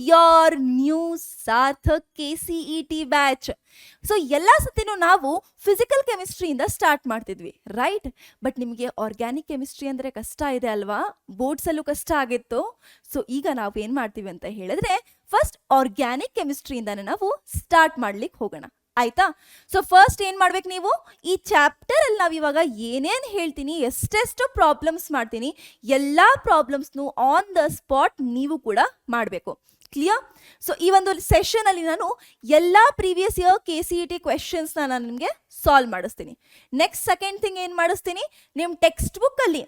Your new Sarthak KCET batch. So ಎಲ್ಲ ಸತಿನೂ ನಾವು physical ಕೆಮಿಸ್ಟ್ರಿಯಿಂದ start ಮಾಡ್ತಿದ್ವಿ, ರೈಟ್? ಬಟ್ ನಿಮಗೆ ಆರ್ಗ್ಯಾನಿಕ್ ಕೆಮಿಸ್ಟ್ರಿ ಅಂದರೆ ಕಷ್ಟ ಇದೆ ಅಲ್ವಾ? ಬೋರ್ಡ್ಸಲ್ಲೂ ಕಷ್ಟ ಆಗಿತ್ತು. ಸೊ ಈಗ ನಾವು ಏನು ಮಾಡ್ತೀವಿ ಅಂತ ಹೇಳಿದ್ರೆ, ಫಸ್ಟ್ ಆರ್ಗ್ಯಾನಿಕ್ ಕೆಮಿಸ್ಟ್ರಿಯಿಂದಾನೆ ನಾವು ಸ್ಟಾರ್ಟ್ ಮಾಡ್ಲಿಕ್ಕೆ ಹೋಗೋಣ, ಆಯ್ತಾ? ಸೊ ಫಸ್ಟ್ ಏನ್ ಮಾಡ್ಬೇಕು ನೀವು, ಈ ಚಾಪ್ಟರ್ ಅಲ್ಲಿ ನಾವು ಇವಾಗ ಏನೇನ್ ಹೇಳ್ತೀನಿ, ಎಷ್ಟೆಷ್ಟು ಪ್ರಾಬ್ಲಮ್ಸ್ ಮಾಡ್ತೀನಿ, ಎಲ್ಲಾ ಪ್ರಾಬ್ಲಮ್ಸ್ನು ಆನ್ ದ ಸ್ಪಾಟ್ ನೀವು ಕೂಡ ಮಾಡಬೇಕು. ಕ್ಲಿಯರ್? ಸೊ ಈ ಒಂದು ಸೆಷನ್ ಅಲ್ಲಿ ನಾನು ಎಲ್ಲಾ ಪ್ರೀವಿಯಸ್ ಇಯರ್ KCET ಕ್ವೆಶನ್ಸ್ ನಾನು ನಿಮಗೆ ಸಾಲ್ವ್ ಮಾಡಿಸ್ತೀನಿ. ನೆಕ್ಸ್ಟ್ ಸೆಕೆಂಡ್ ಥಿಂಗ್ ಏನ್ ಮಾಡಿಸ್ತೀನಿ, ನಿಮ್ಮ ಟೆಕ್ಸ್ಟ್ ಬುಕ್ ಅಲ್ಲಿ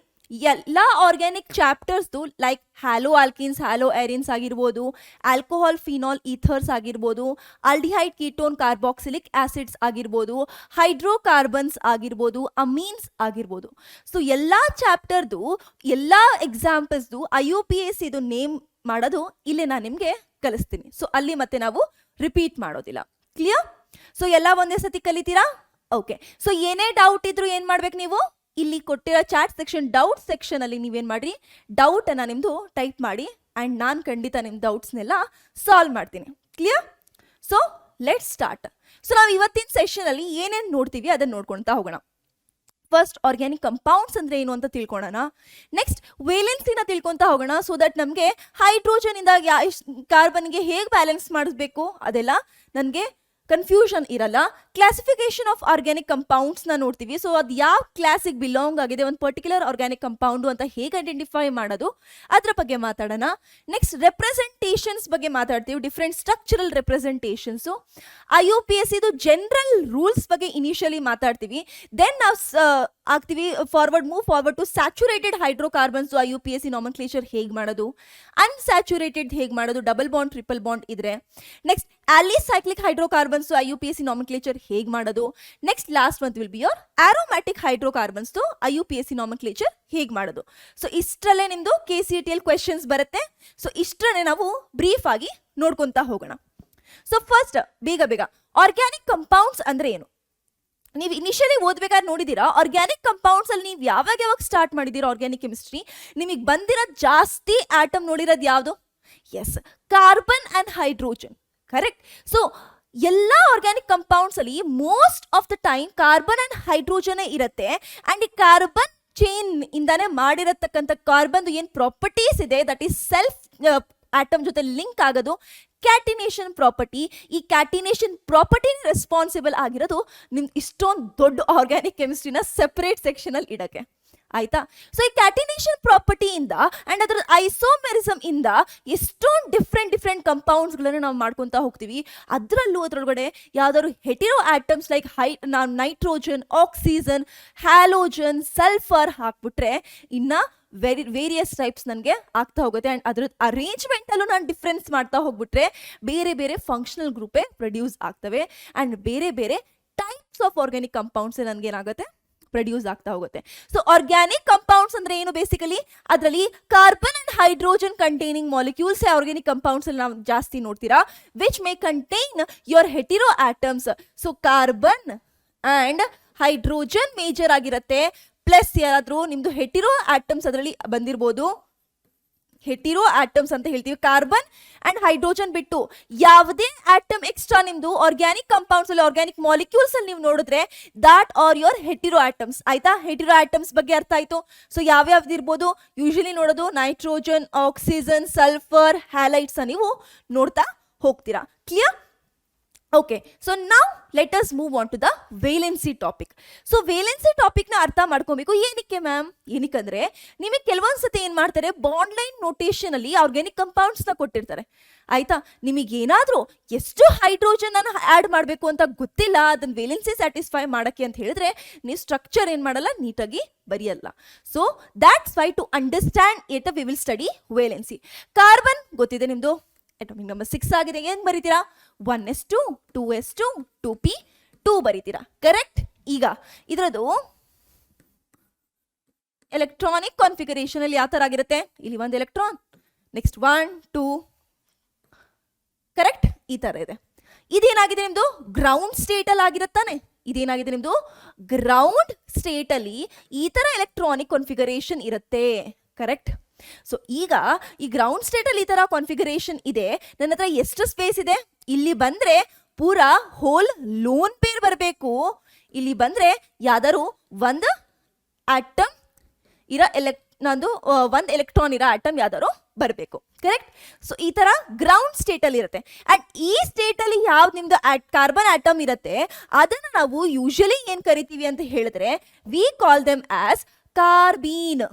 ಎಲ್ಲ ಆರ್ಗ್ಯಾನಿಕ್ ಚಾಪ್ಟರ್ಸ್ದು like halo alkanes, halo arenes ಆಗಿರ್ಬೋದು, ಆಲ್ಕೋಹಾಲ್ ಫಿನಾಲ್ ಈಥರ್ಸ್ ಆಗಿರ್ಬೋದು, ಆಲ್ಡಿಹೈಡ್ ಕೀಟೋನ್ ಕಾರ್ಬಾಕ್ಸಿಲಿಕ್ ಆಸಿಡ್ಸ್ ಆಗಿರ್ಬೋದು, ಹೈಡ್ರೋಕಾರ್ಬನ್ಸ್ ಆಗಿರ್ಬೋದು, ಅಮೀನ್ಸ್ ಆಗಿರ್ಬೋದು. ಸೊ ಎಲ್ಲ ಚಾಪ್ಟರ್ದು ಎಲ್ಲ ಎಕ್ಸಾಂಪಲ್ಸ್ದು IUPAC ಇದು ನೇಮ್ ಮಾಡೋದು ಇಲ್ಲಿ ನಾನು ನಿಮಗೆ ಕಲಿಸ್ತೀನಿ. ಸೊ ಅಲ್ಲಿ ಮತ್ತೆ ನಾವು ರಿಪೀಟ್ ಮಾಡೋದಿಲ್ಲ. ಕ್ಲಿಯರ್? ಸೊ ಎಲ್ಲ ಒಂದೇ ಸತಿ ಕಲಿತೀರಾ? ಓಕೆ. ಸೊ ಏನೇ ಡೌಟ್ ಇದ್ರು ಏನ್ ಮಾಡ್ಬೇಕು ನೀವು, ಇಲ್ಲಿ ಕೊಟ್ಟಿರೋ ಚಾಟ್ ಸೆಕ್ಷನ್ ಡೌಟ್ ಸೆಕ್ಷನ್ ಅಲ್ಲಿ ನೀವೇನ್ ಮಾಡ್ರಿ, ಡೌಟ್ ಅನ್ನ ನಿಮ್ದು ಟೈಪ್ ಮಾಡಿ ಅಂಡ್ ನಾನು ಖಂಡಿತ ನಿಮ್ ಡೌಟ್ಸ್ನೆಲ್ಲ ಸಾಲ್ವ್ ಮಾಡ್ತೀನಿ. Clear? So let start. So ನಾವು ಇವತ್ತಿನ ಸೆಷನ್ ಅಲ್ಲಿ ಏನೇನು ನೋಡ್ತೀವಿ ಅದನ್ನ ನೋಡ್ಕೊಳ್ತಾ ಹೋಗೋಣ. ಫಸ್ಟ್ ಆರ್ಗ್ಯಾನಿಕ್ ಕಂಪೌಂಡ್ಸ್ ಅಂದ್ರೆ ಏನು ಅಂತ ತಿಳ್ಕೊಳ್ಳೋಣ. ನೆಕ್ಸ್ಟ್ ವೇಲೆನ್ಸಿನ ತಿಳ್ಕೊಂತ ಹೋಗೋಣ, ಸೊ ದಟ್ ನಮಗೆ ಹೈಡ್ರೋಜನ್ ಇಂದ ಕಾರ್ಬನ್ಗೆ ಹೇಗೆ ಬ್ಯಾಲೆನ್ಸ್ ಮಾಡಿಸ್ಬೇಕು ಅದೆಲ್ಲ ನನಗೆ ಕನ್ಫ್ಯೂಷನ್ ಇರಲ್ಲ. ಕ್ಲಾಸಿಫಿಕೇಶನ್ ಆಫ್ ಆರ್ಗ್ಯಾನಿಕ್ ಕಂಪೌಂಡ್ಸ್ ನ ನೋಡ್ತೀವಿ. ಸೊ ಅದು ಯಾವ ಕ್ಲಾಸಿಗೆ ಬಿಲಾಂಗ್ ಆಗಿದೆ, ಒಂದು ಪರ್ಟಿಕ್ಯುಲರ್ ಆರ್ಗ್ಯಾನಿಕ್ ಕಂಪೌಂಡ್ ಅಂತ ಹೇಗೆ ಐಡೆಂಟಿಫೈ ಮಾಡೋದು ಅದ್ರ ಬಗ್ಗೆ ಮಾತಾಡೋಣ. ನೆಕ್ಸ್ಟ್ ರೆಪ್ರೆಸೆಂಟೇಷನ್ಸ್ ಬಗ್ಗೆ ಮಾತಾಡ್ತೀವಿ, ಡಿಫ್ರೆಂಟ್ ಸ್ಟ್ರಕ್ಚರಲ್ ರೆಪ್ರೆಸೆಂಟೇಷನ್ಸು. IUPAC ಇದು ಜನರಲ್ ರೂಲ್ಸ್ ಬಗ್ಗೆ ಇನಿಷಿಯಲಿ ಮಾತಾಡ್ತೀವಿ. ದೆನ್ ನಾವು move forward to saturated hydrocarbons. IUPAC nomenclature ಹೇಗೆ ಮಾಡೋದು, ಅನ್ಸ್ಯಾಚುರೇಟೆಡ್ ಹೇಗೆ ಮಾಡೋದು, ಡಬಲ್ ಬಾಂಡ್ ಟ್ರಿಪಲ್ ಬಾಂಡ್ ಇದ್ರೆ. Next alicyclic hydrocarbons IUPAC nomenclature ಹೇಗೆ ಮಾಡೋದು. Next last one will be your aromatic hydrocarbons IUPAC nomenclature ಹೇಗೆ ಮಾಡೋದು. ಸೊ ಇಷ್ಟರಲ್ಲೇ ನಿಮ್ದು KCET ಅಲ್ಲಿ ಕ್ವೆಶನ್ಸ್ ಬರುತ್ತೆ. ಸೊ ಇಷ್ಟರಲ್ಲೇ ನಾವು ಬ್ರೀಫ್ ಆಗಿ ನೋಡ್ಕೊಂತ ಹೋಗೋಣ. ಸೊ ಫಸ್ಟ್ ಬೇಗ ಆರ್ಗ್ಯಾನಿಕ್ ಕಂಪೌಂಡ್ಸ್ ಅಂದ್ರೆ ಏನು? ನೀವು ಇನಿಷಿಯಲಿ ಓದ್ಬೇಕಾದ್ರೆ ನೋಡಿದೀರಾ, ಆರ್ಗ್ಯಾನಿಕ್ ಕಂಪೌಂಡ್ಸ್ ಅಲ್ಲಿ ನೀವು ಯಾವಾಗ ಸ್ಟಾರ್ಟ್ ಮಾಡಿದೀರಾ ಆರ್ಗ್ಯಾನಿಕ್ ಕೆಮಿಸ್ಟ್ರಿ, ನಿಮಗೆ ಬಂದಿರೋದು ಜಾಸ್ತಿ ಆಟಮ್ ನೋಡಿರೋದು ಯಾವುದು? Yes, carbon and hydrogen. Correct? So ಎಲ್ಲ ಆರ್ಗ್ಯಾನಿಕ್ ಕಂಪೌಂಡ್ಸ್ ಅಲ್ಲಿ most of the time carbon and hydrogen ಇರುತ್ತೆ. ಅಂಡ್ ಈ ಕಾರ್ಬನ್ ಚೈನ್ ಇಂದಾನೆ ಮಾಡಿರತಕ್ಕಂಥ ಕಾರ್ಬನ್ ಏನ್ ಪ್ರಾಪರ್ಟೀಸ್ ಇದೆ, ದಟ್ ಈಸ್ ಸೆಲ್ಫ್ ಆಟಮ್ ಜೊತೆ ಲಿಂಕ್ ಆಗೋದು ಕ್ಯಾಟಿನೇಷನ್ ಪ್ರಾಪರ್ಟಿ. ಈ ಕ್ಯಾಟಿನೇಷನ್ ಪ್ರಾಪರ್ಟಿ ರೆಸ್ಪಾನ್ಸಿಬಲ್ ಆಗಿರೋದು ನಿಮ್ ಇಷ್ಟೊಂದು ದೊಡ್ಡ ಆರ್ಗ್ಯಾನಿಕ್ ಕೆಮಿಸ್ಟ್ರಿನ ಸೆಪರೇಟ್ ಸೆಕ್ಷನ್ ಅಲ್ಲಿ ಇಡಕ್ಕೆ, ಆಯ್ತಾ? ಸೊ ಈ ಕ್ಯಾಟಿನೇಷನ್ ಪ್ರಾಪರ್ಟಿಯಿಂದ ಅಂಡ್ ಅದರ ಐಸೋಮೆರಿಸಮ್ ಇಂದ ಎಷ್ಟೊಂದು ಡಿಫ್ರೆಂಟ್ ಕಂಪೌಂಡ್ಸ್ಗಳನ್ನು ನಾವು ಮಾಡ್ಕೊತಾ ಹೋಗ್ತೀವಿ. ಅದರೊಳಗಡೆ ಯಾವ್ದಾದ್ರು ಹೆಟಿರೋ atoms like nitrogen, oxygen, halogen, sulphur ಹಾಕ್ಬಿಟ್ರೆ ಇನ್ನ ವೇರಿಯಸ್ ಟೈಪ್ಸ್ ನನಗೆ ಆಗ್ತಾ ಹೋಗುತ್ತೆ. ಆ್ಯಂಡ್ ಅದ್ರ ಅರೇಂಜ್ಮೆಂಟ್ ಅಲ್ಲೂ ನಾನು ಡಿಫ್ರೆನ್ಸ್ ಮಾಡ್ತಾ ಹೋಗ್ಬಿಟ್ರೆ ಬೇರೆ ಫಂಕ್ಷನಲ್ ಗ್ರೂಪೇ ಪ್ರೊಡ್ಯೂಸ್ ಆಗ್ತವೆ. ಆ್ಯಂಡ್ ಬೇರೆ ಟೈಪ್ಸ್ ಆಫ್ ಆರ್ಗ್ಯಾನಿಕ್ ಕಂಪೌಂಡ್ಸ್ ನನಗೆ ಏನಾಗುತ್ತೆ, ಪ್ರೊಡ್ಯೂಸ್ ಆಗ್ತಾ ಹೋಗುತ್ತೆ. ಸೊ ಆರ್ಗ್ಯಾನಿಕ್ ಕಂಪೌಂಡ್ಸ್ ಅಂದ್ರೆ ಏನು? ಬೇಸಿಕಲಿ ಅದರಲ್ಲಿ carbon and hydrogen containing molecules organic compounds ಅಲ್ಲಿ ನಾವು ಜಾಸ್ತಿ ನೋಡ್ತೀರಾ, which may contain your ಹೆಟಿರೋ atoms. So carbon and hydrogen major ಆಗಿರುತ್ತೆ, ಪ್ಲಸ್ ಯಾರಾದ್ರೂ ನಿಮ್ದು ಹೆಟಿರೋ ಆಟಮ್ಸ್ ಅದರಲ್ಲಿ ಬಂದಿರ್ಬೋದು. ಹೆಟಿರೋ ಆಟಮ್ಸ್ ಅಂತ ಹೇಳ್ತೀವಿ. ಕಾರ್ಬನ್ ಅಂಡ್ ಹೈಡ್ರೋಜನ್ ಬಿಟ್ಟು ಯಾವುದೇ ಆಟಮ್ ಎಕ್ಸ್ಟ್ರಾ ನಿಮ್ದು ಆರ್ಗ್ಯಾನಿಕ್ ಕಂಪೌಂಡ್ಸ್ ಅಲ್ಲಿ, ಆರ್ಗ್ಯಾನಿಕ್ ಮಾಲಿಕ್ಯೂಲ್ಸ್ ಅಲ್ಲಿ ನೀವು ನೋಡಿದ್ರೆ ದಾಟ್ ಆರ್ ಯೋರ್ ಹೆಟಿರೋ ಆಟಮ್ಸ್. ಆಯ್ತಾ? ಹೆಟಿರೋ ಆಟಮ್ಸ್ ಬಗ್ಗೆ ಅರ್ಥ ಆಯ್ತು. ಸೊ ಯಾವ್ಯಾವ್ದು ಇರ್ಬೋದು ಯೂಶಲಿ ನೋಡೋದು ನೈಟ್ರೋಜನ್, ಆಕ್ಸಿಜನ್, ಸಲ್ಫರ್, ಹ್ಯಾಲೈಟ್ಸ್ ನೀವು ನೋಡ್ತಾ ಹೋಗ್ತೀರಾ. Clear? Okay. So now let us move on to the valency topic. So valency ಟಾಪಿಕ್ನ ಅರ್ಥ ಮಾಡ್ಕೊಬೇಕು. ಏನಕ್ಕೆ ಮ್ಯಾಮ್? ಏನಕ್ಕಂದ್ರೆ ನಿಮಗೆ ಕೆಲವೊಂದ್ಸತಿ ಏನ್ ಮಾಡ್ತಾರೆ, ಬಾಂಡ್ ಲೈನ್ ನೋಟೇಷನ್ ಅಲ್ಲಿ ಆರ್ಗ್ಯಾನಿಕ್ ಕಂಪೌಂಡ್ಸ್ನ ಕೊಟ್ಟಿರ್ತಾರೆ, ಆಯ್ತಾ? ನಿಮಗೇನಾದ್ರೂ ಎಷ್ಟು ಹೈಡ್ರೋಜನ್ ಅನ್ನು ಆ್ಯಡ್ ಮಾಡಬೇಕು ಅಂತ ಗೊತ್ತಿಲ್ಲ, ಅದನ್ನ ವೇಲೆನ್ಸಿ ಸ್ಯಾಟಿಸ್ಫೈ ಮಾಡಕ್ಕೆ ಅಂತ ಹೇಳಿದ್ರೆ ನೀವು ಸ್ಟ್ರಕ್ಚರ್ ಏನ್ ಮಾಡಲ್ಲ, ನೀಟಾಗಿ ಬರೆಯಲ್ಲ. So that's why to understand it we will study valency. Carbon ಗೊತ್ತಿದೆ ನಿಮ್ದು, ಅಟಾಮಿಕ್ ನಂಬರ್ 6 ಆಗಿದೆ. ಏನ್ ಬರೀತೀರಾ? 1s2 2s2 2p2 ಬರೀತೀರಾ. ಕರೆಕ್ಟ್? ಈಗ ಇದರದು ಎಲೆಕ್ಟ್ರಾನಿಕ್ ಕಾನ್ಫಿಗರೇಷನ್ ಅಲ್ಲಿ ಯಾವ ತರ ಆಗಿರುತ್ತೆ, ಇಲ್ಲಿ ಒಂದು ಎಲೆಕ್ಟ್ರಾನ್, ನೆಕ್ಸ್ಟ್ 1 2, ಕರೆಕ್ಟ್? ಈ ತರ ಇದೆ. ಇದೇನಾಗಿದೆ ನಿಮ್ದು ಗ್ರೌಂಡ್ ಸ್ಟೇಟ್ ಅಲ್ಲಿ ಆಗಿರುತ್ತಾನೆ. ಇದೇನಾಗಿದೆ ನಿಮ್ದು ಗ್ರೌಂಡ್ ಸ್ಟೇಟ್ ಅಲ್ಲಿ ಈ ತರ ಎಲೆಕ್ಟ್ರಾನಿಕ್ ಕಾನ್ಫಿಗರೇಷನ್ ಇರುತ್ತೆ. ಕರೆಕ್ಟ್? ಸೊ ಈಗ ಈ ಗ್ರೌಂಡ್ ಸ್ಟೇಟ್ ಅಲ್ಲಿ ಈ ತರ ಕಾನ್ಫಿಗರೇಷನ್ ಇದೆ, ನನ್ನ ಹತ್ರ ಎಷ್ಟು ಸ್ಪೇಸ್ ಇದೆ, ಇಲ್ಲಿ ಬಂದ್ರೆ ಪೂರಾ ಹೋಲ್ ಲೋನ್ ಪೇರ್ ಬರಬೇಕು, ಇಲ್ಲಿ ಬಂದ್ರೆ ಯಾವ್ದಾರು ಒಂದು ಆಟಮ್ ಇರೋ ನಂದು ಒಂದು ಎಲೆಕ್ಟ್ರಾನ್ ಇರೋ ಆಟಮ್ ಯಾವ್ದಾರು ಬರಬೇಕು, ಕರೆಕ್ಟ್. ಸೊ ಈ ತರ ಗ್ರೌಂಡ್ ಸ್ಟೇಟ್ ಅಲ್ಲಿ ಇರುತ್ತೆ. ಅಂಡ್ ಈ ಸ್ಟೇಟ್ ಅಲ್ಲಿ ಯಾವ್ದು ನಿಮ್ದು ಕಾರ್ಬನ್ ಆಟಮ್ ಇರುತ್ತೆ ಅದನ್ನ ನಾವು ಯೂಶಲಿ ಏನ್ ಕರಿತೀವಿ ಅಂತ ಹೇಳಿದ್ರೆ ವಿ ಕಾಲ್ ದೆಮ್ ಆಸ್ ಕಾರ್ಬೀನ್.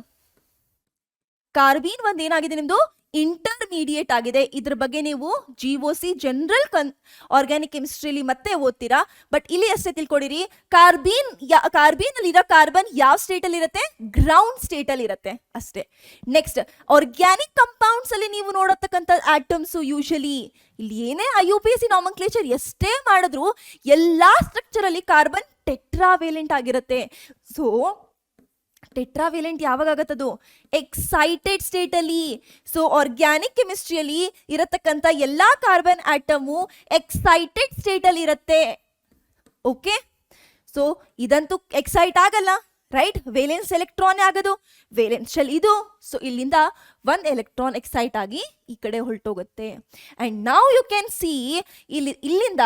ಕಾರ್ಬೀನ್ ಒಂದ್ ಏನಾಗಿದೆ ನಿಮ್ದು ಇಂಟರ್ಮೀಡಿಯೇಟ್ ಆಗಿದೆ. ಇದ್ರ ಬಗ್ಗೆ ನೀವು GOC ಜನರಲ್ ಆರ್ಗ್ಯಾನಿಕ್ ಕೆಮಿಸ್ಟ್ರಿಲಿ ಮತ್ತೆ ಓದ್ತೀರಾ, ಬಟ್ ಇಲ್ಲಿ ಅಷ್ಟೇ ತಿಳ್ಕೊಂಡಿರಿ, ಕಾರ್ಬೀನ್ ಅಲ್ಲಿ ಇರೋ ಕಾರ್ಬನ್ ಯಾವ ಸ್ಟೇಟ್ ಅಲ್ಲಿ ಇರುತ್ತೆ, ಗ್ರೌಂಡ್ ಸ್ಟೇಟ್ ಅಲ್ಲಿ ಇರುತ್ತೆ ಅಷ್ಟೇ. ನೆಕ್ಸ್ಟ್ ಆರ್ಗ್ಯಾನಿಕ್ ಕಂಪೌಂಡ್ಸ್ ಅಲ್ಲಿ ನೀವು ನೋಡತಕ್ಕಂಥ ಆಟಮ್ಸ್ ಯೂಶಲಿ ಇಲ್ಲಿ ಏನೇ IUPAC ನಾಮನ್ಕ್ಲೇಚರ್ ಎಷ್ಟೇ ಮಾಡಿದ್ರು ಎಲ್ಲಾ ಸ್ಟ್ರಕ್ಚರ್ ಅಲ್ಲಿ ಕಾರ್ಬನ್ ಟೆಟ್ರಾವೇಲೆಂಟ್ ಆಗಿರುತ್ತೆ. ಸೊ ಟೆಟ್ರಾವೇಲೆಂಟ್ ಯಾವಾಗ ಆಗತ್ತದು, ಎಕ್ಸೈಟೆಡ್ ಸ್ಟೇಟ್ ಅಲ್ಲಿ. ಸೊ ಆರ್ಗ್ಯಾನಿಕ್ ಕೆಮಿಸ್ಟ್ರಿಯಲ್ಲಿ ಇರತಕ್ಕಂಥ ಎಲ್ಲಾ ಕಾರ್ಬನ್ ಆಟಮು ಎಕ್ಸೈಟೆಡ್ ಸ್ಟೇಟ್ ಅಲ್ಲಿ ಇರುತ್ತೆ. ಓಕೆ, ಸೊ ಇದಂತೂ ಎಕ್ಸೈಟ್ ಆಗಲ್ಲ, ರೈಟ್. ವೇಲೆನ್ಸ್ ಎಲೆಕ್ಟ್ರಾನ್ ಆಗೋದು, ವೇಲೆನ್ಸ್ ಶೆಲ್ ಇದು. ಸೊ ಇಲ್ಲಿಂದ ಒಂದು ಎಲೆಕ್ಟ್ರಾನ್ ಎಕ್ಸೈಟ್ ಆಗಿ ಈ ಕಡೆ ಹೊರಟೋಗುತ್ತೆ. ಅಂಡ್ ನಾವು ಯು ಕ್ಯಾನ್ ಸಿ ಇಲ್ಲಿಂದ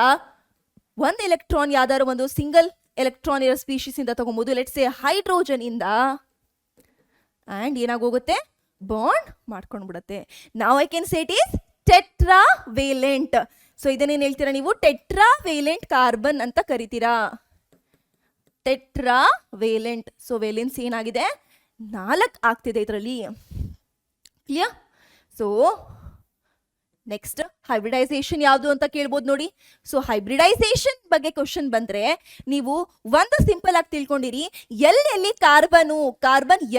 ಒಂದು ಎಲೆಕ್ಟ್ರಾನ್ ಯಾವ್ದಾದ್ರು ಒಂದು ಸಿಂಗಲ್ ಎಲೆಕ್ಟ್ರಾನ್ ಇರೋ ಸ್ಪೀಶೀಸ್ ಇಂದ ತಗೊಂಬೋದು, ಲೆಟ್ಸ್ ಸೇ ಹೈಡ್ರೋಜನ್ ಇಂದ, ಅಂಡ್ ಏನಾಗೋಗುತ್ತೆ ಬಾಂಡ್ ಮಾಡ್ಕೊಂಡು ಬಿಡುತ್ತೆ. ನಾವು I can say it is tetravalent. So ಇದನ್ನೇನು ಹೇಳ್ತೀರಾ ನೀವು, ಟೆಟ್ರಾವೇಲೆಂಟ್ ಕಾರ್ಬನ್ ಅಂತ ಕರಿತೀರಾ, ಟೆಟ್ರಾವೇಲೆಂಟ್. ಸೊ ವೇಲೆನ್ಸ್ ಏನಾಗಿದೆ 4 ಆಗ್ತಿದೆ ಇದರಲ್ಲಿ, ಕ್ಲಿಯರ್. ಸೊ ನೆಕ್ಸ್ಟ್ ಹೈಬ್ರಿಡೈಸೇಷನ್ ಯಾವುದು ಅಂತ ಕೇಳ್ಬೋದು ನೋಡಿ. ಸೊ ಹೈಬ್ರಿಡೈಸೇಷನ್ ಬಗ್ಗೆ ಕ್ವಶನ್ ಬಂದ್ರೆ ನೀವು ಒಂದು ಸಿಂಪಲ್ ಆಗಿ ತಿಳ್ಕೊಂಡಿರಿ, ಎಲ್ಲೆಲ್ಲಿ ಕಾರ್ಬನ್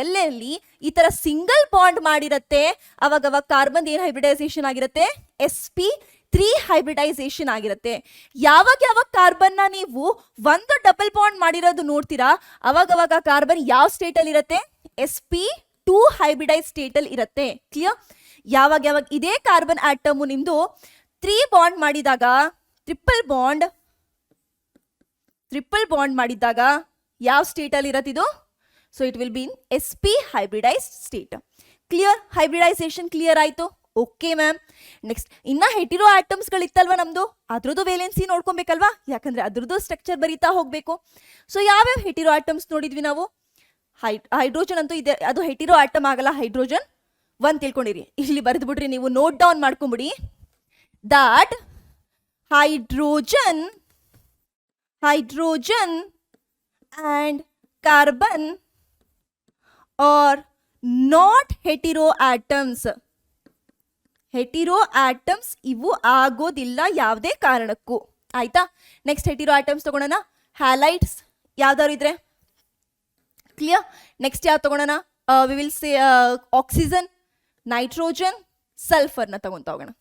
ಎಲ್ಲೆಲ್ಲಿ ಈ ತರ ಸಿಂಗಲ್ ಬಾಂಡ್ ಮಾಡಿರತ್ತೆ ಅವಾಗ ಕಾರ್ಬನ್ ಏನ್ ಹೈಬ್ರಿಡೈಸೇಷನ್ ಆಗಿರುತ್ತೆ, sp3 ಹೈಬ್ರಿಡೈಸೇಷನ್ ಆಗಿರುತ್ತೆ. ಯಾವಾಗ ಕಾರ್ಬನ್ ನ ನೀವು ಒಂದು ಡಬಲ್ ಬಾಂಡ್ ಮಾಡಿರೋದು ನೋಡ್ತೀರಾ ಅವಾಗ ಕಾರ್ಬನ್ ಯಾವ ಸ್ಟೇಟ್ ಅಲ್ಲಿ ಇರುತ್ತೆ, sp2 ಹೈಬ್ರಿಡೈಸ್ ಸ್ಟೇಟ್ ಅಲ್ಲಿ ಇರುತ್ತೆ, ಕ್ಲಿಯರ್. ಯಾವಾಗ ಇದೇ ಕಾರ್ಬನ್ ಆಟಮ್ ನಿಮ್ದು 3 ಬಾಂಡ್ ಮಾಡಿದಾಗ ಟ್ರಿಪಲ್ ಬಾಂಡ್ ಮಾಡಿದಾಗ ಯಾವ ಸ್ಟೇಟ್ ಅಲ್ಲಿ ಇರತ್ತಿದು, so it will be in sp hybridised state. Clear, hybridisation clear ಆಯ್ತು. Okay ma'am. ನೆಕ್ಸ್ಟ್ ಇನ್ನ ಹೆಟಿರೋ ಆಟಮ್ಸ್ ಗಳಿತ್ತಲ್ವಾ ನಮ್ದು, ಅದ್ರದ್ದು ವೇಲೆನ್ಸಿ ನೋಡ್ಕೊಬೇಕಲ್ವಾ, ಯಾಕಂದ್ರೆ ಅದ್ರದ್ದು ಸ್ಟ್ರಕ್ಚರ್ ಬರೀತಾ ಹೋಗ್ಬೇಕು. ಸೊ ಯಾವ್ಯಾವ ಹೆಟಿರೋ ಆಟಮ್ಸ್ ನೋಡಿದ್ವಿ ನಾವು, ಹೈಡ್ರೋಜನ್ ಅಂತೂ ಇದೆ, ಅದು ಹೆಟಿರೋ ಆಟಮ್ ಆಗಲ್ಲ, ಹೈಡ್ರೋಜನ್ ಒಂದ್ ತಿಳ್ಕೊಂಡಿರಿ, ಇಲ್ಲಿ ಬರೆದು ಬಿಡ್ರಿ, ನೀವು ನೋಟ್ ಡೌನ್ ಮಾಡ್ಕೊಂಬಿಡಿ. That hydrogen and carbon are not hetero atoms. Hetero atoms ಇವು ಆಗೋದಿಲ್ಲ ಯಾವುದೇ ಕಾರಣಕ್ಕೂ, ಆಯ್ತಾ. ನೆಕ್ಸ್ಟ್ ಹೆಟಿರೋ ಆಟಮ್ಸ್ ತಗೊಳ್ಳೋಣ, ಹ್ಯಾಲೈಡ್ಸ್ ಯಾವ್ದಾದ್ರು ಇದ್ರೆ, ಕ್ಲಿಯರ್. ನೆಕ್ಸ್ಟ್ ಯಾವ್ದು ತಗೊಳ್ಳೋಣ, we will say oxygen, nitrogen, ಸಲ್ಫರ್ನ ತಗೊಂತಾ ಹೋಗೋಣ,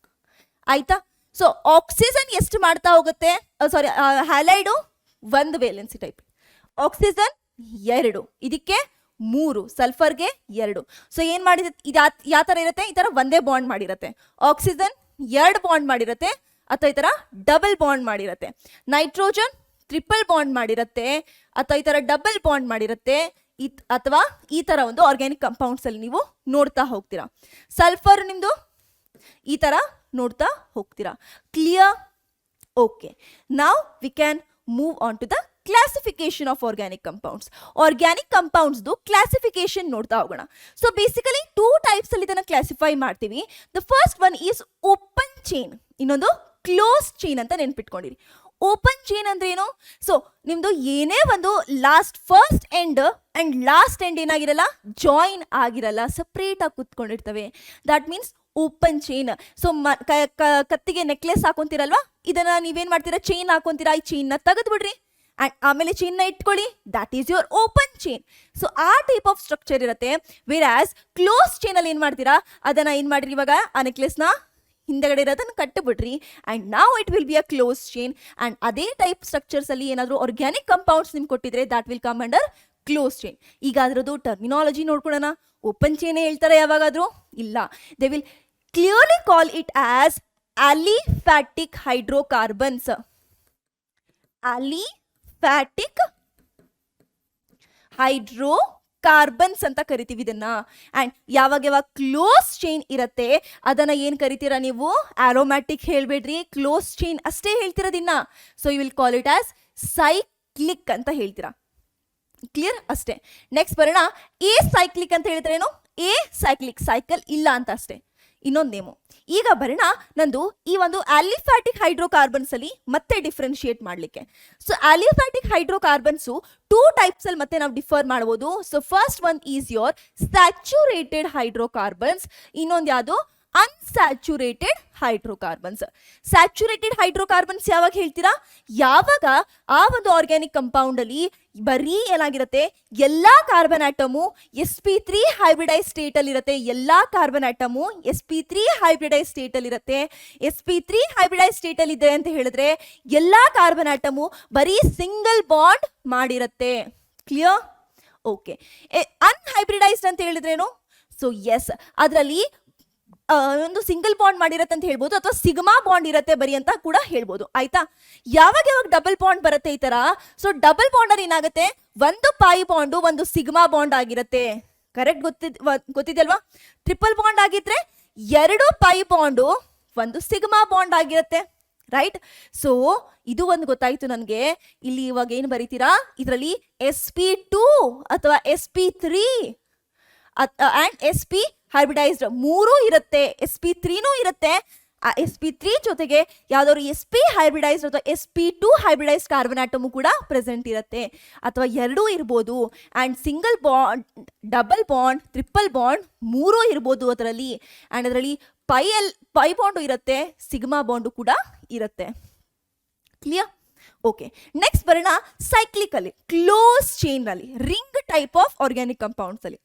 ಆಯ್ತಾ. ಸೊ ಆಕ್ಸಿಜನ್ ಎಷ್ಟು ಮಾಡ್ತಾ ಹೋಗುತ್ತೆ, sorry halide 1 valency type, oxygen 2, ಇದಕ್ಕೆ 3, ಸಲ್ಫರ್ಗೆ 2. ಸೊ ಏನ್ ಮಾಡಿದೆ, ಇದು ಯಾವ ತರ ಇರುತ್ತೆ, ಈ ತರ ಒಂದೇ ಬಾಂಡ್ ಮಾಡಿರುತ್ತೆ. ಆಕ್ಸಿಜನ್ 2 ಬಾಂಡ್ ಮಾಡಿರುತ್ತೆ, ಅಥವಾ ಈ ತರ ಡಬಲ್ ಬಾಂಡ್ ಮಾಡಿರುತ್ತೆ. ನೈಟ್ರೋಜನ್ ಟ್ರಿಪಲ್ ಬಾಂಡ್ ಮಾಡಿರುತ್ತೆ, ಅಥವಾ ಈ ತರ ಡಬಲ್ ಬಾಂಡ್ ಮಾಡಿರುತ್ತೆ, ಅಥವಾ ಈ ತರ ಒಂದು ಆರ್ಗ್ಯಾನಿಕ್ ಕಂಪೌಂಡ್ಸ್ ಅಲ್ಲಿ ನೀವು ನೋಡ್ತಾ ಹೋಗ್ತೀರಾ. ಸಲ್ಫರ್ ನಿಮ್ದು ಈ ತರ ನೋಡ್ತಾ ಹೋಗ್ತೀರಾ, clear. Okay, now we can move on to the classification of organic compounds. Organic compounds classification ನೋಡ್ತಾ ಹೋಗೋಣ. ಸೊ ಬೇಸಿಕಲಿ 2 ಟೈಪ್ಸ್ ಅಲ್ಲಿ ಇದನ್ನ ಕ್ಲಾಸಿಫೈ ಮಾಡ್ತೀವಿ. The first one is open chain, ಇನ್ನೊಂದು ಕ್ಲೋಸ್ ಚೈನ್ ಅಂತ ನೆನ್ಪಿಟ್ಕೊಂಡಿರಿ. ಓಪನ್ ಚೈನ್ ಅಂದ್ರೆ ಏನು, ಸೊ ನಿಮ್ದು ಏನೇ ಒಂದು first end and last end ಏನಾಗಿರಲ್ಲ, ಜಾಯಿನ್ ಆಗಿರಲ್ಲ, ಸಪ್ರೇಟ್ ಆಗಿ ಕುತ್ಕೊಂಡಿರ್ತವೆ, that means open chain. So ಕತ್ತಿಗೆ ನೆಕ್ಲೆಸ್ ಹಾಕೊಂತೀರಲ್ವಾ, ಇದನ್ನ ನೀವೇನ್ ಮಾಡ್ತೀರಾ, ಚೈನ್ ಹಾಕೊಂತೀರಾ, ಈ ಚೈನ್ ನ ತೆಗೆದು ಬಿಡ್ರಿ ಅಂಡ್ ಆಮೇಲೆ ಚೈನ್ ನ ಇಟ್ಕೊಳ್ಳಿ, that is your open chain. So ಆ ಟೈಪ್ ಆಫ್ ಸ್ಟ್ರಕ್ಚರ್ ಇರುತ್ತೆ. ವೇರ್ ಆಸ್ ಕ್ಲೋಸ್ ಚೈನ್ ಅಲ್ಲಿ ಏನ್ ಮಾಡ್ತೀರಾ, ಅದನ್ನ ಏನ್ ಮಾಡ್ರಿ, ಇವಾಗ ಆ ನೆಕ್ಲೆಸ್ ನ ಹಿಂದಗಡೆ ಇರೋದನ್ನ ಕಟ್ಟಿಬಿಟ್ರಿ ಅಂಡ್ ನಾವು it will be a close chain. And ಅದೇ ಟೈಪ್ ಸ್ಟ್ರಕ್ಚರ್ಸ್ ಅಲ್ಲಿ ಏನಾದ್ರು ಆರ್ಗ್ಯಾನಿಕ್ ಕಂಪೌಂಡ್ಸ್ ನಿಮ್ಗೆ ಕೊಟ್ಟಿದ್ರೆ that will come under close chain. ಈಗ ಅದ್ರದ್ದು ಟರ್ಮಿನಾಲಜಿ ನೋಡ್ಕೊಳ್ಳೋಣ. ಓಪನ್ ಚೈನ್ ಹೇಳ್ತಾರೆ ಯಾವಾಗಾದ್ರೂ, ಇಲ್ಲ, they will clearly call it as aliphatic hydrocarbons. Aliphatic hydrocarbons. Carbons ಅಂತ ಕರಿತೀವಿ ಇದನ್ನ. ಅಂಡ್ ಯಾವಾಗ ಕ್ಲೋಸ್ ಚೈನ್ ಇರತ್ತೆ ಅದನ್ನ ಏನ್ ಕರಿತೀರಾ ನೀವು? ಆರೋಮ್ಯಾಟಿಕ್ ಹೇಳ್ಬೇಡ್ರಿ, ಕ್ಲೋಸ್ ಚೈನ್ ಅಷ್ಟೇ ಹೇಳ್ತಿರೋದಿನ್ನ. So you will call it as cyclic ಅಂತ ಹೇಳ್ತೀರಾ. ಕ್ಲಿಯರ್? ಅಷ್ಟೇ. ನೆಕ್ಸ್ಟ್ ಬರೋಣ, ಎ ಸೈಕ್ಲಿಕ್ ಅಂತ ಹೇಳಿದ್ರೆ ಏನು? ಎ ಸೈಕ್ಲಿಕ್, ಸೈಕಲ್ ಇಲ್ಲ ಅಂತ ಅಷ್ಟೇ, ಇನ್ನೊಂದು ನೇಮು. ಈಗ ಬರೋಣ ನಂದು ಈ ಒಂದು ಆಲಿಫ್ಯಾಟಿಕ್ ಹೈಡ್ರೋಕಾರ್ಬನ್ಸ್ ಅಲ್ಲಿ ಮತ್ತೆ ಡಿಫ್ರೆನ್ಶಿಯೇಟ್ ಮಾಡಲಿಕ್ಕೆ. ಸೊ ಆಲಿಫ್ಯಾಟಿಕ್ ಹೈಡ್ರೋಕಾರ್ಬನ್ಸು 2 ಟೈಪ್ಸ್ ಅಲ್ಲಿ ಮತ್ತೆ ನಾವು ಡಿಫರ್ ಮಾಡಬಹುದು. So first one is your saturated hydrocarbons, ಇನ್ನೊಂದು ಯಾವುದು? Unsaturated hydrocarbons. ಸ್ಯಾಚುರೇಟೆಡ್ ಹೈಡ್ರೋಕಾರ್ಬನ್ಸ್ ಯಾವಾಗ ಹೇಳ್ತೀರಾ? ಯಾವಾಗ ಆ ಒಂದು ಆರ್ಗ್ಯಾನಿಕ್ ಕಂಪೌಂಡ್ ಅಲ್ಲಿ ಬರೀ ಏನಾಗಿರುತ್ತೆ, ಎಲ್ಲಾ carbon atom sp3 hybridise state ಅಲ್ಲಿ ಇರುತ್ತೆ. ಎಲ್ಲಾ carbon atom sp3 hybridise state ಅಲ್ಲಿ ಇರುತ್ತೆ. sp3 ಹೈಬ್ರಿಡೈಸ್ ಸ್ಟೇಟ್ ಅಲ್ಲಿ ಇದೆ ಅಂತ ಹೇಳಿದ್ರೆ ಎಲ್ಲಾ ಕಾರ್ಬನ್ ಆಟಮು ಬರೀ ಸಿಂಗಲ್ ಬಾಂಡ್ ಮಾಡಿರುತ್ತೆ. ಕ್ಲಿಯರ್? ಓಕೆ. ಅನ್ಹೈಬ್ರಿಡೈಸ್ಡ್ ಅಂತ ಹೇಳಿದ್ರೇನು? ಸೊ ಎಸ್, ಅದರಲ್ಲಿ ಒಂದು ಸಿಂಗಲ್ ಬಾಂಡ್ ಮಾಡಿರತ್ತೆ ಅಂತ ಹೇಳ್ಬೋದು, ಅಥವಾ ಸಿಗ್ಮಾ ಬಾಂಡ್ ಇರತ್ತೆ ಬರಿ ಅಂತ ಕೂಡ ಹೇಳ್ಬೋದು. ಆಯ್ತಾ? ಯಾವಾಗ ಡಬಲ್ ಬಾಂಡ್ ಬರುತ್ತೆ ಈ ತರ, ಸೊ ಡಬಲ್ ಬಾಂಡ್ ಅಲ್ಲಿ ಏನಾಗುತ್ತೆ, ಒಂದು ಪೈ ಬಾಂಡು ಒಂದು ಸಿಗ್ಮಾ ಬಾಂಡ್ ಆಗಿರುತ್ತೆ. ಕರೆಕ್ಟ್? ಗೊತ್ತಿದೆಯಲ್ವಾ? ಟ್ರಿಪಲ್ ಬಾಂಡ್ ಆಗಿದ್ರೆ 2 ಪೈ ಬಾಂಡು ಒಂದು ಸಿಗ್ಮಾ ಬಾಂಡ್ ಆಗಿರುತ್ತೆ. ರೈಟ್? ಸೊ ಇದು ಒಂದು ಗೊತ್ತಾಯ್ತು ನನಗೆ. ಇಲ್ಲಿ ಇವಾಗ ಏನು ಬರೀತೀರಾ, ಇದರಲ್ಲಿ sp2 ಅಥವಾ sp3 ಅಂಡ್ sp ಹೈಬ್ರಿಡೈಸ್ಡ್ 3 ಇರುತ್ತೆ, sp3 ಇರುತ್ತೆ. sp3 ಜೊತೆಗೆ ಯಾವ್ದಾದ್ರು sp ಹೈಬ್ರಿಡೈಸ್ಡ್ ಅಥವಾ sp2 ಹೈಬ್ರಿಡೈಸ್ಡ್ ಕಾರ್ಬನ್ ಆಟಮು ಕೂಡ ಪ್ರೆಸೆಂಟ್ ಇರುತ್ತೆ, ಅಥವಾ 2 ಇರ್ಬೋದು. And single bond, double bond, triple bond 3 ಇರ್ಬೋದು ಅದರಲ್ಲಿ. ಅಂಡ್ ಅದರಲ್ಲಿ ಪೈ ಬಾಂಡು ಇರುತ್ತೆ, ಸಿಗ್ಮಾ ಬಾಂಡು ಕೂಡ ಇರುತ್ತೆ. ಕ್ಲಿಯರ್? ಓಕೆ. ನೆಕ್ಸ್ಟ್ ಬರೋಣ ಸೈಕ್ಲಿಕ್ ಅಲ್ಲಿ, ಕ್ಲೋಸ್ ಚೈನ್ ಅಲ್ಲಿ, ring type of organic compounds ಅಲ್ಲಿ.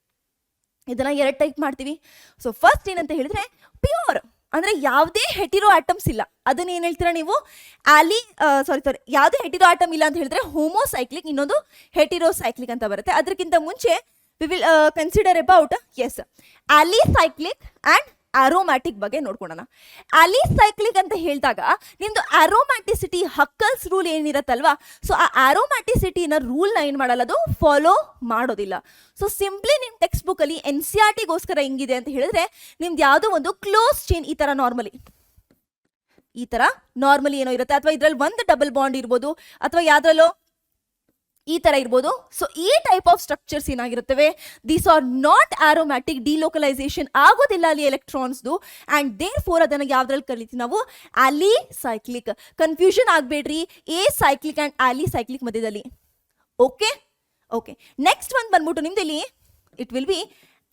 ಇದನ್ನ 2 ಟೈಪ್ ಮಾಡ್ತೀವಿ. ಸೊ ಫಸ್ಟ್ ಏನಂತ ಹೇಳಿದ್ರೆ ಪ್ಯೂರ್, ಅಂದ್ರೆ ಯಾವುದೇ ಹೆಟಿರೋ ಆಟಮ್ಸ್ ಇಲ್ಲ, ಅದನ್ನ ಏನ್ ಹೇಳ್ತೀರಾ ನೀವು? ಯಾವುದೇ ಹೆಟಿರೋ ಆಟಮ್ ಇಲ್ಲ ಅಂತ ಹೇಳಿದ್ರೆ ಹೋಮೋಸೈಕ್ಲಿಕ್, ಇನ್ನೊಂದು ಹೆಟಿರೋಸೈಕ್ಲಿಕ್ ಅಂತ ಬರುತ್ತೆ. ಅದಕ್ಕಿಂತ ಮುಂಚೆ we will consider about alicyclic and aromatic ಬಗ್ಗೆ ನೋಡ್ಕೊಳ್ಳೋಣ. ಆಲಿಸೈಕ್ಲಿಕ್ ಅಂತ ಹೇಳಿದಾಗ ನಿಮ್ದು ಆರೋಮ್ಯಾಟಿಸಿಟಿ ಹಕ್ಕಲ್ಸ್ ರೂಲ್ ಏನಿರತ್ತಲ್ವಾ, ಸೊ ಆ ಆರೋಮ್ಯಾಟಿಸಿಟಿನ ರೂಲ್ನ ಏನು ಮಾಡಲ್ಲ, ಅದು ಫಾಲೋ ಮಾಡೋದಿಲ್ಲ. ಸೊ ಸಿಂಪ್ಲಿ ನಿಮ್ಮ ಟೆಕ್ಸ್ಟ್ ಬುಕ್ ಅಲ್ಲಿ NCERT-ಗೋಸ್ಕರ ಹೆಂಗಿದೆ ಅಂತ ಹೇಳಿದ್ರೆ, ನಿಮ್ದು ಯಾವುದೋ ಒಂದು ಕ್ಲೋಸ್ ಚೈನ್ ಈ ತರ ನಾರ್ಮಲಿ ಏನೋ ಇರುತ್ತೆ, ಅಥವಾ ಇದ್ರಲ್ಲಿ ಒಂದು ಡಬಲ್ ಬಾಂಡ್ ಇರ್ಬೋದು, ಅಥವಾ ಯಾವ್ದ್ರಲ್ಲೋ ಈ ತರ ಇರ್ಬೋದು. ಸೊ ಈ ಟೈಪ್ ಆಫ್ ಸ್ಟ್ರಕ್ಚರ್ಸ್ ಏನಾಗಿರುತ್ತವೆ, these are not aromatic, delocalisation ಆಗೋದಿಲ್ಲ ಅಲ್ಲಿ ಎಲೆಕ್ಟ್ರಾನ್ಸ್ದು. ಅಂಡ್ ದೇರ್ ಫೋರ್ ಅದನ್ನ ಯಾವ್ದ್ರಲ್ಲಿ ಕರಿತೀವಿ ನಾವು? Alicyclic. Confusion ಆಗಬೇಡ್ರಿ A cyclic and alicyclic ಮಧ್ಯದಲ್ಲಿ. Okay okay. ನೆಕ್ಸ್ಟ್ ಒಂದು ಬಂದ್ಬಿಟ್ಟು ನಿಮ್ದು ಇಲ್ಲಿ it will B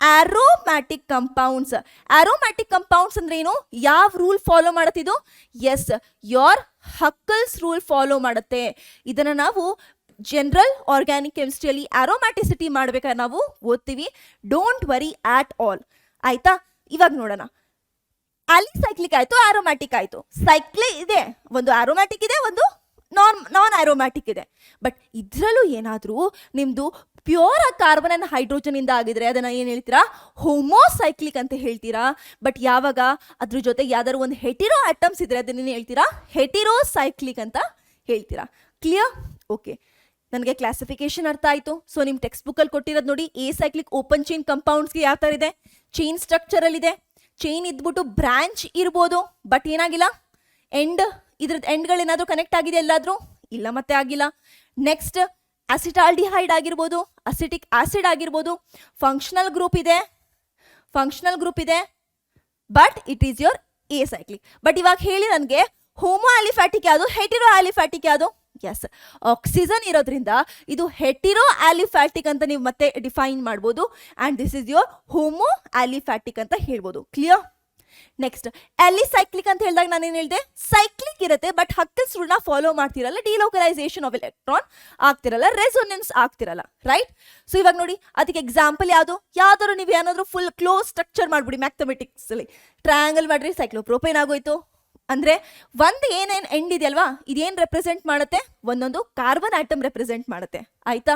aromatic compounds. Aromatic compounds ಅಂದ್ರೆ ಏನು? ಯಾವ ರೂಲ್ ಫಾಲೋ ಮಾಡುತ್ತಿದ್ದು? ಎಸ್, ಯೋರ್ ಹಕ್ಕಲ್ಸ್ ರೂಲ್ ಫಾಲೋ ಮಾಡುತ್ತೆ. ಇದನ್ನ ನಾವು ಜನರಲ್ ಆರ್ಗ್ಯಾನಿಕ್ ಕೆಮಿಸ್ಟ್ರಿಯಲ್ಲಿ ಆರೋಮ್ಯಾಟಿಸಿಟಿ ಮಾಡ್ಬೇಕಾದ್ರೆ ನಾವು ಓದ್ತೀವಿ. Don't worry at all. ಆಯ್ತಾ? ಇವಾಗ ನೋಡೋಣ. ಆಲಿಸೈಕ್ಲಿಕ್ ಆಯ್ತು, ಆರೋಮ್ಯಾಟಿಕ್ ಆಯ್ತು. ಸೈಕ್ಲಿಕ್ ಇದೆ, ಒಂದು ಆರೋಮ್ಯಾಟಿಕ್ ಇದೆ, ಒಂದು ನಾನ್ ಆರೋಮ್ಯಾಟಿಕ್ ಇದೆ. ಬಟ್ ಇದ್ರಲ್ಲೂ ಏನಾದರೂ ನಿಮ್ದು ಪ್ಯೂರ್ ಕಾರ್ಬನ್ ಅಂಡ್ ಹೈಡ್ರೋಜನ್ ಇಂದ ಆಗಿದ್ರೆ ಅದನ್ನ ಏನ್ ಹೇಳ್ತೀರಾ? ಹೋಮೋಸೈಕ್ಲಿಕ್ ಅಂತ ಹೇಳ್ತೀರಾ. ಬಟ್ ಯಾವಾಗ ಅದ್ರ ಜೊತೆ ಯಾವ್ದಾದ್ರು ಒಂದು ಹೆಟಿರೋ ಆಟಮ್ಸ್ ಇದ್ರೆ ಅದನ್ನ ಹೇಳ್ತೀರಾ? ಹೆಟಿರೋಸೈಕ್ಲಿಕ್ ಅಂತ ಹೇಳ್ತೀರಾ. ಕ್ಲಿಯರ್? ಓಕೆ. ನನಗೆ ಕ್ಲಾಸಿಫಿಕೇಶನ್ ಅರ್ಥ ಆಯಿತು. ಸೊ ನಿಮ್ಮ ಟೆಕ್ಸ್ಟ್ ಬುಕ್ಕಲ್ಲಿ ಕೊಟ್ಟಿರೋದು ನೋಡಿ, ಎ ಸೈಕ್ಲಿಕ್ ಓಪನ್ ಚೈನ್ ಕಂಪೌಂಡ್ಸ್ಗೆ ಯಾವ ಥರ ಇದೆ? ಚೈನ್ ಸ್ಟ್ರಕ್ಚರಲ್ಲಿ ಇದೆ. ಚೈನ್ ಇದ್ಬಿಟ್ಟು ಬ್ರಾಂಚ್ ಇರ್ಬೋದು, ಬಟ್ ಏನಾಗಿಲ್ಲ ಇದ್ರದ್ದು ಎಂಡ್ಗಳೇನಾದರೂ ಕನೆಕ್ಟ್ ಆಗಿದೆ ಎಲ್ಲಾದರೂ? ಇಲ್ಲ, ಮತ್ತೆ ಆಗಿಲ್ಲ. ನೆಕ್ಸ್ಟ್ ಅಸಿಟಾಲ್ಡಿಹೈಡ್ ಆಗಿರ್ಬೋದು, ಅಸಿಟಿಕ್ ಆಸಿಡ್ ಆಗಿರ್ಬೋದು, ಫಂಕ್ಷನಲ್ ಗ್ರೂಪ್ ಇದೆ, but it is your A cyclic. But ಇವಾಗ ಹೇಳಿ ನನಗೆ ಹೋಮೋ ಆಲಿಫ್ಯಾಟಿಕ್ ಯಾವುದು, ಹೆಟಿರೋ ಆಲಿಫ್ಯಾಟಿಕ್ ಯಾವುದು? ಎಸ್, ಆಕ್ಸಿಜನ್ ಇರೋದ್ರಿಂದ ಇದು ಹೆಟಿರೋ ಆಲಿಫ್ಯಾಟಿಕ್ ಅಂತ ನೀವು ಮತ್ತೆ ಡಿಫೈನ್ ಮಾಡ್ಬೋದು. And this is your homo aliphatic ಅಂತ ಹೇಳ್ಬೋದು. ಕ್ಲಿಯರ್? ನೆಕ್ಸ್ಟ್ ಆಲಿಸೈಕ್ಲಿಕ್ ಅಂತ ಹೇಳಿದಾಗ ನಾನು ಏನು ಹೇಳಿದೆ? ಸೈಕ್ಲಿಕ್ ಇರುತ್ತೆ, ಬಟ್ ಹಕ್ಕಲ್ಸ್ ರೂಲ್ನ ಫಾಲೋ ಮಾಡ್ತಿರಲ್ಲ, ಡಿಲೋಕಲೈಸೇಷನ್ ಆಫ್ ಎಲೆಕ್ಟ್ರಾನ್ ಆಗ್ತಿರಲ್ಲ, ರೆಸೊನೆನ್ಸ್ ಆಗ್ತಿರಲ್ಲ. ರೈಟ್? ಸೊ ಇವಾಗ ನೋಡಿ, ಅದಕ್ಕೆ ಎಕ್ಸಾಂಪಲ್ ಯಾವ್ದಾದ್ರು ನೀವು ಏನಾದರೂ ಫುಲ್ ಕ್ಲೋಸ್ ಸ್ಟ್ರಕ್ಚರ್ ಮಾಡ್ಬಿಡಿ. ಮ್ಯಾಥಮೆಟಿಕ್ಸ್ ಅಲ್ಲಿ ಟ್ರಯಾಂಗಲ್ ಮಾಡ್ರಿ, ಸೈಕ್ಲೋಪ್ರೋಪೇನ್ ಆಗೋಯ್ತು. ಅಂದ್ರೆ ಒಂದು ಏನೇನು ಎಂಡ್ ಇದೆಯಲ್ವಾ, ಇದೇನು ರೆಪ್ರೆಸೆಂಟ್ ಮಾಡುತ್ತೆ? ಒಂದೊಂದು ಕಾರ್ಬನ್ ಆಟಮ್ ರೆಪ್ರೆಸೆಂಟ್ ಮಾಡುತ್ತೆ. ಆಯ್ತಾ?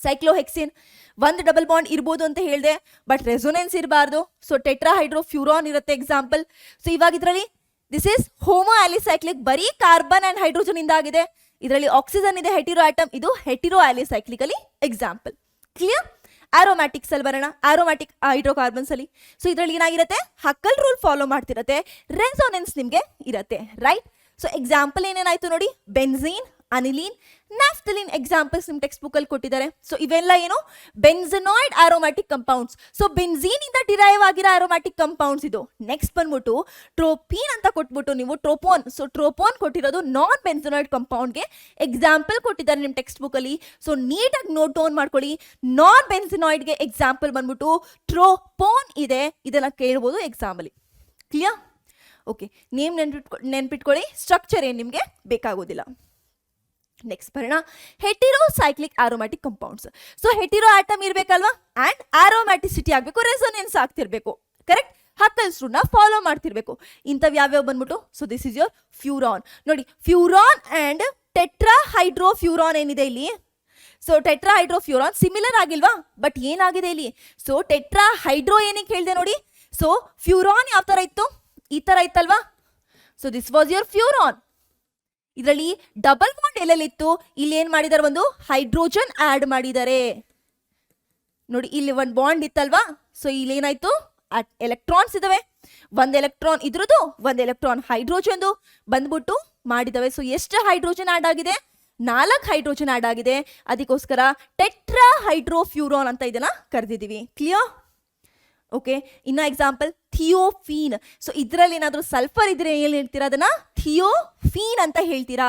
ಸೈಕ್ಲೋಹೆಕ್ಸಿನ್ ಒಂದು ಡಬಲ್ ಬಾಂಡ್ ಇರ್ಬೋದು ಅಂತ ಹೇಳಿದೆ, ಬಟ್ ರೆಸೊನೆನ್ಸ್ ಇರಬಾರ್ದು. ಸೊ ಟೆಟ್ರಾಹೈಡ್ರೋಫ್ಯೂರಾನ್ ಇರುತ್ತೆ ಎಕ್ಸಾಂಪಲ್. ಸೊ ಇವಾಗ ಇದರಲ್ಲಿ ದಿಸ್ ಇಸ್ ಹೋಮೋ ಆಲಿಸೈಕ್ಲಿಕ್, ಬರೀ ಕಾರ್ಬನ್ ಅಂಡ್ ಹೈಡ್ರೋಜನ್ ಇಂದ ಆಗಿದೆ. ಇದರಲ್ಲಿ ಆಕ್ಸಿಜನ್ ಇದೆ, ಹೆಟಿರೋ ಆಟಮ್, ಇದು ಹೆಟಿರೋ ಆಲಿಸೈಕ್ಲಿಕ್ ಅಲ್ಲಿ ಎಕ್ಸಾಂಪಲ್. ಕ್ಲಿಯರ್? ಆರೋಮ್ಯಾಟಿಕ್ಸ್ ಅಲ್ಲಿ ಬರೋಣ. ಆರೋಮ್ಯಾಟಿಕ್ ಹೈಡ್ರೋಕಾರ್ಬನ್ಸ್ ಅಲ್ಲಿ ಸೊ ಇದರಲ್ಲಿ ಏನಾಗಿರುತ್ತೆ, ಹಕ್ಕಲ್ ರೂಲ್ ಫಾಲೋ ಮಾಡ್ತಿರತ್ತೆ, ರೆಸೋನೆನ್ಸ್ ನಿಮಗೆ ಇರತ್ತೆ, ರೈಟ್. ಸೊ ಎಕ್ಸಾಂಪಲ್ ಏನೇನಾಯ್ತು ನೋಡಿ, ಬೆನ್ಝೀನ್, ಅನಿಲೀನ್, ನ್ಯಾಫ್ಥಲಿನ್ ಎಕ್ಸಾಂಪಲ್ಸ್ ನಿಮ್ಮ ಟೆಕ್ಸ್ಟ್ ಬುಕ್ ಅಲ್ಲಿ ಕೊಟ್ಟಿದ್ದಾರೆ. ಸೊ ಇವೆಲ್ಲ ಏನು, ಬೆನ್ಝನಾಯ್ಡ್ ಆರೋಮ್ಯಾಟಿಕ್ ಕಂಪೌಂಡ್ಸ್. ಸೊ ಬೆನ್ಝೀನ್ ಇಂದ ಡಿರೈವ್ ಆಗಿರೋ ಆರೋಮ್ಯಾಟಿಕ್ ಕಂಪೌಂಡ್ಸ್ ಇದು. ನೆಕ್ಸ್ಟ್ ಬಂದ್ಬಿಟ್ಟು ಟ್ರೋಪೀನ್ ಅಂತ ಕೊಟ್ಬಿಟ್ಟು ನೀವು ಟ್ರೋಪೋನ್, ಸೊ ಟ್ರೋಪೋನ್ ಕೊಟ್ಟಿರೋದು ನಾನ್ ಬೆನ್ಝನಾಯ್ಡ್ ಕಂಪೌಂಡ್ಗೆ ಎಕ್ಸಾಂಪಲ್ ಕೊಟ್ಟಿದ್ದಾರೆ ನಿಮ್ಮ ಟೆಕ್ಸ್ಟ್ ಬುಕ್ ಅಲ್ಲಿ. ಸೊ ನೀಟಾಗಿ ನೋಟ್ ಡೌನ್ ಮಾಡ್ಕೊಳ್ಳಿ. ನಾನ್ ಬೆನ್ಝನಾಯ್ಡ್ಗೆ ಎಕ್ಸಾಂಪಲ್ ಬಂದ್ಬಿಟ್ಟು ಟ್ರೋಪೋನ್ ಇದೆ, ಇದನ್ನ ಕೇಳ್ಬೋದು ಎಕ್ಸಾಮ್ ಅಲ್ಲಿ. ಕ್ಲಿಯರ್? ಓಕೆ, ನೇಮ್ ನೆನ್ಪಿಟ್ಕೊಳ್ಳಿ, ಸ್ಟ್ರಕ್ಚರ್ ಏನು ನಿಮಗೆ ಬೇಕಾಗೋದಿಲ್ಲ. ನೆಕ್ಸ್ಟ್ ಬರೋಣ, heterocyclic aromatic compounds. So hetero atom ಇರಬೇಕಲ್ವಾ, ಅಂಡ್ ಆರೋಮ್ಯಾಟಿಸಿಟಿ ಆಗಬೇಕು, ರೆಸೋನೆನ್ಸ್ ಆಗ್ತಿರ್ಬೇಕು, ಕರೆಕ್ಟ್. ಹಕ್ಕಲ್ಸ್ ರೂಲ್ನ ಫಾಲೋ ಮಾಡ್ತಿರ್ಬೇಕು. ಇಂಥವು ಯಾವ್ಯಾವ ಬಂದ್ಬಿಟ್ಟು, so this is your furan. ನೋಡಿ, ಫ್ಯೂರಾನ್ ಅಂಡ್ ಟೆಟ್ರಾ ಹೈಡ್ರೋಫ್ಯೂರಾನ್ ಏನಿದೆ ಇಲ್ಲಿ, ಸೊ ಟೆಟ್ರಾ ಹೈಡ್ರೋಫ್ಯೂರಾನ್ ಸಿಮಿಲರ್ ಆಗಿಲ್ವಾ, ಬಟ್ ಏನಾಗಿದೆ ಇಲ್ಲಿ, ಸೊ ಟೆಟ್ರಾ ಹೈಡ್ರೋ ಏನಕ್ಕೆ ಹೇಳಿದೆ ನೋಡಿ. ಸೊ ಫ್ಯೂರಾನ್ ಯಾವ ತರ ಇತ್ತು, ಈ ತರ ಇತ್ತಲ್ವಾ. So this was your furan. ಇದರಲ್ಲಿ ಡಬಲ್ ಬಾಂಡ್ ಎಲ್ಲೆಲ್ಲಿತ್ತು, ಇಲ್ಲಿ ಏನ್ ಮಾಡಿದ್ದಾರೆ, ಒಂದು ಹೈಡ್ರೋಜನ್ ಆಡ್ ಮಾಡಿದ್ದಾರೆ ನೋಡಿ. ಇಲ್ಲಿ ಒಂದು ಬಾಂಡ್ ಇತ್ತಲ್ವಾ, ಸೊ ಇಲ್ಲಿ ಏನಾಯ್ತು, ಎಲೆಕ್ಟ್ರಾನ್ಸ್ ಇದಾವೆ, ಒಂದ್ ಎಲೆಕ್ಟ್ರಾನ್ ಇದ್ರದ್ದು, ಒಂದ್ ಎಲೆಕ್ಟ್ರಾನ್ ಹೈಡ್ರೋಜನ್ದು ಬಂದ್ಬಿಟ್ಟು ಮಾಡಿದಾವೆ. ಸೊ ಎಷ್ಟು ಹೈಡ್ರೋಜನ್ ಆಡ್ ಆಗಿದೆ, 4 ಹೈಡ್ರೋಜನ್ ಆಡ್ ಆಗಿದೆ. ಅದಕ್ಕೋಸ್ಕರ ಟೆಟ್ರಾ ಹೈಡ್ರೋಫ್ಯೂರಾನ್ ಅಂತ ಇದನ್ನ ಕರೆದಿದ್ದೀವಿ. ಕ್ಲಿಯರ್? ಓಕೆ, ಇನ್ನ ಎಕ್ಸಾಂಪಲ್ ಥಿಯೋಫೀನ್. ಸೊ ಇದರಲ್ಲಿ ಏನಾದರೂ ಸಲ್ಫರ್ ಇದ್ರೆ ಏನು ಹೇಳ್ತೀರಾ, ಅದನ್ನ ಥಿಯೋಫೀನ್ ಅಂತ ಹೇಳ್ತೀರಾ.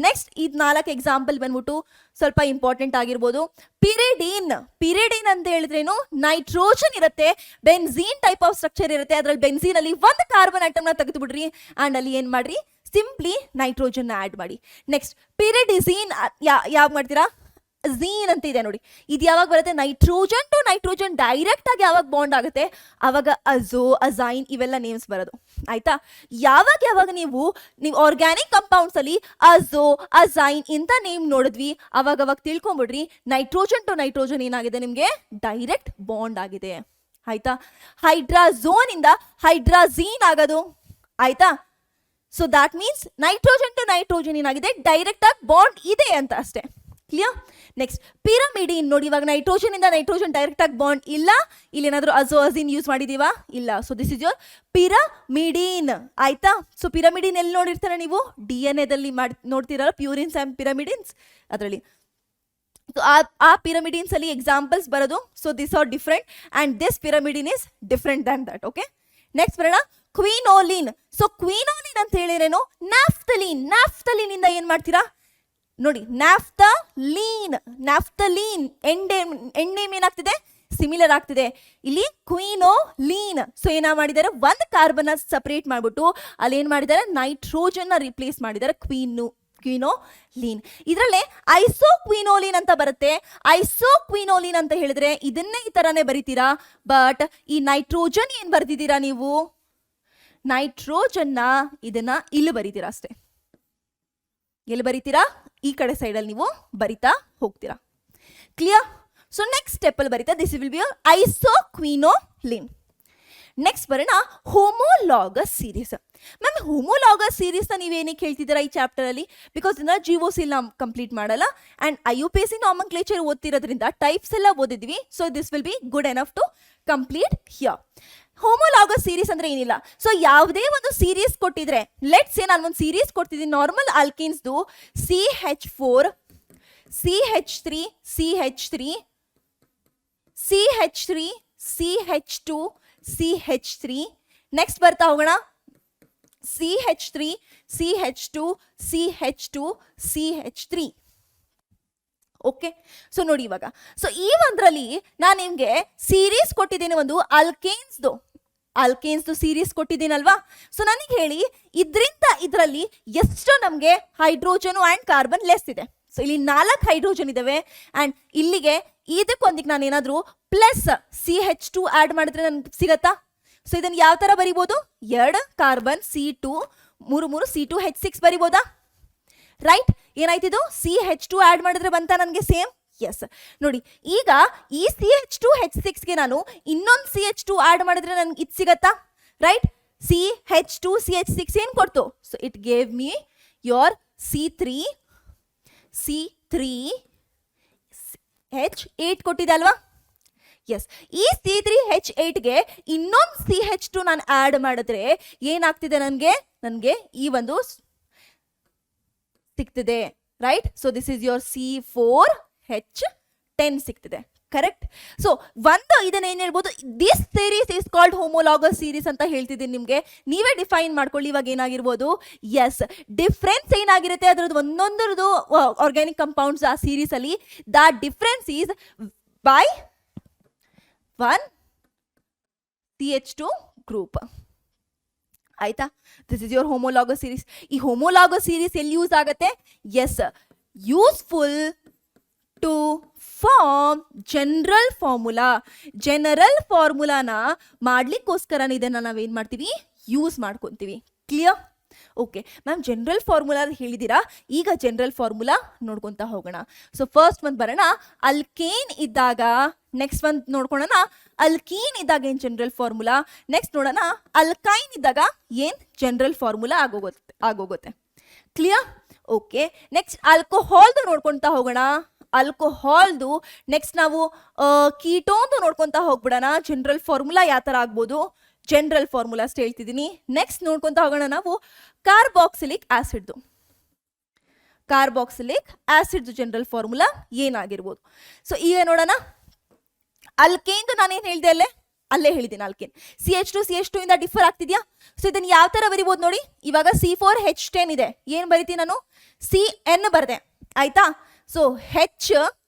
ನೆಕ್ಸ್ಟ್ ಇದು 4 ಎಕ್ಸಾಂಪಲ್ ಬಂದ್ಬಿಟ್ಟು ಸ್ವಲ್ಪ ಇಂಪಾರ್ಟೆಂಟ್ ಆಗಿರ್ಬೋದು. ಪಿರಿಡೀನ್. ಪಿರಿಡೀನ್ ಅಂತ ಹೇಳಿದ್ರೇನು, ನೈಟ್ರೋಜನ್ ಇರುತ್ತೆ, ಬೆನ್ಝೀನ್ ಟೈಪ್ ಆಫ್ ಸ್ಟ್ರಕ್ಚರ್ ಇರುತ್ತೆ. ಅದರಲ್ಲಿ ಬೆನ್ಝೀನ್ ಅಲ್ಲಿ ಒಂದು ಕಾರ್ಬನ್ ಐಟಮ್ನ ತೆಗೆದು ಬಿಡ್ರಿ, ಅಂಡ್ ಅಲ್ಲಿ ಏನ್ ಮಾಡ್ರಿ, ಸಿಂಪ್ಲಿ ನೈಟ್ರೋಜನ್ ಆಡ್ ಮಾಡಿ. ನೆಕ್ಸ್ಟ್ ಪಿರಿಡಿಝೀನ್ ಯಾವಾಗ ಮಾಡ್ತೀರಾ, ಝೀನ್ ಅಂತ ಇದೆ ನೋಡಿ. ಇದು ಯಾವಾಗ ಬರುತ್ತೆ, ನೈಟ್ರೋಜನ್ ಟು ನೈಟ್ರೋಜನ್ ಡೈರೆಕ್ಟ್ ಆಗಿ ಯಾವಾಗ ಬಾಂಡ್ ಆಗುತ್ತೆ, ಅವಾಗ ಅಜೋ, ಅಜೈನ್ ಇವೆಲ್ಲ ನೇಮ್ಸ್ ಬರೋದು. ಆಯ್ತಾ? ಯಾವಾಗ ನೀವು ಆರ್ಗ್ಯಾನಿಕ್ ಕಂಪೌಂಡ್ಸ್ ಅಲ್ಲಿ ಅಜೋ, ಅಜೈನ್ ಇಂತ ನೇಮ್ ನೋಡಿದ್ವಿ, ಅವಾಗ ತಿಳ್ಕೊಂಬಿಡ್ರಿ, ನೈಟ್ರೋಜನ್ ಟು ನೈಟ್ರೋಜನ್ ಏನಾಗಿದೆ, ನಿಮ್ಗೆ ಡೈರೆಕ್ಟ್ ಬಾಂಡ್ ಆಗಿದೆ. ಆಯ್ತಾ? ಹೈಡ್ರಾಝೋನ್ ಇಂದ ಹೈಡ್ರಾಝೀನ್ ಆಗೋದು. ಆಯ್ತಾ? So that means nitrogen to nitrogen ಏನಾಗಿದೆ, ಡೈರೆಕ್ಟ್ ಆಗಿ ಬಾಂಡ್ ಇದೆ ಅಂತ ಅಷ್ಟೇ. ಕ್ಲಿಯರ್? ನೆಕ್ಸ್ಟ್ ಪಿರಮಿಡಿನ್ ನೋಡಿ. ಇವಾಗ ನೈಟ್ರೋಜನ್ ಇಂದ ನೈಟ್ರೋಜನ್ ಡೈರೆಕ್ಟ್ ಆಗಿ ಬಾಂಡ್ ಇಲ್ಲ, ಇಲ್ಲಿ ಏನಾದ್ರು ಅಜೋಅಜಿನ್ ಯೂಸ್ ಮಾಡಿದೀವಾ, ಇಲ್ಲ. So this is your pyrimidine. ಆಯ್ತಾ? ಸೊ ಪಿರಮಿಡಿನ್ ಎಲ್ಲಿ ನೋಡಿರ್ತಾರೆ ನೀವು, DNA ದಲ್ಲಿ ನೋಡ್ತಿರಲ್ಲ, ಪ್ಯೂರಿನ್ಸ್ ಅಂಡ್ ಪಿರಮಿಡಿನ್ಸ್, ಅದರಲ್ಲಿ ಆ ಪಿರಮಿಡಿನ್ಸ್ ಅಲ್ಲಿ ಎಕ್ಸಾಂಪಲ್ಸ್ ಬರೋದು. So this are different and this pyrimidine is different than that. Okay, next ಬರೋಣ, ಕ್ವಿನೋಲಿನ್. ಸೊ ಕ್ವಿನೋಲಿನ್ ಅಂತ ಹೇಳಿರೇನು, ನ್ಯಾಫ್ಥಲೀನ್. ನ್ಯಾಫ್ಥಲೀನ್ ಇಂದ ಏನ್ ಮಾಡ್ತೀರಾ ನೋಡಿ, ನ್ಯಾಫ್ಥಲೀನ್. ನ್ಯಾಫ್ಥಲೀನ್ ಎಣ್ಣೆ ಏನಾಗ್ತಿದೆ, ಸಿಮಿಲರ್ ಆಗ್ತಿದೆ. ಇಲ್ಲಿ ಕ್ವಿನೋಲೀನ್. ಸೊ ಏನ ಮಾಡಿದ್ದಾರೆ, ಒಂದು ಕಾರ್ಬನ್ ಸಪರೇಟ್ ಮಾಡ್ಬಿಟ್ಟು ಅಲ್ಲಿ ಏನ್ ಮಾಡಿದ್ದಾರೆ, ನೈಟ್ರೋಜನ್ ರಿಪ್ಲೇಸ್ ಮಾಡಿದ್ದಾರೆ, ಕ್ವಿನೋಲೀನ್. ಇದರಲ್ಲೇ ಐಸೋಕ್ವಿನೋಲಿನ್ ಅಂತ ಬರುತ್ತೆ. ಐಸೋಕ್ವಿನೋಲಿನ್ ಅಂತ ಹೇಳಿದ್ರೆ ಇದನ್ನೇ ಈ ತರಾನೇ ಬರೀತೀರಾ, ಬಟ್ ಈ ನೈಟ್ರೋಜನ್ ಏನ್ ಬರ್ದಿದ್ದೀರಾ ನೀವು, ನೈಟ್ರೋಜನ್ನ ಇದನ್ನ ಇಲ್ಲಿ ಬರೀತೀರಾ ಅಷ್ಟೇ. ಎಲ್ಲಿ ಬರೀತೀರಾ, ಈ ಕಡೆ ಸೈಡಲ್ಲಿ ನೀವು ಬರಿತಾ ಹೋಗ್ತೀರಾ. ಕ್ಲಿಯರ್? ಸೊ ನೆಕ್ಸ್ಟ್ ಸ್ಟೆಪ್ ಅಲ್ಲಿ ಬರೀತಾ, ದಿಸ್ ವಿಲ್ ಬಿ ಐಸೋಕ್ವಿನೋಲಿನ್. ನೆಕ್ಸ್ಟ್ ಬರೋಣ, ಹೋಮೋಲಾಗಸ್ ಸೀರೀಸ್. ಮ್ಯಾಮ್ ಹೋಮೋಲಾಗಸ್ ಸೀರೀಸ್ನ ನೀವೇನಕ್ಕೆ ಹೇಳ್ತಿದ್ದೀರಾ ಈ ಚಾಪ್ಟರ್ ಅಲ್ಲಿ, ಬಿಕಾಸ್ ಇದನ್ನ ಜಿಒಸಿಲ್ ನಾವು ಕಂಪ್ಲೀಟ್ ಮಾಡಲ್ಲ, ಅಂಡ್ IUPAC ನಾಮನ್ಕ್ಲೇಚರ್ ಓದ್ತಿರೋದ್ರಿಂದ ಟೈಪ್ಸ್ ಎಲ್ಲ ಓದಿದ್ವಿ. So this will be good enough to complete here. Homologous series ಅಂದ್ರೆ ಏನಿಲ್ಲ, ಸೊ ಯಾವುದೇ ಒಂದು ಸೀರೀಸ್ ಕೊಟ್ಟಿದ್ರೆ, ಲೆಟ್ಸ್ ಸೇ ನಾನು ಒಂದು ಸೀರೀಸ್ ಕೊಡ್ತಿದ್ದೀನಿ ನಾರ್ಮಲ್ ಆಲ್ಕಿನ್ಸ್ದು, CH4 CH3 CH3 CH3 CH2 CH3. Next ಬರ್ತಾ ಹೋಗೋಣ, CH3 CH2 CH2 CH3. Okay, so ನೋಡಿ ಇವಾಗ, ಸೊ ಈ ಒಂದ್ರಲ್ಲಿ ನಾನು ನಿಮ್ಗೆ ಸೀರೀಸ್ ಕೊಟ್ಟಿದ್ದೀನಿ, ಒಂದು ಅಲ್ಕೇನ್ಸ್ದು ಸೀರೀಸ್ ಕೊಟ್ಟಿದ್ದೀನಲ್ವಾ. ಸೊ ನನಗೆ ಹೇಳಿ, ಇದರಿಂದ ಇದರಲ್ಲಿ ಎಷ್ಟು ನಮಗೆ ಹೈಡ್ರೋಜನ್ ಅಂಡ್ ಕಾರ್ಬನ್ ಲೆಸ್ ಇದೆ. ಸೊ ಇಲ್ಲಿ 4 ಹೈಡ್ರೋಜನ್ ಇದಾವೆ, ಅಂಡ್ ಇಲ್ಲಿಗೆ ಇದಕ್ಕೊಂದಿಗೆ ನಾನು ಏನಾದರೂ ಪ್ಲಸ್ CH2 ಆಡ್ ಮಾಡಿದ್ರೆ ನನ್ಗೆ ಸಿಗತ್ತಾ. ಸೊ ಇದನ್ನು ಯಾವ ತರ ಬರಿಬೋದು, 2 ಕಾರ್ಬನ್ C2 3 C2H6 ಬರಿಬೋದಾ, ರೈಟ್? ಏನಾಯ್ತಿದು, CH2 ಆಡ್ ಮಾಡಿದ್ರೆ ಬಂತ ನನಗೆ ಸೇಮ್. ಎಸ್, ನೋಡಿ ಈಗ ಈ CH2H6ಗೆ ನಾನು ಇನ್ನೊಂದು CH2 ಆಡ್ ಮಾಡಿದ್ರೆ ನನ್ಗೆ ಇದು ಸಿಗತ್ತಾ, ರೈಟ್? CH2 CH6 ಏನ್ ಕೊಡ್ತು, so it gave me your C3H8 ಕೊಟ್ಟಿದೆ ಅಲ್ವಾ. ಎಸ್, ಈ C3H8ಗೆ ಇನ್ನೊಂದು CH2 ನಾನು ಆಡ್ ಮಾಡಿದ್ರೆ ಏನಾಗ್ತಿದೆ ನನಗೆ ಈ ಒಂದು ಸಿಗ್ತಿದೆ, right? So this is your C4H10 ಸಿಗ್ತಿದೆ, ಕರೆಕ್ಟ್? ಸೊ ಒಂದು ಇದನ್ನ ಏನ್ ಹೇಳ್ಬೋದು, this series is called homologous series ಅಂತ ಹೇಳ್ತಿದ್ದೀನಿ ನಿಮ್ಗೆ. ನೀವೇ ಡಿಫೈನ್ ಮಾಡ್ಕೊಳ್ಳಿ. ಇವಾಗ ಏನಾಗಿರ್ಬೋದು, ಎಸ್, ಡಿಫ್ರೆನ್ಸ್ ಏನಾಗಿರುತ್ತೆ ಅದರದ್ದು ಒಂದೊಂದರದು ಆರ್ಗ್ಯಾನಿಕ್ ಕಂಪೌಂಡ್ಸ್ ಆ ಸೀರೀಸ್ ಅಲ್ಲಿ, the difference is by 1 CH2 group. ಆಯ್ತಾ? This is your homologous series. ಈ ಹೋಮೋಲಾಗಸ್ ಸೀರೀಸ್ ಎಲ್ಲಿ ಯೂಸ್ ಆಗುತ್ತೆ? Yes, useful to form general ಫಾರ್ಮುಲಾನ ಮಾಡ್ಲಿಕ್ಕೋಸ್ಕರ ಇದನ್ನ ನಾವೇನ್ ಮಾಡ್ತೀವಿ, ಯೂಸ್ ಮಾಡ್ಕೊಂತೀವಿ. Clear? Okay ma'am, general formula ಹೇಳಿದ್ದೀರಾ, ಈಗ ಜನರಲ್ ಫಾರ್ಮುಲಾ ನೋಡ್ಕೊಂತ ಹೋಗೋಣ. ಸೊ ಫಸ್ಟ್ ಒಂದು ಬರೋಣ ಅಲ್ಕೇನ್ ಇದ್ದಾಗ, ನೆಕ್ಸ್ಟ್ ಒಂದು ನೋಡ್ಕೊಳ್ಳೋಣ ಅಲ್ಕೀನ್ ಇದ್ದಾಗ ಏನ್ ಜನರಲ್ ಫಾರ್ಮುಲಾ, ನೆಕ್ಸ್ಟ್ ನೋಡೋಣ ಅಲ್ಕೈನ್ ಇದ್ದಾಗ ಏನ್ ಜನರಲ್ ಫಾರ್ಮುಲಾ ಆಗೋಗುತ್ತೆ. ಕ್ಲಿಯರ್? ಓಕೆ, ನೆಕ್ಸ್ಟ್ ಆಲ್ಕೋಹಾಲ್ದು ನೋಡ್ಕೊಂತ ಹೋಗೋಣ. ಆಲ್ಕೋಹಾಲ್ದು ನೆಕ್ಸ್ಟ್ ನಾವು ಕೀಟೋನ್ದು ನೋಡ್ಕೊಂತ ಹೋಗ್ಬಿಡೋಣ. ಜನರಲ್ ಫಾರ್ಮುಲಾ ಯಾವ ಥರ ಆಗ್ಬೋದು, ಜನರಲ್ ಫಾರ್ಮುಲಾ ಅಷ್ಟು ಹೇಳ್ತಿದ್ದೀನಿ. ನೆಕ್ಸ್ಟ್ ನೋಡ್ಕೊಂತ ಹೋಗೋಣ ನಾವು ಕಾರ್ಬಾಕ್ಸಿಲಿಕ್ ಆಸಿಡ್ದು ಜನರಲ್ ಫಾರ್ಮುಲಾ ಏನಾಗಿರ್ಬೋದು. ಸೊ ಈಗ ನೋಡೋಣ ಅಲ್ಕೇನ್ದು ನಾನೇನು ಹೇಳಿದೆ ಅಲ್ಲೇ ಹೇಳಿದ್ದೀನಿ. ಅಲ್ಕೇನ್ CH2 ಇಂದ ಡಿಫರ್ ಆಗ್ತಿದ್ಯಾ? ಸೊ ಇದನ್ನ ಯಾವ ತರ ಬರಿಬೋದು ನೋಡಿ. ಇವಾಗ C4H10 ಇದೆ, ಏನ್ ಬರಿತೀನಿ ನಾನು, CN ಬರ್ದೆ, ಆಯ್ತಾ? ಸೊ H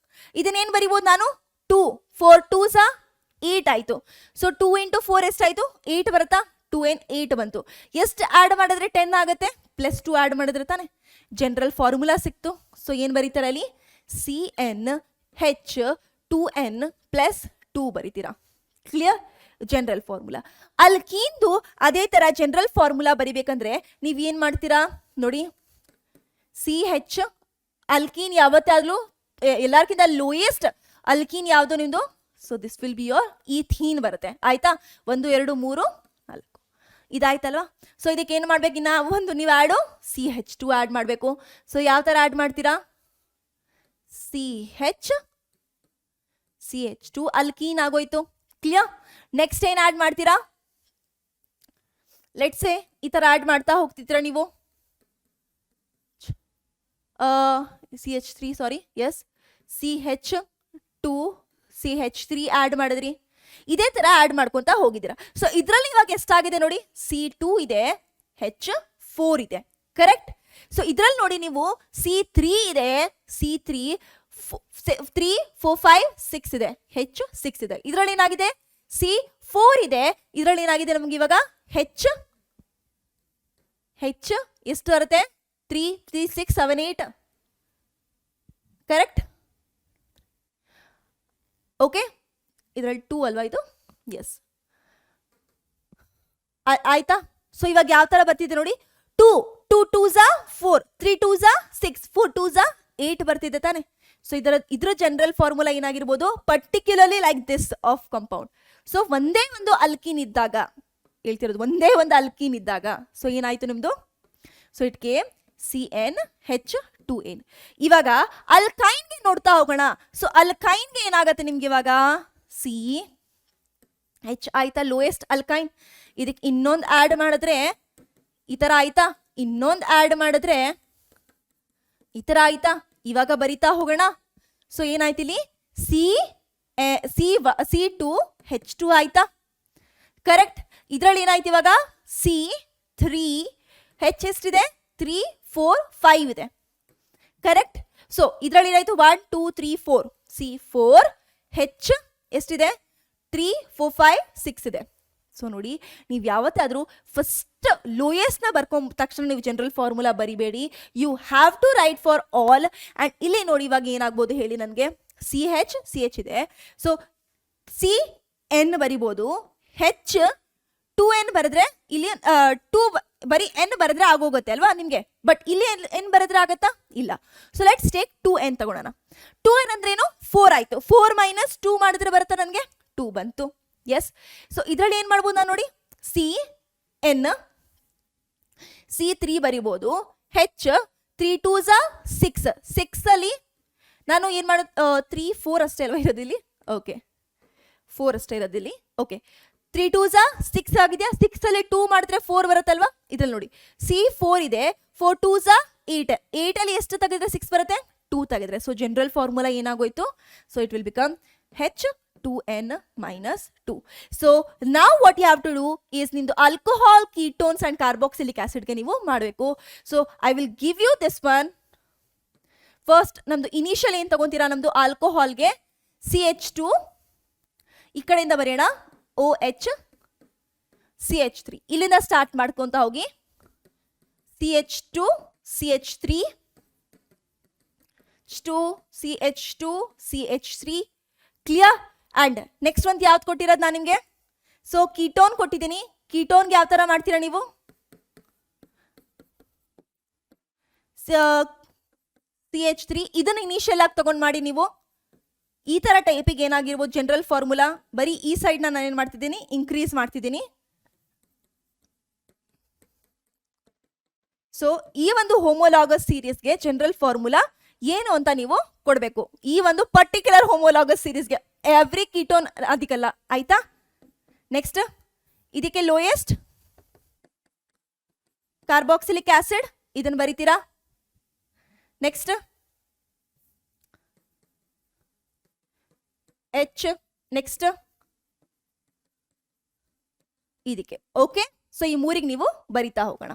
ಇದನ್ನೇನ್ ಬರಿಬೋದು ನಾನು, 2 4 2s 8 ಆಯ್ತು. ಸೊ 2 × 4 ಎಷ್ಟಾಯ್ತು, 8 ಬರುತ್ತಾ? 2n 8 ಬಂತು. ಎಷ್ಟು ಆಡ್ ಮಾಡಿದ್ರೆ 10 ಆಗುತ್ತೆ, +2 ಆಡ್ ಮಾಡಿದ್ರೆ ತಾನೆ ಜನರಲ್ ಫಾರ್ಮುಲಾ ಸಿಕ್ತು. ಸೊ ಏನ್ ಬರೀತಾರೆ ಅಲ್ಲಿ, CnH2n +2 ಬರೀತೀರಾ. ಕ್ಲಿಯರ್? General formula. ಅಲ್ಕೀನ್ದು ಅದೇ ತರ ಜನರಲ್ ಫಾರ್ಮುಲಾ ಬರಿಬೇಕಂದ್ರೆ ನೀವ್ ಏನ್ ಮಾಡ್ತೀರಾ ನೋಡಿ, CH ಅಲ್ಕೀನ್ ಯಾವತ್ತಾದ್ರೂ ಎಲ್ಲಾರ್ಕಿಂತ ಲೋಯೆಸ್ಟ್ ಅಲ್ಕೀನ್ ಯಾವುದು ನಿಮ್ದು, so this will be your ethene ಬರುತ್ತೆ. ಆಯ್ತಾ? 1 2 3 4 ಇದಾಯ್ತಲ್ವಾ? ಸೊ ಇದಕ್ಕೆ ಏನು ಮಾಡ್ಬೇಕು, ಇನ್ನ ಒಂದು ನೀವು ಆ್ಯಡು CH2 ಆ್ಯಡ್ ಮಾಡಬೇಕು. ಸೊ ಯಾವ ಥರ ಆ್ಯಡ್ ಮಾಡ್ತೀರಾ, CH2 ಅಲ್ಕೀನ್ ಆಗೋಯ್ತು. ಕ್ಲಿಯರ್? ನೆಕ್ಸ್ಟ್ ಏನು ಆ್ಯಡ್ ಮಾಡ್ತೀರಾ, ಲೆಟ್ಸೆ ಈ ಥರ ಆ್ಯಡ್ ಮಾಡ್ತಾ ಹೋಗ್ತಿದ್ದೀರಾ ನೀವು. CH3 ಸಾರಿ, ಎಸ್, CH3 ಆ್ಯಡ್ ಮಾಡಿದ್ರಿ. ಇದೇ ತರ ಆ್ಯಡ್ ಮಾಡ್ಕೊಂತ ಹೋಗಿದ್ದೀರಾ. ಸೊ ಇದರಲ್ಲಿ ಇವಾಗ ಎಷ್ಟಾಗಿದೆ ನೋಡಿ, C2 ಇದೆ, H4 ಇದೆ, ಕರೆಕ್ಟ್? ಸೊ ಇದರಲ್ಲಿ ನೋಡಿ ನೀವು C3 ಇದೆ, C3 3 4 5 6 ಇದೆ, H6 ಇದೆ. ಇದರಲ್ಲಿ ಏನಾಗಿದೆ, C4 ಇದೆ, ಇದರಲ್ಲಿ ಏನಾಗಿದೆ ನಮ್ಗೆ ಇವಾಗ H ಎಷ್ಟು ಬರುತ್ತೆ, 3 3 6 7 8, ಕರೆಕ್ಟ್? ಓಕೆ, ಇದರಲ್ಲಿ 2 ಅಲ್ವಾ ಇದು, ಎಸ್, ಆಯ್ತಾ? ಸೊ ಇವಾಗ ಯಾವ ತರ ಬರ್ತಿದೆ ನೋಡಿ, 2 2s 4 3 2s 6 4 2s 8 ಬರ್ತಿದೆ ತಾನೆ. ಸೊ ಇದರ ಜನರಲ್ ಫಾರ್ಮುಲಾ ಏನಾಗಿರ್ಬೋದು, particularly like this of compound. So ಒಂದೇ ಒಂದು ಅಲ್ಕೀನ್ ಇದ್ದಾಗ ಹೇಳ್ತಿರೋದು, ಒಂದೇ ಒಂದು ಅಲ್ಕೀನ್ ಇದ್ದಾಗ ಸೊ ಏನಾಯ್ತು ನಿಮ್ದು, ಸೊ ಇಟ್ ಕೇಮ್ CnH2n. ಇವಾಗ ಅಲ್ಕೈನ್ಗೆ ನೋಡ್ತಾ ಹೋಗೋಣ. ಸೊ ಅಲ್ಕೈನ್ಗೆ ಏನಾಗತ್ತೆ ನಿಮ್ಗೆ ಇವಾಗ, CH ಆಯ್ತಾ, ಲೋಯೆಸ್ಟ್ ಅಲ್ಕೈನ್. ಇದಕ್ಕೆ ಇನ್ನೊಂದು ಆ್ಯಡ್ ಮಾಡಿದ್ರೆ ಈ ಥರ ಆಯ್ತಾ, ಇನ್ನೊಂದು ಆ್ಯಡ್ ಮಾಡಿದ್ರೆ ಈ ಥರ ಆಯ್ತಾ. ಇವಾಗ ಬರಿತಾ ಹೋಗೋಣ. ಸೊ ಏನಾಯ್ತು ಇಲ್ಲಿ, C2H2 ಆಯ್ತಾ, ಕರೆಕ್ಟ್? ಇದರಲ್ಲಿ ಏನಾಯ್ತು ಇವಾಗ, C3H ಎಷ್ಟಿದೆ, 3 4 5 ಇದೆ, ಕರೆಕ್ಟ್? ಸೊ ಇದರಲ್ಲಿ ಏನಾಯ್ತು, 1 2 3 4, C4H ಎಷ್ಟಿದೆ, 3 4 5 6 ಇದೆ. ಸೊ ನೋಡಿ, ನೀವು ಯಾವತ್ತಾದ್ರೂ ಫಸ್ಟ್ ಲೋಯೆಸ್ಟ್ ನ ಬರ್ಕೊಂಡ ತಕ್ಷಣ ನೀವು ಜನರಲ್ ಫಾರ್ಮುಲಾ ಬರಿಬೇಡಿ. You have to write for all. And ಇಲ್ಲಿ ನೋಡಿ ಇವಾಗ ಏನಾಗ್ಬೋದು ಹೇಳಿ ನನಗೆ, CH ಇದೆ, ಸೊ CN ಬರಿಬೋದು, H2n ಬರೆದ್ರೆ ಇಲ್ಲಿ 2 ಬರೀ n ಬರೆದ್ರೆ ಆಗೋಗುತ್ತೆ ಅಲ್ವಾ ನಿಮ್ಗೆ, ಬಟ್ ಇಲ್ಲಿ n ಬರೆದ್ರೆ ಆಗತ್ತಾ, ಇಲ್ಲ. ಸೊ ಲೆಟ್ಸ್ ಟೇಕ್ 2n ತಗೊಳ್ಳೋಣ. 2n ಅಂದ್ರೇನು, 4 ಆಯ್ತು. 4 - 2 ಮಾಡಿದ್ರೆ ಬರುತ್ತಾ ನನಗೆ, 2 ಬಂತು. ಎಸ್. ಸೊ ಇದರಲ್ಲಿ ಏನ್ ಮಾಡ್ಬೋದು ನಾನು ನೋಡಿ, CN C3 ಬರಿಬೋದು, H 3 2s 6 ಅಲ್ಲಿ ನಾನು ಏನ್ ಮಾಡೋದು, 3 4 ಅಷ್ಟೇ ಅಲ್ವಾ ಇರೋದು ಇಲ್ಲಿ, ಓಕೆ 4 ಅಷ್ಟೇ ಇರೋದಿಲ್ಲಿ. ಓಕೆ, 3 2s 6 ಆಗಿದೆಯಾ? 6 ಅಲ್ಲಿ 2 ಮಾಡಿದ್ರೆ 4 ಬರುತ್ತಲ್ವಾ? ಇದ್ರಲ್ಲಿ ನೋಡಿ C4 ಇದೆ, 4 2s 8. 8 ಅಲ್ಲಿ ಎಷ್ಟು ತೆಗೆದ್ರೆ 6 ಬರುತ್ತೆ? 2 ತೆಗೆದ್ರೆ. ಸೊ ಜನರಲ್ ಫಾರ್ಮುಲಾ ಏನಾಗೋಯ್ತು? So it will become H2n minus 2. So now what you have to do is ನಿಮ್ದು ಆಲ್ಕೋಹಾಲ್, ಕೀಟೋನ್ಸ್ ಅಂಡ್ ಕಾರ್ಬಾಕ್ಸಿಲಿಕ್ ಆಸಿಡ್ಗೆ ನೀವು ಮಾಡಬೇಕು. So I will give you this one. First ನಮ್ದು ಇನಿಷಿಯಲ್ ಏನು ತಗೊಂತೀರಾ? ನಮ್ದು ಆಲ್ಕೋಹಾಲ್ಗೆ CH2, ಈ ಕಡೆಯಿಂದ ಬರೆಯೋಣ OH CH3. ಇಲ್ಲಿಂದ ಸ್ಟಾರ್ಟ್ ಮಾಡ್ಕೊಂತ ಹೋಗಿ CH2 CH3 CH2 CH3. Clear? And next ಒಂದು ಯಾವ್ದು ಕೊಟ್ಟಿರೋದು ನಾನು ನಿಮಗೆ? ಸೊ ಕೀಟೋನ್ ಕೊಟ್ಟಿದ್ದೀನಿ. ಕೀಟೋನ್ಗೆ ಯಾವ ಥರ ಮಾಡ್ತೀರಾ ನೀವು? CH3 ಇದನ್ನು ಇನಿಷಿಯಲ್ ಆಗಿ ತಗೊಂಡು ಮಾಡಿ ನೀವು. ಈ ಥರ ಟೈಪಿಗೆ ಏನಾಗಿರ್ಬೋದು ಜನರಲ್ ಫಾರ್ಮುಲಾ? ಬರೀ ಈ ಸೈಡ್ನ ನಾನು ಏನು ಮಾಡ್ತಿದ್ದೀನಿ? ಇನ್ಕ್ರೀಸ್ ಮಾಡ್ತಿದ್ದೀನಿ. ಸೊ ಈ ಒಂದು ಹೋಮೋಲಾಗಸ್ ಸೀರೀಸ್ಗೆ ಜನರಲ್ ಫಾರ್ಮುಲಾ ಏನು ಅಂತ ನೀವು ಕೊಡಬೇಕು. ಈ ಒಂದು ಪರ್ಟಿಕ್ಯುಲರ್ ಹೋಮೋಲಾಗಸ್ ಸೀರೀಸ್ಗೆ ಎವ್ರಿ ಕೀಟೋನ್ ಅದಕ್ಕಲ್ಲ, ಆಯ್ತಾ? ನೆಕ್ಸ್ಟ್ ಇದಕ್ಕೆ ಲೋಯೆಸ್ಟ್ ಕಾರ್ಬಾಕ್ಸಿಲಿಕ್ ಆಸಿಡ್, ಇದನ್ನು ಬರಿತೀರಾ. ನೆಕ್ಸ್ಟ್ H, ನೆಕ್ಸ್ಟ್ ಇದಕ್ಕೆ. ಓಕೆ, ಸೊ ಈ ಮೂರಿಗೆ ನೀವು ಬರಿತಾ ಹೋಗೋಣ.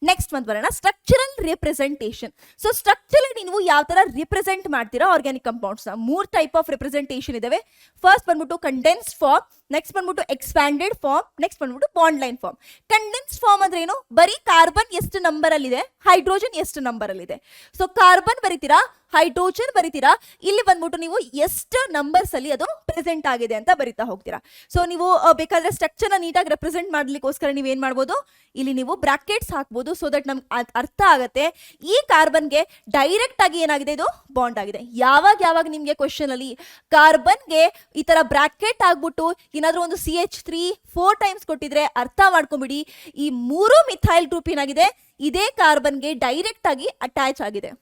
ನೆಕ್ಸ್ಟ್ ಒಂದು ಬರೋಣ ಸ್ಟ್ರಕ್ಚರಲ್ ರಿಪ್ರೆಸೆಂಟೇಷನ್. ಸೊ ಸ್ಟ್ರಕ್ಚರ್ ನೀವು ಯಾವ ತರ ರಿಪ್ರೆಸೆಂಟ್ ಮಾಡ್ತೀರಾ organic compounds? 3 type of representation ಇದಾವೆ. ಫಸ್ಟ್ ಬಂದ್ಬಿಟ್ಟು ಕಂಡೆನ್ಸ್ಡ್ ಫಾರ್ಮ್, ನೆಕ್ಸ್ಟ್ ಬಂದ್ಬಿಟ್ಟು ಎಕ್ಸ್ಪ್ಯಾಂಡೆಡ್ ಫಾರ್ಮ್, ನೆಕ್ಸ್ಟ್ ಬಂದ್ಬಿಟ್ಟು bond line form. Condensed form ಅಂದ್ರೆ ಏನು? ಬರೀ ಕಾರ್ಬನ್ ಎಷ್ಟು ನಂಬರ್ ಅಲ್ಲಿ ಇದೆ, ಹೈಡ್ರೋಜನ್ ಎಷ್ಟು ನಂಬರ್ ಅಲ್ಲಿ ಇದೆ. ಸೊ ಕಾರ್ಬನ್ ಬರಿತೀರಾ, ಹೈಡ್ರೋಜನ್ ಬರಿತೀರಾ, ಇಲ್ಲಿ ಬಂದ್ಬಿಟ್ಟು ನೀವು ಎಷ್ಟು ನಂಬರ್ಸ್ ಅಲ್ಲಿ ಅದು ಪ್ರೆಸೆಂಟ್ ಆಗಿದೆ ಅಂತ ಬರಿತಾ ಹೋಗ್ತೀರಾ. ಸೊ ನೀವು ಬೇಕಾದ್ರೆ ಸ್ಟ್ರಕ್ಚರ್ ನ ನೀಟಾಗಿ ರೆಪ್ರೆಸೆಂಟ್ ಮಾಡ್ಲಿಕ್ಕೋಸ್ಕರ ನೀವು ಏನ್ ಮಾಡ್ಬೋದು? ಇಲ್ಲಿ ನೀವು ಬ್ರಾಕೆಟ್ಸ್ ಹಾಕ್ಬೋದು. ಸೊ ದಟ್ ನಮ್ಗೆ ಅರ್ಥ ಆಗತ್ತೆ ಈ ಕಾರ್ಬನ್ಗೆ ಡೈರೆಕ್ಟ್ ಆಗಿ ಏನಾಗಿದೆ, ಇದು ಬಾಂಡ್ ಆಗಿದೆ. ಯಾವಾಗ ನಿಮ್ಗೆ ಕ್ವಶನ್ ಅಲ್ಲಿ ಕಾರ್ಬನ್ಗೆ ಈ ತರ ಬ್ರಾಕೆಟ್ ಆಗ್ಬಿಟ್ಟು ಏನಾದ್ರೂ ಒಂದು CH3 4 ಟೈಮ್ಸ್ ಕೊಟ್ಟಿದ್ರೆ ಅರ್ಥ ಮಾಡ್ಕೊಂಬಿಡಿ, ಈ 3 ಮಿಥೈಲ್ ಗ್ರೂಪ್ ಏನಾಗಿದೆ, ಇದೇ ಕಾರ್ಬನ್ಗೆ ಡೈರೆಕ್ಟ್ ಆಗಿ ಅಟ್ಯಾಚ್ ಆಗಿದೆ.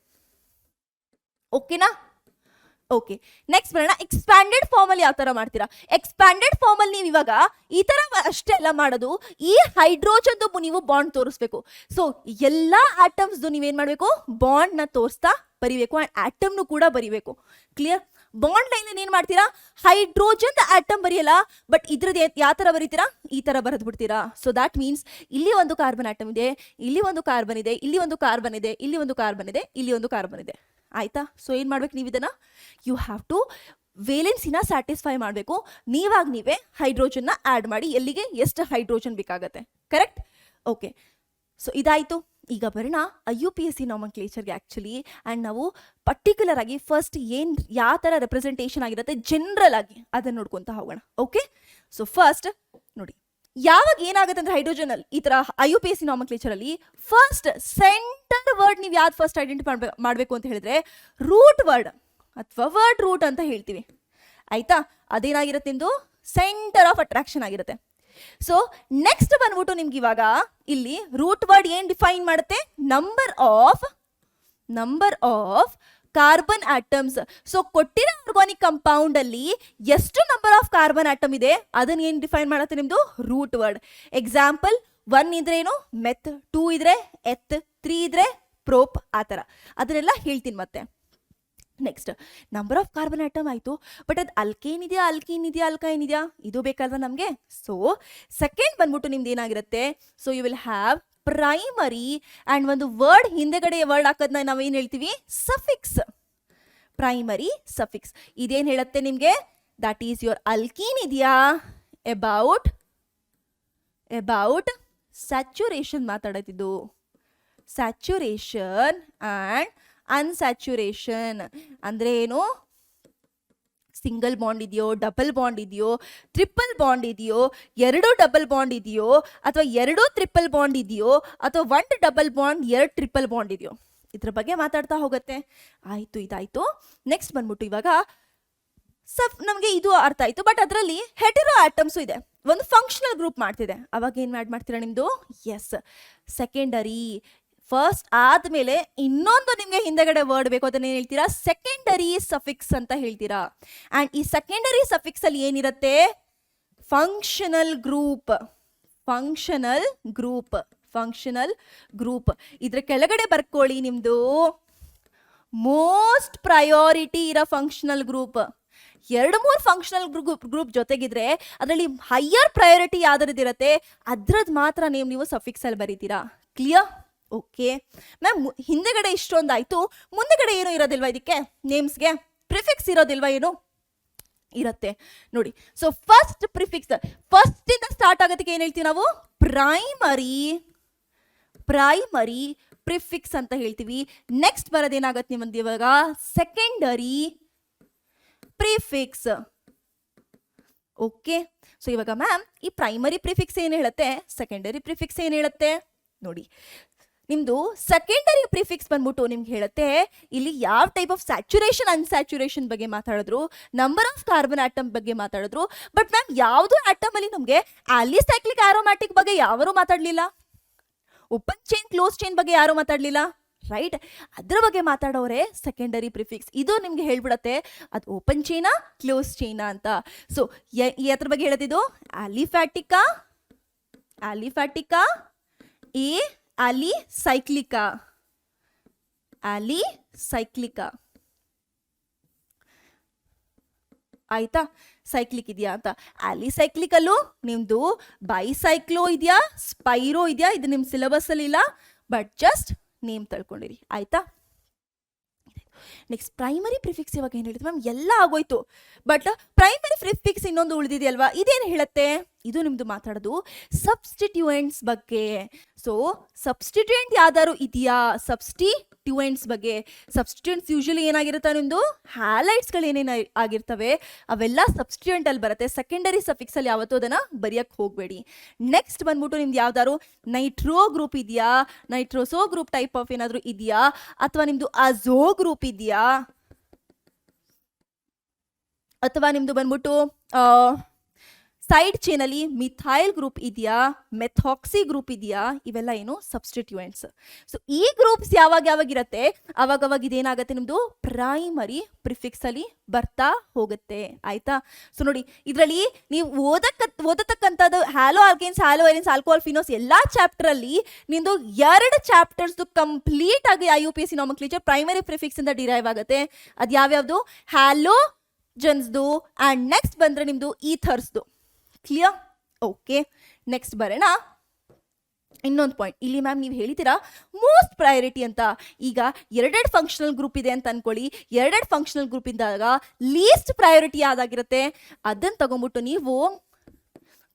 ಓಕೆನಾ? ಓಕೆ, ನೆಕ್ಸ್ಟ್ ಬರೋಣ ಎಕ್ಸ್ಪ್ಯಾಂಡೆಡ್ ಫಾರ್ಮ್ ಅಲ್ಲಿ ಯಾವ ತರ ಮಾಡ್ತೀರಾ? ಎಕ್ಸ್ಪ್ಯಾಂಡೆಡ್ ಫಾರ್ಮ್ ಅಲ್ಲಿ ನೀವು ಇವಾಗ ಈ ತರ ಅಷ್ಟೇ ಎಲ್ಲ ಮಾಡೋದು, ಈ ಹೈಡ್ರೋಜನ್ ನೀವು ಬಾಂಡ್ ತೋರಿಸ್ಬೇಕು. ಸೊ ಎಲ್ಲಾ ಆಟಮ್ಸ್ ನೀವೇನ್ ಮಾಡ್ಬೇಕು? ಬಾಂಡ್ ನ ತೋರಿಸ್ತಾ ಬರಿಬೇಕು, ಅಂಡ್ ಆಟಮ್ ಕೂಡ ಬರಿಬೇಕು. ಕ್ಲಿಯರ್? ಬಾಂಡ್ ಲೈನ್ ಏನ್ ಮಾಡ್ತೀರಾ? ಹೈಡ್ರೋಜನ್ ಆಟಮ್ ಬರೆಯಲ್ಲ, ಬಟ್ ಇದ್ರದ್ದು ಯಾವ ತರ ಬರೀತೀರಾ? ಈ ತರ ಬರೆದು ಬಿಡ್ತೀರಾ. ಸೊ ದಟ್ ಮೀನ್ಸ್ ಇಲ್ಲಿ ಒಂದು ಕಾರ್ಬನ್ ಆಟಮ್ ಇದೆ, ಇಲ್ಲಿ ಒಂದು ಕಾರ್ಬನ್ ಇದೆ, ಇಲ್ಲಿ ಒಂದು ಕಾರ್ಬನ್ ಇದೆ, ಇಲ್ಲಿ ಒಂದು ಕಾರ್ಬನ್ ಇದೆ, ಇಲ್ಲಿ ಒಂದು ಕಾರ್ಬನ್ ಇದೆ. ಆಯ್ತಾ? ಸೊ ಏನ್ ಮಾಡ್ಬೇಕು ನೀವು ಇದನ್ನ? ಯು ಹ್ಯಾವ್ ಟು ವೇಲೆನ್ಸಿನ ಸ್ಯಾಟಿಸ್ಫೈ ಮಾಡಬೇಕು. ನೀವೇ ಹೈಡ್ರೋಜನ್ನ ಆಡ್ ಮಾಡಿ, ಎಲ್ಲಿಗೆ ಎಷ್ಟು ಹೈಡ್ರೋಜನ್ ಬೇಕಾಗತ್ತೆ. ಕರೆಕ್ಟ್? ಓಕೆ, ಸೊ ಇದಾಯ್ತು. ಈಗ ಬರೋಣ IUPAC ನಾಮನ್ಕ್ಲೇಚರ್ಗೆ ಆಕ್ಚುಲಿ. ಆ್ಯಂಡ್ ನಾವು ಪರ್ಟಿಕ್ಯುಲರ್ ಆಗಿ ಫಸ್ಟ್ ಯಾವ ಥರ ರೆಪ್ರೆಸೆಂಟೇಷನ್ ಆಗಿರುತ್ತೆ ಜನರಲ್ ಆಗಿ ಅದನ್ನು ನೋಡ್ಕೊತ ಹೋಗೋಣ. ಓಕೆ, ಸೊ ಫಸ್ಟ್ ನೋಡಿ ಯಾವಾಗ ಏನಾಗುತ್ತೆ ಅಂದ್ರೆ ಹೈಡ್ರೋಜನ್ ಅಲ್ಲಿ ಈ ತರ IUPAC ನಾಮನ್ಕ್ಲೇಚರ್ ಅಲ್ಲಿ ಫಸ್ಟ್ ಸೆಂಟರ್ ವರ್ಡ್ ನೀವು ಯಾವ್ದು ಫಸ್ಟ್ ಐಡೆಂಟಿಫೈ ಮಾಡಬೇಕು ಅಂತ ಹೇಳಿದ್ರೆ ರೂಟ್ ವರ್ಡ್ ಅಥವಾ ವರ್ಡ್ ರೂಟ್ ಅಂತ ಹೇಳ್ತೀವಿ. ಆಯ್ತಾ? ಅದೇನಾಗಿರುತ್ತೆ ನಿಮ್ದು ಸೆಂಟರ್ ಆಫ್ ಅಟ್ರಾಕ್ಷನ್ ಆಗಿರುತ್ತೆ. ಸೊ ನೆಕ್ಸ್ಟ್ ಬಂದ್ಬಿಟ್ಟು ನಿಮ್ಗೆ ಇವಾಗ ಇಲ್ಲಿ ರೂಟ್ ವರ್ಡ್ ಏನ್ ಡಿಫೈನ್ ಮಾಡುತ್ತೆ? Number of carbon atoms. So ಕೊಟ್ಟಿರೋ ಆರ್ಗಾನಿಕ್ ಕಂಪೌಂಡ್ ಅಲ್ಲಿ ಎಷ್ಟು ನಂಬರ್ ಆಫ್ ಕಾರ್ಬನ್ ಆಟಮ್ ಇದೆ ಅದನ್ನ ಏನ್ ಡಿಫೈನ್ ಮಾಡುತ್ತೆ ನಿಮ್ದು ರೂಟ್ ವರ್ಡ್. ಎಕ್ಸಾಂಪಲ್ 1 ಇದ್ರೆ ಏನು? ಮೆತ್, 2 ಇದ್ರೆ ಎತ್, 3 ಇದ್ರೆ ಪ್ರೋಪ್, ಆ ಥರ ಅದನ್ನೆಲ್ಲ ಹೇಳ್ತೀನಿ ಮತ್ತೆ. Next number of carbon atom ಆಯಿತು, ಬಟ್ ಅದು ಅಲ್ಕೈನ್ ಇದೆಯಾ ಅಲ್ಕೈನ್ ಇದೆಯಾ ಇದು ಬೇಕಲ್ವಾ ನಮಗೆ. ಸೊ ಸೆಕೆಂಡ್ ಬಂದ್ಬಿಟ್ಟು ನಿಮ್ದು ಏನಾಗಿರುತ್ತೆ? So you will have primary and ಒಂದು ವರ್ಡ್ ಹಿಂದೆಗಡೆ ವರ್ಡ್ ಹಾಕೋದನ್ನ ನಾವೇನು ಹೇಳ್ತೀವಿ? ಸಫಿಕ್ಸ್. ಪ್ರೈಮರಿ ಸಫಿಕ್ಸ್ ಇದೇನು ಹೇಳುತ್ತೆ ನಿಮಗೆ? ದಟ್ ಈಸ್ ಯುವರ್ ಅಲ್ಕೀನ್ ಇದೆಯಾ ಅಬೌಟ್ ಸ್ಯಾಚುರೇಷನ್ ಮಾತಾಡೋದಿದ್ದು. ಸ್ಯಾಚುರೇಷನ್ ಆ್ಯಂಡ್ ಅನ್ಸ್ಯಾಚುರೇಷನ್ ಅಂದ್ರೆ ಏನು? ಸಿಂಗಲ್ ಬಾಂಡ್ ಇದೆಯೋ, ಡಬಲ್ ಬಾಂಡ್ ಇದೆಯೋ, ಟ್ರಿಪಲ್ ಬಾಂಡ್ ಇದೆಯೋ, 2 ಡಬಲ್ ಬಾಂಡ್ ಇದೆಯೋ, ಅಥವಾ 2 ಟ್ರಿಪಲ್ ಬಾಂಡ್ ಇದೆಯೋ, ಅಥವಾ 1 ಡಬಲ್ ಬಾಂಡ್ 2 ಟ್ರಿಪಲ್ ಬಾಂಡ್ ಇದೆಯೋ, ಇದ್ರ ಬಗ್ಗೆ ಮಾತಾಡ್ತಾ ಹೋಗುತ್ತೆ. ಆಯ್ತು, ಇದಾಯ್ತು. ನೆಕ್ಸ್ಟ್ ಬಂದ್ಬಿಟ್ಟು ಇವಾಗ ನಮಗೆ ಇದು ಅರ್ಥ ಆಯ್ತು, ಬಟ್ ಅದರಲ್ಲಿ ಹೆಟೆರೋ ಆಟಮ್ಸು ಇದೆ, ಒಂದು ಫಂಕ್ಷನಲ್ ಗ್ರೂಪ್ ಮಾಡ್ತಿದೆ. ಅವಾಗ ಏನು ಮಾಡ್ತೀರಾ ನಿಮ್ದು? ಎಸ್, ಸೆಕೆಂಡರಿ ಫಸ್ಟ್ ಆದ್ಮೇಲೆ ಇನ್ನೊಂದು ನಿಮ್ಗೆ ಹಿಂದೆಗಡೆ ವರ್ಡ್ ಬೇಕು, ಅದನ್ನ ಏನ್ ಹೇಳ್ತೀರಾ? ಸೆಕೆಂಡರಿ ಸಫಿಕ್ಸ್ ಅಂತ ಹೇಳ್ತೀರಾ. ಅಂಡ್ ಈ ಸೆಕೆಂಡರಿ ಸಫಿಕ್ಸ್ ಅಲ್ಲಿ ಏನಿರುತ್ತೆ? Functional group. Functional group. Functional group. ಇದ್ರ ಕೆಳಗಡೆ ಬರ್ಕೊಳ್ಳಿ ನಿಮ್ದು ಮೋಸ್ಟ್ ಪ್ರಯಾರಿಟಿ ಇರೋ ಫಂಕ್ಷನಲ್ ಗ್ರೂಪ್. 2-3 ಫಂಕ್ಷನಲ್ ಗ್ರೂಪ್ ಜೊತೆಗಿದ್ರೆ ಅದರಲ್ಲಿ ಹೈಯರ್ ಪ್ರಯಾರಿಟಿ ಯಾವ್ದ್ರದ್ದಿರತ್ತೆ ಅದ್ರದ್ದು ಮಾತ್ರ ನೀವು ಸಫಿಕ್ಸ್ ಅಲ್ಲಿ ಬರೀತೀರಾ. ಕ್ಲಿಯರ್? ಓಕೆ ಮ್ಯಾಮ್, ಹಿಂದೆಗಡೆ ಇಷ್ಟೊಂದಾಯ್ತು, ಮುಂದೆಗಡೆ ಏನು ಇರೋದಿಲ್ವಾ ಇದಕ್ಕೆ? ನೇಮ್ಸ್ಗೆ ಪ್ರಿಫಿಕ್ಸ್ ಇರೋದಿಲ್ವಾ? ಏನು ಇರತ್ತೆ ನೋಡಿ. ಸೊ ಫಸ್ಟ್ ಪ್ರಿಫಿಕ್ಸ್, ಫಸ್ಟ್ ಇಂದ ಸ್ಟಾರ್ಟ್ ಆಗೋದಕ್ಕೆ ಏನ್ ಹೇಳ್ತೀವಿ ನಾವು? ಪ್ರೈಮರಿ ಪ್ರಿಫಿಕ್ಸ್ ಅಂತ ಹೇಳ್ತೀವಿ. ನೆಕ್ಸ್ಟ್ ಬರೋದೇನಾಗತ್ತೆ ನಿಮ್ಮದು ಇವಾಗ? Secondary prefix. ಓಕೆ, ಸೊ ಇವಾಗ ಮ್ಯಾಮ್ ಈ ಪ್ರೈಮರಿ ಪ್ರಿಫಿಕ್ಸ್ ಏನ್ ಹೇಳುತ್ತೆ, ಸೆಕೆಂಡರಿ ಪ್ರಿಫಿಕ್ಸ್ ಏನ್ ಹೇಳುತ್ತೆ ನೋಡಿ. ನಿಮ್ದು ಸೆಕೆಂಡರಿ ಪ್ರಿಫಿಕ್ಸ್ ಬಂದ್ಬಿಟ್ಟು ನಿಮ್ಗೆ ಹೇಳುತ್ತೆ ಇಲ್ಲಿ ಯಾವ ಟೈಪ್ ಆಫ್ ಸ್ಯಾಚುರೇಷನ್ ಅನ್ಸ್ಯಾಚುರೇಷನ್ ಬಗ್ಗೆ ಮಾತಾಡಿದ್ರು, ನಂಬರ್ ಆಫ್ ಕಾರ್ಬನ್ ಆಟಮ್ ಬಗ್ಗೆ ಮಾತಾಡಿದ್ರು. ಬಟ್ ಮ್ಯಾಮ್ ಯಾವುದು ಆಟಮ್ ಅಲ್ಲಿ ನಮ್ಗೆ ಆಲಿಸೈಕ್ಲಿಕ್ ಆರೋಮ್ಯಾಟಿಕ್ ಬಗ್ಗೆ ಯಾರು ಮಾತಾಡ್ಲಿಲ್ಲ, ಓಪನ್ ಚೈನ್ ಕ್ಲೋಸ್ ಚೈನ್ ಬಗ್ಗೆ ಯಾರು ಮಾತಾಡ್ಲಿಲ್ಲ, ರೈಟ್? ಅದ್ರ ಬಗ್ಗೆ ಮಾತಾಡೋರೆ ಸೆಕೆಂಡರಿ ಪ್ರಿಫಿಕ್ಸ್. ಇದು ನಿಮ್ಗೆ ಹೇಳ್ಬಿಡತ್ತೆ ಅದು ಓಪನ್ ಚೈನಾ ಕ್ಲೋಸ್ ಚೈನಾ ಅಂತ. ಸೊ ಅದ್ರ ಬಗ್ಗೆ ಹೇಳತ್ತಿದ್ದು ಆಲಿಫ್ಯಾಟಿಕಾ, ಎ ಆಲಿಸೈಕ್ಲಿಕಾ, ಆಯ್ತಾ? ಸೈಕ್ಲಿಕ್ ಇದೆಯಾ ಅಂತ. ಆಲಿಸೈಕ್ಲಿಕ್ ಅಲ್ಲೂ ನಿಮ್ದು ಬೈಸೈಕ್ಲೋ ಇದೆಯಾ, ಸ್ಪೈರೋ ಇದೆಯಾ, ಇದು ನಿಮ್ ಸಿಲೆಬಸ್ ಅಲ್ಲಿ ಇಲ್ಲ, ಬಟ್ ಜಸ್ಟ್ ನೇಮ್ ತಿಳ್ಕೊಂಡಿರಿ. ಆಯ್ತಾ? ನೆಕ್ಸ್ಟ್ ಪ್ರೈಮರಿ ಪ್ರಿಫಿಕ್ಸ್ ಇವಾಗ ಏನ್ ಹೇಳಿದ್ರು ಮ್ಯಾಮ್? ಎಲ್ಲ ಆಗೋಯ್ತು, ಬಟ್ ಪ್ರೈಮರಿ ಪ್ರಿಫಿಕ್ಸ್ ಇನ್ನೊಂದು ಉಳಿದಿದೆಯಲ್ವಾ, ಇದೇನು ಹೇಳುತ್ತೆ? ಇದು ನಿಮ್ದು ಮಾತಾಡೋದು ಸಬ್ಸ್ಟಿಟ್ಯೂಯೆಂಟ್ಸ್ ಬಗ್ಗೆ. ಸೊ ಸಬ್ಸ್ಟಿಟ್ಯೂಯೆಂಟ್ ಯಾವ್ದಾದ್ರು ಇದೆಯಾ? ಸಬ್ಸ್ಟಿಟ್ಯೂಯೆಂಟ್ಸ್ ಬಗ್ಗೆ. ಸಬ್ಸ್ಟಿಟ್ಯೂಯೆಂಟ್ಸ್ ಯೂಶಲಿ ಏನಾಗಿರುತ್ತೆ ನಿಮ್ದು? ಹ್ಯಾಲೈಟ್ಸ್ಗಳು ಏನೇನು ಆಗಿರ್ತವೆ ಅವೆಲ್ಲ ಸಬ್ಸ್ಟಿಟ್ಯೂಯೆಂಟ್ ಅಲ್ಲಿ ಬರುತ್ತೆ. ಸೆಕೆಂಡರಿ ಸಫಿಕ್ಸ್ ಅಲ್ಲಿ ಯಾವತ್ತೂ ಅದನ್ನ ಬರೆಯಕ್ಕೆ ಹೋಗಬೇಡಿ. ನೆಕ್ಸ್ಟ್ ಬಂದ್ಬಿಟ್ಟು ನಿಮ್ದು ಯಾವ್ದಾದ್ರು ನೈಟ್ರೋ ಗ್ರೂಪ್ ಇದೆಯಾ, ನೈಟ್ರೋಸೋ ಗ್ರೂಪ್ ಟೈಪ್ ಆಫ್ ಏನಾದ್ರು ಇದೆಯಾ, ಅಥವಾ ನಿಮ್ದು ಅಜೋ ಗ್ರೂಪ್ ಇದೆಯಾ, ಅಥವಾ ನಿಮ್ದು ಬಂದ್ಬಿಟ್ಟು ಸೈಡ್ ಚೈನ್ ಅಲ್ಲಿ ಮಿಥೈಲ್ ಗ್ರೂಪ್ ಇದೆಯಾ, ಮೆಥಾಕ್ಸಿ ಗ್ರೂಪ್ ಇದೆಯಾ, ಇವೆಲ್ಲ ಏನು? ಸಬ್ಸ್ಟಿಟ್ಯೂಯೆಂಟ್ಸ್. ಸೊ ಈ ಗ್ರೂಪ್ಸ್ ಯಾವಾಗ ಇರುತ್ತೆ ಅವಾಗ ಇದೇನಾಗುತ್ತೆ ನಿಮ್ದು ಪ್ರೈಮರಿ ಪ್ರಿಫಿಕ್ಸ್ ಅಲ್ಲಿ ಬರ್ತಾ ಹೋಗುತ್ತೆ. ಆಯ್ತಾ? ಸೊ ನೋಡಿ, ಇದರಲ್ಲಿ ನೀವು ಓದತಕ್ಕಂಥದ್ದು ಹ್ಯಾಲೋ ಆಲ್ಕೇನ್ಸ್, ಹ್ಯಾಲೋ ಐರಿನ್ಸ್, ಆಲ್ಕೋಹಾಲ್ ಫಿನೋಸ್ ಎಲ್ಲಾ ಚಾಪ್ಟರ್ ಅಲ್ಲಿ ನಿಮ್ದು 2 ಚಾಪ್ಟರ್ಸ್ ಕಂಪ್ಲೀಟ್ ಆಗಿ IUPAC ನಾಮನ್ಕ್ಲೇಚರ್ ಪ್ರೈಮರಿ ಪ್ರಿಫಿಕ್ಸ್ ಇಂದ ಡಿರೈವ್ ಆಗುತ್ತೆ. ಅದು ಯಾವ್ಯಾವ್ದು? ಹ್ಯಾಲೋ ಜನ್ಸ್ದು ಅಂಡ್ ನೆಕ್ಸ್ಟ್ ಬಂದ್ರೆ ನಿಮ್ದು ಈಥರ್ಸ್ದು. ಕ್ಲಿಯರ್? ಓಕೆ, ನೆಕ್ಸ್ಟ್ ಬರೋಣ. ಇನ್ನೊಂದು ಪಾಯಿಂಟ್ ಇಲ್ಲಿ ಮ್ಯಾಮ್ ನೀವು ಹೇಳಿದ್ದೀರಾ ಮೋಸ್ಟ್ ಪ್ರಯಾರಿಟಿ ಅಂತ. ಈಗ 2 ಫಂಕ್ಷನಲ್ ಗ್ರೂಪ್ ಇದೆ ಅಂತ ಅನ್ಕೊಳ್ಳಿ. 2 ಫಂಕ್ಷನಲ್ ಗ್ರೂಪ್ ಇದ್ದಾಗ ಲೀಸ್ಟ್ ಪ್ರಯಾರಿಟಿ ಯಾವ್ದಾಗಿರುತ್ತೆ ಅದನ್ನ ತಗೊಂಡ್ಬಿಟ್ಟು ನೀವು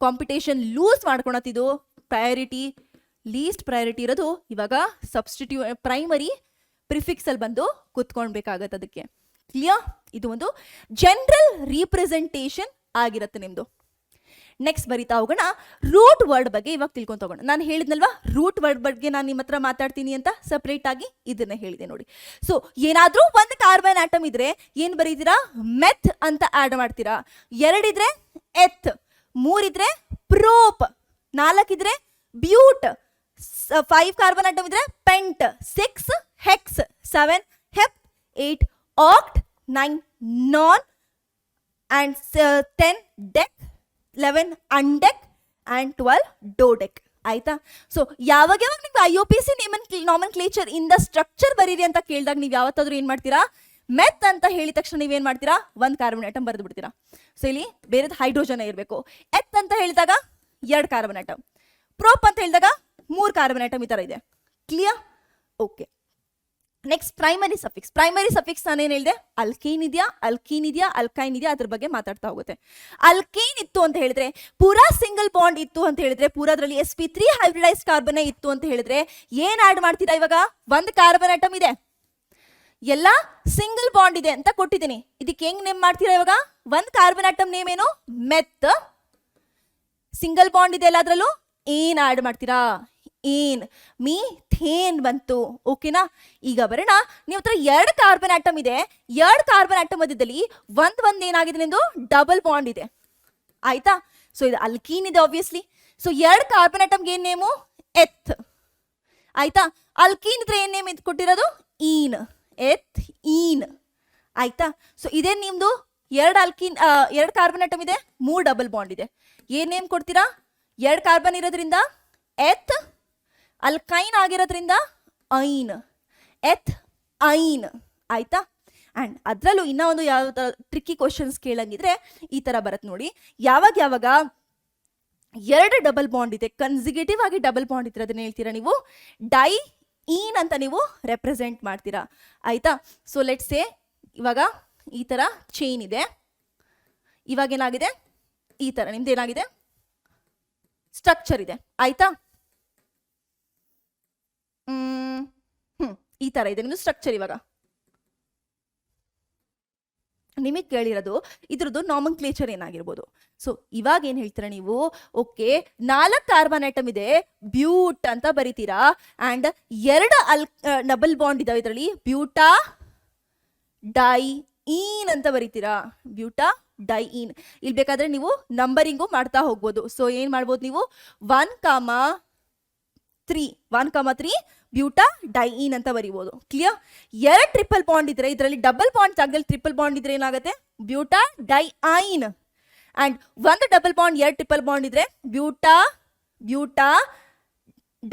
ಕಾಂಪಿಟೇಷನ್ ಲೂಸ್ ಮಾಡ್ಕೊಳತ್ತಿದ್ದು. ಪ್ರಯಾರಿಟಿ ಲೀಸ್ಟ್ ಪ್ರಯಾರಿಟಿ ಇರೋದು ಇವಾಗ ಪ್ರೈಮರಿ ಪ್ರಿಫಿಕ್ಸ್ ಅಲ್ಲಿ ಬಂದು ಕುತ್ಕೊಳ್ಬೇಕಾಗತ್ತೆ ಅದಕ್ಕೆ. ಕ್ಲಿಯರ್? ಇದು ಒಂದು ಜನರಲ್ ರೀಪ್ರೆಸೆಂಟೇಷನ್ ಆಗಿರುತ್ತೆ ನಿಮ್ದು. ನೆಕ್ಸ್ಟ್ ಬರೀತಾ ಹೋಗೋಣ. ರೂಟ್ ವರ್ಡ್ ಬಗ್ಗೆ ಇವಾಗ ತಿಳ್ಕೊಂತ ಹೋಗೋಣ. ನಾನು ಹೇಳಿದ್ನಲ್ವಾ ರೂಟ್ ವರ್ಡ್ ಬಗ್ಗೆ ನಾನು ನಿಮ್ಮ ಹತ್ರ ಮಾತಾಡ್ತೀನಿ ಅಂತ ಸಪ್ರೇಟ್ ಆಗಿ ಇದನ್ನ ಹೇಳಿದೆ ನೋಡಿ. ಸೊ ಏನಾದ್ರೂ ಒಂದು ಕಾರ್ಬನ್ ಆಟಮ್ ಇದ್ರೆ ಏನ್ ಬರೀತೀರಾ? ಮೆತ್ ಅಂತ ಆಡ್ ಮಾಡ್ತೀರಾ. 2 ಇದ್ರೆ ಎತ್, 3 ಇದ್ರೆ ಪ್ರೋಪ್, 4 ಇದ್ರೆ ಬ್ಯೂಟ್, 5 ಕಾರ್ಬನ್ ಆಟಮ್ ಇದ್ರೆ ಪೆಂಟ್, 6 hex, 7 ಹೆಪ್, 8 act, 9 non and 10 deck, 11 ಅಂಡೆಕ್ and 12 ಡೋಡೆಕ್. ಆಯ್ತಾ? ಸೊ ಯಾವಾಗ ನಿಮ್ಗೆ IUPAC ನಾಮನ್ಕ್ಲೇಚರ್ ಇಂದ ಸ್ಟ್ರಕ್ಚರ್ ಬರೀರಿ ಅಂತ ಕೇಳಿದಾಗ ನೀವು ಯಾವತ್ತಾದ್ರೂ ಏನ್ ಮಾಡ್ತೀರಾ? ಮೆತ್ ಅಂತ ಹೇಳಿದ ತಕ್ಷಣ ನೀವೇನ್ ಮಾಡ್ತೀರಾ? 1 ಕಾರ್ಬನ್ ಆಟಮ್ ಬರೆದು ಬಿಡ್ತೀರಾ. ಸೊ ಇಲ್ಲಿ ಬೇರೆದು ಹೈಡ್ರೋಜನ್ ಇರಬೇಕು. ಎತ್ ಅಂತ ಹೇಳಿದಾಗ 2 ಕಾರ್ಬನ್ ಆಟಮ್, ಪ್ರೋಪ್ ಅಂತ ಹೇಳಿದಾಗ 3 ಕಾರ್ಬನ್ ಆಟಮ್ ಈ ತರ ಇದೆ. Clear? Okay. Next primary suffix. Primary suffix ನಾನೇನು ಹೇಳಿದೆ? ಅಲ್ಕೈನ್ ಇದೆಯಾ, ಅಲ್ಕೈನ್ ಇದೆಯಾ ಅದ್ರ ಬಗ್ಗೆ ಮಾತಾಡ್ತಾ ಹೋಗುತ್ತೆ. ಅಲ್ಕೈನ್ ಇತ್ತು ಅಂತ ಹೇಳಿದ್ರೆ, ಪೂರಾ ಸಿಂಗಲ್ ಬಾಂಡ್ ಇತ್ತು ಅಂತ ಹೇಳಿದ್ರೆ, ಪೂರಾದ್ರಲ್ಲಿ sp3 ಹೈಬ್ರಿಡೈಸ್ ಕಾರ್ಬನ್ ಇತ್ತು ಅಂತ ಹೇಳಿದ್ರೆ ಏನ್ ಆಡ್ ಮಾಡ್ತೀರಾ? ಇವಾಗ 1 ಕಾರ್ಬನ್ ಆಟಮ್ ಇದೆ, ಎಲ್ಲ ಸಿಂಗಲ್ ಬಾಂಡ್ ಇದೆ ಅಂತ ಕೊಟ್ಟಿದ್ದೀನಿ. ಇದಕ್ಕೆ ಹೆಂಗ್ ನೇಮ್ ಮಾಡ್ತೀರಾ? ಇವಾಗ 1 ಕಾರ್ಬನ್ ಆಟಮ್ ನೇಮ್ ಏನು? ಮೆತ್. ಸಿಂಗಲ್ ಬಾಂಡ್ ಇದೆ ಎಲ್ಲಾದ್ರಲ್ಲೂ, ಏನ್ ಆಡ್ ಮಾಡ್ತೀರಾ? ಏನ್ ಮೀಥೇನ್ ಬಂತು. ಓಕೆನಾ? ಈಗ ಬರೋಣ. ನೀವು ಹತ್ರ 2 ಕಾರ್ಬನ್ ಆಟಮ್ ಇದೆ. 2 ಕಾರ್ಬನ್ ಆಟಮ್ ಮಧ್ಯದಲ್ಲಿ ಒಂದ್ ಏನಾಗಿದೆ ನಿಮ್ದು? ಡಬಲ್ ಬಾಂಡ್ ಇದೆ. ಆಯ್ತಾ? ಸೊ ಇದು ಅಲ್ಕೀನ್ ಇದೆ ಆಬ್ವಿಯಸ್ಲಿ. ಸೊ 2 ಕಾರ್ಬನ್ ಆಟಮ್ಗೆ ಏನ್ ನೇಮು? ಎತ್. ಆಯ್ತಾ. ಅಲ್ಕೀನ್ ಇದ್ರೆ ಏನ್ ನೇಮ್ ಕೊಟ್ಟಿರೋದು, ಈನ್, ಎತ್ ಈನ್. ಆಯ್ತಾ. ಸೊ ಇದೇ ನಿಮ್ದು ಎರಡು ಕಾರ್ಬನ್ ಆಟಮ್ ಇದೆ, 3 ಡಬಲ್ ಬಾಂಡ್ ಇದೆ. ಏನ್ ನೇಮ್ ಕೊಡ್ತೀರಾ, 2 ಕಾರ್ಬನ್ ಇರೋದ್ರಿಂದ ಎತ್, ಅಲ್ಕೈನ್ ಆಗಿರೋದ್ರಿಂದ ಐನ್, ಎತ್ ಐನ್. ಆಯ್ತಾ. ಅಂಡ್ ಅದ್ರಲ್ಲೂ ಇನ್ನ ಒಂದು ಯಾವ ತರ ಟ್ರಿಕ್ಕಿ ಕ್ವಶನ್ಸ್ ಕೇಳಂಗಿದ್ರೆ ಈ ತರ ಬರುತ್ತೆ ನೋಡಿ. ಯಾವಾಗ 2 ಡಬಲ್ ಬಾಂಡ್ ಇದೆ, ಕನ್ಸಿಕ್ಯೂಟಿವ್ ಆಗಿ ಡಬಲ್ ಬಾಂಡ್ ಇದ್ರೆ ಅದನ್ನ ಹೇಳ್ತೀರಾ ನೀವು ಡೈ ಈನ್ ಅಂತ ನೀವು ರೆಪ್ರೆಸೆಂಟ್ ಮಾಡ್ತೀರಾ. ಆಯ್ತಾ. ಸೊ ಲೆಟ್ಸ್ ಸೇ ಇವಾಗ ಈ ತರ ಚೈನ್ ಇದೆ, ಇವಾಗ ಏನಾಗಿದೆ, ಈ ತರ ನಿಮ್ದು ಏನಾಗಿದೆ ಸ್ಟ್ರಕ್ಚರ್ ಇದೆ. ಆಯ್ತಾ. ಈ ತರ ಇದೆ ನಿಮ್ದು ಸ್ಟ್ರಕ್ಚರ್. ಇವಾಗ ನಿಮಗೆ ಕೇಳಿರೋದು ಇದ್ರದ್ದು ನಾಮನ್ಕ್ಲೇಚರ್ ಏನಾಗಿರ್ಬೋದು. ಸೊ ಇವಾಗ ಏನ್ ಹೇಳ್ತೀರಾ ನೀವು, ಓಕೆ 4 ಕಾರ್ಬನ್ ಆಟಮ್ ಇದೆ, ಬ್ಯೂಟ್ ಅಂತ ಬರೀತೀರಾ. ಅಂಡ್ 2 ಡಬಲ್ ಬಾಂಡ್ ಇದಾವೆ ಇದರಲ್ಲಿ, ಬ್ಯೂಟಾ ಡೈ ಈನ್ ಅಂತ ಬರೀತೀರಾ, ಬ್ಯೂಟಾ ಡೈ ಈನ್. ಇಲ್ಲಿ ಬೇಕಾದ್ರೆ ನೀವು ನಂಬರಿಂಗು ಮಾಡ್ತಾ ಹೋಗ್ಬೋದು. ಸೊ ಏನ್ ಮಾಡ್ಬೋದು ನೀವು, 1,3 ಬ್ಯೂಟಾ ಡೈಇನ್ ಅಂತ ಬರೀಬಹುದು. ಕ್ಲಿಯರ್. 2 ಟ್ರಿಪಲ್ ಬಾಂಡ್ ಇದ್ರೆ ಇದರಲ್ಲಿ ಡಬಲ್ ಬಾಂಡ್ ಜಾಗದಲ್ಲಿ ಟ್ರಿಪಲ್ ಬಾಂಡ್ ಇದ್ರೆ ಏನಾಗುತ್ತೆ, buta diene. And 1 double bond 2 triple bond ಇದ್ರೆ ಬ್ಯೂಟಾ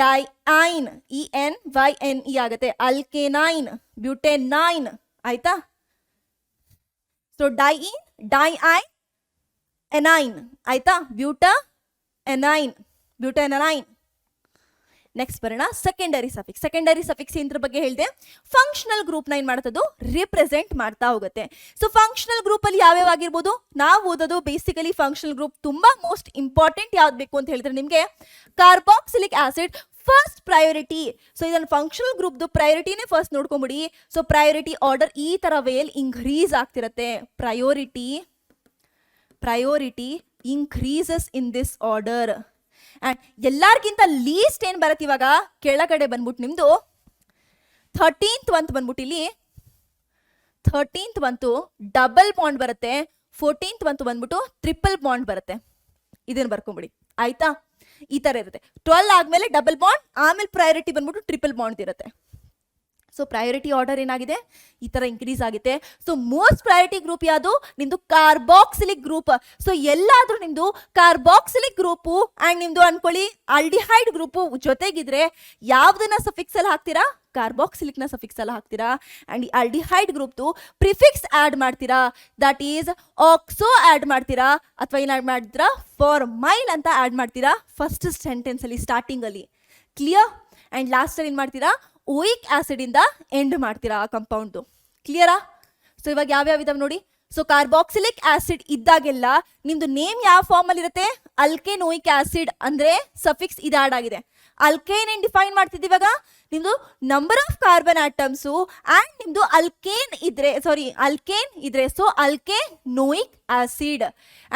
ಡೈಐನ್, ENYNE ಆಗುತ್ತೆ, ಅಲ್ಕೆನೈನ್, ಬ್ಯೂಟೆನೈನ್. ಆಯ್ತಾ. So diene enyne. ಆಯ್ತಾ. ಬ್ಯೂಟೆನೈನ್. ನೆಕ್ಸ್ಟ್ ಬರೋಣ ಸೆಕೆಂಡರಿ ಸಫಿಕ್ಸ್. ಸೆಕೆಂಡರಿ ಸಫಿಕ್ಸ್ ಇದ್ರ ಬಗ್ಗೆ ಹೇಳಿದೆ, ಫಂಕ್ಷನಲ್ ಗ್ರೂಪ್ ನ ಏನ್ ಮಾಡುತ್ತದು ರಿಪ್ರೆಸೆಂಟ್ ಮಾಡ್ತಾ ಹೋಗುತ್ತೆ. ಸೊ ಫಂಕ್ಷನಲ್ ಗ್ರೂಪ್ ಅಲ್ಲಿ ಯಾವ್ಯಾವ ಆಗಿರ್ಬೋದು ನಾವು ಓದೋದು ಬೇಸಿಕಲಿ ಫಂಕ್ಷನಲ್ ಗ್ರೂಪ್ ತುಂಬಾ ಮೋಸ್ಟ್ ಇಂಪಾರ್ಟೆಂಟ್ ಯಾವ್ದು ಬೇಕು ಅಂತ ಹೇಳಿದ್ರೆ ನಿಮಗೆ carboxylic acid first priority. So ಇದನ್ನ ಫಂಕ್ಷನಲ್ ಗ್ರೂಪ್ ಪ್ರಯಾರಿಟಿನೇ ಫಸ್ಟ್ ನೋಡ್ಕೊಂಬಿಡಿ. ಸೊ ಪ್ರಯಾರಿಟಿ ಆರ್ಡರ್ ಈ ತರ ವೇಲ್ ಇನ್ಕ್ರೀಸ್ ಆಗ್ತಿರತ್ತೆ. Priority increases in this order. And ಎಲ್ಲಾರ್ಗಿಂತ ಲೀಸ್ಟ್ ಏನ್ ಬರುತ್ತೆ ಇವಾಗ ಕೆಳಗಡೆ ಬಂದ್ಬಿಟ್ಟು ನಿಮ್ದು 13th ಒಂದು ಬಂದ್ಬಿಟ್ಟು ಇಲ್ಲಿ 13th ಒಂದು ಡಬಲ್ ಬಾಂಡ್ ಬರುತ್ತೆ, 14th ಒಂದು ಬಂದ್ಬಿಟ್ಟು ಟ್ರಿಪಲ್ ಬಾಂಡ್ ಬರುತ್ತೆ. ಇದನ್ನ ಬರ್ಕೊಂಬಿಡಿ. ಆಯ್ತಾ. ಈ ತರ ಇರುತ್ತೆ. 12 ಆದ್ಮೇಲೆ ಡಬಲ್ ಬಾಂಡ್, ಆಮೇಲೆ ಪ್ರಯಾರಿಟಿ ಬಂದ್ಬಿಟ್ಟು ಟ್ರಿಪಲ್ ಬಾಂಡ್ ಇರುತ್ತೆ. ಸೊ ಪ್ರಯಾರಿಟಿ ಆರ್ಡರ್ ಏನಾಗಿದೆ ಈ ತರ ಇನ್ಕ್ರೀಸ್ ಆಗುತ್ತೆ. ಸೊ ಮೋಸ್ಟ್ ಪ್ರಯಾರಿಟಿ ಗ್ರೂಪ್ ಯಾವುದು, ನಿಮ್ದು ಕಾರ್ಬಾಕ್ಸಿಲಿಕ್ ಗ್ರೂಪ್. ಸೊ ಎಲ್ಲಾದ್ರೂ ನಿಮ್ದು ಕಾರ್ಬಾಕ್ಸಿಲಿಕ್ ಗ್ರೂಪು ಅಂಡ್ ನಿಮ್ದು ಅನ್ಕೊಳ್ಳಿ ಆಲ್ಡಿಹೈಡ್ ಗ್ರೂಪು ಜೊತೆಗಿದ್ರೆ ಯಾವ್ದನ್ನ ಸಫಿಕ್ಸ್ ಅಲ್ಲಿ ಹಾಕ್ತೀರಾ, ಕಾರ್ಬಾಕ್ಸಿಲಿಕ್ ನ ಸಫಿಕ್ಸ್ ಅಲ್ಲಿ ಹಾಕ್ತೀರಾ. ಅಂಡ್ ಈ ಆಲ್ಡಿಹೈಡ್ ಗ್ರೂಪ್ದು ಪ್ರಿಫಿಕ್ಸ್ ಆಡ್ ಮಾಡ್ತೀರಾ, ದಟ್ ಈಸ್ ಆಕ್ಸೋ ಆಡ್ ಮಾಡ್ತೀರಾ, ಅಥವಾ ಏನ್ ಆಡ್ ಮಾಡ್ತೀರಾ, ಫಾರ್ಮೈಲ್ ಅಂತ ಆಡ್ ಮಾಡ್ತೀರಾ ಫಸ್ಟ್ ಸೆಂಟೆನ್ಸ್ ಅಲ್ಲಿ ಸ್ಟಾರ್ಟಿಂಗ್ ಅಲ್ಲಿ. ಕ್ಲಿಯರ್. ಅಂಡ್ ಲಾಸ್ಟ್ ಅಲ್ಲಿ ಏನ್ ಮಾಡ್ತೀರಾ, ಓಯಿಕ್ ಆಸಿಡ್ ಇಂದ ಎಂಡ್ ಮಾಡ್ತೀರಾ ಆ ಕಂಪೌಂಡ್. ಕ್ಲಿಯರಾ. ಸೊ ಇವಾಗ ಯಾವ್ಯಾವ ಇದಾವೆ ನೋಡಿ. ಸೊ ಕಾರ್ಬಾಕ್ಸಿಲಿಕ್ ಆಸಿಡ್ ಇದ್ದಾಗೆಲ್ಲ ನಿಮ್ದು ನೇಮ್ ಯಾವ ಫಾರ್ಮ್ ಅಲ್ಲಿ ಇರುತ್ತೆ, ಅಲ್ಕೇನ್ ಓಯಿಕ್ ಆಸಿಡ್ ಅಂದ್ರೆ ಸಫಿಕ್ಸ್ ಇದು ಆಡ್ ಆಗಿದೆ. ಅಲ್ಕೇನ್ ಏನ್ ಡಿಫೈನ್ ಮಾಡ್ತಿದ್ದೀವಿ ಇವಾಗ, ನಿಮ್ದು number of carbon atoms and ನಿಮ್ದು ಅಲ್ಕೇನ್ ಇದ್ರೆ ಸೊ ಅಲ್ಕೇನೋಯಿಕ್ ಆಸಿಡ್.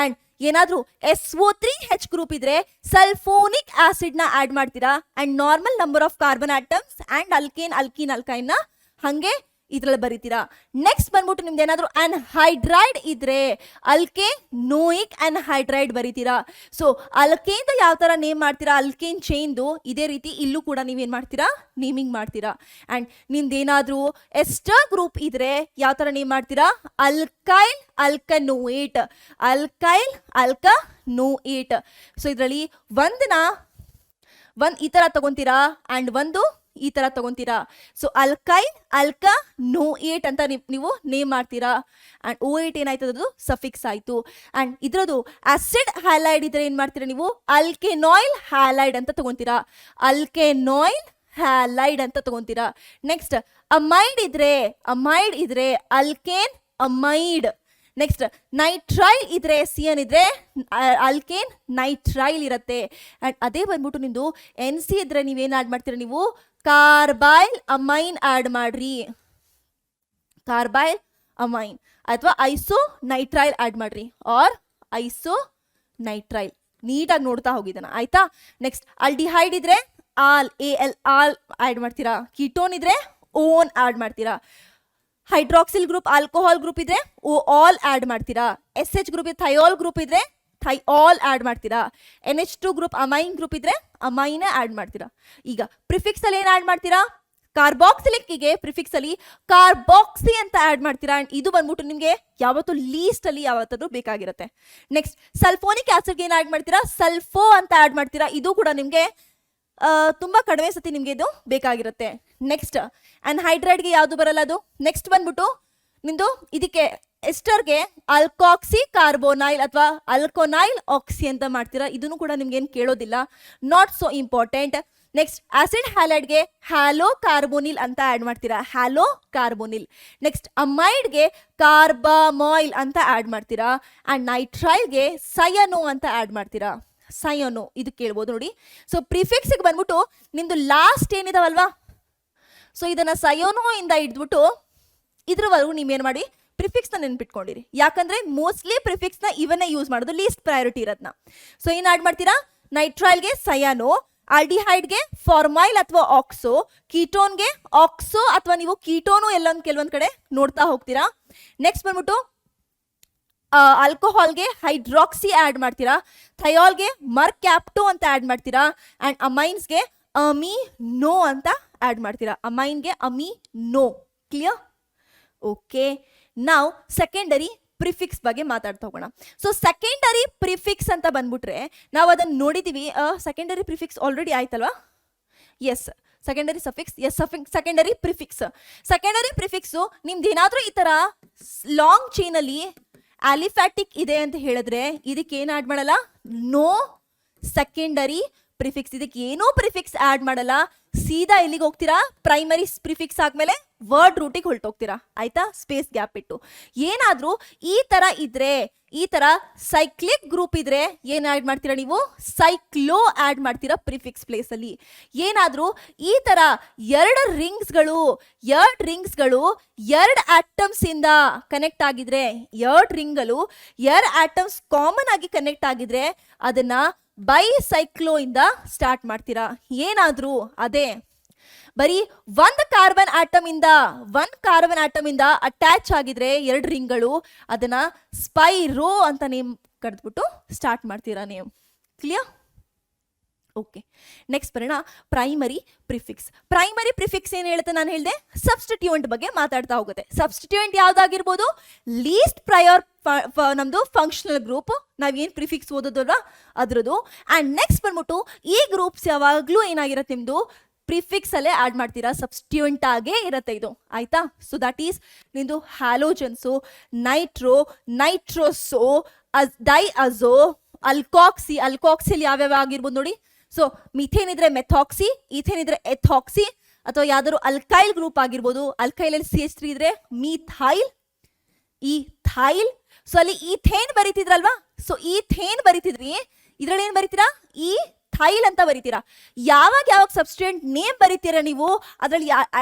ಅಂಡ್ ಏನಾದ್ರೂ SO3H ಗ್ರೂಪ್ ಇದ್ರೆ ಸಲ್ಫೋನಿಕ್ ಆಸಿಡ್ ನ ಆಡ್ ಮಾಡ್ತೀರಾ. And normal number of carbon atoms and alkyne ನ ಹಂಗೆ ಇದ್ರಲ್ಲಿ ಬರೀತೀರಾ. ನೆಕ್ಸ್ಟ್ ಬಂದ್ಬಿಟ್ಟು ನಿಮ್ದು ಏನಾದ್ರು ಅನ್ಹೈಡ್ರೈಡ್ ಇದ್ರೆ ಅಲ್ಕೇನೋಯಿಕ್ ಅನ್ಹೈಡ್ರೈಡ್ ಬರೀತೀರಾ. ಸೊ ಅಲ್ಕೇನ್ ಯಾವ ತರ ನೇಮ್ ಮಾಡ್ತೀರಾ, ಅಲ್ಕೇನ್ ಚೈನ್ದು ಇದೇ ರೀತಿ ಇಲ್ಲೂ ಕೂಡ ನೀವೇನ್ ಮಾಡ್ತೀರಾ, ನೇಮಿಂಗ್ ಮಾಡ್ತೀರಾ. ಅಂಡ್ ನಿಮ್ದೇನಾದ್ರೂ ಎಸ್ಟರ್ ಗ್ರೂಪ್ ಇದ್ರೆ ಯಾವ ತರ ನೇಮ್ ಮಾಡ್ತೀರಾ, ಅಲ್ಕನೋಯೇಟ್. ಸೊ ಇದರಲ್ಲಿ ಒಂದ್ ಈ ತರ ತಗೊಂತೀರಾ ಅಂಡ್ ಒಂದು ಈ ತರ ತಗೊಂತೀರಾ. ಸೊ ಅಲ್ಕನೋಯೇಟ್ ಅಂತ ನೀವು ನೇಮ್ ಮಾಡ್ತೀರಾ. ಅಂಡ್ O8 ಏನಾಯ್ತದ ಸಫಿಕ್ಸ್ ಆಯ್ತು. ಅಂಡ್ ಇದ್ರದ್ದು ಆಸಿಡ್ ಹ್ಯಾಲೈಡ್ ಇದ್ರೆ ಏನ್ ಮಾಡ್ತೀರಾ ನೀವು, ಅಲ್ಕೆನಾಯ್ಲ್ ಹ್ಯಾಲೈಡ್ ಅಂತ ತಗೊಂತೀರಾ. ನೆಕ್ಸ್ಟ್ ಅಮೈಡ್ ಇದ್ರೆ ಅಲ್ಕೇನ್ ಅಮೈಡ್. ನೆಕ್ಸ್ಟ್ ನೈಟ್ರೈಲ್ ಇದ್ರೆ ಸಿಯನ್ ಇದ್ರೆ ಅಲ್ಕೇನ್ ನೈಟ್ರೈಲ್ ಇರುತ್ತೆ. ಅಂಡ್ ಅದೇ ಬಂದ್ಬಿಟ್ಟು ನಿಮ್ದು NC ಇದ್ರೆ ನೀವೇನ್ ಆಡ್ ಮಾಡ್ತೀರಾ, ನೀವು ಕಾರ್ಬೈಲ್ ಅಮೈನ್ ಆಡ್ ಮಾಡ್ರಿ, ಕಾರ್ಬೈಲ್ ಅಮೈನ್, ಅಥವಾ ಐಸೋ ನೈಟ್ರೈಲ್ ಆಡ್ ಮಾಡ್ರಿ, ಆರ್ ಐಸೋ ನೈಟ್ರೈಲ್. ನೀಟಾಗಿ ನೋಡ್ತಾ ಹೋಗಿದ್ದಾನ. ಆಯ್ತಾ. ನೆಕ್ಸ್ಟ್ ಅಲ್ಡಿಹೈಡ್ ಇದ್ರೆ ಆಲ್ ಆಡ್ ಮಾಡ್ತೀರಾ, ಕೀಟೋನ್ ಇದ್ರೆ ಓನ್ ಆಡ್ ಮಾಡ್ತೀರಾ, ಹೈಡ್ರಾಕ್ಸಿಲ್ ಗ್ರೂಪ್ ಆಲ್ಕೋಹಾಲ್ ಗ್ರೂಪ್ ಇದ್ರೆ ಆಲ್ ಆಡ್ ಮಾಡ್ತೀರಾ, SH ಗ್ರೂಪ್ ಥಯೋಲ್ ಗ್ರೂಪ್ ಇದ್ರೆ ಥೈಆಲ್ ಆಡ್ ಮಾಡ್ತೀರಾ. NH2 ಗ್ರೂಪ್ ಅಮೈನ್ ಗ್ರೂಪ್ ಇದ್ರೆ ಅಮೈನ್ ಆಡ್ ಮಾಡ್ತೀರಾ. ಈಗ ಪ್ರಿಫಿಕ್ಸ್ ಅಲ್ಲಿ ಏನ್ ಆಡ್ ಮಾಡ್ತೀರಾ? ಕಾರ್ಬಾಕ್ಸಿಲಿಕ್ಕಿಗೆ ಪ್ರಿಫಿಕ್ಸ್ ಅಲ್ಲಿ ಕಾರ್ಬಾಕ್ಸಿ ಅಂತ ಆಡ್ ಮಾಡ್ತೀರಾ. ಅಂಡ್ ಇದು ಬಂದ್ಬಿಟ್ಟು ನಿಮ್ಗೆ ಯಾವತ್ತು ಲೀಸ್ಟ್ ಅಲ್ಲಿ ಯಾವತ್ತಾದ್ರೂ ಬೇಕಾಗಿರುತ್ತೆ. ನೆಕ್ಸ್ಟ್ ಸಲ್ಫೋನಿಕ್ ಆಸಿಡ್ಗೆ ಏನ್ ಆಡ್ ಮಾಡ್ತೀರಾ? ಸಲ್ಫೋ ಅಂತ ಆಡ್ ಮಾಡ್ತೀರಾ. ಇದು ಕೂಡ ನಿಮ್ಗೆ ತುಂಬಾ ಕಡಿಮೆ ಸತಿ ನಿಮ್ಗೆ ಇದು ಬೇಕಾಗಿರುತ್ತೆ. ನೆಕ್ಸ್ಟ್ ಅನ್ಹೈಡ್ರೈಡ್ಗೆ ಯಾವುದು ಬರಲ್ಲ ಅದು. ನೆಕ್ಸ್ಟ್ ಬಂದ್ಬಿಟ್ಟು ನಿಮ್ದು ಇದಕ್ಕೆ ಎಸ್ಟರ್ಗೆ ಅಲ್ಕಾಕ್ಸಿ ಕಾರ್ಬೋನೈಲ್ ಅಥವಾ ಅಲ್ಕೋನೈಲ್ ಆಕ್ಸಿ ಅಂತ ಮಾಡ್ತೀರಾ. ಇದನ್ನು ಕೂಡ ನಿಮ್ಗೆ ಏನು ಕೇಳೋದಿಲ್ಲ, not so important. Next acid ಹ್ಯಾಲೈಡ್ಗೆ ಹ್ಯಾಲೋ ಕಾರ್ಬೋನಿಲ್ ಅಂತ ಆಡ್ ಮಾಡ್ತೀರಾ, ಹ್ಯಾಲೋ ಕಾರ್ಬೋನಿಲ್. ನೆಕ್ಸ್ಟ್ ಅಮೈಡ್ಗೆ ಕಾರ್ಬಾಮಾಯಿಲ್ ಅಂತ ಆಡ್ ಮಾಡ್ತೀರಾ. ಅಂಡ್ ನೈಟ್ರೈಲ್ಗೆ ಸಯನೋ ಅಂತ ಆಡ್ ಮಾಡ್ತೀರಾ, ಸಯನೋ. ಇದು ಕೇಳ್ಬೋದು ನೋಡಿ. ಸೊ ಪ್ರಿಫಿಕ್ಸ್ಗೆ ಬಂದ್ಬಿಟ್ಟು ನಿಮ್ದು ಲಾಸ್ಟ್ ಏನಿದಾವಲ್ವಾ, ಸೊ ಇದನ್ನ ಸಯೋನೋ ಇಂದ ಹಿಡ್ದ್ಬಿಟ್ಟು ಇದ್ರವರೆಗೂ ನೀವೇನು ಮಾಡಿ ಪ್ರಿಫಿಕ್ಸ್ನ ನೆನ್ಪಿಟ್ಕೊಂಡಿರಿ. ಯಾಕಂದ್ರೆ ಮೋಸ್ಟ್ಲಿ ಪ್ರಿಫಿಕ್ಸ್ನ ಇವನ್ನೇ ಯೂಸ್ ಮಾಡೋದು, ಲೀಸ್ಟ್ ಪ್ರಯಾರಿಟಿ ಇರೋದನ್ನ. ಸೊ ಏನು ಆಡ್ ಮಾಡ್ತೀರಾ? ನೈಟ್ರೈಲ್ಗೆ ಸಯಾನೋ, ಆಲ್ಡಿಹೈಡ್ಗೆ ಫಾರ್ಮೈಲ್ ಅಥವಾ ಆಕ್ಸೋ, ಕೀಟೋನ್ಗೆ ಆಕ್ಸೋ ಅಥವಾ ನೀವು ಕೀಟೋನು ಎಲ್ಲೊಂದು ಕೆಲವೊಂದು ಕಡೆ ನೋಡ್ತಾ ಹೋಗ್ತೀರಾ. ನೆಕ್ಸ್ಟ್ ಬಂದ್ಬಿಟ್ಟು ಆಲ್ಕೋಹಾಲ್ಗೆ ಹೈಡ್ರಾಕ್ಸಿ ಆಡ್ ಮಾಡ್ತೀರಾ, ಥಯಾಲ್ಗೆ ಮರ್ಕ್ಯಾಪ್ಟೋ ಅಂತ ಆಡ್ ಮಾಡ್ತೀರಾ. ಅಂಡ್ ಅಮೈನ್ಸ್ಗೆ ಅಮಿನೋ ಅಂತ ಆಡ್ ಮಾಡ್ತೀರಾ, ಅಮೈನ್ಗೆ ಅಮಿನೋ. ಕ್ಲಿಯರ್? ಓಕೆ, ನಾವು ಸೆಕೆಂಡರಿ ಪ್ರಿಫಿಕ್ಸ್ ಬಗ್ಗೆ ಮಾತಾಡ್ತಾ ಹೋಗೋಣ. ಸೊ ಸೆಕೆಂಡರಿ ಪ್ರಿಫಿಕ್ಸ್ ಅಂತ ಬಂದ್ಬಿಟ್ರೆ ನಾವು ಅದನ್ನು ನೋಡಿದೀವಿ. ಸೆಕೆಂಡರಿ ಪ್ರಿಫಿಕ್ಸ್ ಆಲ್ರೆಡಿ ಆಯ್ತಲ್ವಾ? Yes, secondary suffix, yes secondary prefix. Secondary prefix ನಿಮ್ದು ಏನಾದರೂ ಈ ಥರ ಲಾಂಗ್ ಚೈನಲ್ಲಿ ಆಲಿಫ್ಯಾಟಿಕ್ ಇದೆ ಅಂತ ಹೇಳಿದ್ರೆ ಇದಕ್ಕೆ ಏನು ಆಡ್ ಮಾಡಲ್ಲ? No secondary prefix. ಇದಕ್ಕೆ ಏನೂ ಪ್ರಿಫಿಕ್ಸ್ ಆಡ್ ಮಾಡಲ್ಲ. ಸೀದಾ ಎಲ್ಲಿಗೆ ಹೋಗ್ತೀರಾ? ಪ್ರೈಮರಿ ಪ್ರಿಫಿಕ್ಸ್ ಆದ್ಮೇಲೆ ವರ್ಡ್ ರೂಟಿಗೆ ಹೊರಟೋಗ್ತೀರಾ. ಆಯ್ತಾ? ಸ್ಪೇಸ್ ಗ್ಯಾಪ್ ಇಟ್ಟು. ಏನಾದ್ರೂ ಈ ತರ ಇದ್ರೆ, ಈ ತರ ಸೈಕ್ಲಿಕ್ ಗ್ರೂಪ್ ಇದ್ರೆ ಏನ್ ಆಡ್ ಮಾಡ್ತೀರಾ ನೀವು? ಸೈಕ್ಲೋ ಆಡ್ ಮಾಡ್ತೀರಾ ಪ್ರಿಫಿಕ್ಸ್ ಪ್ಲೇಸ್ ಅಲ್ಲಿ. ಏನಾದ್ರೂ ಈ ತರ ಎರಡು ರಿಂಗ್ಸ್ಗಳು ಎರಡು ಆಟಮ್ಸ್ ಇಂದ ಕನೆಕ್ಟ್ ಆಗಿದ್ರೆ, ಎರಡು ರಿಂಗ್ಗಳು ಎರಡು ಆಟಮ್ಸ್ ಕಾಮನ್ ಆಗಿ ಕನೆಕ್ಟ್ ಆಗಿದ್ರೆ ಅದನ್ನ ಬೈಸೈಕ್ಲೋ ಇಂದ ಸ್ಟಾರ್ಟ್ ಮಾಡ್ತೀರಾ. ಏನಾದ್ರೂ ಅದೇ ಬರೀ ಒಂದು ಕಾರ್ಬನ್ ಆಟಮ್ ಇಂದ ಅಟ್ಯಾಚ್ ಆಗಿದ್ರೆ ಎರಡು ರಿಂಗ್ಗಳು, ಅದನ್ನ ಸ್ಪೈರೋ ಅಂತ ನೇಮ್ ಕರೆದ್ಬಿಟ್ಟು ಸ್ಟಾರ್ಟ್ ಮಾಡ್ತೀರಾ ನೀವು. ಕ್ಲಿಯರ್? ಓಕೆ, ನೆಕ್ಸ್ಟ್ ಬರೋಣ ಪ್ರೈಮರಿ ಪ್ರಿಫಿಕ್ಸ್. ಪ್ರೈಮರಿ ಪ್ರಿಫಿಕ್ಸ್ ಏನು ಹೇಳುತ್ತೆ? ನಾನು ಹೇಳಿದೆ ಸಬ್ಸ್ಟಿಟ್ಯೂಯೆಂಟ್ ಬಗ್ಗೆ ಮಾತಾಡ್ತಾ ಹೋಗುತ್ತೆ. ಸಬ್ಸ್ಟಿಟ್ಯೂಯೆಂಟ್ ಯಾವ್ದಾಗಿರ್ಬೋದು? ಲೀಸ್ಟ್ ಪ್ರಯರ್ ನಮ್ದು ಫಂಕ್ಷನಲ್ ಗ್ರೂಪ್, ನಾವೇನು ಪ್ರಿಫಿಕ್ಸ್ ಓದೋದಲ್ವಾ ಅದ್ರದ್ದು. ಅಂಡ್ ನೆಕ್ಸ್ಟ್ ಬಂದ್ಬಿಟ್ಟು ಈ ಗ್ರೂಪ್ಸ್ ಯಾವಾಗಲೂ ಏನಾಗಿರುತ್ತೆ ನಿಮ್ದು ಪ್ರಿಫಿಕ್ಸ್ ಅಲ್ಲೇ ಆಡ್ ಮಾಡ್ತೀರಾ, ಸಬ್ಸ್ಟಿಟ್ಯೂಯೆಂಟ್ ಆಗೇ ಇರುತ್ತೆ ಇದು. ಆಯ್ತಾ? ಸೊ ದಟ್ ಈಸ್ ನಿಂದು ಹ್ಯಾಲೋಜನ್ಸು, ನೈಟ್ರೋಸೋ, ಡೈಅಜೋ, ಅಲ್ಕಾಕ್ಸಿಲ್ ಯಾವ್ಯಾವ ಆಗಿರ್ಬೋದು ನೋಡಿ. ಸೊ ಮಿಥೇನ್ ಇದ್ರೆ ಮೆಥಾಕ್ಸಿ, ಈಥೇನ್ ಇದ್ರೆ ಎಥಾಕ್ಸಿ, ಅಥವಾ ಯಾವ್ದಾದ್ರು ಅಲ್ಕೈಲ್ ಗ್ರೂಪ್ ಆಗಿರ್ಬೋದು. ಅಲ್ಕೈಲಲ್ಲಿ CH3 ಇದ್ರೆ ಮೀಥೈಲ್, ಈಥೈಲ್. ಸೊ ಅಲ್ಲಿ ಈಥೇನ್ ಬರೀತಿದ್ರಲ್ವಾ, ಸೊ ಈಥೇನ್ ಬರೀತಿದ್ರಿ, ಇದ್ರಲ್ಲಿ ಏನ್ ಬರೀತೀರಾ? ಈ ಥೈಲ್ ಅಂತ ಬರೀತೀರಾ. ಯಾವಾಗ ಸಬ್ಸ್ಟಿಟ್ಯೂಯೆಂಟ್ ನೇಮ್ ಬರೀತೀರಾ ನೀವು, ಅದರಲ್ಲಿ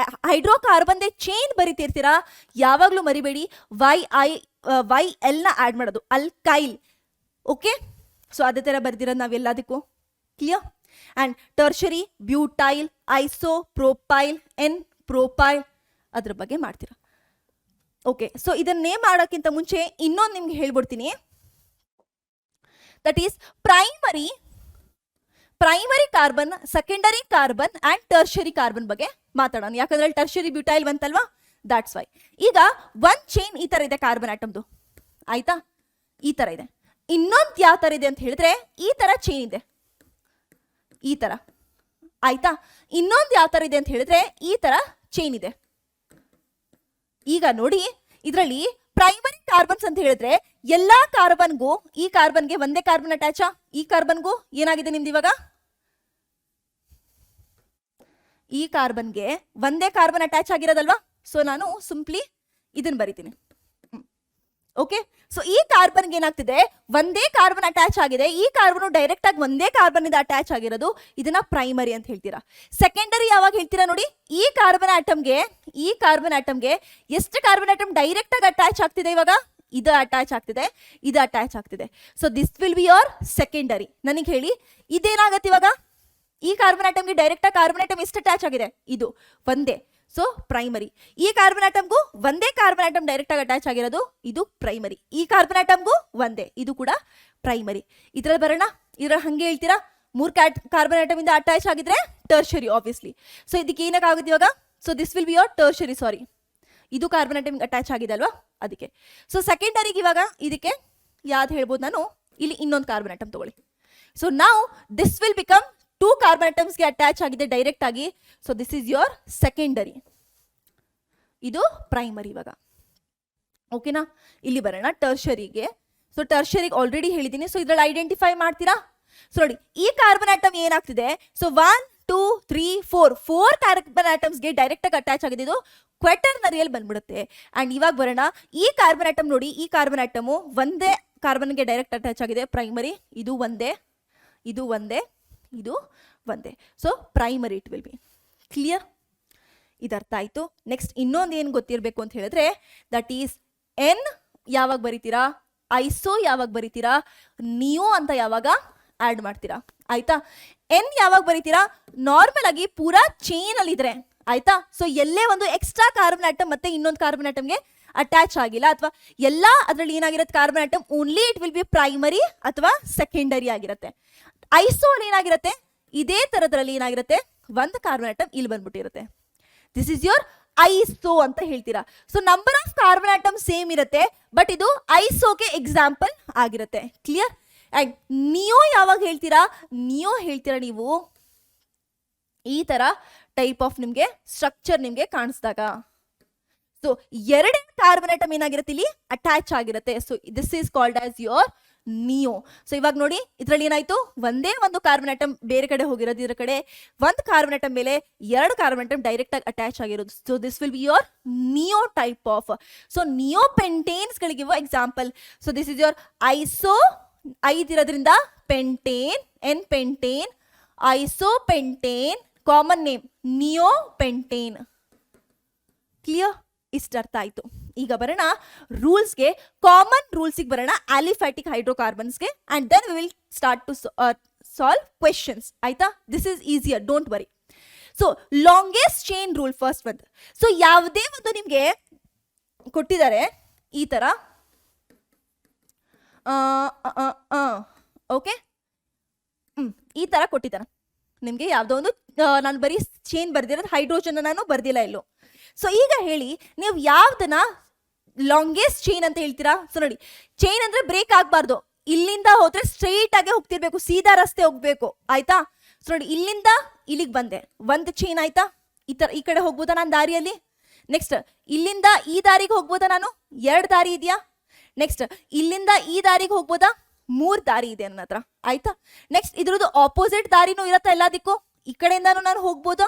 ಹೈಡ್ರೋಕಾರ್ಬನ್ ಚೈನ್ ಬರೀತಿರ್ತೀರಾ. ಯಾವಾಗಲೂ ಮರಿಬೇಡಿ YL ನ ಆಡ್ ಮಾಡೋದು, ಅಲ್ಕೈಲ್. ಓಕೆ, ಸೊ ಅದೇ ತರ ಬರ್ದಿರೋದು ನಾವೆಲ್ಲದಕ್ಕೂ. Clear? And tertiary butyl, iso propyl, n propyl, ಅದ್ರ ಬಗ್ಗೆ ಮಾಡ್ತೀರಾ. ಓಕೆ, ಸೊ ಇದನ್ನ ನೇಮ್ ಮಾಡೋಕ್ಕಿಂತ ಮುಂಚೆ ಇನ್ನೊಂದು ನಿಮ್ಗೆ ಹೇಳ್ಬಿಡ್ತೀನಿ. That is primary carbon, secondary carbon and tertiary carbon ಬಗ್ಗೆ ಮಾತಾಡೋಣ. ಯಾಕಂದ್ರೆ ಟರ್ಷರಿ ಬ್ಯೂಟೈಲ್ ಬಂತಲ್ವಾ, ದಾಟ್ಸ್ ವೈ. ಈಗ ಒಂದ್ ಚೈನ್ ಈ ತರ ಇದೆ ಕಾರ್ಬನ್ ಆಟಮ್ದು. ಆಯ್ತಾ? ಈ ತರ ಇದೆ. ಇನ್ನೊಂದು ಯಾವ ತರ ಇದೆ ಅಂತ ಹೇಳಿದ್ರೆ ಈ ತರ ಚೈನ್ ಇದೆ, ಈ ತರ. ಆಯ್ತಾ? ಇನ್ನೊಂದು ಯಾವ ತರ ಇದೆ ಅಂತ ಹೇಳಿದ್ರೆ ಈ ತರ ಚೈನ್ ಇದೆ. ಈಗ ನೋಡಿ, ಇದರಲ್ಲಿ ಪ್ರೈಮರಿ ಕಾರ್ಬನ್ಸ್ ಅಂತ ಹೇಳಿದ್ರೆ ಎಲ್ಲಾ ಕಾರ್ಬನ್ಗೂ, ಈ ಕಾರ್ಬನ್ಗೆ ಒಂದೇ ಕಾರ್ಬನ್ ಅಟ್ಯಾಚಾ? ಈ ಕಾರ್ಬನ್ಗೂ ಏನಾಗಿದೆ ನಿಮ್ದು ಇವಾಗ? ಈ ಕಾರ್ಬನ್ಗೆ ಒಂದೇ ಕಾರ್ಬನ್ ಅಟ್ಯಾಚ್ ಆಗಿರೋದಲ್ವಾ. ಸೊ ನಾನು ಸಿಂಪ್ಲಿ ಇದನ್ನ ಬರಿತೀನಿ. ಓಕೆ, ಸೊ ಈ ಕಾರ್ಬನ್ಗೆ ಏನಾಗ್ತಿದೆ? ಒಂದೇ ಕಾರ್ಬನ್ ಅಟ್ಯಾಚ್ ಆಗಿದೆ. ಈ ಕಾರ್ಬನ್ ಡೈರೆಕ್ಟ್ ಆಗಿ ಒಂದೇ ಕಾರ್ಬನ್ ಇಂದ ಅಟ್ಯಾಚ್ ಆಗಿರೋದು, ಇದನ್ನ ಪ್ರೈಮರಿ ಅಂತ ಹೇಳ್ತೀರಾ. ಸೆಕೆಂಡರಿ ಯಾವಾಗ ಹೇಳ್ತೀರಾ ನೋಡಿ? ಈ ಕಾರ್ಬನ್ ಆಟಮ್ಗೆ ಎಷ್ಟು ಕಾರ್ಬನ್ ಆಟಮ್ ಡೈರೆಕ್ಟ್ ಆಗಿ ಅಟ್ಯಾಚ್ ಆಗ್ತಿದೆ ಇವಾಗ? ಇದು ಅಟ್ಯಾಚ್ ಆಗ್ತಿದೆ. So this will be your secondary. ನನಗೆ ಹೇಳಿ, ಇದೇನಾಗತ್ತೆ ಇವಾಗ? ಈ ಕಾರ್ಬನ್ ಆಟಮ್ಗೆ ಡೈರೆಕ್ಟ್ ಆಗಿ ಕಾರ್ಬನ್ ಆಟಮ್ ಎಷ್ಟು ಅಟ್ಯಾಚ್ ಆಗಿದೆ, ಇದು ಒಂದೇ, ಸೊ ಪ್ರೈಮರಿ. ಈ ಕಾರ್ಬನ್ ಆಟಮ್ಗೂ ಒಂದೇ ಕಾರ್ಬನ್ ಆಟಮ್ ಡೈರೆಕ್ಟ್ ಆಗಿ ಅಟ್ಯಾಚ್ ಆಗಿರೋದು, ಇದು ಪ್ರೈಮರಿ. ಈ ಕಾರ್ಬನ್ ಆಟಮ್ಗೂ ಒಂದೇ, ಇದು ಕೂಡ ಪ್ರೈಮರಿ. ಇದ್ರಲ್ಲಿ ಬರೋಣ, ಇದ್ರಲ್ಲಿ ಹಂಗೆ ಹೇಳ್ತೀರಾ, 3 ಕಾರ್ಬನ್ ಆಟಮ್ ಇಂದ ಅಟ್ಯಾಚ್ ಆಗಿದ್ರೆ ಟರ್ಷರಿ ಆಬ್ವಿಯಸ್ಲಿ. ಸೊ ಇದಕ್ಕೆ ಏನಕ್ಕಾಗುತ್ತೆ ಇವಾಗ, so this will be your tertiary, sorry ಇದು ಕಾರ್ಬನ್ ಆಟಮ್ ಅಟ್ಯಾಚ್ ಆಗಿದೆ ಅಲ್ವಾ ಅದಕ್ಕೆ. ಸೊ ಸೆಕೆಂಡರಿಗೆ ಇವಾಗ ಇದಕ್ಕೆ ಯಾವ್ದು ಹೇಳ್ಬೋದು ನಾನು, ಇಲ್ಲಿ ಇನ್ನೊಂದು ಕಾರ್ಬನ್ ಆಟಮ್ ತಗೊಳ್ಳಿ. ಸೊ ನಾವು ದಿಸ್ ವಿಲ್ ಬಿಕಮ್ 2 ಕಾರ್ಬನ್ ಆಟಮ್ಸ್ಗೆ ಅಟ್ಯಾಚ್ ಆಗಿದೆ ಡೈರೆಕ್ಟ್ ಆಗಿ, so this is your secondary, ಇದು ಪ್ರೈಮರಿ ಇವಾಗ. ಓಕೆನಾ, ಇಲ್ಲಿ ಬರೋಣ ಟರ್ಷರಿಗೆ. ಸೊ ಟರ್ಷರಿಗೆ ಆಲ್ರೆಡಿ ಹೇಳಿದ್ದೀನಿ, ಸೊ ಇದ್ರಲ್ಲಿ ಐಡೆಂಟಿಫೈ ಮಾಡ್ತೀರಾ. ಸೊ ನೋಡಿ ಈ ಕಾರ್ಬನ್ ಆಟಮ್ ಏನಾಗ್ತಿದೆ, ಸೊ 1 2 3 4 ಕಾರ್ಬನ್ ಆಟಮ್ಸ್ಗೆ ಡೈರೆಕ್ಟ್ ಆಗಿ ಅಟ್ಯಾಚ್ ಆಗಿದೆ, ಇದು ಕ್ವಾಟರ್ನರಿಯಲ್ಲಿ ಬಂದ್ಬಿಡುತ್ತೆ. ಅಂಡ್ ಇವಾಗ ಬರೋಣ, ಈ ಕಾರ್ಬನ್ ಆಟಮ್ ನೋಡಿ, ಈ ಕಾರ್ಬನ್ ಆಟಮು ಒಂದೇ ಕಾರ್ಬನ್ಗೆ ಡೈರೆಕ್ಟ್ ಅಟ್ಯಾಚ್ ಆಗಿದೆ ಪ್ರೈಮರಿ, ಇದು ಒಂದೇ, ಇದು ಒಂದೇ, ಇದು ಒಂದೇ, so primary it will be. Clear, ಇದರ್ಥ ಆಯ್ತು. ನೆಕ್ಸ್ಟ್ ಇನ್ನೊಂದು ಏನು ಗೊತ್ತಿರಬೇಕು ಅಂತ ಹೇಳಿದ್ರೆ, ದಟ್ ಈಸ್ ಎನ್ ಯಾವಾಗ ಬರೀತೀರಾ, ಐಸೋ ಯಾವಾಗ ಬರೀತೀರಾ, ನಿಯೋ ಅಂತ ಯಾವಾಗ ಆಡ್ ಮಾಡ್ತೀರಾ, ಆಯ್ತಾ. ಎನ್ ಯಾವಾಗ ಬರೀತೀರಾ, ನಾರ್ಮಲ್ ಆಗಿ ಪೂರಾ ಚೈನ್ ಅಲ್ಲಿ ಇದ್ರೆ, ಆಯ್ತಾ. ಸೊ ಎಲ್ಲೇ ಒಂದು ಎಕ್ಸ್ಟ್ರಾ ಕಾರ್ಬನ್ ಆಟಮ್ ಮತ್ತೆ ಇನ್ನೊಂದು ಕಾರ್ಬನ್ ಆಟಮ್ಗೆ ಅಟ್ಯಾಚ್ ಆಗಿಲ್ಲ, ಅಥವಾ ಎಲ್ಲ ಅದರಲ್ಲಿ ಏನಾಗಿರುತ್ತೆ carbon atom, only it will B primary ಅಥವಾ ಸೆಕೆಂಡರಿ ಆಗಿರುತ್ತೆ. ಐಸೋ ಅಲ್ಲಿ ಏನಾಗಿರುತ್ತೆ, ಇದೇ ತರದ್ರಲ್ಲಿ ಏನಾಗಿರುತ್ತೆ, ಒಂದು ಕಾರ್ಬನ್ ಆಟಮ್ ಇಲ್ಲಿ ಬಂದ್ಬಿಟ್ಟಿರುತ್ತೆ, ದಿಸ್ ಇಸ್ ಯೋರ್ ಐಸೋ ಅಂತ ಹೇಳ್ತೀರಾ. So number of carbon atom same ಇರುತ್ತೆ, ಬಟ್ ಇದು ಐಸೋಗೆ ಎಕ್ಸಾಂಪಲ್ ಆಗಿರುತ್ತೆ. ಕ್ಲಿಯರ್. ಅಂಡ್ ನಿಯೋ ಯಾವಾಗ ಹೇಳ್ತೀರಾ, ನಿಯೋ ಹೇಳ್ತೀರಾ ನೀವು ಈ ತರ ಟೈಪ್ ಆಫ್ ನಿಮ್ಗೆ ಸ್ಟ್ರಕ್ಚರ್ ನಿಮ್ಗೆ ಕಾಣಿಸಿದಾಗ. ಸೊ 2 ಕಾರ್ಬನ್ ಆಟಮ್ ಏನಾಗಿರುತ್ತೆ ಇಲ್ಲಿ ಅಟ್ಯಾಚ್ ಆಗಿರುತ್ತೆ, so this is called as your neo. So ಇವಾಗ ನೋಡಿ ಇದ್ರಲ್ಲಿ ಏನಾಯ್ತು, ಒಂದೇ ಒಂದು ಕಾರ್ಬನ್ ಆಟಮ್ ಬೇರೆ ಕಡೆ ಹೋಗಿರೋದು, ಇದರ ಕಡೆ ಒಂದು ಕಾರ್ಬನ್ ಆಟಮ್ ಮೇಲೆ 2 ಕಾರ್ಬನ್ ಆಟಮ್ ಡೈರೆಕ್ಟ್ ಆಗಿ ಅಟ್ಯಾಚ್ ಆಗಿರೋದು, so this will be your neo type of. So neo pentanes ಗಳಿಗೆ example. So this is your iso, 5 ಇರೋದ್ರಿಂದ pentane, n pentane, iso pentane, common name neo pentane. Clear, ಇಷ್ಟ ಅರ್ಥ ಆಯ್ತು. ಈಗ ಬರೋಣ ರೂಲ್ಸ್ಗೆ, ಕಾಮನ್ ರೂಲ್ಸ್ಗೆ ಬರೋಣ, ಆಲಿಫ್ಯಾಟಿಕ್ ಹೈಡ್ರೋಕಾರ್ಬನ್ಸ್ಗೆ, and then we will start to solve questions, ಆಯ್ತಾ. This is easier, don't worry. So longest chain rule first ಒಂದು. ಸೊ ಯಾವುದೇ ಒಂದು ನಿಮಗೆ ಕೊಟ್ಟಿದ್ದಾರೆ ಈ ತರ, ಓಕೆ, ಈ ತರ ಕೊಟ್ಟಿದ್ದಾರೆ ನಿಮ್ಗೆ, ಯಾವುದೋ ಒಂದು ನಾನು ಬರೀ ಚೈನ್ ಬರ್ದಿರೋದು, ಹೈಡ್ರೋಜನ್ ನಾನು ಬರ್ದಿಲ್ಲ ಇಲ್ಲೂ. ಸೊ ಈಗ ಹೇಳಿ ನೀವು ಯಾವ್ದನ್ನ ಲಾಂಗೆಸ್ಟ್ ಚೈನ್ ಅಂತ ಹೇಳ್ತೀರಾ. ಸೊ ನೋಡಿ ಚೈನ್ ಅಂದ್ರೆ ಬ್ರೇಕ್ ಆಗ್ಬಾರ್ದು, ಇಲ್ಲಿಂದ ಹೋದ್ರೆ ಸ್ಟ್ರೈಟ್ ಆಗಿ ಹೋಗ್ತಿರ್ಬೇಕು, ಸೀದಾ ರಸ್ತೆ ಹೋಗ್ಬೇಕು, ಆಯ್ತಾ. ಸೊ ನೋಡಿ ಇಲ್ಲಿಂದ ಇಲ್ಲಿಗೆ ಬಂದೆ, ಒಂದು ಚೈನ್ ಆಯ್ತಾ, ಈ ಕಡೆ ಹೋಗ್ಬೋದಾ ನಾನು ದಾರಿಯಲ್ಲಿ. ನೆಕ್ಸ್ಟ್ ಇಲ್ಲಿಂದ ಈ ದಾರಿಗೆ ಹೋಗ್ಬೋದಾ ನಾನು, 2 ದಾರಿ ಇದೆಯಾ. ನೆಕ್ಸ್ಟ್ ಇಲ್ಲಿಂದ ಈ ದಾರಿಗೆ ಹೋಗ್ಬೋದಾ, 3 ದಾರಿ ಇದೆ ನನ್ನ ಹತ್ರ, ಆಯ್ತಾ. ನೆಕ್ಸ್ಟ್ ಇದ್ರದ್ದು ಆಪೋಸಿಟ್ ದಾರಿನೂ ಇರತ್ತಾ ಎಲ್ಲದಕ್ಕೂ, ಈ ಕಡೆಯಿಂದಾನು ನಾನು ಹೋಗ್ಬೋದು,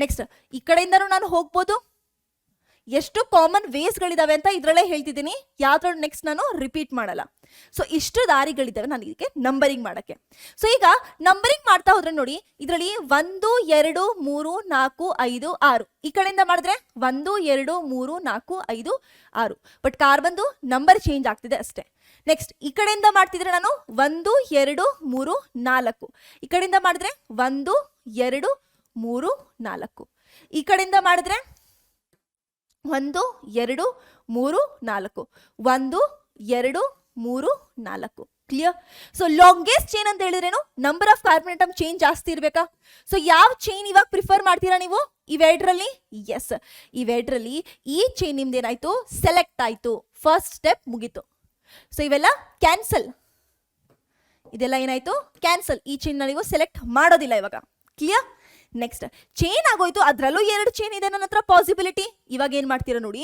ನೆಕ್ಸ್ಟ್ ಈ ಕಡೆಯಿಂದಾನು ನಾನು ಹೋಗ್ಬೋದು. ಎಷ್ಟು ಕಾಮನ್ ವೇಸ್ಗಳಿದಾವೆ ಅಂತ ಇದ್ರಲ್ಲೇ ಹೇಳ್ತಿದ್ದೀನಿ, ಯಾವ್ದ್ರಲ್ಲಿ ನೆಕ್ಸ್ಟ್ ನಾನು ರಿಪೀಟ್ ಮಾಡಲ್ಲ. ಸೊ ಇಷ್ಟು ದಾರಿಗಳಿದ್ದಾವೆ ನಾನು ಇದಕ್ಕೆ ನಂಬರಿಂಗ್ ಮಾಡಕ್ಕೆ. ಸೊ ಈಗ ನಂಬರಿಂಗ್ ಮಾಡ್ತಾ ಹೋದ್ರೆ ನೋಡಿ ಇದರಲ್ಲಿ 1 2 3 4 5 6, ಈ ಕಡೆಯಿಂದ ಮಾಡಿದ್ರೆ 1 2 3 4 5 6, ಬಟ್ ಕಾರ್ಬನ್ದು ನಂಬರ್ ಚೇಂಜ್ ಆಗ್ತಿದೆ ಅಷ್ಟೇ. ನೆಕ್ಸ್ಟ್ ಈ ಕಡೆಯಿಂದ ಮಾಡ್ತಿದ್ರೆ ನಾನು 1 2 3 4, ಈ ಕಡೆಯಿಂದ ಮಾಡಿದ್ರೆ 1 2 3 4, ಈ ಕಡೆಯಿಂದ ಮಾಡಿದ್ರೆ 1 2 3 4, 1 2 3 4. ಕ್ಲಿಯರ್. ಸೊ ಲಾಂಗೆಸ್ಟ್ ಚೈನ್ ಅಂತ ಹೇಳಿದ್ರೇನು, number of carbon atom chain ಜಾಸ್ತಿ ಇರ್ಬೇಕಾ. ಸೊ ಯಾವ ಚೈನ್ ಇವಾಗ ಪ್ರಿಫರ್ ಮಾಡ್ತೀರಾ ನೀವು ಇವೆರಡರಲ್ಲಿ? ಎಸ್, ಇವೆರಡರಲ್ಲಿ ಈ ಚೈನ್ ನಿಮ್ದೇನಾಯ್ತು, ಸೆಲೆಕ್ಟ್ ಆಯ್ತು, ಫಸ್ಟ್ ಸ್ಟೆಪ್ ಮುಗೀತು. ಸೊ ಇವೆಲ್ಲ ಕ್ಯಾನ್ಸಲ್, ಇದೆಲ್ಲ ಏನಾಯ್ತು ಕ್ಯಾನ್ಸಲ್, ಈ ಚೈನ್ ನೀವು ಸೆಲೆಕ್ಟ್ ಮಾಡೋದಿಲ್ಲ ಇವಾಗ. ಕ್ಲಿಯರ್. ನೆಕ್ಸ್ಟ್ ಚೈನ್ ಆಗೋಯ್ತು, ಅದರಲ್ಲೂ 2 ಚೈನ್ ಇದೆ ನನ್ನ ಹತ್ರ ಪಾಸಿಬಿಲಿಟಿ. ಇವಾಗ ಏನ್ ಮಾಡ್ತೀರಾ ನೋಡಿ,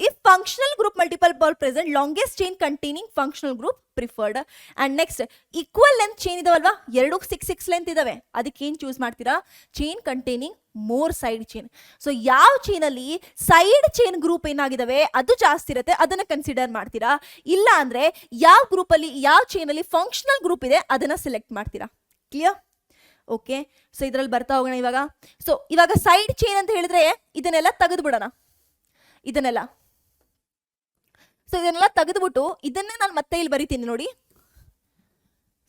if functional group multiple ball present, longest chain containing functional group preferred. And next equal length chain ಇದಾವಲ್ವಾ, 2 6 ಲೆಂತ್ ಇದಾವೆ, ಅದಕ್ಕೆ ಏನ್ ಚೂಸ್ ಮಾಡ್ತೀರಾ, chain containing more side chain. So ಯಾವ ಚೈನ್ ಅಲ್ಲಿ ಸೈಡ್ ಚೈನ್ ಗ್ರೂಪ್ ಏನಾಗಿದಾವೆ ಅದು ಜಾಸ್ತಿ ಇರುತ್ತೆ, ಅದನ್ನ ಕನ್ಸಿಡರ್ ಮಾಡ್ತೀರಾ. ಇಲ್ಲ ಅಂದ್ರೆ ಯಾವ ಗ್ರೂಪ್ ಅಲ್ಲಿ, ಯಾವ ಚೈನ್ ಅಲ್ಲಿ ಫಂಕ್ಷನಲ್ ಗ್ರೂಪ್ ಇದೆ ಅದನ್ನ ಸೆಲೆಕ್ಟ್ ಮಾಡ್ತೀರಾ. ಕ್ಲಿಯರ್. ಓಕೆ. ಸೊ ಇದ್ರಲ್ಲಿ ಬರ್ತಾ ಹೋಗೋಣ ಇವಾಗ. ಸೊ ಇವಾಗ ಸೈಡ್ ಚೈನ್ ಅಂತ ಹೇಳಿದ್ರೆ ಇದನ್ನೆಲ್ಲ ತೆಗೆದು ಬಿಡೋಣ, ಇದನ್ನೆಲ್ಲ. ಸೊ ಇದನ್ನೆಲ್ಲ ತೆಗೆದುಬಿಟ್ಟು ಇದನ್ನೇ ನಾನು ಮತ್ತೆ ಇಲ್ಲಿ ಬರಿತೀನಿ ನೋಡಿ,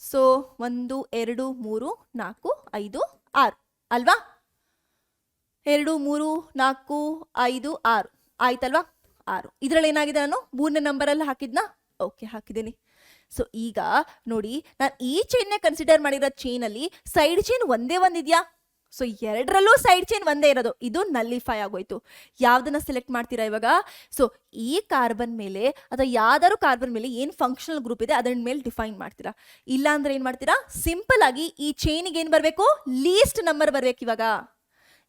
ಸೊ 1 2 3 4 5 6 ಅಲ್ವಾ? 2 3 4 5 6 ಆಯ್ತಲ್ವಾ? 6 ಇದರಲ್ಲಿ ಏನಾಗಿದೆ, ನಾನು 3ನೇ ನಂಬರಲ್ಲಿ ಹಾಕಿದ್ನಾ? ಓಕೆ, ಹಾಕಿದ್ದೀನಿ. ಸೊ ಈಗ ನೋಡಿ, ನಾನು ಈ ಚೈನ್ನೇ ಕನ್ಸಿಡರ್ ಮಾಡಿರೋ ಚೈನಲ್ಲಿ ಸೈಡ್ ಚೈನ್ ಒಂದೇ ಒಂದಿದೆಯಾ? ಸೊ ಎರಡರಲ್ಲೂ ಸೈಡ್ ಚೈನ್ ಒಂದೇ ಇರೋದು, ಇದು ನಲ್ಲಿಫೈ ಆಗೋಯ್ತು. ಯಾವ್ದನ್ನ ಸೆಲೆಕ್ಟ್ ಮಾಡ್ತೀರಾ ಇವಾಗ? ಸೊ ಈ ಕಾರ್ಬನ್ ಮೇಲೆ ಅಥವಾ ಯಾವ್ದಾದ್ರು ಕಾರ್ಬನ್ ಮೇಲೆ ಏನು ಫಂಕ್ಷನಲ್ ಗ್ರೂಪ್ ಇದೆ ಅದರ ಮೇಲೆ ಡಿಫೈನ್ ಮಾಡ್ತೀರಾ. ಇಲ್ಲ ಅಂದ್ರೆ ಏನ್ ಮಾಡ್ತೀರಾ, ಸಿಂಪಲ್ ಆಗಿ ಈ ಚೈನಿಗೆ ಏನ್ ಬರಬೇಕು, ಲೀಸ್ಟ್ ನಂಬರ್ ಬರ್ಬೇಕು. ಇವಾಗ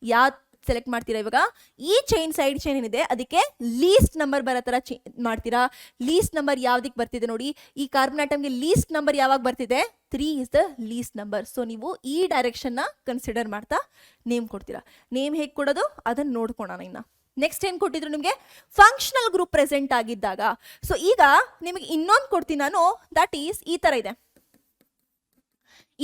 ಯಾವ್ದು ಸೆಲೆಕ್ಟ್ ಮಾಡ್ತೀರಾ? ಇವಾಗ ಈ ಚೈನ್ ಸೈಡ್ ಚೈನ್ ಏನಿದೆ ಅದಕ್ಕೆ ಲೀಸ್ಟ್ ನಂಬರ್ ಬರೋ ತರ ಮಾಡ್ತೀರಾ. ಲೀಸ್ಟ್ ನಂಬರ್ ಯಾವ್ದಕ್ಕೆ ಬರ್ತಿದೆ ನೋಡಿ, ಈ ಕಾರ್ಬನ್ ಆಟಮ್ಗೆ ಲೀಸ್ಟ್ ನಂಬರ್ ಯಾವಾಗ ಬರ್ತಿದೆ? 3 is the least number. So ನೀವು ಈ ಡೈರೆಕ್ಷನ್ ನ ಕನ್ಸಿಡರ್ ಮಾಡ್ತಾ ನೇಮ್ ಕೊಡ್ತೀರಾ. ನೇಮ್ ಹೇಗೆ ಕೊಡೋದು ಅದನ್ನ ನೋಡ್ಕೊಳೋಣ. ಇನ್ನ ನೆಕ್ಸ್ಟ್ ಏನ್ ಕೊಟ್ಟಿದ್ರು ನಿಮಗೆ, ಫಂಕ್ಷನಲ್ ಗ್ರೂಪ್ ಪ್ರೆಸೆಂಟ್ ಆಗಿದ್ದಾಗ. ಸೊ ಈಗ ನಿಮಗೆ ಇನ್ನೊಂದು ಕೊಡ್ತೀನಿ ನಾನು, ದಟ್ ಈಸ್ ಈ ತರ ಇದೆ.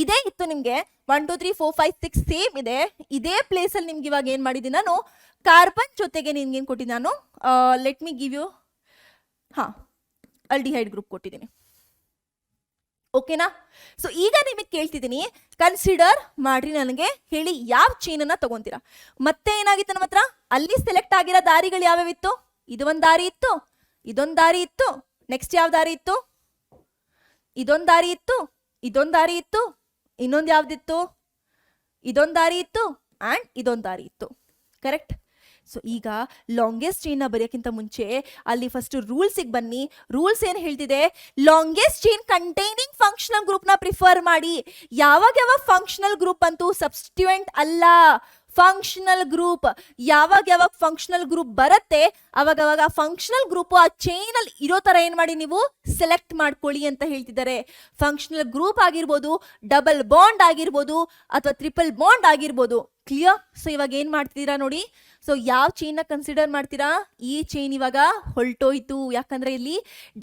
ಇದೇ ಇತ್ತು ನಿಮ್ಗೆ 1 2 3 4 5 6 ಸೇಮ್ ಇದೆ. ಇದೇ ಪ್ಲೇಸ್ ಅಲ್ಲಿ ನಿಮ್ಗೆ ಇವಾಗ ಏನ್ ಮಾಡಿದ್ದೀನಿ ನಾನು, ಕಾರ್ಬನ್ ಜೊತೆಗೆ ನಿಮ್ಗೆ ಏನ್ ಕೊಟ್ಟಿದ್ದೀನಿ ನಾನು, let me give you, aldehyde group ಕೊಟ್ಟಿದ್ದೀನಿ. ಓಕೆನಾ? ಸೊ ಈಗ ನಿಮಗೆ ಕೇಳ್ತಿದ್ದೀನಿ, ಕನ್ಸಿಡರ್ ಮಾಡ್ರಿ, ನನಗೆ ಹೇಳಿ ಯಾವ ಚೈನ್ ಅನ್ನ ತಗೊಂತೀರಾ. ಮತ್ತೆ ಏನಾಗಿತ್ತು ನಮ್ಮ ಹತ್ರ, ಅಲ್ಲಿ ಸೆಲೆಕ್ಟ್ ಆಗಿರೋ ದಾರಿಗಳು ಯಾವ್ಯಾವಿತ್ತು? ಇದು ಒಂದು ದಾರಿ ಇತ್ತು, ಇದೊಂದು ದಾರಿ ಇತ್ತು, ನೆಕ್ಸ್ಟ್ ಯಾವ ದಾರಿ ಇತ್ತು, ಇದೊಂದು ದಾರಿ ಇತ್ತು, ಇದೊಂದು ದಾರಿ ಇತ್ತು, ಇನ್ನೊಂದು ಯಾವ್ದಿತ್ತು, ಇದೊಂದು ದಾರಿ ಇತ್ತು ಅಂಡ್ ಇದೊಂದು ದಾರಿ ಇತ್ತು. ಕರೆಕ್ಟ್? ಸೊ ಈಗ ಲಾಂಗೆಸ್ಟ್ ಚೈನ್ ನ ಬರೆಯೋಕ್ಕಿಂತ ಮುಂಚೆ ಅಲ್ಲಿ ಫಸ್ಟ್ ರೂಲ್ಸಿಗೆ ಬನ್ನಿ. ರೂಲ್ಸ್ ಏನು ಹೇಳ್ತಿದೆ, longest chain containing functional group ನ ಪ್ರಿಫರ್ ಮಾಡಿ. ಯಾವಾಗ ಯಾವಾಗ ಫಂಕ್ಷನಲ್ ಗ್ರೂಪ್ ಅಂತೂ ಸಬ್ಸ್ಟಿಟ್ಯೂಯೆಂಟ್ ಅಲ್ಲ, ಫಂಕ್ಷನಲ್ ಗ್ರೂಪ್. ಯಾವಾಗ ಫಂಕ್ಷನಲ್ ಗ್ರೂಪ್ ಬರುತ್ತೆ ಅವಾಗ ಫಂಕ್ಷನಲ್ ಗ್ರೂಪ್ ಆ ಚೈನ್ ಅಲ್ಲಿ ಇರೋ ತರ ಏನ್ ಮಾಡಿ ನೀವು ಸೆಲೆಕ್ಟ್ ಮಾಡ್ಕೊಳ್ಳಿ ಅಂತ ಹೇಳ್ತಿದ್ದಾರೆ. ಫಂಕ್ಷನಲ್ ಗ್ರೂಪ್ ಆಗಿರ್ಬೋದು, ಡಬಲ್ ಬಾಂಡ್ ಆಗಿರ್ಬೋದು, ಅಥವಾ ಟ್ರಿಪಲ್ ಬಾಂಡ್ ಆಗಿರ್ಬೋದು. ಕ್ಲಿಯರ್? ಸೊ ಇವಾಗ ಏನ್ ಮಾಡ್ತಿದ್ದೀರಾ ನೋಡಿ, ಸೊ ಯಾವ ಚೈನ್ ನ ಕನ್ಸಿಡರ್ ಮಾಡ್ತೀರಾ? ಈ ಚೈನ್ ಇವಾಗ ಹೊಲ್ಟೋಯ್ತು. ಯಾಕಂದ್ರೆ ಇಲ್ಲಿ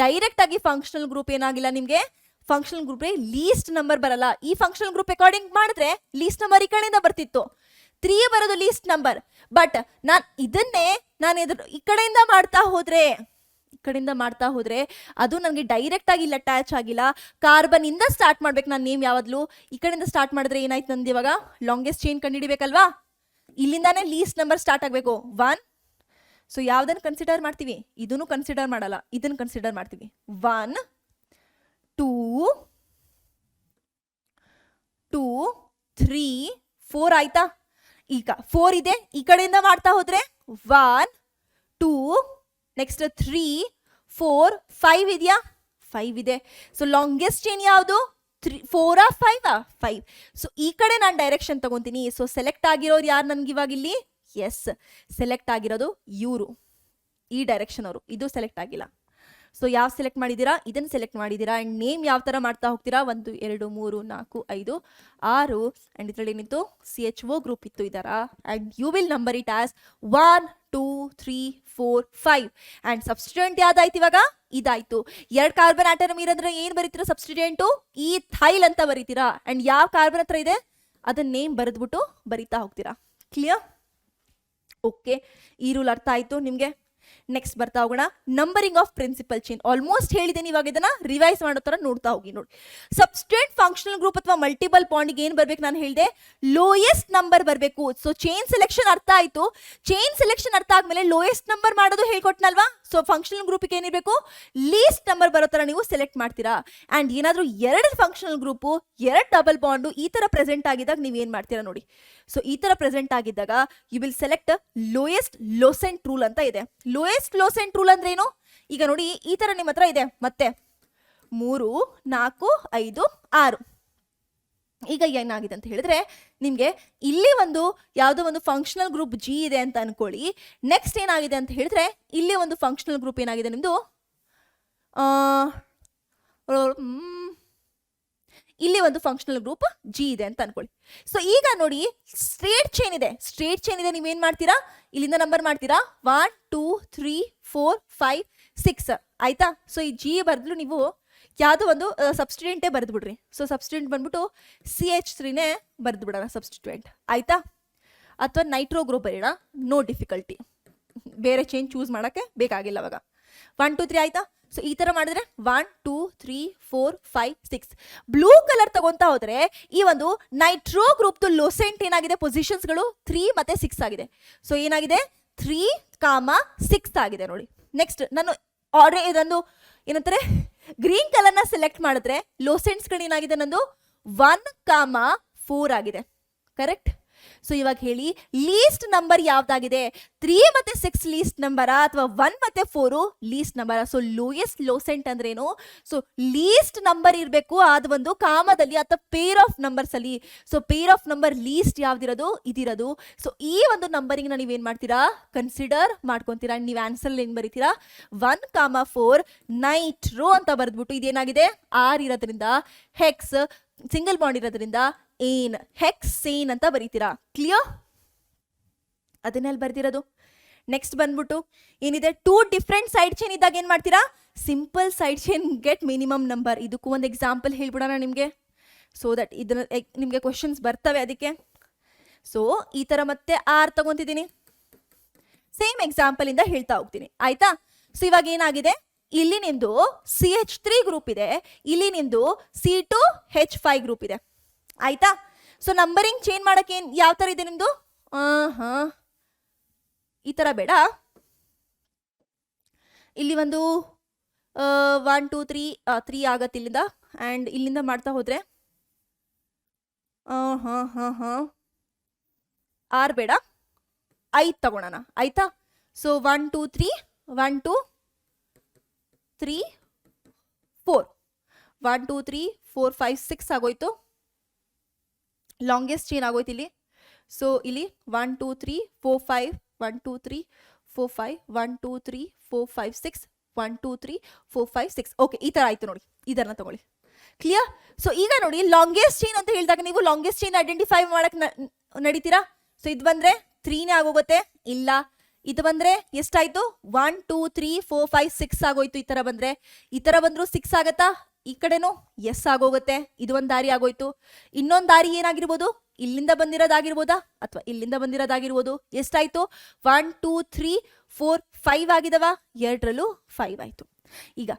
ಡೈರೆಕ್ಟ್ ಆಗಿ ಫಂಕ್ಷನಲ್ ಗ್ರೂಪ್ ಏನಾಗಿಲ್ಲ ನಿಮ್ಗೆ, ಫಂಕ್ಷನಲ್ ಗ್ರೂಪ್ ಲೀಸ್ಟ್ ನಂಬರ್ ಬರಲ್ಲ. ಈ ಫಂಕ್ಷನಲ್ ಗ್ರೂಪ್ ಅಕಾರ್ಡಿಂಗ್ ಮಾಡಿದ್ರೆ ಲೀಸ್ಟ್ ನಂಬರ್ ಈ ಕಡೆಯಿಂದ ಬರ್ತಿತ್ತು, 3 ಬರೋದು ಲೀಸ್ಟ್ ನಂಬರ್. ಬಟ್ ಇದನ್ನೇ ನಾನು ಈ ಕಡೆಯಿಂದ ಮಾಡ್ತಾ ಹೋದ್ರೆ ಅದು ನನಗೆ ಡೈರೆಕ್ಟ್ ಆಗಿ ಇಲ್ಲಿ ಅಟ್ಯಾಚ್ ಆಗಿಲ್ಲ. ಕಾರ್ಬನ್ ಇಂದ ಸ್ಟಾರ್ಟ್ ಮಾಡ್ಬೇಕು ನಾನು ನೇಮ್. ಯಾವಾಗ್ಲೂ ಈ ಕಡೆಯಿಂದ ಸ್ಟಾರ್ಟ್ ಮಾಡಿದ್ರೆ ಏನಾಯ್ತು ನಂದು, ಇವಾಗ ಲಾಂಗೆಸ್ಟ್ ಚೈನ್ ಕಂಡುಹಿಡಿಬೇಕಲ್ವಾ, ಇಲ್ಲಿಂದಾನೇ ಲೀಸ್ಟ್ ನಂಬರ್ ಸ್ಟಾರ್ಟ್ ಆಗಬೇಕು 1. ಸೊ ಯಾವ್ದನ್ನು ಕನ್ಸಿಡರ್ ಮಾಡ್ತೀವಿ, ಇದನ್ನು ಕನ್ಸಿಡರ್ ಮಾಡಲ್ಲ, ಇದನ್ನು ಕನ್ಸಿಡರ್ ಮಾಡ್ತೀವಿ. 1 2 2 3 4 ಆಯ್ತಾ? ಈಗ 4 ಇದೆ, ಈ ಕಡೆಯಿಂದ ಮಾಡ್ತಾ ಹೋದ್ರೆ 1 2 ನೆಕ್ಸ್ಟ್ 3 4 5 ಇದೆಯಾ? 5 ಇದೆ. ಸೊ ಲಾಂಗೆಸ್ಟ್ ಚೈನ್ ಯಾವುದು? 4 5 5. ಸೊ ಈ ಕಡೆ ನಾನು ಡೈರೆಕ್ಷನ್ ತಗೊಂತೀನಿ. ಸೊ ಸೆಲೆಕ್ಟ್ ಆಗಿರೋರು ಯಾರು ನನ್ಗೆ ಇವಾಗ ಇಲ್ಲಿ? ಎಸ್, ಸೆಲೆಕ್ಟ್ ಆಗಿರೋದು ಇವರು, ಈ ಡೈರೆಕ್ಷನ್ ಅವರು. ಇದು ಸೆಲೆಕ್ಟ್ ಆಗಿಲ್ಲ. ಸೊ ಯಾವ ಸೆಲೆಕ್ಟ್ ಮಾಡಿದ್ದೀರಾ? ಇದನ್ನು ಸೆಲೆಕ್ಟ್ ಮಾಡಿದ್ದೀರಾ. ಅಂಡ್ ನೇಮ್ ಯಾವ ಥರ ಮಾಡ್ತಾ ಹೋಗ್ತೀರಾ? 1 2 3 4 5 6 ಅಂಡ್ ಇದರಲ್ಲಿ ಏನಿತ್ತು? CHO ಗ್ರೂಪ್ ಇತ್ತು ಇದರ. And you will number it as 1 2 3 4 5. And substituent ಯಾವ್ದಾಯ್ತು ಇವಾಗ? ಇದಾಯ್ತು. 2 ಕಾರ್ಬನ್ ಆಟಮ್ ಇರೋದ್ರೆ ಏನ್ ಬರೀತೀರಾ ಸಬ್ಸ್ಟಿಟ್ಯೂಯೆಂಟು? ಈಥೈಲ್ ಅಂತ ಬರೀತೀರಾ. ಅಂಡ್ ಯಾವ ಕಾರ್ಬನ್ ಹತ್ರ ಇದೆ ಅದನ್ನ ನೇಮ್ ಬರೆದ್ಬಿಟ್ಟು ಬರೀತಾ ಹೋಗ್ತೀರಾ. ಕ್ಲಿಯರ್? ಓಕೆ, ಈ ರೂಲ್ ಅರ್ಥ ಆಯ್ತು ನಿಮ್ಗೆ? ನೆಕ್ಸ್ಟ್ ಬರ್ತಾ ಹೋಗೋಣ, numbering of principal chain. Almost ಹೇಳಿದ್ದೀನಿ, ಇವಾಗ ಇದನ್ನ ರಿವೈಸ್ ಮಾಡೋ ತರ ನೋಡ್ತಾ ಹೋಗಿ. ನೋಡಿ, ಸಬ್ಸ್ಟಿಟ್ಯೂಯೆಂಟ್ ಫಂಕ್ಷನಲ್ ಗ್ರೂಪ್ ಅಥವಾ ಮಲ್ಟಿಪಲ್ ಬಾಂಡ್ಗೆ ಏನ್ ಬರ್ಬೇಕು? ನಾನು ಹೇಳಿದೆ ಲೋಯೆಸ್ಟ್ ನಂಬರ್ ಬರಬೇಕು. ಸೊ ಚೈನ್ ಸೆಲೆಕ್ಷನ್ ಅರ್ಥ ಆಯ್ತು. ಚೈನ್ ಸೆಲೆಕ್ಷನ್ ಅರ್ಥ ಆದ್ಮೇಲೆ ಲೋಯೆಸ್ಟ್ ನಂಬರ್ ಮಾಡೋದು ಹೇಳ್ಕೊಟ್ನಲ್ವಾ? ಸೊ ಫಂಕ್ಷನಲ್ ಗ್ರೂಪಿಗೆ ಏನಿರಬೇಕು? ಲೀಸ್ಟ್ ನಂಬರ್ ಬರೋ ತರ ನೀವು ಸೆಲೆಕ್ಟ್ ಮಾಡ್ತೀರಾ. ಅಂಡ್ ಏನಾದ್ರೂ 2 ಫಂಕ್ಷನಲ್ ಗ್ರೂಪು, 2 ಡಬಲ್ ಬಾಂಡು ಈ ತರ ಪ್ರೆಸೆಂಟ್ ಆಗಿದ್ದಾಗ ನೀವು ಏನ್ ಮಾಡ್ತೀರಾ ನೋಡಿ. ಸೊ ಈ ತರ ಪ್ರೆಸೆಂಟ್ ಆಗಿದ್ದಾಗ you will select lowest locant rule ಅಂತ ಇದೆ. ಲೋಯೆಸ್ಟ್ ಲೋಸೆಂಟ್ ರೂಲ್ ಅಂದ್ರೆ ಏನು? ಈಗ ನೋಡಿ, ಈ ತರ ನಿಮ್ಮ ಹತ್ರ ಇದೆ, ಮತ್ತೆ 3 4 5 6. ಈಗ ಏನಾಗಿದೆ ಅಂತ ಹೇಳಿದ್ರೆ ನಿಮ್ಗೆ ಇಲ್ಲಿ ಯಾವುದೋ ಒಂದು ಫಂಕ್ಷನಲ್ ಗ್ರೂಪ್ G ಇದೆ ಅಂತ ಅನ್ಕೊಳ್ಳಿ. ನೆಕ್ಸ್ಟ್ ಏನಾಗಿದೆ ಅಂತ ಹೇಳಿದ್ರೆ ಇಲ್ಲಿ ಒಂದು ಫಂಕ್ಷನಲ್ ಗ್ರೂಪ್ ಏನಾಗಿದೆ ನಿಮ್ದು, ಇಲ್ಲಿ ಒಂದು ಫಂಕ್ಷನಲ್ ಗ್ರೂಪ್ G ಇದೆ ಅಂತ ಅನ್ಕೊಳ್ಳಿ. ಸೊ ಈಗ ನೋಡಿ, ಸ್ಟ್ರೇಟ್ ಚೈನ್ ಇದೆ. ಸ್ಟ್ರೇಟ್ ಚೈನ್ ಇದೆ, ನೀವೇನ್ ಮಾಡ್ತೀರಾ? ಇಲ್ಲಿಂದ ನಂಬರ್ ಮಾಡ್ತೀರಾ 1 2 3 4 5 6 ಆಯ್ತಾ? ಸೊ ಈ G ಬರೆದ್ಲು ನೀವು ಯಾವುದೋ ಒಂದು ಸಬ್ಸ್ಟಿಟ್ಯೂಯೆಂಟೇ ಬರೆದು ಬಿಡ್ರಿ. ಸೊ ಸಬ್ಸ್ಟಿಟ್ಯೂಯೆಂಟ್ ಬಂದ್ಬಿಟ್ಟು CH3ನೇ ಬರೆದು ಬಿಡೋಣ ಸಬ್ಸ್ಟಿಟ್ಯೂಯೆಂಟ್, ಆಯ್ತಾ? ಅಥವಾ ನೈಟ್ರೋ ಗ್ರೂಪ್ ಬರೋಣ, ನೋ ಡಿಫಿಕಲ್ಟಿ. ಬೇರೆ ಚೈನ್ ಚೂಸ್ ಮಾಡೋಕ್ಕೆ ಬೇಕಾಗಿಲ್ಲ ಅವಾಗ. 1 2 3 ಆಯ್ತಾ? ಸೊ ಈ ತರ ಮಾಡಿದ್ರೆ 1 2 3 4 5 6 ಬ್ಲೂ ಕಲರ್ ತಗೊಂತಾ ಹೋದ್ರೆ ಈ ಒಂದು ನೈಟ್ರೋ ಗ್ರೂಪ್ ಲೋಸೆಂಟ್ ಏನಾಗಿದೆ ಪೊಸಿಷನ್ಸ್ಗಳು 3 ಮತ್ತೆ 6 ಆಗಿದೆ. ಸೊ ಏನಾಗಿದೆ 3, 6 ಆಗಿದೆ ನೋಡಿ. ನೆಕ್ಸ್ಟ್ ನಾನು ಆರ್ಡರ್ ಇದೊಂದು ಏನಂತಾರೆ ಗ್ರೀನ್ ಕಲರ್ನ ಸೆಲೆಕ್ಟ್ ಮಾಡಿದ್ರೆ ಲೋಸೆಂಟ್ಸ್ಗಳು ಏನಾಗಿದೆ ನಂದು 1, 4 ಆಗಿದೆ. ಕರೆಕ್ಟ್. ಸೊ ಇವಾಗ ಹೇಳಿ ಲೀಸ್ಟ್ ನಂಬರ್ ಯಾವ್ದಾಗಿದೆ? 3 ಮತ್ತೆ 6 ಲೀಸ್ಟ್ ನಂಬರಾ ಅಥವಾ 1 ಮತ್ತೆ 4 ಲೀಸ್ಟ್ ನಂಬರಾ? ಸೊ ಲೋಯೆಸ್ಟ್ ಲೋಸೆಂಟ್ ಅಂದ್ರೇನು? ಸೊ ಲೀಸ್ಟ್ ನಂಬರ್ ಇರಬೇಕು ಅದು ಒಂದು ಕಾಮದಲ್ಲಿ ಅಥವಾ ಪೇರ್ ಆಫ್ ನಂಬರ್ಸ್ ಅಲ್ಲಿ. So pair of number least ಯಾವ್ದಿರೋದು? ಇದಿರೋದು. ಸೊ ಈ ಒಂದು ನಂಬರಿಂಗ್ ನೀವೇನ್ ಮಾಡ್ತೀರಾ? ಕನ್ಸಿಡರ್ ಮಾಡ್ಕೊಂತೀರಾ. ನೀವು ಆನ್ಸರ್ ಏನ್ ಬರೀತೀರಾ? 1, 4 ನೈಟ್ರೋ ಅಂತ ಬರೆದ್ಬಿಟ್ಟು ಇದೇನಾಗಿದೆ ಆರ್ ಇರೋದ್ರಿಂದ ಹೆಕ್ಸ್ ಸಿಂಗಲ್ ಬಾಂಡ್ ಇರೋದ್ರಿಂದ ಏನ್ ಹೆಕ್ಸೇನ್ ಅಂತ ಬರೀತೀರಾ. ಕ್ಲಿಯರ್? ಅದನ್ನೆಲ್ಲ ಬರ್ದಿರೋದು. ನೆಕ್ಸ್ಟ್ ಬಂದ್ಬಿಟ್ಟು ಏನಿದೆ 2 ಡಿಫ್ರೆಂಟ್ ಸೈಡ್ ಚೈನ್ ಇದ್ದಾಗ ಏನ್ ಮಾಡ್ತೀರಾ? Simple side chain get minimum number. ಇದಕ್ಕೂ ಒಂದು ಎಕ್ಸಾಂಪಲ್ ಹೇಳ್ಬಿಡೋಣ ನಿಮಗೆ, ಸೊ ದಟ್ ಇದನ್ನ ನಿಮಗೆ ಕ್ವಶನ್ಸ್ ಬರ್ತವೆ ಅದಕ್ಕೆ. ಸೊ ಈ ತರ ಮತ್ತೆ ಆರ್ ತಗೊಂತಿದ್ದೀನಿ, ಸೇಮ್ ಎಕ್ಸಾಂಪಲ್ ಇಂದ ಹೇಳ್ತಾ ಹೋಗ್ತೀನಿ ಆಯ್ತಾ. ಸೊ ಇವಾಗ ಏನಾಗಿದೆ ಇಲ್ಲಿ ನಿಮ್ದು CH3 ಗ್ರೂಪ್ ಇದೆ, ಇಲ್ಲಿ ನಿಮ್ದು C2H5 ಗ್ರೂಪ್ ಇದೆ ಆಯ್ತಾ. ಸೊ ನಂಬರಿಂಗ್ ಚೇಂಜ್ ಮಾಡಕ್ಕೆ ಯಾವ ತರ ಇದೆ ನಿಮ್ದು? ಈ ತರ ಬೇಡ, ಇಲ್ಲಿ ಒಂದು 1 2 3 ಆಗತ್ತೆ ಇಲ್ಲಿಂದ. ಅಂಡ್ ಇಲ್ಲಿಂದ ಮಾಡ್ತಾ ಹೋದ್ರೆ ಆರ್ ಬೇಡ, 5 ತಗೊಳ್ಳೋಣ ಆಯ್ತಾ. ಸೊ 1 2 3 1 2 3 4 1 2 3 4 5 6 ಆಗೋಯ್ತು. ಲಾಂಗೆಸ್ಟ್ ಚೈನ್ ಆಗೋಯ್ತು ಇಲ್ಲಿ. ಸೊ ಇಲ್ಲಿ 1 2 3 4 5 1 2 3 4 5 1 2 3 4 5 6 1 2 3 4 5 6. ಓಕೆ, ಈ ತರ ಆಯ್ತು ನೋಡಿ. ಇದನ್ನ ತಗೊಳ್ಳಿ. ಕ್ಲಿಯರ್? ಸೊ ಈಗ ನೋಡಿ ಲಾಂಗೆಸ್ಟ್ ಚೈನ್ ಅಂತ ಹೇಳಿದಾಗ ನೀವು ಲಾಂಗೆಸ್ಟ್ ಚೈನ್ ಐಡೆಂಟಿಫೈ ಮಾಡಕ್ ನಡೀತೀರಾ? ಸೊ ಇದು ಬಂದ್ರೆ 3ನೇ ಆಗೋಗುತ್ತೆ. ಇಲ್ಲ, ಇದು ಬಂದ್ರೆ ಎಷ್ಟಾಯ್ತು? 1 2 3 4 5 6 ಆಗೋಯ್ತು. ಈ ತರ ಬಂದ್ರೆ, ಈ ತರ ಬಂದ್ರು 6 ಆಗತ್ತಾ? ಈ ಕಡೆನೂ ಎಸ್ ಆಗೋಗುತ್ತೆ. ಇದು ಒಂದ್ ದಾರಿ ಆಗೋಯ್ತು. ಇನ್ನೊಂದ್ ದಾರಿ ಏನಾಗಿರ್ಬೋದು? ಇಲ್ಲಿಂದ ಬಂದಿರೋದಾಗಿರ್ಬೋದಾ ಅಥವಾ ಇಲ್ಲಿಂದ ಬಂದಿರೋದಾಗಿರ್ಬೋದು. ಎಷ್ಟಾಯ್ತು? 1 2 3 4 5 ಆಗಿದವ, ಎರಡರಲ್ಲೂ 5 ಆಯ್ತು. ಈಗ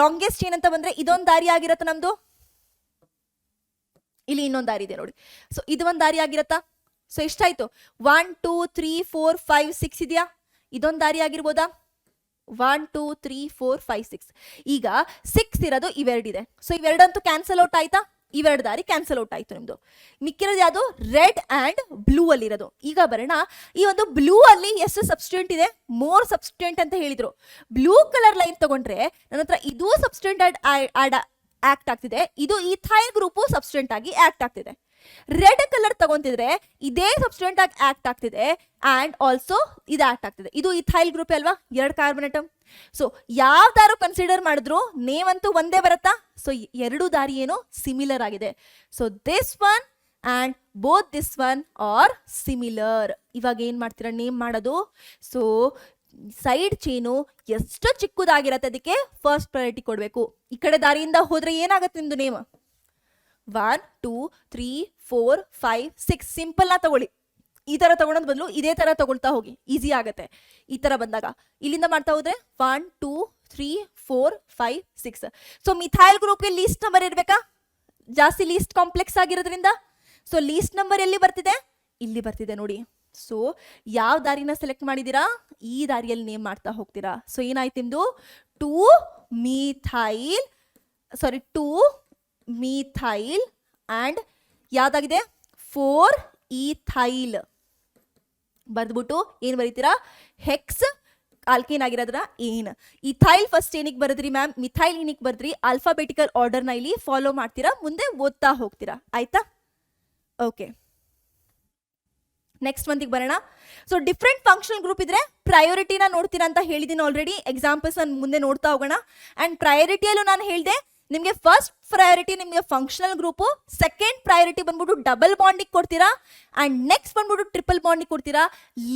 ಲಾಂಗೆಸ್ಟ್ ಚೈನ್ ಅಂತ ಬಂದ್ರೆ ಇದೊಂದ್ ದಾರಿ ಆಗಿರತ್ತ ನಮ್ದು, ಇಲ್ಲಿ ಇನ್ನೊಂದ್ ದಾರಿ ಇದೆ ನೋಡಿ. ಸೊ ಇದು ಒಂದ್ ದಾರಿ ಆಗಿರತ್ತಾ? ಸೊ ಎಷ್ಟಾಯ್ತು? 1 2 3 4 5 6 ಇದೆಯಾ? ಇದೊಂದ್ ದಾರಿ ಆಗಿರ್ಬೋದಾ? 1 2 3 4 5 6. ಈಗ 6 ಇರೋದು ಇವೆರಡಿದೆ. ಸೊ ಇವೆರಡಂತೂ ಕ್ಯಾನ್ಸಲ್ ಔಟ್ ಆಯ್ತಾ? ಇವೆರಡು ದಾರಿ ಕ್ಯಾನ್ಸಲ್ ಔಟ್ ಆಯ್ತು ನಿಮ್ದು. ಮಿಕ್ಕಿರೋದು ಯಾವುದು? ರೆಡ್ ಅಂಡ್ ಬ್ಲೂ ಅಲ್ಲಿ ಇರೋದು. ಈಗ ಬರೋಣ, ಈ ಒಂದು ಬ್ಲೂ ಅಲ್ಲಿ ಎಷ್ಟು ಸಬ್ಸ್ಟೆಂಟ್ ಇದೆ? ಮೋರ್ ಸಬ್ಸ್ಟೆಂಟ್ ಅಂತ ಹೇಳಿದ್ರು. ಬ್ಲೂ ಕಲರ್ ಲೈನ್ ತಗೊಂಡ್ರೆ ನನ್ನ ಹತ್ರ ಇದು ಸಬ್ಸ್ಟೆಂಟ್ ಆಕ್ಟ್ ಆಗ್ತಿದೆ, ಇದು ಈಥೈಲ್ ಗ್ರೂಪು ಸಬ್ಸ್ಟೆಂಟ್ ಆಗಿ ಆಕ್ಟ್ ಆಗ್ತಿದೆ. ರೆಡ್ ಕಲರ್ ತಗೊಂತಿದ್ರೆ ಇದೇ ಸಬ್ಸ್ಟೆಂಟ್ ಆಗಿ ಆಕ್ಟ್ ಆಗ್ತಿದೆ ಅಂಡ್ ಆಲ್ಸೋ ಇದು ಆಕ್ಟ್ ಆಗ್ತಿದೆ. ಇದು ಇಥೈಲ್ ಗ್ರೂಪ್ ಅಲ್ವಾ, 2 ಕಾರ್ಬನ್ ಅಟಮ್. ಸೊ ಯಾವ್ದಾರು ಕನ್ಸಿಡರ್ ಮಾಡಿದ್ರು ನೇಮ್ ಅಂತೂ ಒಂದೇ ಬರುತ್ತಾ? ಸೊ ಎರಡು ದಾರಿ ಏನು ಸಿಮಿಲರ್ ಆಗಿದೆ. So this one and both this one R similar. ಇವಾಗ ಏನ್ ಮಾಡ್ತೀರಾ ನೇಮ್ ಮಾಡೋದು? ಸೊ ಸೈಡ್ ಚೈನು ಎಷ್ಟು ಚಿಕ್ಕದಾಗಿರತ್ತೆ ಅದಕ್ಕೆ ಫಸ್ಟ್ ಪ್ರಯಾರಿಟಿ ಕೊಡಬೇಕು. ಈ ಕಡೆ ದಾರಿಯಿಂದ ಹೋದ್ರೆ ಏನಾಗುತ್ತೆ ನಿಮ್ದು ನೇಮ್? 1 2 3 4 5 6 ಸಿಂಪಲ್ ನ ತಗೊಳ್ಳಿ. ಈ ತರ ತಗೊಳೋದ್ ಬದಲು ಇದೇ ತರ ತಗೊಳ್ತಾ ಹೋಗಿ, ಈಸಿ ಆಗತ್ತೆ. ಈ ತರ ಬಂದಾಗ ಇಲ್ಲಿಂದ ಮಾಡ್ತಾ ಹೋದ್ರೆ 1 2 3 4 5 6. ಸೊ ಮಿಥೈಲ್ ಗ್ರೂಪ್ಗೆ ಲೀಸ್ಟ್ ನಂಬರ್ ಇರ್ಬೇಕಾ? ಜಾಸ್ತಿ ಲೀಸ್ಟ್ ಕಾಂಪ್ಲೆಕ್ಸ್ ಆಗಿರೋದ್ರಿಂದ. ಸೊ ಲೀಸ್ಟ್ ನಂಬರ್ ಎಲ್ಲಿ ಬರ್ತಿದೆ? ಇಲ್ಲಿ ಬರ್ತಿದೆ ನೋಡಿ. ಸೊ ಯಾವ ದಾರಿನ ಸೆಲೆಕ್ಟ್ ಮಾಡಿದೀರಾ? ಈ ದಾರಿಯಲ್ಲಿ ನೇಮ್ ಮಾಡ್ತಾ ಹೋಗ್ತೀರಾ. ಸೊ ಏನಾಯ್ತು ನಿಮ್ದು? 2 ಮಿಥೈಲ್ ಅಂಡ್ ಯಾವ್ದಾಗಿದೆ? 4 ಈಥೈಲ್ ಬರ್ದ್ಬಿಟ್ಟು ಏನ್ ಬರೀತೀರಾ? ಹೆಕ್ಸ್ ಆಲ್ಕೇನ್ ಆಗಿರೋದ್ರ ಏನ್. ಇಥೈಲ್ ಫಸ್ಟ್ ಏನಿಗೆ ಬರದ್ರಿ ಮ್ಯಾಮ್? ಮಿಥೈಲ್ ಏನಿಗೆ ಬರ್ದ್ರಿ? ಆಲ್ಫಾಬೆಟಿಕಲ್ ಆರ್ಡರ್ ನ ಇಲ್ಲಿ ಫಾಲೋ ಮಾಡ್ತೀರಾ, ಮುಂದೆ ಓದ್ತಾ ಹೋಗ್ತೀರಾ ಆಯ್ತಾ. ಓಕೆ, ನೆಕ್ಸ್ಟ್ ಒಂದಿಗೆ ಬರೋಣ. ಸೊ ಡಿಫ್ರೆಂಟ್ ಫಂಕ್ಷನಲ್ ಗ್ರೂಪ್ ಇದ್ರೆ ಪ್ರಯಾರಿಟಿನ ನೋಡ್ತೀರಾ ಅಂತ ಹೇಳಿದೀನಿ ಆಲ್ರೆಡಿ. ಎಕ್ಸಾಂಪಲ್ಸ್ ಮುಂದೆ ನೋಡ್ತಾ ಹೋಗೋಣ. ಅಂಡ್ ಪ್ರಯಾರಿಟಿಯಲ್ಲೂ ನಾನು ಹೇಳಿದೆ ನಿಮಗೆ ಫಸ್ಟ್ ಪ್ರಯಾರಿಟಿ ನಿಮಗೆ ಫಂಕ್ಷನಲ್ ಗ್ರೂಪು, ಸೆಕೆಂಡ್ ಪ್ರಯಾರಿಟಿ ಬಂದ್ಬಿಟ್ಟು ಡಬಲ್ ಬಾಂಡಿಗೆ ಕೊಡ್ತೀರಾ ಅಂಡ್ ನೆಕ್ಸ್ಟ್ ಬಂದ್ಬಿಟ್ಟು ಟ್ರಿಪಲ್ ಬಾಂಡಿಗೆ ಕೊಡ್ತೀರಾ.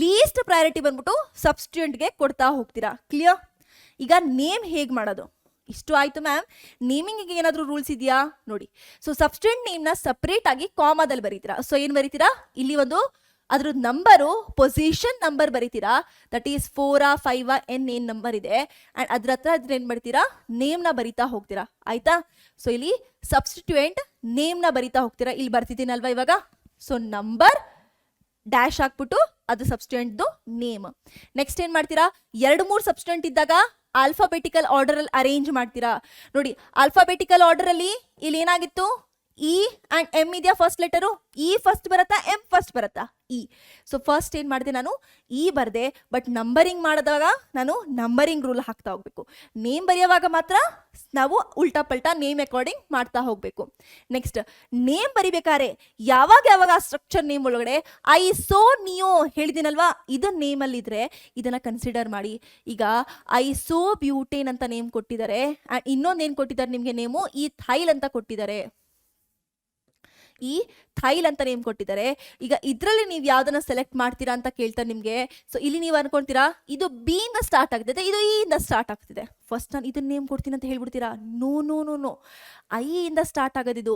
ಲೀಸ್ಟ್ ಪ್ರಯಾರಿಟಿ ಬಂದ್ಬಿಟ್ಟು ಸಬ್ಸ್ಟಿಟ್ಯೂಯೆಂಟ್ಗೆ ಕೊಡ್ತಾ ಹೋಗ್ತೀರಾ. ಕ್ಲಿಯರ್? ಈಗ ನೇಮ್ ಹೇಗೆ ಮಾಡೋದು? ಇಷ್ಟು ಆಯ್ತು ಮ್ಯಾಮ್. ನೇಮಿಂಗಿಗೆ ಏನಾದರೂ ರೂಲ್ಸ್ ಇದೆಯಾ ನೋಡಿ. ಸೊ ಸಬ್ಸ್ಟಿಟ್ಯೂಯೆಂಟ್ ನೇಮ್ನ ಸಪ್ರೇಟ್ ಆಗಿ ಕಾಮಾದಲ್ಲಿ ಬರೀತೀರಾ. ಸೊ ಏನು ಬರೀತೀರಾ? ಇಲ್ಲಿ ಒಂದು ಅದ್ರದ್ದು ನಂಬರು ಪೊಸಿಷನ್ ನಂಬರ್ ಬರೀತೀರಾ, ದಟ್ ಈಸ್ 4 5 ಎನ್ ಏನ್ ನಂಬರ್ ಇದೆ ಅಂಡ್ ಅದ್ರ ಹತ್ರ ಏನ್ ಮಾಡ್ತೀರಾ, ನೇಮ್ನ ಬರಿತಾ ಹೋಗ್ತೀರಾ. ಆಯ್ತಾ? ಸೊ ಇಲ್ಲಿ ಸಬ್ಸ್ಟಿಟ್ಯೂಯೆಂಟ್ ನೇಮ್ನ ಬರಿತಾ ಹೋಗ್ತೀರಾ. ಇಲ್ಲಿ ಬರ್ತಿದ್ದೀನಲ್ವಾ ಇವಾಗ. ಸೊ ನಂಬರ್ ಡ್ಯಾಶ್ ಹಾಕ್ಬಿಟ್ಟು ಅದು ಸಬ್ಸ್ಟಿಟ್ಯೂಯೆಂಟ್ದು ನೇಮ್. ನೆಕ್ಸ್ಟ್ ಏನ್ ಮಾಡ್ತೀರಾ, 2-3 ಸಬ್ಸ್ಟಿಟ್ಯೂಯೆಂಟ್ ಇದ್ದಾಗ ಆಲ್ಫಾಬೆಟಿಕಲ್ ಆರ್ಡರ್ ಅಲ್ಲಿ ಅರೇಂಜ್ ಮಾಡ್ತೀರಾ. ನೋಡಿ ಆಲ್ಫಾಬೆಟಿಕಲ್ ಆರ್ಡರ್ ಅಲ್ಲಿ ಇಲ್ಲಿ ಏನಾಗಿತ್ತು, ಇ ಅಂಡ್ ಎಂ ಇದೆಯಾ ಫಸ್ಟ್ ಲೆಟರು, ಇ ಫಸ್ಟ್ ಬರತ್ತಾ ಎಂ ಫಸ್ಟ್ ಬರತ್ತಾ, ಇ. ಸೊ ಫಸ್ಟ್ ಏನ್ ಮಾಡಿದೆ ನಾನು ಇ ಬರ್ದೆ, ಬಟ್ ನಂಬರಿಂಗ್ ಮಾಡಿದಾಗ ನಾನು ನಂಬರಿಂಗ್ ರೂಲ್ ಹಾಕ್ತಾ ಹೋಗ್ಬೇಕು. ನೇಮ್ ಬರೆಯುವಾಗ ಮಾತ್ರ ನಾವು ಉಲ್ಟಾ ಪಲ್ಟಾ ನೇಮ್ ಅಕಾರ್ಡಿಂಗ್ ಮಾಡ್ತಾ ಹೋಗ್ಬೇಕು. ನೆಕ್ಸ್ಟ್ ನೇಮ್ ಬರಿಬೇಕಾದ್ರೆ ಯಾವಾಗ ಆ ಸ್ಟ್ರಕ್ಚರ್ ನೇಮ್ ಒಳಗಡೆ ಐ ಸೋ ನಿಯೋ ಹೇಳಿದಿನಲ್ವಾ, ಇದು ನೇಮ್ ಅಲ್ಲಿ ಇದ್ರೆ ಇದನ್ನ ಕನ್ಸಿಡರ್ ಮಾಡಿ. ಈಗ ಐ ಸೋ ಬ್ಯೂಟೇನ್ ಅಂತ ನೇಮ್ ಕೊಟ್ಟಿದ್ದಾರೆ ಅಂಡ್ ಇನ್ನೊಂದು ಏನ್ ಕೊಟ್ಟಿದ್ದಾರೆ ನಿಮ್ಗೆ ನೇಮು, ಈ ಥೈಲ್ ಅಂತ ಕೊಟ್ಟಿದ್ದಾರೆ. ಈ ಥೈಲ್ ಅಂತ ನೇಮ್ ಕೊಟ್ಟಿದ್ದಾರೆ. ಈಗ ಇದ್ರಲ್ಲಿ ನೀವು ಯಾವ್ದನ್ನ ಸೆಲೆಕ್ಟ್ ಮಾಡ್ತೀರಾ ಅಂತ ಕೇಳ್ತಾರೆ ನಿಮ್ಗೆ. ಸೊ ಇಲ್ಲಿ ನೀವು ಅನ್ಕೊಂತೀರಾ ಇದು ಬಿ ಇಂದ ಸ್ಟಾರ್ಟ್ ಆಗ್ತಿದೆ, ಇದು ಇ ಇಂದ ಸ್ಟಾರ್ಟ್ ಆಗ್ತಿದೆ. ಫಸ್ಟ್ ನಾನು ಇದನ್ನ ನೇಮ್ ಕೊಡ್ತೀನಿ ಅಂತ ಹೇಳ್ಬಿಡ್ತೀರಾ? No no no no, I ಇಂದ ಸ್ಟಾರ್ಟ್ ಆಗೋದಿದು.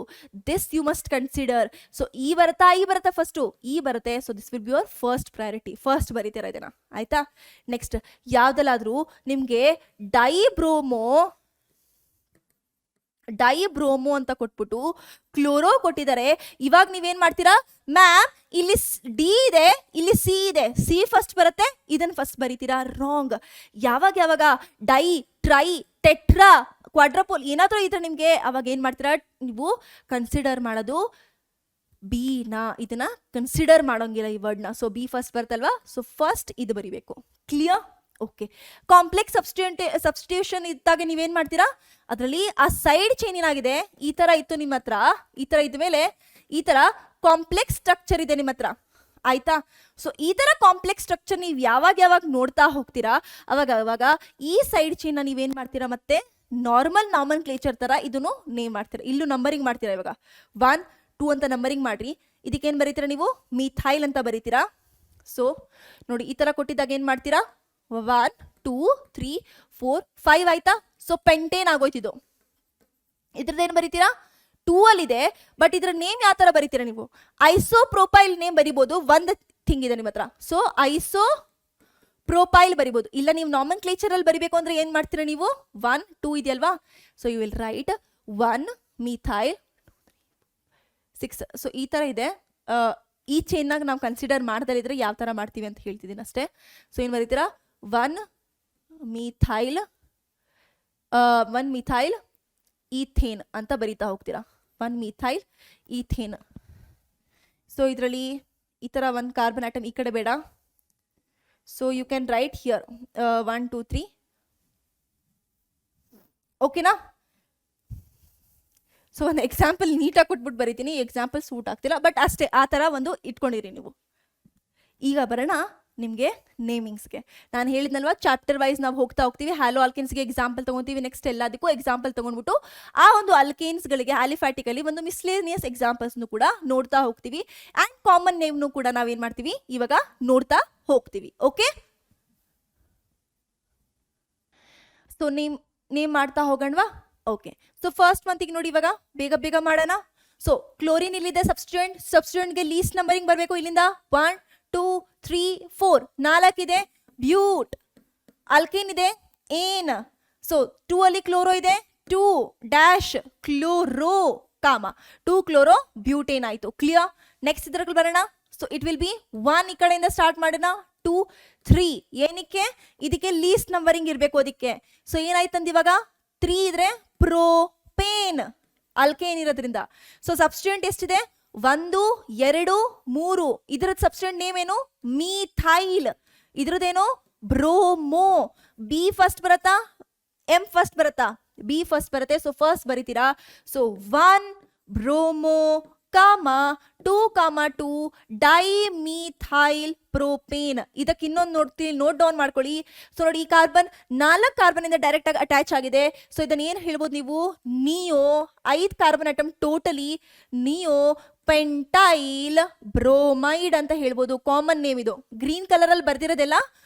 This you must consider. So ಈ ಬರುತ್ತಾ ಫಸ್ಟು ಇ ಬರುತ್ತೆ. So this will be your first priority. First ಬರೀತೀರಾ ಇದನ್ನ. ಆಯ್ತಾ? ನೆಕ್ಸ್ಟ್ ಯಾವ್ದಲ್ಲಾದ್ರೂ ನಿಮ್ಗೆ ಡೈಬ್ರೋಮೋ ಅಂತ ಕೊಟ್ಬಿಟ್ಟು ಕ್ಲೋರೋ ಕೊಟ್ಟಿದ್ದಾರೆ. ಇವಾಗ ನೀವೇನ್ ಮಾಡ್ತೀರಾ, ಮ್ಯಾಮ್ ಇಲ್ಲಿ ಡಿ ಇದೆ, ಇಲ್ಲಿ ಸಿ ಇದೆ, ಸಿ ಫಸ್ಟ್ ಬರುತ್ತೆ, ಇದನ್ನ ಫಸ್ಟ್ ಬರೀತೀರಾ. ರಾಂಗ್. ಯಾವಾಗ ಡೈ, ಟ್ರೈ, ಟೆಟ್ರಾ, ಕ್ವಾಡ್ರಪೋಲ್ ಏನಾದ್ರೂ ಇದ್ರೆ ನಿಮ್ಗೆ ಅವಾಗ ಏನ್ ಮಾಡ್ತೀರಾ, ನೀವು ಕನ್ಸಿಡರ್ ಮಾಡೋದು ಬಿ ನ. ಇದನ್ನ ಕನ್ಸಿಡರ್ ಮಾಡೋಂಗಿಲ್ಲ ಈ ವರ್ಡ್ನ. ಸೊ ಬಿ ಫಸ್ಟ್ ಬರ್ತಲ್ವಾ, ಸೊ ಫಸ್ಟ್ ಇದು ಬರಿಬೇಕು. ಕ್ಲಿಯರ್? ಓಕೆ. ಕಾಂಪ್ಲೆಕ್ಸ್ ಸಬ್ಸ್ಟಿಟ್ಯೂಷನ್ ಇದ್ದಾಗ ನೀವೇನ್ ಮಾಡ್ತೀರಾ, ಅದರಲ್ಲಿ ಆ ಸೈಡ್ ಚೈನ್ ಏನಾಗಿದೆ, ಈ ತರ ಇತ್ತು ನಿಮ್ಮ ಹತ್ರ, ಈ ತರ ಇದ್ಮೇಲೆ ಈ ತರ ಕಾಂಪ್ಲೆಕ್ಸ್ ಸ್ಟ್ರಕ್ಚರ್ ಇದೆ ನಿಮ್ಮ ಹತ್ರ. ಆಯ್ತಾ? ಸೊ ಈ ತರ ಕಾಂಪ್ಲೆಕ್ಸ್ ಸ್ಟ್ರಕ್ಚರ್ ನೀವು ಯಾವಾಗ ನೋಡ್ತಾ ಹೋಗ್ತೀರಾ, ಅವಾಗ ಈ ಸೈಡ್ ಚೈನ್ ನ ನೀವೇನ್ ಮಾಡ್ತೀರಾ, ಮತ್ತೆ ನಾರ್ಮಲ್ ಕ್ಲೇಚರ್ ತರ ಇದನ್ನು ನೇಮ್ ಮಾಡ್ತೀರಾ. ಇಲ್ಲೂ ನಂಬರಿಂಗ್ ಮಾಡ್ತೀರಾ. ಇವಾಗ 1 2 ಅಂತ ನಂಬರಿಂಗ್ ಮಾಡ್ರಿ. ಇದಕ್ಕೇನ್ ಬರೀತೀರಾ ನೀವು, ಮಿಥೈಲ್ ಅಂತ ಬರೀತೀರಾ. ಸೊ ನೋಡಿ ಈ ತರ ಕೊಟ್ಟಿದ್ದಾಗ ಏನ್ ಮಾಡ್ತೀರಾ, 1 2 3 4 5 ಆಯ್ತಾ? So pentane ಆಗೋಯ್ತಿದ್ದು. ಇದ್ರದ್ದೇನು ಬರೀತೀರಾ, 2 ಅಲ್ಲಿದೆ, ಬಟ್ ಇದ್ರ ನೇಮ್ ಯಾವ ತರ ಬರೀತೀರಾ ನೀವು, ಐಸೋ ಪ್ರೊಪೈಲ್ ನೇಮ್ ಬರಿಬೋದು. ಒಂದು ಥಿಂಗ್ ಇದೆ ನಿಮ್ಮ ಹತ್ರ. ಸೊ ಐಸೋ ಪ್ರೊಪೈಲ್ ಬರಿಬೋದು. ಇಲ್ಲ ನೀವು ನಾರ್ಮಲ್ ಕ್ಲೇಚರ್ ಅಲ್ಲಿ ಬರಿಬೇಕು ಅಂದ್ರೆ ಏನ್ ಮಾಡ್ತೀರಾ ನೀವು, 1 2 ಇದೆಯಲ್ವಾ. So you will write 1 methyl 6. So ಈ ತರ ಇದೆ. ಈ ಚೈನ್ನಾಗ ನಾವು ಕನ್ಸಿಡರ್ ಮಾಡ್ದಲ್ಲಿದ್ರೆ ಯಾವ ತರ ಮಾಡ್ತೀವಿ ಅಂತ ಹೇಳ್ತಿದ್ದೀನಿ ಅಷ್ಟೇ. ಸೊ ಏನ್ ಬರೀತೀರಾ, 1 ಮಿಥೈಲ್ ಈಥೇನ್ ಅಂತ ಬರೀತಾ ಹೋಗ್ತೀರಾ. 1 ಮಿಥೈಲ್ ಈಥೇನ್. ಸೊ ಇದರಲ್ಲಿ ಈ ತರ ಒಂದು ಕಾರ್ಬನ್ ಆಟಮ್ ಈ ಕಡೆ ಬೇಡ. So you can write here 1 2 3. ಓಕೆನಾ? ಸೊ ಒಂದು ಎಕ್ಸಾಂಪಲ್ ನೀಟಾಗಿ ಕೊಟ್ಬಿಟ್ಟು ಬರೀತೀನಿ, ಎಕ್ಸಾಂಪಲ್ ಸೂಟ್ ಆಗ್ತಿಲ್ಲ, ಬಟ್ ಅಷ್ಟೇ ಆ ಥರ ಒಂದು ಇಟ್ಕೊಂಡಿರಿ ನೀವು. ಈಗ ಬರೋಣ ನಿಮಗೆ ನೇಮಿಂಗ್ಸ್ಗೆ. ನಾನು ಹೇಳಿದ್ನಲ್ವಾ ಚಾಪ್ಟರ್ ವೈಸ್ ನಾವು ಹೋಗ್ತಾ ಹೋಗ್ತೀವಿ. ಹ್ಯಾಲೋ ಆಲ್ಕೇನ್ಸ್ಗೆ ಎಕ್ಸಾಂಪಲ್ ತೊಗೊತೀವಿ, ನೆಕ್ಸ್ಟ್ ಎಲ್ಲದಕ್ಕೂ ಎಕ್ಸಾಂಪಲ್ ತೊಗೊಂಡ್ಬಿಟ್ಟು ಆ ಒಂದು ಅಲ್ಕೇನ್ಸ್ಗಳಿಗೆ ಆಲಿಫ್ಯಾಟಿಕಲಿ ಒಂದು ಮಿಸ್ಲೇನಿಯಸ್ ಎಕ್ಸಾಂಪಲ್ಸ್ನು ಕೂಡ ನೋಡ್ತಾ ಹೋಗ್ತೀವಿ. ಆ್ಯಂಡ್ ಕಾಮನ್ ನೇಮ್ನು ಕೂಡ ನಾವೇನು ಮಾಡ್ತೀವಿ ಇವಾಗ ನೋಡ್ತಾ ಹೋಗ್ತೀವಿ. ಓಕೆ? ಸೊ ನೇಮ್ ಮಾಡ್ತಾ ಹೋಗೋಣವಾ? ಓಕೆ. ಸೊ ಫಸ್ಟ್ ಮಂತಿಗೆ ನೋಡಿ ಇವಾಗ ಬೇಗ ಮಾಡೋಣ. ಸೊ ಕ್ಲೋರಿನ್ ಇಲ್ಲಿದೆ ಸಬ್ಸ್ಟಿಟ್ಯೂಯೆಂಟ್ಗೆ ಲೀಸ್ಟ್ ನಂಬರಿಂಗ್ ಬರಬೇಕು. ಇಲ್ಲಿಂದ 1 2 3 4 4 ಇದೆ. ಬ್ಯೂಟ್. ಆಲ್ಕೇನ್ ಇದೆ ಏನ್. ಸೊ 2 ಅಲ್ಲಿ ಕ್ಲೋರೋ ಇದೆ, 2 ಡ್ಯಾಶ್ ಕ್ಲೋರೋ ಕಾಮ 2 ಕ್ಲೋರೋ ಬ್ಯೂಟೇನ್ ಆಯ್ತು. ಕ್ಲಿಯರ್? ನೆಕ್ಸ್ಟ್ ಇದ್ರಲ್ಲಿ ಬರೋಣ. ಸೊ ಇಟ್ ವಿಲ್ ಬಿ 1 ಈ ಕಡೆಯಿಂದ ಸ್ಟಾರ್ಟ್ ಮಾಡೋಣ, 2 3. ಏನಕ್ಕೆ? ಇದಕ್ಕೆ ಲೀಸ್ಟ್ ನಂಬರಿಂಗ್ ಇರಬೇಕು ಅದಕ್ಕೆ. ಸೊ ಏನಾಯ್ತಂದ ಇವಾಗ 3 ಇದ್ರೆ ಪ್ರೋಪೇನ್ ಅಲ್ಕೇನ್ ಇರೋದ್ರಿಂದ. ಸೊ ಸಬ್ಸ್ಟಿಟ್ಯೂಯೆಂಟ್ ಎಷ್ಟಿದೆ, 1 2 3. ಇದ್ರದ್ದು ಸಬ್ಸ್ಟಿಟ್ಯೂಯೆಂಟ್ ನೇಮ್ ಏನು, ಮಿಥೈಲ್. ಇದ್ರದ್ದೇನು, ಬ್ರೋಮೋ. ಬಿ ಫಸ್ಟ್ ಬರತ್ತಾ, ಎಂ ಫಸ್ಟ್ ಬರತ್ತಾ, ಬಿ ಫಸ್ಟ್ ಬರುತ್ತೆ. ಸೊ ಫಸ್ಟ್ ಬರೀತೀರಾ. So 1 bromo comma 2 dimethyl propane. ಇದಕ್ಕೆ ಇನ್ನೊಂದು ನೋಟ್ ಡೌನ್ ಮಾಡ್ಕೊಳ್ಳಿ. ಸೊ ನೋಡಿ ಈ ಕಾರ್ಬನ್ 4 ಕಾರ್ಬನ್ ಇಂದ ಡೈರೆಕ್ಟ್ ಆಗಿ ಅಟ್ಯಾಚ್ ಆಗಿದೆ. ಸೊ ಇದನ್ನ ಏನು ಹೇಳ್ಬೋದು ನೀವು, neo 5 carbon atom totally neo pentyl bromide ಅಂತ ಹೇಳ್ಬೋದು. ಕಾಮನ್ ನೇಮ್ ಇದು. ಗ್ರೀನ್ ಕಲರ್ ಅಲ್ಲಿ ಬರ್ದಿರೋದೆಲ್ಲ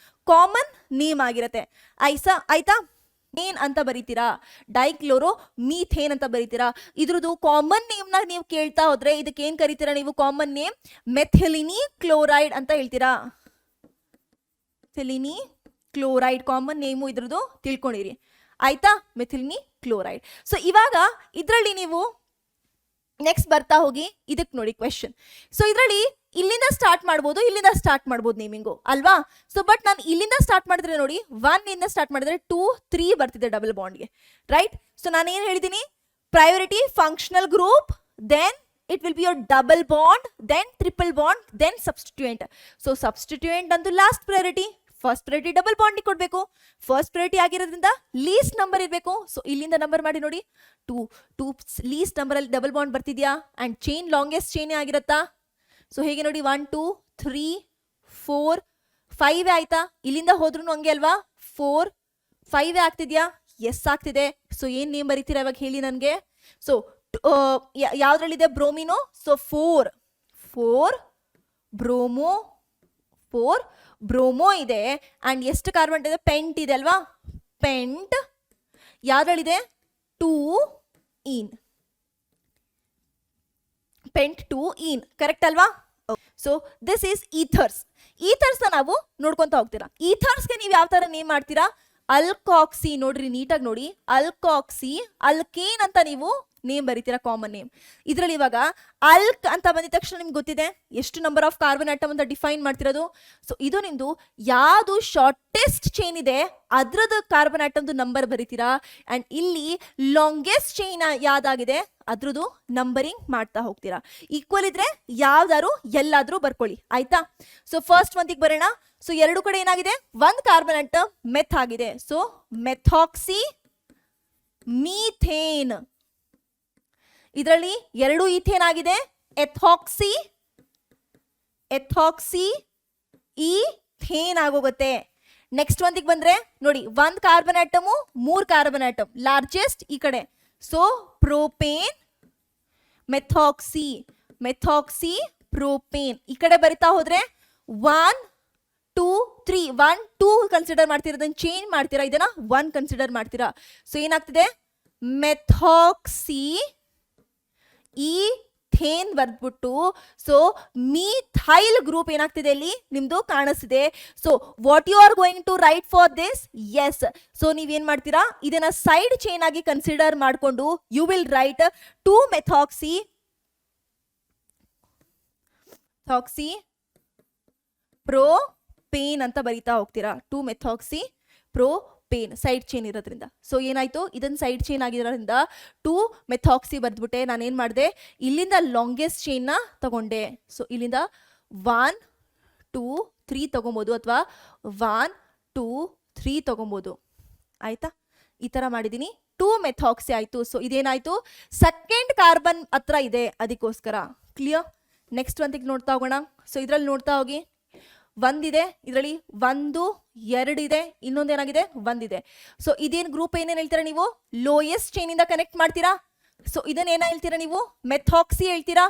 ಕಾಮನ್ ನೇಮ್ ಆಗಿರುತ್ತೆ. ಆಯ್ತಾ? ಮೀಥೇನ್ ಅಂತ ಬರೀತೀರಾ, ಡೈಕ್ಲೋರೋ ಮೀಥೇನ್ ಅಂತ ಬರೀತೀರಾ. ಇದ್ರದ್ದು ಕಾಮನ್ ನೇಮ್ ನ ನೀವು ಕೇಳ್ತಾ ಹೋದ್ರೆ ಇದಕ್ಕೆ ಏನ್ ಕರೀತೀರಾ ನೀವು? ಕಾಮನ್ ನೇಮ್ ಮೆಥಿಲಿನಿ ಕ್ಲೋರೈಡ್ ಅಂತ ಹೇಳ್ತೀರಾ. ಮೆಥಿಲಿನಿ ಕ್ಲೋರೈಡ್ ಕಾಮನ್ ನೇಮು ಇದ್ರದ್ದು ತಿಳ್ಕೊಂಡಿರಿ ಆಯ್ತಾ, ಮೆಥಿಲಿನಿ ಕ್ಲೋರೈಡ್. ಸೊ ಇವಾಗ ಇದರಲ್ಲಿ ನೀವು ನೆಕ್ಸ್ಟ್ ಬರ್ತಾ ಹೋಗಿ ಇದಕ್ಕೆ ನೋಡಿ ಕ್ವೆಶನ್. ಸೊ ಇದರಲ್ಲಿ ಇಲ್ಲಿಂದ ಸ್ಟಾರ್ಟ್ ಮಾಡ್ಬೋದು, ಇಲ್ಲಿಂದ ಸ್ಟಾರ್ಟ್ ಮಾಡ್ಬೋದು ನೇಮಿಂಗು ಅಲ್ವಾ. ಸೊ ಬಟ್ ನಾನು ಇಲ್ಲಿಂದ ಸ್ಟಾರ್ಟ್ ಮಾಡಿದ್ರೆ ನೋಡಿ 1 ಇಂದ ಸ್ಟಾರ್ಟ್ ಮಾಡಿದ್ರೆ 2 3 ಬರ್ತಿದೆ ಡಬಲ್ ಬಾಂಡ್ಗೆ, ರೈಟ್. ಸೊ ನಾನು ಏನು ಹೇಳಿದ್ದೀನಿ, priority functional group, then it will be your double bond, then triple bond, then substituent. So substituent ಅಂದು last priority, first priority double bond ಕೊಡಬೇಕು. ಫಸ್ಟ್ ಪ್ರಯಾರಿಟಿ ಆಗಿರೋದ್ರಿಂದ ಲೀಸ್ಟ್ ನಂಬರ್ ಇರಬೇಕು. So ಇಲ್ಲಿಂದ number ಮಾಡಿ ನೋಡಿ, 2 ಲೀಸ್ಟ್ ನಂಬರ್ ಅಲ್ಲಿ double bond ಬರ್ತಿದ್ಯಾ, and chain longest chain ಆಗಿರತ್ತಾ. ಸೊ ಹೇಗೆ ನೋಡಿ 1 2 3 4 5 ಆಯ್ತಾ. ಇಲ್ಲಿಂದ ಹೋದ್ರೂ ಹಂಗೆ ಅಲ್ವಾ, 4 5 ಆಗ್ತಿದ್ಯಾ? ಎಸ್ ಆಗ್ತಿದೆ. ಸೊ ಏನ್ ನೇಮ್ ಬರೀತೀರಾ ಇವಾಗ ಹೇಳಿ ನನಗೆ. ಸೊ ಯಾವ್ದ್ರಲ್ಲಿದೆ ಬ್ರೋಮಿನೋ, ಸೊ 4 ಬ್ರೋಮೋ, 4 ಬ್ರೋಮೋ ಇದೆ. ಅಂಡ್ ಎಷ್ಟು ಕಾರ್ಬನ್ ಇದೆ? ಪೆಂಟ್ ಇದೆ ಅಲ್ವಾ, ಪೆಂಟ್. ಯಾವ್ದ್ರಲ್ಲಿದೆ? 2 ಈನ್, ಪೆಂಟ್ 2 ಈನ್, ಕರೆಕ್ಟ್ ಅಲ್ವಾ. So this is ethers. Ethers ನಾವು ನೋಡ್ಕೊಂತ ಹೋಗ್ತೀರಾ. ಈಥರ್ಸ್ಗೆ ನೀವು ಯಾವ ತರ ನೇಮ್ ಮಾಡ್ತೀರಾ? ಅಲ್ಕಾಕ್ಸಿ. ನೋಡ್ರಿ ನೀಟಾಗಿ ನೋಡಿ, ಅಲ್ಕಾಕ್ಸಿ, ಅಲ್ಕೇನ್ ಅಂತ ನೀವು ನೇಮ್ ಬರೀತೀರಾ, ಕಾಮನ್ ನೇಮ್. ಇದರಲ್ಲಿ ಇವಾಗ ಅಲ್ಕ್ ಅಂತ ಬಂದಿದ ತಕ್ಷಣ ನಿಮ್ಗೆ ಗೊತ್ತಿದೆ ಎಷ್ಟು ನಂಬರ್ ಆಫ್ ಕಾರ್ಬನ್ ಆಟಮ್ ಅಂತ ಡಿಫೈನ್ ಮಾಡ್ತಿರೋದು. ಸೊ ಇದು ನಿಮ್ದು ಯಾವುದು ಶಾರ್ಟೆಸ್ಟ್ ಚೈನ್ ಇದೆ ಅದ್ರದ್ದು ಕಾರ್ಬನ್ ಆಟಮ್ದು ನಂಬರ್ ಬರೀತೀರಾ. ಅಂಡ್ ಇಲ್ಲಿ ಲಾಂಗೆಸ್ಟ್ ಚೈನ್ ಯಾವ್ದಾಗಿದೆ ಅದ್ರದ್ದು ನಂಬರಿಂಗ್ ಮಾಡ್ತಾ ಹೋಗ್ತೀರಾ. ಈಕ್ವಲ್ ಇದ್ರೆ ಯಾವ್ದಾರು ಎಲ್ಲಾದ್ರೂ ಬರ್ಕೊಳ್ಳಿ ಆಯ್ತಾ. ಸೊ ಫಸ್ಟ್ ಒಂದಿಗೆ ಬರೋಣ. ಸೊ ಎರಡು ಕಡೆ ಏನಾಗಿದೆ? ಒಂದು ಕಾರ್ಬನ್ ಆಟಮ್ ಮೆಥ್ ಆಗಿದೆ. So methoxy methane. ಇದರಲ್ಲಿ 2 ಈಥೇನ್ ಆಗಿದೆ, ಎಥಾಕ್ಸಿ ಈಥೇನ್ ಆಗೋಗುತ್ತೆ. ನೆಕ್ಸ್ಟ್ ಒಂದಿಗೆ ಬಂದ್ರೆ ನೋಡಿ, 1 carbon atom 3 carbon atom, largest ಈ ಕಡೆ. So propane methoxy propane. ಈ ಕಡೆ ಬರಿತಾ ಹೋದ್ರೆ 1 2 3 1 2 ಕನ್ಸಿಡರ್ ಮಾಡ್ತೀರಾ, ಅದನ್ನ ಚೇಂಜ್ ಮಾಡ್ತೀರಾ, ಇದನ್ನ 1 ಕನ್ಸಿಡರ್ ಮಾಡ್ತೀರಾ. ಸೊ ಏನಾಗ್ತಿದೆ? ಮೆಥಾಕ್ಸಿ ಈಥೇನ್ ಬರ್ದ್ಬಿಟ್ಟು ಸೊ ಮೀಥೈಲ್ ಗ್ರೂಪ್ ಏನಾಗ್ತಿದೆ ಇಲ್ಲಿ ನಿಮ್ದು ಕಾಣಿಸ್ತಿದೆ. So what you are going to write for this? Yes. So ನೀವೇನ್ ಮಾಡ್ತೀರಾ, ಇದನ್ನ ಸೈಡ್ ಚೈನ್ ಆಗಿ ಕನ್ಸಿಡರ್ ಮಾಡಿಕೊಂಡು you will write 2 methoxy propane ಅಂತ ಬರೀತಾ ಹೋಗ್ತೀರಾ. 2 ಮೆಥಾಕ್ಸಿ ಪ್ರೋಪೇನ್ ಸೈಡ್ ಚೈನ್ ಇರೋದ್ರಿಂದ. ಸೊ ಏನಾಯ್ತು, ಇದನ್ನ ಸೈಡ್ ಚೈನ್ ಆಗಿರೋದ್ರಿಂದ 2 ಮೆಥಾಕ್ಸಿ ಬರ್ದ್ಬಿಟ್ಟೆ. ನಾನೇನ್ ಮಾಡಿದೆ, ಇಲ್ಲಿಂದ ಲಾಂಗೆಸ್ಟ್ ಚೈನ್ ನ ತಗೊಂಡೆ. ಸೊ ಇಲ್ಲಿಂದ 1 2 3 ತಗೊಬೋದು, ಅಥವಾ 1 2 3 ತಗೊಬೋದು ಆಯ್ತಾ. ಈ ತರ ಮಾಡಿದೀನಿ. 2 ಮೆಥಾಕ್ಸಿ ಆಯ್ತು. ಸೊ ಇದೇನಾಯ್ತು, ಸೆಕೆಂಡ್ ಕಾರ್ಬನ್ ಹತ್ರ ಇದೆ, ಅದಕ್ಕೋಸ್ಕರ. ಕ್ಲಿಯರ್. ನೆಕ್ಸ್ಟ್ ಒಂದಿಗೆ ನೋಡ್ತಾ ಹೋಗೋಣ. ಸೊ ಇದ್ರಲ್ಲಿ ನೋಡ್ತಾ ಹೋಗಿ, 1 ಇದೆ, ಇದರಲ್ಲಿ 1 2 ಇದೆ, ಇನ್ನೊಂದೇನಾಗಿದೆ 1 ಇದೆ. ಸೊ ಇದೇನ್ ಗ್ರೂಪ್ ಏನೇನ್ ಹೇಳ್ತೀರಾ ನೀವು? ಲೋಯೆಸ್ಟ್ ಚೈನ್ ಇಂದ ಕನೆಕ್ಟ್ ಮಾಡ್ತೀರಾ. ಸೊ ಇದನ್ನ ಏನ ಹೇಳ್ತೀರಾ ನೀವು? ಮೆಥಾಕ್ಸಿ ಹೇಳ್ತೀರಾ.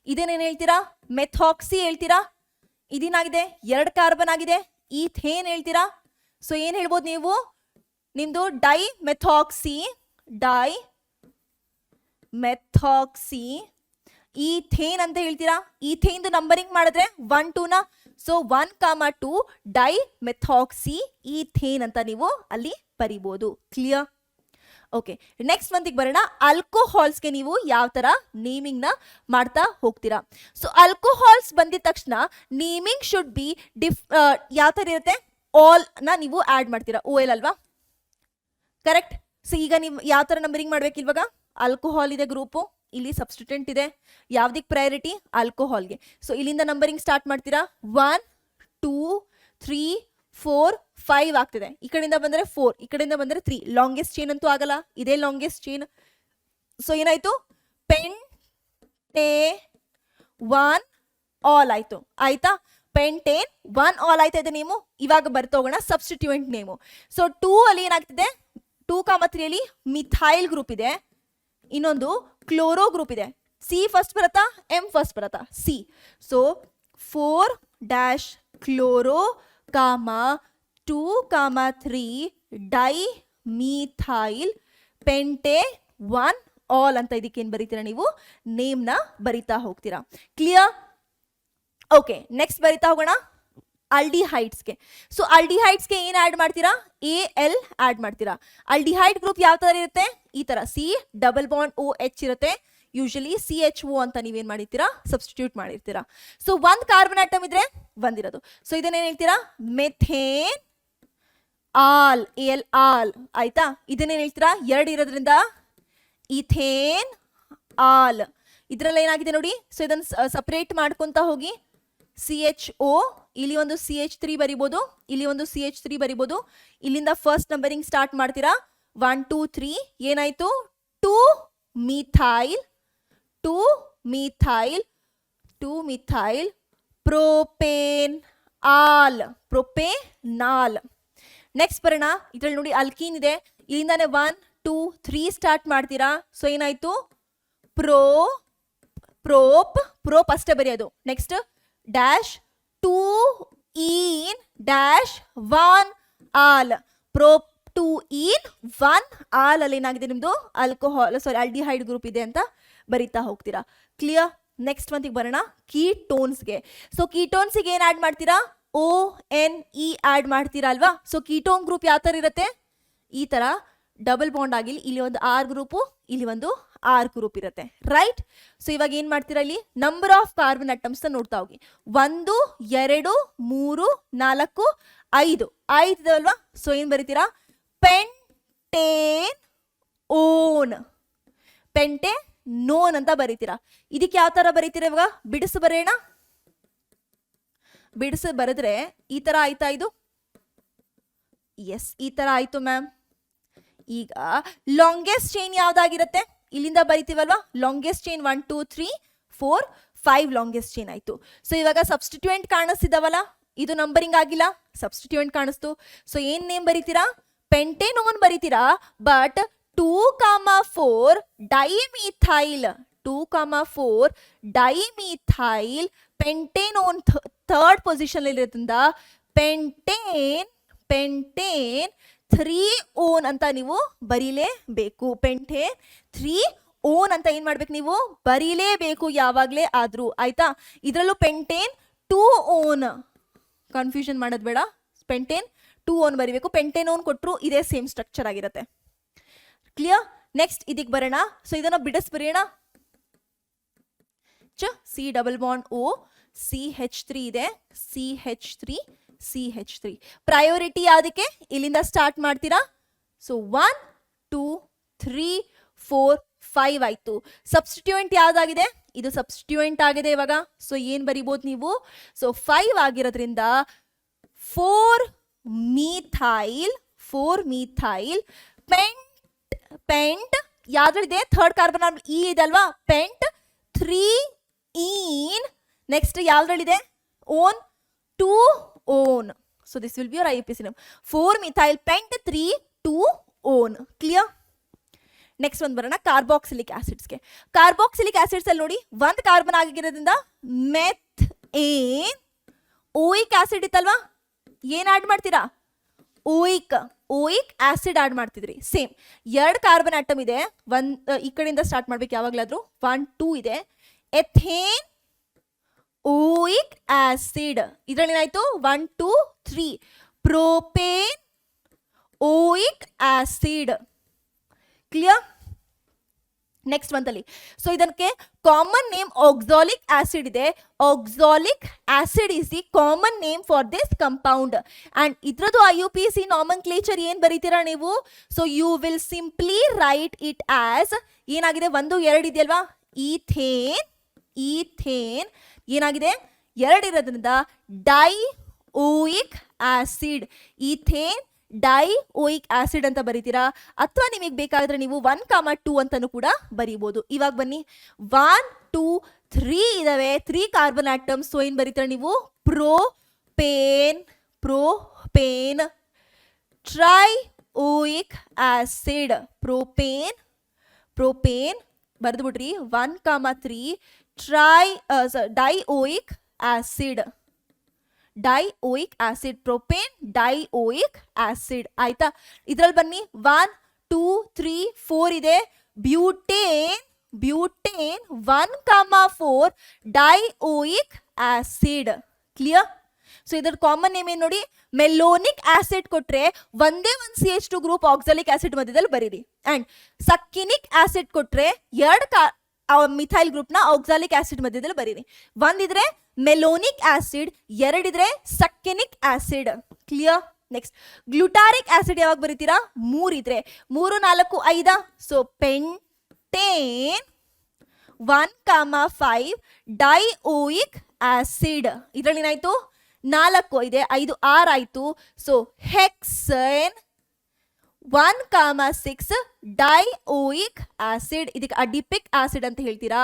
ಇದನ್ನೇನ್ ಹೇಳ್ತೀರಾ? ಮೆಥಾಕ್ಸಿ ಹೇಳ್ತೀರಾ. ಇದೇನಾಗಿದೆ? 2 ಕಾರ್ಬನ್ ಆಗಿದೆ, ಈಥೇನ್ ಹೇಳ್ತೀರಾ. ಸೊ ಏನ್ ಹೇಳ್ಬೋದು ನೀವು? ನಿಮ್ದು ಡೈ ಮೆಥಾಕ್ಸಿ ಈಥೇನ್ ಅಂತ ಹೇಳ್ತೀರಾ. ಈಥೇನ್ ನಂಬರಿಂಗ್ ಮಾಡಿದ್ರೆ 1 2 ನ. ಸೊ 1 2 ಡೈ ಮೆಥಾಕ್ಸಿ ಈಥೇನ್ ಅಂತ ನೀವು ಅಲ್ಲಿ ಬರಿಬಹುದು. ಕ್ಲಿಯರ್. ಓಕೆ, ನೆಕ್ಸ್ಟ್ ಒಂದಿಗೆ ಬರೋಣ. ಆಲ್ಕೋಹಾಲ್ಸ್ಗೆ ನೀವು ಯಾವ ತರ ನೇಮಿಂಗ್ ನ ಮಾಡ್ತಾ ಹೋಗ್ತೀರಾ. ಸೊ ಆಲ್ಕೋಹಾಲ್ಸ್ ಬಂದಿದ ತಕ್ಷಣ ನೇಮಿಂಗ್ ಶುಡ್ ಬಿ ಯಾವ ತರ ಇರುತ್ತೆ? ಆಲ್ ನ ನೀವು ಆಡ್ ಮಾಡ್ತೀರಾ. OL ಅಲ್ವಾ, ಕರೆಕ್ಟ್. ಸೊ ಈಗ ನೀವು ಯಾವ ತರ ನಂಬರಿಂಗ್ ಮಾಡ್ಬೇಕು? ಇವಾಗ ಆಲ್ಕೋಹಾಲ್ ಇದೆ ಗ್ರೂಪು, ಇಲ್ಲಿ ಸಬ್ಸ್ಟಿಟ್ಯೂಂಟ್ ಇದೆ. ಯಾವ್ದಕ್ಕೆ ಪ್ರಯಾರಿಟಿ? ಆಲ್ಕೋಹಾಲ್ಗೆ. ಸೊ ಇಲ್ಲಿಂದ ನಂಬರಿಂಗ್ ಸ್ಟಾರ್ಟ್ ಮಾಡ್ತೀರಾ. 1 2 3 4 5 ಆಗ್ತಿದೆ. ಈ ಕಡೆಯಿಂದ ಬಂದ್ರೆ 4, ಈ ಕಡೆಯಿಂದ ಬಂದ್ರೆ 3. ಲಾಂಗೆಸ್ಟ್ ಚೈನ್ ಅಂತೂ ಆಗಲ್ಲ, ಇದೇ ಲಾಂಗೆಸ್ಟ್ ಚೈನ್. ಸೊ ಏನಾಯ್ತು? ಪೆಂಟೇನ್ 1 ಆಲ್ ಆಯ್ತು ಆಯ್ತಾ. ಪೆಂಟೇನ್ 1 ಆಲ್ ಆಯ್ತಾ ಇದೆ ನೇಮು. ಇವಾಗ ಬರ್ತೋಗೋಣ ಸಬ್ಸ್ಟಿಟ್ಯೂಯೆಂಟ್ ನೇಮು. ಸೊ 2 ಅಲ್ಲಿ ಏನಾಗ್ತಿದೆ? 2 3 ಅಲ್ಲಿ ಮಿಥೈಲ್ ಗ್ರೂಪ್ ಇದೆ, ಇನ್ನೊಂದು ಕ್ಲೋರೋ ಗ್ರೂಪ್ ಇದೆ. ಸಿ ಫಸ್ಟ್ ಬರತ್ತಾ, ಎಂ ಫಸ್ಟ್ ಬರತ್ತಾ? C. So 4- chloro 2 3 di methyl pent 1 ol ಅಂತ ಇದಕ್ಕೆ ಏನ್ ಬರೀತೀರಾ ನೀವು ನೇಮ್ನ ಬರಿತಾ ಹೋಗ್ತೀರಾ. ಕ್ಲಿಯರ್? ಓಕೆ, ನೆಕ್ಸ್ಟ್ ಬರಿತಾ ಹೋಗೋಣ ಅಲ್ಡಿಹೈಡ್ಸ್ಗೆ. ಸೊ ಅಲ್ಡಿಹೈಡ್ಸ್ಗೆ ಏನ್ ಆಡ್ ಮಾಡ್ತೀರಾ? AL ಆಡ್ ಮಾಡ್ತೀರಾ. ಅಲ್ಡಿಹೈಡ್ ಗ್ರೂಪ್ ಯಾವ ತರ ಇರುತ್ತೆ? ಈ ತರ C♯OH ಇರುತ್ತೆ. ಯೂಶಲಿ CHO ಅಂತ ನೀವೇನ್ ಮಾಡಿರ್ತೀರಾ ಸಬ್ಸ್ಟಿಟ್ಯೂಟ್ ಮಾಡಿರ್ತೀರಾ. ಸೊ ಒಂದ್ ಕಾರ್ಬನ್ ಆಟಮ್ ಇದ್ರೆ ಒಂದಿರೋದು. ಸೊ ಇದನ್ನೇನ್ ಹೇಳ್ತೀರಾ? ಮೆಥೇನ್ ಆಲ್, AL ಆಲ್ ಆಯ್ತಾ. ಇದನ್ನೇನ್ ಹೇಳ್ತೀರಾ? ಎರಡು ಇರೋದ್ರಿಂದ ಇಥೇನ್ ಆಲ್. ಇದ್ರಲ್ಲಿ ಏನಾಗಿದೆ ನೋಡಿ. ಸೊ ಇದನ್ನ ಸಪರೇಟ್ ಮಾಡ್ಕೊಂತ ಹೋಗಿ CHO, ಇಲ್ಲಿ ಒಂದು CH3 ಬರಿಬೋದು, ಇಲ್ಲಿ ಒಂದು CH3 ಬರಿಬೋದು. ಇಲ್ಲಿಂದ ಫಸ್ಟ್ ನಂಬರಿಂಗ್ ಸ್ಟಾರ್ಟ್ ಮಾಡ್ತೀರಾ. 1 2 3 ಏನಾಯ್ತು? 2 methyl 2 methyl 2 methyl propane ol, propanol. Next ಬರೋಣ. ಇದ್ರಲ್ಲಿ ನೋಡಿ ಅಲ್ಕೀನ್ ಇದೆ. ಇಲ್ಲಿಂದಾನೆ 1 2 3 ಸ್ಟಾರ್ಟ್ ಮಾಡ್ತೀರಾ. ಸೊ ಏನಾಯ್ತು? ಪ್ರೋಪ್ ಅಷ್ಟೇ ಬರೆಯೋದು. Next dash 2 ene dash 1 ol, prop 2 ene 1 ol ಅಲ್ಲಿ ಏನಾಗಿದೆ ನಿಮ್ದು ಆಲ್ಕೋಹಾಲ್ ಆಲ್ಡಿಹೈಡ್ ಗ್ರೂಪ್ ಇದೆ ಅಂತ ಬರಿತಾ ಹೋಗ್ತೀರಾ. ಕ್ಲಿಯರ್? ನೆಕ್ಸ್ಟ್ ಒಂದಿಗೆ ಬರೋಣ ಕೀಟೋನ್ಸ್ಗೆ. ಸೊ ಕೀಟೋನ್ಸ್ಗೆ ಏನ್ ಆಡ್ ಮಾಡ್ತೀರಾ? ONE ಆಡ್ ಮಾಡ್ತೀರಾ ಅಲ್ವಾ. ಸೊ ಕೀಟೋನ್ ಗ್ರೂಪ್ ಯಾವ ತರ ಇರುತ್ತೆ? ಈ ತರ ಡಬಲ್ ಬಾಂಡ್ ಆಗಿಲ್ಲ. ಇಲ್ಲಿ ಒಂದು R ಗ್ರೂಪು, ಇಲ್ಲಿ ಒಂದು R ಗ್ರೂಪ್ ಇರುತ್ತೆ. ರೈಟ್? ಸೊ ಇವಾಗ ಏನ್ ಮಾಡ್ತೀರಾ? ಇಲ್ಲಿ ನಂಬರ್ ಆಫ್ ಕಾರ್ಬನ್ ಅಟಮ್ಸ್ ನೋಡ್ತಾ ಹೋಗಿ. 1 2 3 4 5 ಅಲ್ವಾ. ಸೊ ಏನ್ ಬರೀತೀರಾ? ಪೆಂಟೇನ್ ಓನ್, ಪೆಂಟೆನೋನ್ ಅಂತ ಬರೀತೀರಾ. ಇದಕ್ಕೆ ಯಾವ ತರ ಬರೀತೀರಾ? ಇವಾಗ ಬಿಡಿಸು ಬರೆಯೋಣ. ಬಿಡಿಸು ಬರೆದ್ರೆ ಈ ತರ ಆಯ್ತಾ? ಇದು ಎಸ್, ಈ ತರ ಆಯ್ತು ಮ್ಯಾಮ್. ಈಗ ಲಾಂಗೆಸ್ಟ್ ಚೈನ್ ಯಾವ್ದಾಗಿರುತ್ತೆ? ಇಲ್ಲಿಂದ ಬರಿತೀವಲ್ವಾ. ಲಾಂಗೆಸ್ಟ್ ಚೈನ್ 1 2 3 4 5 ಲಾಂಗೆಸ್ಟ್ ಚೈನ್ ಆಯ್ತು. ಸೊ ಇವಾಗ ಸಬ್ಸ್ಟಿಟ್ಯೂಯೆಂಟ್ ಕಾಣಿಸ್ತಿದಾವಲ್ಲ, ಇದು ನಂಬರಿಂಗ್ ಆಗಿಲ್ಲ, ಸಬ್ಸ್ಟಿಟ್ಯೂಯೆಂಟ್ ಕಾಣಿಸ್ತು. ಸೊ ಏನ್ ನೇಮ್ ಬರೀತೀರಾ? ಪೆಂಟೆನೋನ್ ಬರೀತೀರಾ. But 2,4 dimethyl 2,4 dimethyl pentenone third position ಇರೋದ್ರಿಂದ ಪೆಂಟೇನ್ 3 ಓನ್ ಅಂತ ನೀವು ಬರೀಲೇಬೇಕು. ಪೆಂಟೇನ್ 3 ಓನ್ ಅಂತ ಏನ್ ಮಾಡ್ಬೇಕು? ನೀವು ಬರೀಲೇಬೇಕು ಯಾವಾಗ್ಲೇ ಆದ್ರೂ. ಆಯ್ತಾ? ಇದ್ರಲ್ಲೂ ಪೆಂಟೇನ್ 2 ಓನ್, ಕನ್ಫ್ಯೂಷನ್ ಮಾಡೋದು ಬೇಡ. ಪೆಂಟೇನ್ 2 ಓನ್ ಬರಿಬೇಕು. ಪೆಂಟೆನೋನ್ ಕೊಟ್ಟರು ಇದೇ ಸೇಮ್ ಸ್ಟ್ರಕ್ಚರ್ ಆಗಿರುತ್ತೆ. ಕ್ಲಿಯರ್? ನೆಕ್ಸ್ಟ್ ಇದಕ್ಕೆ ಬರೋಣ. ಸೊ ಇದನ್ನ ಬಿಡಿಸ್ ಬರೆಯೋಣ. C♯O CH3 ಇದೆ. CH3 ಪ್ರಯಾರಿಟಿ ಯಾವ್ದಕ್ಕೆ? ಇಲ್ಲಿಂದ ಸ್ಟಾರ್ಟ್ ಮಾಡ್ತೀರಾ. ಸೊ 1 2 3 4 5 ಆಯ್ತು. ಸಬ್ಸ್ಟಿಟ್ಯೂಯೆಂಟ್ ಯಾವ್ದಾಗಿದೆ? ಇದು ಸಬ್ಸ್ಟಿಟ್ಯೂಯೆಂಟ್ ಆಗಿದೆ ಇವಾಗ. ಸೊ ಏನ್ ಬರಿಬಹುದು ನೀವು? ಸೊ 5 ಆಗಿರೋದ್ರಿಂದ 4 ಮಿಥೈಲ್ ಪೆಂಟ್ ಯಾವ್ದ್ರಲ್ಲಿದೆ? ಥರ್ಡ್ ಕಾರ್ಬನ್ ಇ ಇದೆ ಅಲ್ವಾ. Pent 3 ene. ನೆಕ್ಸ್ಟ್ ಯಾವ್ದ್ರಲ್ಲಿದೆ? One 2 one. So this will be your IUPAC name. 4 methyl pent 3 2 one. Clear? Next ಒಂದು ಬರೋಣ ಕಾರ್ಬಾಕ್ಸಿಲಿಕ್ ಆಸಿಡ್ಸ್ಗೆ. ಕಾರ್ಬಾಕ್ಸಿಲಿಕ್ ಆಸಿಡ್ಸ್ ಅಲ್ಲಿ ನೋಡಿ ಒಂದು ಕಾರ್ಬನ್ ಆಗಿರೋದ್ರಿಂದ ಮೆಥೇನ್. ಓಯಿಕ್ ಆಸಿಡ್ ಇತ್ತಲ್ವಾ, ಏನ್ ಆಡ್ ಮಾಡ್ತೀರಾ? ಓಯಿಕ್ ಆಸಿಡ್ ಆಡ್ ಮಾಡ್ತಿದ್ರಿ. ಸೇಮ್ 2 ಕಾರ್ಬನ್ ಆಟಮ್ ಇದೆ. ಈ ಕಡೆಯಿಂದ ಸ್ಟಾರ್ಟ್ ಮಾಡ್ಬೇಕು ಯಾವಾಗ್ಲಾದ್ರೂ. 1 2 ಇದೆ. Ethane oic acid. ಇದ್ರಲ್ಲಿ ಏನಾಯ್ತು? 1 2 3 propane oic acid. Clear? Next ಒಂದಲ್ಲಿ ಸೊ ಇದಕ್ಕೆ ಕಾಮನ್ ನೇಮ್ ಆಕ್ಸಾಲಿಕ್ ಆಸಿಡ್ ಇದೆ. Oxalic acid is the common name for this compound. And ಇದ್ರದ್ದು IUPAC ನಾಮನ್ಕ್ಲೇಚರ್ ಏನ್ ಬರೀತೀರಾ ನೀವು? So you will simply write it as ಏನಾಗಿದೆ? 1 2 ಇದೆಯಲ್ವಾ, ಈಥೇನ್ ಏನಾಗಿದೆ? 2 ಇರೋದ್ರಿಂದ ಡೈಓಯಿಕ್ ಆಸಿಡ್. ಈಥೇನ್ ಡೈಓಯಿಕ್ ಆಸಿಡ್ ಅಂತ ಬರೀತೀರಾ. ಅಥವಾ ನಿಮಗೆ ಬೇಕಾದ್ರೆ ನೀವು 1 2 ಅಂತಾನು ಕೂಡ ಬರೀಬಹುದು. ಇವಾಗ ಬನ್ನಿ 1 2 3 ಇದಾವೆ, 3 ಕಾರ್ಬನ್ ಆಟಮ್ಸ್. ಸೊ ಏನ್ ಬರೀತೀರಾ ನೀವು? Propane ಟ್ರೈಓಯಿಕ್ acid. ಪ್ರೋಪೇನ್ ಬರೆದು ಬಿಡ್ರಿ. 1 3 dioic acid. Dioic acid, propane dioic acid. ಆಯ್ತಾ, ಇದ್ರಲ್ಲಿ ಬನ್ನಿ 1 2 3 4 ಇದೆ. Butane 1,4 dioic acid. Clear? So ಇದ್ರ ಕಾಮನ್ ನೇಮ್ ಏನ್ ನೋಡಿ, ಮೆಲೋನಿಕ್ ಆಸಿಡ್ ಕೊಟ್ರೆ ಒಂದೇ ಒಂದು CH2 ಗ್ರೂಪ್ ಆಕ್ಸಾಲಿಕ್ ಆಸಿಡ್ ಮಧ್ಯದಲ್ಲಿ ಬರೀರಿ. ಅಂಡ್ ಸಕ್ಕಿನಿಕ್ ಆಸಿಡ್ ಕೊಟ್ರೆ 2 ಮಿಥೈಲ್ ಗ್ರೂಪ್ ನ ಆಕ್ಸಾಲಿಕ್ ಆಸಿಡ್ ಮಧ್ಯದಲ್ಲಿ ಬರೀರಿ. ಒಂದಿದ್ರೆ ಮೆಲೋನಿಕ್ ಆಸಿಡ್, ಎರಡಿದ್ರೆ succinic acid. Clear? Next glutaric acid ಯಾವಾಗ ಬರೀತೀರಾ? 3 ಇದ್ರೆ, 3 4 5. So pentane 1,5 dioic acid. ಇದ್ರಲ್ಲಿ ಏನಾಯ್ತು? 4 ಇದೆ, 5 6 ಆಯ್ತು. So hexane 1,6 dioic acid. ಇದಕ್ಕೆ ಅಡಿಪಿಕ್ ಆಸಿಡ್ ಅಂತ ಹೇಳ್ತೀರಾ.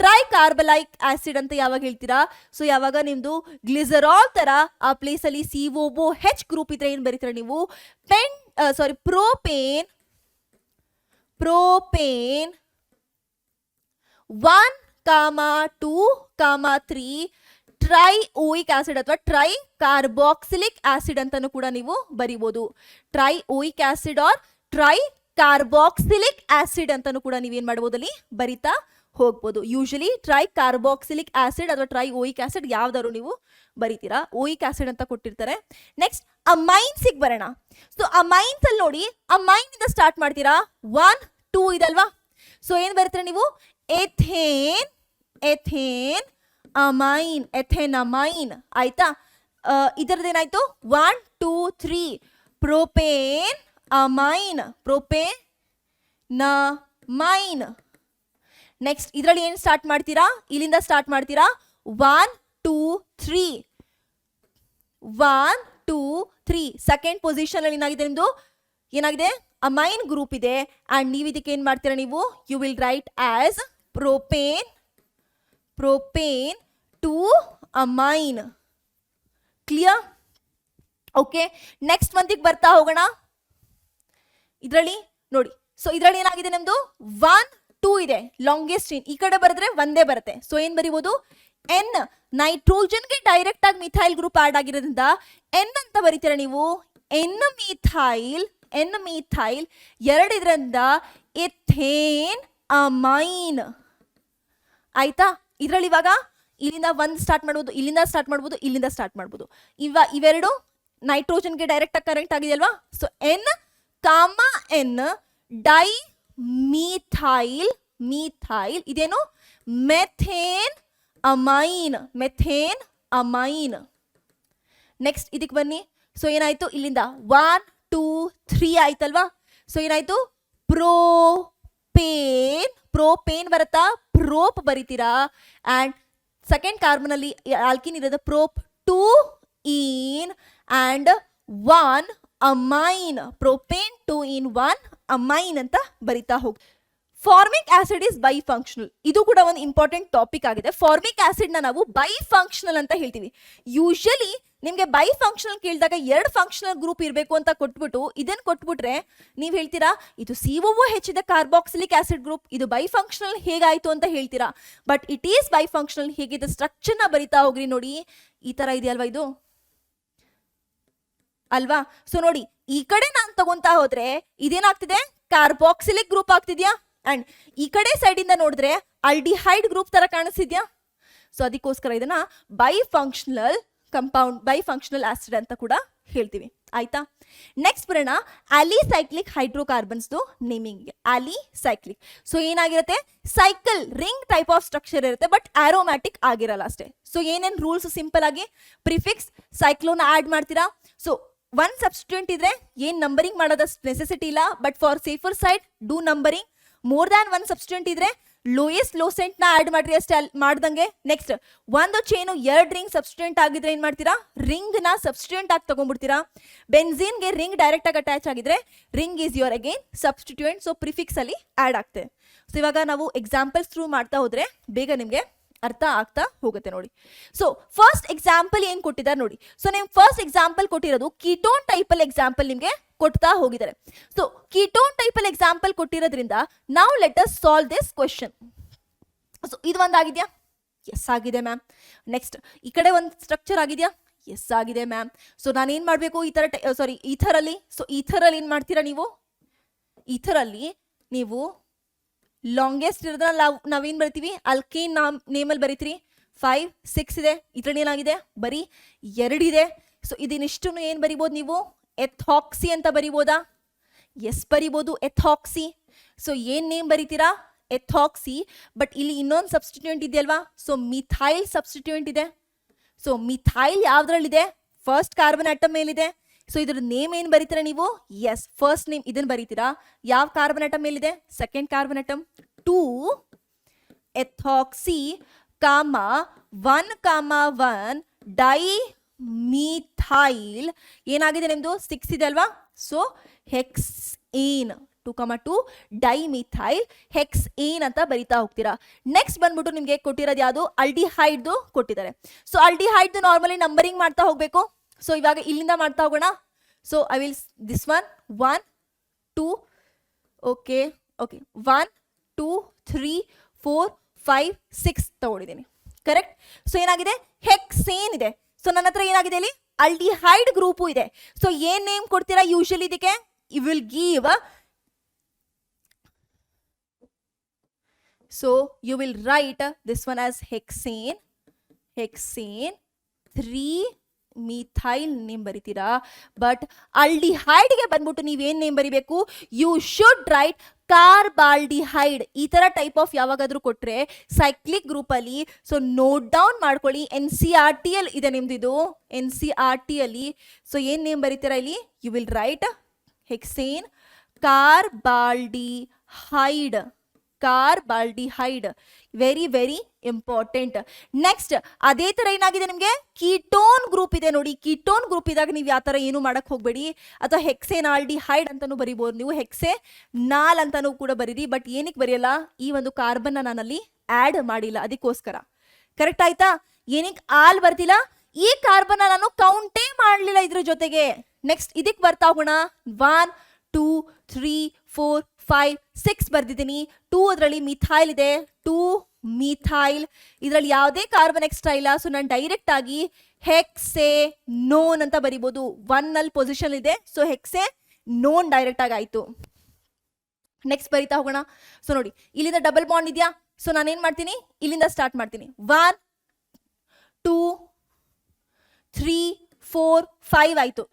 ಟ್ರೈಕಾರ್ಬಲೈಕ್ ಆಸಿಡ್ ಅಂತ ಯಾವಾಗ ಹೇಳ್ತೀರಾ? ಸೊ ಯಾವಾಗ ನಿಮ್ದು ಗ್ಲಿಸರಾಲ್ ತರ ಆ ಪ್ಲೇಸ್ ಅಲ್ಲಿ COOH ಗ್ರೂಪ್ ಇದ್ರೆ ಏನ್ ಬರೀತೀರಾ ನೀವು? ಪ್ರೋಪೇನ್ 1,2,3 ಟ್ರೈಓಯಿಕ್ ಆಸಿಡ್ ಅಥವಾ ಟ್ರೈ ಕಾರ್ಬಾಕ್ಸಿಲಿಕ್ ಆಸಿಡ್ ಅಂತಾನು ಕೂಡ ನೀವು ಬರೀಬಹುದು. Trioic acid or tri carboxylic acid ಅಂತಾನು ಕೂಡ ನೀವೇನ್ ಮಾಡಬಹುದು, ಅಲ್ಲಿ ಬರಿತಾ ಹೋಗ್ಬೋದು. ಯೂಶಲಿ ಟ್ರೈ ಕಾರ್ಬಾಕ್ಸಿಲಿಕ್ ಆಸಿಡ್ ಅಥವಾ ಟ್ರೈ ಓಯಿಕ್ ಆಸಿಡ್ ಯಾವ್ದಾದ್ರು ನೀವು ಬರೀತೀರಾ. ಓಯಿಕ್ ಆಸಿಡ್ ಅಂತ ಕೊಟ್ಟಿರ್ತಾರೆ. ನೆಕ್ಸ್ಟ್ ಅಮೈನ್ಸ್ ಬರೋಣ. ಸೊ ಅಮೈನ್ಸ್ ಅಲ್ಲಿ ನೋಡಿ, ಅಮೈನ್ ಇಂದ ಸ್ಟಾರ್ಟ್ ಮಾಡ್ತೀರಾ. 1 2 ಇದಲ್ವಾ? ಸೊ ಏನ್ ಬರೀತೀರಾ ನೀವು? ಎಥೇನ್ ಅಮೈನ್, ಎಥೆನಮೈನ್. ಆಯ್ತಾ, ಇದರದೇನಾಯ್ತು? 1 2 3 ಪ್ರೋಪೇನ್ ಅಮೈನ್, ಪ್ರೊಪೇನಮೈನ್. ನೆಕ್ಸ್ಟ್ ಇದರಲ್ಲಿ ಏನು ಸ್ಟಾರ್ಟ್ ಮಾಡ್ತೀರಾ? ಇಲ್ಲಿಂದ ಸ್ಟಾರ್ಟ್ ಮಾಡ್ತೀರಾ. 1 2 3 1 2 3 ಸೆಕೆಂಡ್ ಪೊಸಿಷನ್ ಅಲ್ಲಿ ಏನಾಗಿದೆ ನಿಮ್ದು? ಏನಾಗಿದೆ? ಅಮೈನ್ ಗ್ರೂಪ್ ಇದೆ. ಅಂಡ್ ನೀವು ಇದಕ್ಕೆ ಏನ್ ಮಾಡ್ತೀರಾ? ನೀವು you will write as propane two amine. Clear? Okay, next ಮಂತಿಗೆ ಬರ್ತಾ ಹೋಗೋಣ. ಇದರಲ್ಲಿ ನೋಡಿ, ಸೊ ಇದರಲ್ಲಿ ಏನಾಗಿದೆ ನಮ್ದು? 1 2 ಇದೆ, ಲಾಂಗೆಸ್ಟ್ ಚೈನ್. ಈ ಕಡೆ ಬರೆದ್ರೆ ಒಂದೇ ಬರುತ್ತೆ. ಸೊ ಏನ್ ಬರೀಬಹುದು? N. ನೈಟ್ರೋಜನ್ಗೆ ಡೈರೆಕ್ಟ್ ಆಗಿ ಮಿಥೈಲ್ ಗ್ರೂಪ್ ಆಡ್ ಆಗಿರೋದ್ರಿಂದ N ಅಂತ ಬರೀತೀರಾ ನೀವು. N ಮಿಥೈಲ್ 2 ಇದರಿಂದ ಎಥೇನ್ ಅಮೈನ್. ಆಯ್ತಾ, ಇದರಲ್ಲಿ ಇವಾಗ ಇಲ್ಲಿಂದ 1 ಸ್ಟಾರ್ಟ್ ಮಾಡ್ಬೋದು, ಇಲ್ಲಿಂದ ಸ್ಟಾರ್ಟ್ ಮಾಡ್ಬೋದು, ಇಲ್ಲಿಂದ ಸ್ಟಾರ್ಟ್ ಮಾಡ್ಬೋದು. ಇವೆರಡು ನೈಟ್ರೋಜನ್ಗೆ ಡೈರೆಕ್ಟ್ ಆಗಿ ಕರೆಕ್ಟ್ ಆಗಿದೆಯಲ್ವಾ? ಸೊ N, ಡೈ ಮಿಥೈಲ್ ಇದೇನು? Methane amine. ನೆಕ್ಸ್ಟ್ ಇದಕ್ಕೆ ಬನ್ನಿ. ಸೊ ಏನಾಯ್ತು? ಇಲ್ಲಿಂದ 1 2 3 ಆಯ್ತಲ್ವಾ? ಸೊ ಏನಾಯ್ತು? ಪ್ರೋಪೇನ್ ಬರುತ್ತಾ? ಪ್ರೋಪ್ ಬರೀತೀರಾ. ಅಂಡ್ ಸೆಕೆಂಡ್ ಕಾರ್ಬನ್ ಅಲ್ಲಿ ಆಲ್ಕಿನ್ ಇರೋದು prop 2 in and 1 amine. Propane 2 in 1 amine ಅಂತ ಬರಿತಾ ಹೋಗಿ. Formic acid is bifunctional. ಇದು ಕೂಡ ಒಂದು ಇಂಪಾರ್ಟೆಂಟ್ ಟಾಪಿಕ್ ಆಗಿದೆ. ಫಾರ್ಮಿಕ್ ಆಸಿಡ್ ನ ನಾವು ಬೈಫಂಕ್ಷನಲ್ ಅಂತ ಹೇಳ್ತೀವಿ. ಯೂಶಲಿ ನಿಮ್ಗೆ ಬೈಫಂಕ್ಷನಲ್ ಕೇಳಿದಾಗ 2 ಫಂಕ್ಷನಲ್ ಗ್ರೂಪ್ ಇರಬೇಕು ಅಂತ ಕೊಟ್ಬಿಟ್ಟು ಇದನ್ನ ಕೊಟ್ಬಿಟ್ರೆ ನೀವು ಹೇಳ್ತೀರಾ ಇದು COOH ಇದೆ ಕಾರ್ಬಾಕ್ಸಿಲಿಕ್ ಆಸಿಡ್ ಗ್ರೂಪ್, ಇದು ಬೈಫಂಕ್ಷನಲ್ ಹೇಗಾಯ್ತು ಅಂತ ಹೇಳ್ತೀರಾ. But it is bifunctional. ಹೇಗಿದೆ ಸ್ಟ್ರಕ್ಚರ್ ನ ಬರಿತಾ ಹೋಗ್ರಿ. ನೋಡಿ, ಈ ತರ ಇದೆಯಲ್ವಾ ಇದು ಅಲ್ವಾ? ಸೊ ನೋಡಿ, ಈ ಕಡೆ ನಾನು ತಗೊಂತಾ ಹೋದ್ರೆ ಇದೇನಾಗ್ತಿದೆ? ಕಾರ್ಬಾಕ್ಸಿಲಿಕ್ ಗ್ರೂಪ್ ಆಗ್ತಿದ್ಯಾ. ಅಂಡ್ ಈ ಕಡೆ ಸೈಡ್ ಇಂದ ನೋಡಿದ್ರೆ ಆಲ್ಡಿಹೈಡ್ ಗ್ರೂಪ್ ತರ ಕಾಣಿಸ್ತಿದ್ಯಾ. ಸೊ ಅದಕ್ಕೋಸ್ಕರ ಇದನ್ನ ಬೈಫಂಕ್ಷನಲ್ ಕಂಪೌಂಡ್, ಬೈಫಂಕ್ಷನಲ್ ಆಸಿಡ್ ಅಂತ ಕೂಡ ಹೇಳ್ತೀವಿ. ಆಯ್ತಾ, ನೆಕ್ಸ್ಟ್ ಬರೋಣ alicyclic hydrocarbons naming. Alicyclic, so ಏನಾಗಿರುತ್ತೆ? Cycle ring type of structure ಇರುತ್ತೆ, ಬಟ್ ಆರೋಮ್ಯಾಟಿಕ್ ಆಗಿರಲ್ಲ ಅಷ್ಟೇ. ಸೊ ಏನೇನ್ ರೂಲ್ಸ್? ಸಿಂಪಲ್ ಆಗಿ ಪ್ರಿಫಿಕ್ಸ್ ಸೈಕ್ಲೋನ್ ಆಡ್ ಮಾಡ್ತೀರಾ. ಸೊ 1 ಸಬ್ಸ್ಟಿಟ್ಯೂಯೆಂಟ್ ಇದ್ರೆ ಏನ್ ನಂಬರಿಂಗ್ ಮಾಡೋದ ನೆಸೆಸಿಟಿ ಇಲ್ಲ, but for safer side do numbering. More than 1 substituent ಇದ್ರೆ ಲೋಯೆಸ್ಟ್ ಲೋಸೆಂಟ್ ನ ಆಡ್ ಮಾಡ್ರಿ ಅಷ್ಟೇ ಮಾಡ್ದಂಗೆ. ನೆಕ್ಸ್ಟ್ ಒಂದು ಚೈನು 2 ರಿಂಗ್ ಸಬ್ಸ್ಟಿಟ್ಯೂಯೆಂಟ್ ಆಗಿದ್ರೆ ಏನ್ ಮಾಡ್ತೀರಾ? ರಿಂಗ್ ನ ಸಬ್ಸ್ಟಿಟ್ಯೂಯೆಂಟ್ ಆಗಿ ತಗೊಂಡ್ಬಿಡ್ತೀರಾ. ಬೆನ್ಝೀನ್ಗೆ ರಿಂಗ್ ಡೈರೆಕ್ಟ್ ಆಗಿ ಅಟ್ಯಾಚ್ ಆಗಿದ್ರೆ ring is your again substituent. So prefix ಅಲ್ಲಿ ಆಡ್ ಆಗ್ತದೆ. ಸೊ ಇವಾಗ ನಾವು ಎಕ್ಸಾಂಪಲ್ಸ್ ಥ್ರೂ ಮಾಡ್ತಾ ಹೋದ್ರೆ ಬೇಗ ನಿಮ್ಗೆ ಅರ್ಥ ಆಗ್ತಾ ಹೋಗುತ್ತೆ ನೋಡಿ. ಸೊ ಫಸ್ಟ್ ಎಕ್ಸಾಂಪಲ್ ಏನ್ ಕೊಟ್ಟಿದ್ದಾರೆ ನೋಡಿ. ಸೊ ನಿಮ್ ಫಸ್ಟ್ ಎಕ್ಸಾಂಪಲ್ ಕೊಟ್ಟಿರೋದು ಕೀಟೋನ್ ಟೈಪ್ ಅಲ್ಲಿ ಎಕ್ಸಾಂಪಲ್ ನಿಮ್ಗೆ ಕೊಡ್ತಾ ಹೋಗಿದ್ದಾರೆ. ಸೊ ಕೀಟೋನ್ ಟೈಪ್ ಅಲ್ಲಿ ಎಕ್ಸಾಂಪಲ್ ಕೊಟ್ಟಿರೋದ್ರಿಂದ ನಾವು let us solve this question. So ಇದು ಒಂದಾಗಿದ್ಯಾ? ಎಸ್ ಆಗಿದೆ ಮ್ಯಾಮ್. ನೆಕ್ಸ್ಟ್ ಈ ಕಡೆ ಒಂದು ಸ್ಟ್ರಕ್ಚರ್ ಆಗಿದೆಯಾ? ಎಸ್ ಆಗಿದೆ ಮ್ಯಾಮ್. ಸೊ ನಾನೇನ್ ಮಾಡಬೇಕು ಈ ತರ ಈಥರಲ್ಲಿ. ಸೊ ಈಥರಲ್ಲಿ ಏನ್ ಮಾಡ್ತೀರಾ ನೀವು, ಈಥರಲ್ಲಿ ನೀವು ಲಾಂಗೆಸ್ಟ್ ಇರೋದ್ರಲ್ಲಿ ನಾವೇನ್ ಬರಿತೀವಿ, ಅಲ್ಕೇನ್ ನೇಮಲ್ಲಿ ಬರಿತೀರಿ. 5 6 ಇದೆ. ಇದ್ರಲ್ಲಿ ಏನಾಗಿದೆ, ಬರೀ 2 ಇದೆ. ಸೊ ಇದನ್ನಿಷ್ಟು ಏನ್ ಬರಿಬೋದು ನೀವು, ಎಥಾಕ್ಸಿ ಅಂತ ಬರಿಬೋದಾ? ಎಸ್ ಬರಿಬೋದು, ಎಥಾಕ್ಸಿ. ಸೊ ಏನ್ ನೇಮ್ ಬರಿತೀರಾ, ಎಥಾಕ್ಸಿ. ಬಟ್ ಇಲ್ಲಿ ಇನ್ನೊಂದು ಸಬ್ಸ್ಟಿಟ್ಯೂಯೆಂಟ್ ಇದೆಯಲ್ವಾ, ಸೊ ಮಿಥೈಲ್ ಸಬ್ಸ್ಟಿಟ್ಯೂಯೆಂಟ್ ಇದೆ. ಸೊ ಮಿಥೈಲ್ ಯಾವ್ದ್ರಲ್ಲಿದೆ, ಫಸ್ಟ್ ಕಾರ್ಬನ್ ಆಟಮ್ ಮೇಲಿದೆ. ಸೊ ಇದ್ರ ನೇಮ್ ಏನ್ ಬರೀತೀರಾ ನೀವು, ಎಸ್ ಫಸ್ಟ್ ನೇಮ್ ಇದನ್ನ ಬರೀತೀರಾ. ಯಾವ ಕಾರ್ಬನ್ ಆಟಮ್ ಮೇಲಿದೆ, second carbon atom. 2 ethoxy comma 1 dye methyl ಏನಾಗಿದೆ ನಿಮ್ದು 6 ಇದೆ ಅಲ್ವಾ. ಸೊ ಹೆಕ್ಸೇನ್ 2 ಡೈಮಿಥೈಲ್ ಹೆಕ್ಸೇನ್ ಅಂತ ಬರಿತಾ ಹೋಗ್ತೀರಾ. ನೆಕ್ಸ್ಟ್ ಬಂದ್ಬಿಟ್ಟು ನಿಮ್ಗೆ ಕೊಟ್ಟಿರೋದು ಯಾವುದು, ಅಲ್ಡಿಹೈಡ್ದು ಕೊಟ್ಟಿದ್ದಾರೆ. ಸೊ ಅಲ್ಡಿಹೈಡ್ದು ನಾರ್ಮಲಿ ನಂಬರಿಂಗ್ ಮಾಡ್ತಾ ಹೋಗ್ಬೇಕು. ಸೊ ಇವಾಗ ಇಲ್ಲಿಂದ ಮಾಡ್ತಾ ಹೋಗೋಣ. So I will this 1 2 okay 1 2 3 4 5 6 ತಗೊಂಡಿದ್ದೀನಿ, ಕರೆಕ್ಟ್. ಸೊ ಏನಾಗಿದೆ, ಹೆಕ್ಸೇನ್ ಇದೆ. ಸೊ ನನ್ನ ಹತ್ರ ಏನಾಗಿದೆ ಇಲ್ಲಿ, ಅಲ್ಡಿಹೈಡ್ ಗ್ರೂಪು ಇದೆ. ಸೊ ಏನ್ ನೇಮ್ ಕೊಡ್ತೀರಾ ಯೂಶಲಿ ಇದಕ್ಕೆ, you will give, so you will write this one as hexane 3 methyl name ಬರಿತೀರಾ. ಬಟ್ ಅಲ್ಡಿಹೈಡ್ಗೆ ಬಂದ್ಬಿಟ್ಟು ನೀವೇನ್ ನೇಮ್ ಬರಿಬೇಕು, ಯು ಶುಡ್ ರೈಟ್ ಕಾರ್ಬಾಲ್ಡಿಹೈಡ್. ಈ ತರ ಟೈಪ್ ಆಫ್ ಯಾವಾಗಾದ್ರೂ ಕೊಟ್ರೆ ಸೈಕ್ಲಿಕ್ ಗ್ರೂಪ್ ಅಲ್ಲಿ, ಸೊ ನೋಟ್ ಡೌನ್ ಮಾಡ್ಕೊಳ್ಳಿ. NCERT ಅಲ್ಲಿ ಇದೆ ನಿಮ್ದು ಇದು, NCERT ಅಲ್ಲಿ. ಸೊ ಏನ್ ನೇಮ್ ಬರಿತೀರಾ ಇಲ್ಲಿ, you will write hexane carbaldehyde. Very very important. Next ಅದೇ ತರ ಏನಾಗಿದೆ ನಿಮ್ಗೆ, ಕೀಟೋನ್ ಗ್ರೂಪ್ ಇದೆ ನೋಡಿ. ಕೀಟೋನ್ ಗ್ರೂಪ್ ಇದ್ದಾಗ ನೀವು ಯಾವ ತರ ಏನು ಮಾಡಕ್ ಹೋಗ್ಬೇಡಿ. ಅಥವಾ ಹೆಕ್ಸೇನಾಲ್ಡಿಹೈಡ್ ಅಂತಾನು ಬರಿಬಹುದು ನೀವು, ಹೆಕ್ಸೇನಾಲ್ ಅಂತಾನು ಕೂಡ ಬರೀರಿ. ಬಟ್ ಏನಕ್ಕೆ ಬರೆಯಲ್ಲ, ಈ ಒಂದು ಕಾರ್ಬನ್ ನಾನಲ್ಲಿ ಆಡ್ ಮಾಡಿಲ್ಲ, ಅದಕ್ಕೋಸ್ಕರ. ಕರೆಕ್ಟ್ ಆಯ್ತಾ. ಏನಕ್ಕೆ ಆಲ್ ಬರ್ತಿಲ್ಲ, ಈ ಕಾರ್ಬನ್ ನಾನು ಕೌಂಟೇ ಮಾಡಲಿಲ್ಲ ಇದ್ರ ಜೊತೆಗೆ. ನೆಕ್ಸ್ಟ್ ಇದಕ್ಕೆ ಬರ್ತಾ ಹೋಗೋಣ. 1 2 3 4 5 6 ಬರ್ದಿದ್ದೀನಿ. 2 ಅದರಲ್ಲಿ ಮಿಥೈಲ್ ಇದೆ, 2 ಮಿಥೈಲ್. ಇದರಲ್ಲಿ ಯಾವುದೇ ಕಾರ್ಬನ್ ಎಕ್ಸ್ಟ್ರಾ ಇಲ್ಲ. ಸೊ ನಾನು ಡೈರೆಕ್ಟ್ ಆಗಿ ಹೆಕ್ಸೆ ನೋನ್ ಅಂತ ಬರಿಬೋದು. 1 ನಲ್ಲಿ ಪೊಸಿಷನ್ ಇದೆ. ಸೊ ಹೆಕ್ಸೆ ನೋನ್ ಡೈರೆಕ್ಟ್ ಆಗಿ ಆಯ್ತು. ನೆಕ್ಸ್ಟ್ ಬರಿತಾ ಹೋಗೋಣ. ಸೊ ನೋಡಿ ಇಲ್ಲಿಂದ ಡಬಲ್ ಬಾಂಡ್ ಇದೆಯಾ. ಸೊ ನಾನೇನ್ ಮಾಡ್ತೀನಿ, ಇಲ್ಲಿಂದ ಸ್ಟಾರ್ಟ್ ಮಾಡ್ತೀನಿ. 1 2 3 4 5 ಆಯ್ತು.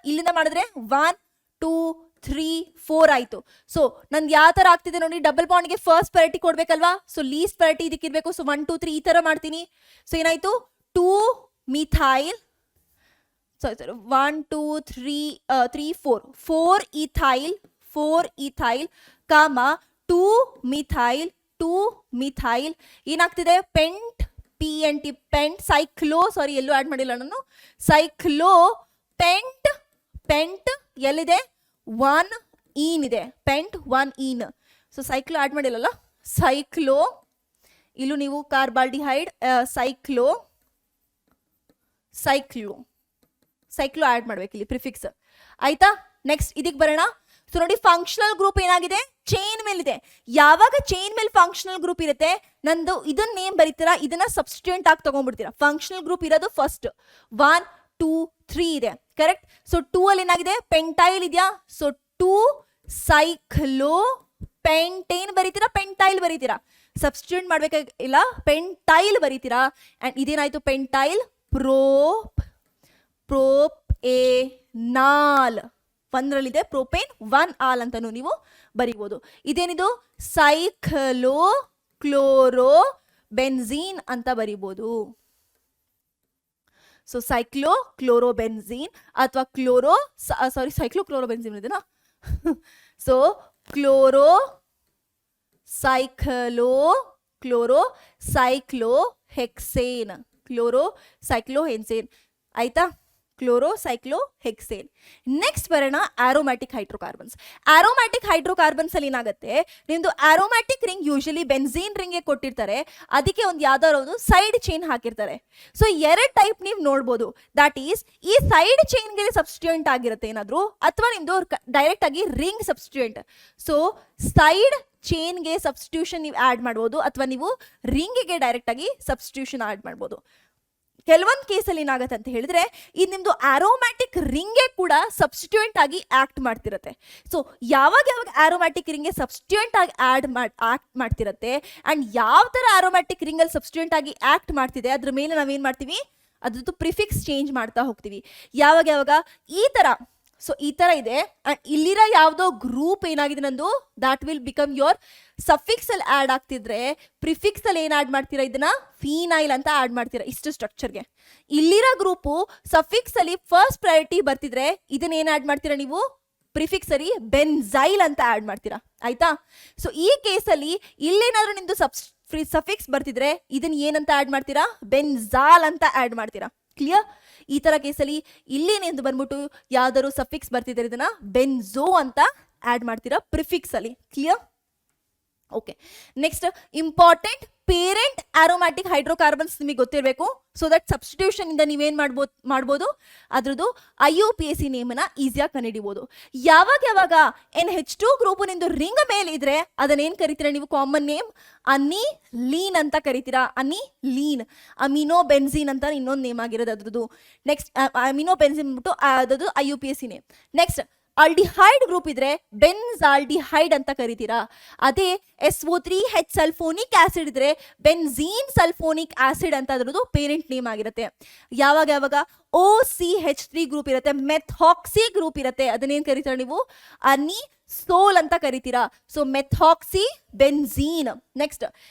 ಇಲ್ಲಿಂದ ಮಾಡಿದ್ರೆ 1 2 3 4 ಆಯ್ತು. ಸೊ ನಂದು ಯಾವ ತರ ಆಗ್ತಿದೆ ನೋಡಿ, ಡಬಲ್ ಬಾಂಡ್ಗೆ ಫಸ್ಟ್ ಪ್ರಯಾರಿಟಿ ಕೊಡ್ಬೇಕಲ್ವಾ. ಸೊ ಲೀಸ್ಟ್ ಪ್ರಯಾರಿಟಿ ಇದಕ್ಕಿರ್ಬೇಕು. ಸೊ 1 2 3 ಈ ತರ ಮಾಡ್ತೀನಿ. ಸೊ ಏನಾಯ್ತು, 2 ಮಿಥೈಲ್, 1 2 3 4 ಈಥೈಲ್ ಕಾಮ 2 ಮಿಥೈಲ್ ಏನಾಗ್ತಿದೆ, ಪೆಂಟ್ PNT ಪೆಂಟ್ ಸೈಕ್ಲೋ, ಸಾರಿ ಎಲ್ಲೂ ಆಡ್ ಮಾಡಿಲ್ಲ ನಾನು, ಸೈಕ್ಲೋ ಪೆಂಟ್ ಎಲ್ಲಿದೆ, 1 ಈನ್ ಇದೆ, pent 1 ene. So cyclo add ಮಾಡಿಲ್ಲಲ್ಲ, ಸೈಕ್ಲೋ. ಇಲ್ಲೂ ನೀವು ಕಾರ್ಬಾಲ್ಡಿಹೈಡ್ ಸೈಕ್ಲೋ ಆಡ್ ಮಾಡ್ಬೇಕು ಇಲ್ಲಿ ಪ್ರಿಫಿಕ್ಸ್. ಆಯ್ತಾ. ನೆಕ್ಸ್ಟ್ ಇದಕ್ಕೆ ಬರೋಣ. ಸೊ ನೋಡಿ ಫಂಕ್ಷನಲ್ ಗ್ರೂಪ್ ಏನಾಗಿದೆ, ಚೈನ್ ಮೇಲಿದೆ. ಯಾವಾಗ ಚೈನ್ ಮೇಲೆ ಫಂಕ್ಷನಲ್ ಗ್ರೂಪ್ ಇರುತ್ತೆ, ನಂದು ಇದನ್ನ ನೇಮ್ ಬರೀತೀರಾ, ಇದನ್ನ ಸಬ್ಸ್ಟಿಟ್ಯೂಯೆಂಟ್ ಆಗಿ ತಗೊಂಡ್ಬಿಡ್ತೀರಾ. ಫಂಕ್ಷನಲ್ ಗ್ರೂಪ್ ಇರೋದು ಫಸ್ಟ್ 1 2 3 ಇದೆ, ಕರೆಕ್ಟ್. ಸೊ 2 ಅಲ್ಲಿ ಏನಾಗಿದೆ, ಪೆಂಟೈಲ್ ಇದೆಯಾ. ಸೊ 2 ಸೈಕ್ಲೋ ಪೆಂಟೇನ್ ಬರೀತೀರಾ, ಪೆಂಟೈಲ್ ಬರೀತೀರಾ, ಸಬ್ಸ್ಟಿಟ್ಯೂಟ್ ಮಾಡ್ಬೇಕಾಗಿಲ್ಲ, ಪೆಂಟೈಲ್ ಬರೀತೀರಾ. ಅಂಡ್ ಇದೇನಾಯ್ತು, ಪೆಂಟೈಲ್ ಪ್ರೋಪೇನಾಲ್. ಒಂದರಲ್ಲಿದೆ ಪ್ರೋಪೇನ್, 1 ಆಲ್ ಅಂತಾನು ನೀವು ಬರೀಬಹುದು. ಇದೇನಿದು, ಸೈಕ್ಲೋ ಕ್ಲೋರೋ ಬೆನ್ಝೀನ್ ಅಂತ ಬರೀಬಹುದು. ಸೊ ಸೈಕ್ಲೋ ಕ್ಲೋರೋ ಬೆನ್ಝೀನ್ ಅಥವಾ ಸೈಕ್ಲೋ ಕ್ಲೋರೋ ಬೆನ್ಝೀನ್ ಇದೆನಾ. ಸೊ ಸೈಕ್ಲೋ ಹೆಕ್ಸೇನ್, ಆಯ್ತಾ. ಕ್ಲೋರೋಸೈಕ್ಲೋಹೆಕ್ಸೇನ್. ನೆಕ್ಸ್ಟ್ ಬರೋಣ ಆರೋಮ್ಯಾಟಿಕ್ ಹೈಡ್ರೋಕಾರ್ಬನ್ಸ್. ಆರೋಮ್ಯಾಟಿಕ್ ಹೈಡ್ರೋಕಾರ್ಬನ್ಸ್ ಅಲ್ಲಿ ಏನಾಗುತ್ತೆ, ನಿಮ್ದು ಆರೋಮ್ಯಾಟಿಕ್ ರಿಂಗ್ ಯೂಶಲಿ ಬೆನ್ಝೀನ್ ರಿಂಗ್ಗೆ ಕೊಟ್ಟಿರ್ತಾರೆ, ಅದಕ್ಕೆ ಒಂದು ಯಾವ್ದಾದ್ರು ಒಂದು ಸೈಡ್ ಚೈನ್ ಹಾಕಿರ್ತಾರೆ. ಸೊ 2 ಟೈಪ್ ನೀವು ನೋಡ್ಬೋದು. ದಟ್ ಈಸ್, ಈ ಸೈಡ್ ಚೈನ್ಗೆ ಸಬ್ಸ್ಟಿಟ್ಯೂಯೆಂಟ್ ಆಗಿರುತ್ತೆ ಏನಾದ್ರು, ಅಥವಾ ನಿಮ್ದು ಡೈರೆಕ್ಟ್ ಆಗಿ ರಿಂಗ್ ಸಬ್ಸ್ಟಿಟ್ಯೂಯೆಂಟ್. ಸೊ ಸೈಡ್ ಚೈನ್ಗೆ ಸಬ್ಸ್ಟಿಟ್ಯೂಷನ್ ನೀವು ಆಡ್ ಮಾಡ್ಬೋದು, ಅಥವಾ ನೀವು ರಿಂಗಿಗೆ ಡೈರೆಕ್ಟ್ ಆಗಿ ಸಬ್ಸ್ಟಿಟ್ಯೂಷನ್ ಆಡ್ ಮಾಡ್ಬೋದು. ಕೆಲವೊಂದು ಕೇಸಲ್ಲಿ ಏನಾಗುತ್ತೆ ಅಂತ ಹೇಳಿದ್ರೆ ಇದು ನಿಮ್ದು ಆರೋಮ್ಯಾಟಿಕ್ ರಿಂಗೇ ಕೂಡ ಸಬ್ಸ್ಟಿಟ್ಯೂಯೆಂಟ್ ಆಗಿ ಆಕ್ಟ್ ಮಾಡ್ತಿರತ್ತೆ. ಸೊ ಯಾವಾಗ ಯಾವಾಗ ಆರೋಮ್ಯಾಟಿಕ್ ರಿಂಗ್ಗೆ ಸಬ್ಸ್ಟಿಟ್ಯೂಯೆಂಟ್ ಆಗಿ ಆಕ್ಟ್ ಮಾಡ್ತಿರತ್ತೆ ಅಂಡ್ ಯಾವ ತರ ಆರೋಮ್ಯಾಟಿಕ್ ರಿಂಗ್ ಅಲ್ಲಿ ಸಬ್ಸ್ಟಿಟ್ಯೂಯೆಂಟ್ ಆಗಿ ಆಕ್ಟ್ ಮಾಡ್ತಿದೆ ಅದ್ರ ಮೇಲೆ ನಾವೇನ್ ಮಾಡ್ತೀವಿ, ಅದ್ರದ್ದು ಪ್ರಿಫಿಕ್ಸ್ ಚೇಂಜ್ ಮಾಡ್ತಾ ಹೋಗ್ತೀವಿ. ಯಾವಾಗ ಯಾವಾಗ ಈ ತರ, ಸೊ ಈ ತರ ಇದೆ ಅಂಡ್ ಇಲ್ಲಿರೋ ಯಾವುದೋ ಗ್ರೂಪ್ ಏನಾಗಿದೆ ನಂದು, ದಾಟ್ ವಿಲ್ ಬಿಕಮ್ ಯೋರ್ ಸಫಿಕ್ಸ್ ಅಲ್ಲಿ ಆಡ್ ಆಗ್ತಿದ್ರೆ ಪ್ರಿಫಿಕ್ಸ್ ಅಲ್ಲಿ ಏನ್ ಆಡ್ ಮಾಡ್ತೀರಾ, ಇದನ್ನ ಫೀನೈಲ್ ಅಂತ ಆಡ್ ಮಾಡ್ತೀರಾ ಇಷ್ಟು ಸ್ಟ್ರಕ್ಚರ್ಗೆ. ಇಲ್ಲಿರೋ ಗ್ರೂಪು ಸಫಿಕ್ಸ್ ಅಲ್ಲಿ ಫಸ್ಟ್ ಪ್ರಯಾರಿಟಿ ಬರ್ತಿದ್ರೆ ಇದನ್ನ ಏನ್ ಆಡ್ ಮಾಡ್ತೀರಾ ನೀವು, ಪ್ರಿಫಿಕ್ಸ್ ಅಲ್ಲಿ ಬೆನ್ಝೈಲ್ ಅಂತ ಆಡ್ ಮಾಡ್ತೀರಾ. ಆಯ್ತಾ? ಸೊ ಈ ಕೇಸಲ್ಲಿ ಇಲ್ಲೇನಾದ್ರೂ ನಿಮ್ದು ಸಫಿಕ್ಸ್ ಬರ್ತಿದ್ರೆ ಇದನ್ನ ಏನಂತ ಆಡ್ ಮಾಡ್ತೀರಾ, ಬೆನ್ಝಾಲ್ ಅಂತ ಆಡ್ ಮಾಡ್ತೀರಾ. ಕ್ಲಿಯರ್? ಈ ತರ ಕೇಸಲ್ಲಿ ಇಲ್ಲೇನೆಂದು ಬಂದ್ಬಿಟ್ಟು ಯಾವ್ದಾದ್ರು ಸಫಿಕ್ಸ್ ಬರ್ತಿದ್ರೆ ಇದನ್ನ ಬೆನ್ಝೋ ಅಂತ ಆಡ್ ಮಾಡ್ತೀರಾ ಪ್ರಿಫಿಕ್ಸ್ ಅಲ್ಲಿ. Clear? Okay, next important parent aromatic hydrocarbons ನಿಮಗೆ ಗೊತ್ತಿರಬೇಕು. ಸೊ ದಟ್ ಸಬ್ಸ್ಟಿಟ್ಯೂಷನ್ ಇಂದ ನೀವೇನ್ ಮಾಡ್ಬೋದು ಅದ್ರದ್ದು IUPAC ನೇಮನ್ನ ಈಸಿಯಾಗಿ ಕಂಡುಹಿಡಿಬಹುದು. ಯಾವಾಗ ಯಾವಾಗ NH2 ಗ್ರೂಪ್ ನಿಂದು ರಿಂಗ್ ಮೇಲೆ ಇದ್ರೆ ಅದನ್ನೇನ್ ಕರಿತೀರಾ ನೀವು, ಕಾಮನ್ ನೇಮ್ ಅನಿಲೀನ್ ಅಂತ ಕರಿತೀರಾ. ಅನಿಲೀನ್, ಅಮಿನೋ ಬೆನ್ಝೀನ್ ಅಂತ ಇನ್ನೊಂದು ನೇಮ್ ಆಗಿರೋದು ಅದ್ರದ್ದು. ನೆಕ್ಸ್ಟ್ ಅಮಿನೋ ಬೆನ್ಝೀನ್ ಬಿಟ್ಟು ಅದ್ರದ್ದು IUPAC name. Next aldehyde group ಇದ್ರೆ ಬೆನ್ಝಾಲ್ಡಿಹೈಡ್ ಅಂತ ಕರಿತೀರಾ. ಅದೇ SO3H ಸಲ್ಫೋನಿಕ್ ಆಸಿಡ್ ಇದ್ರೆ ಬೆನ್ಝೀನ್ ಸಲ್ಫೋನಿಕ್ ಆಸಿಡ್ ಅಂತ ಅದ್ರದ್ದು ಪೇರೆಂಟ್ ನೇಮ್ ಆಗಿರುತ್ತೆ. ಯಾವಾಗ ಯಾವಾಗ OCH3 ಗ್ರೂಪ್ ಇರುತ್ತೆ, ಮೆಥಾಕ್ಸಿ ಗ್ರೂಪ್ ಇರುತ್ತೆ, ಅದನ್ನೇನ್ ಕರಿತೀರಾ ನೀವು, ಅನಿಸೋಲ್ ಅಂತ ಕರಿತೀರಾ. So methoxy benzene. ನೆಕ್ಸ್ಟ್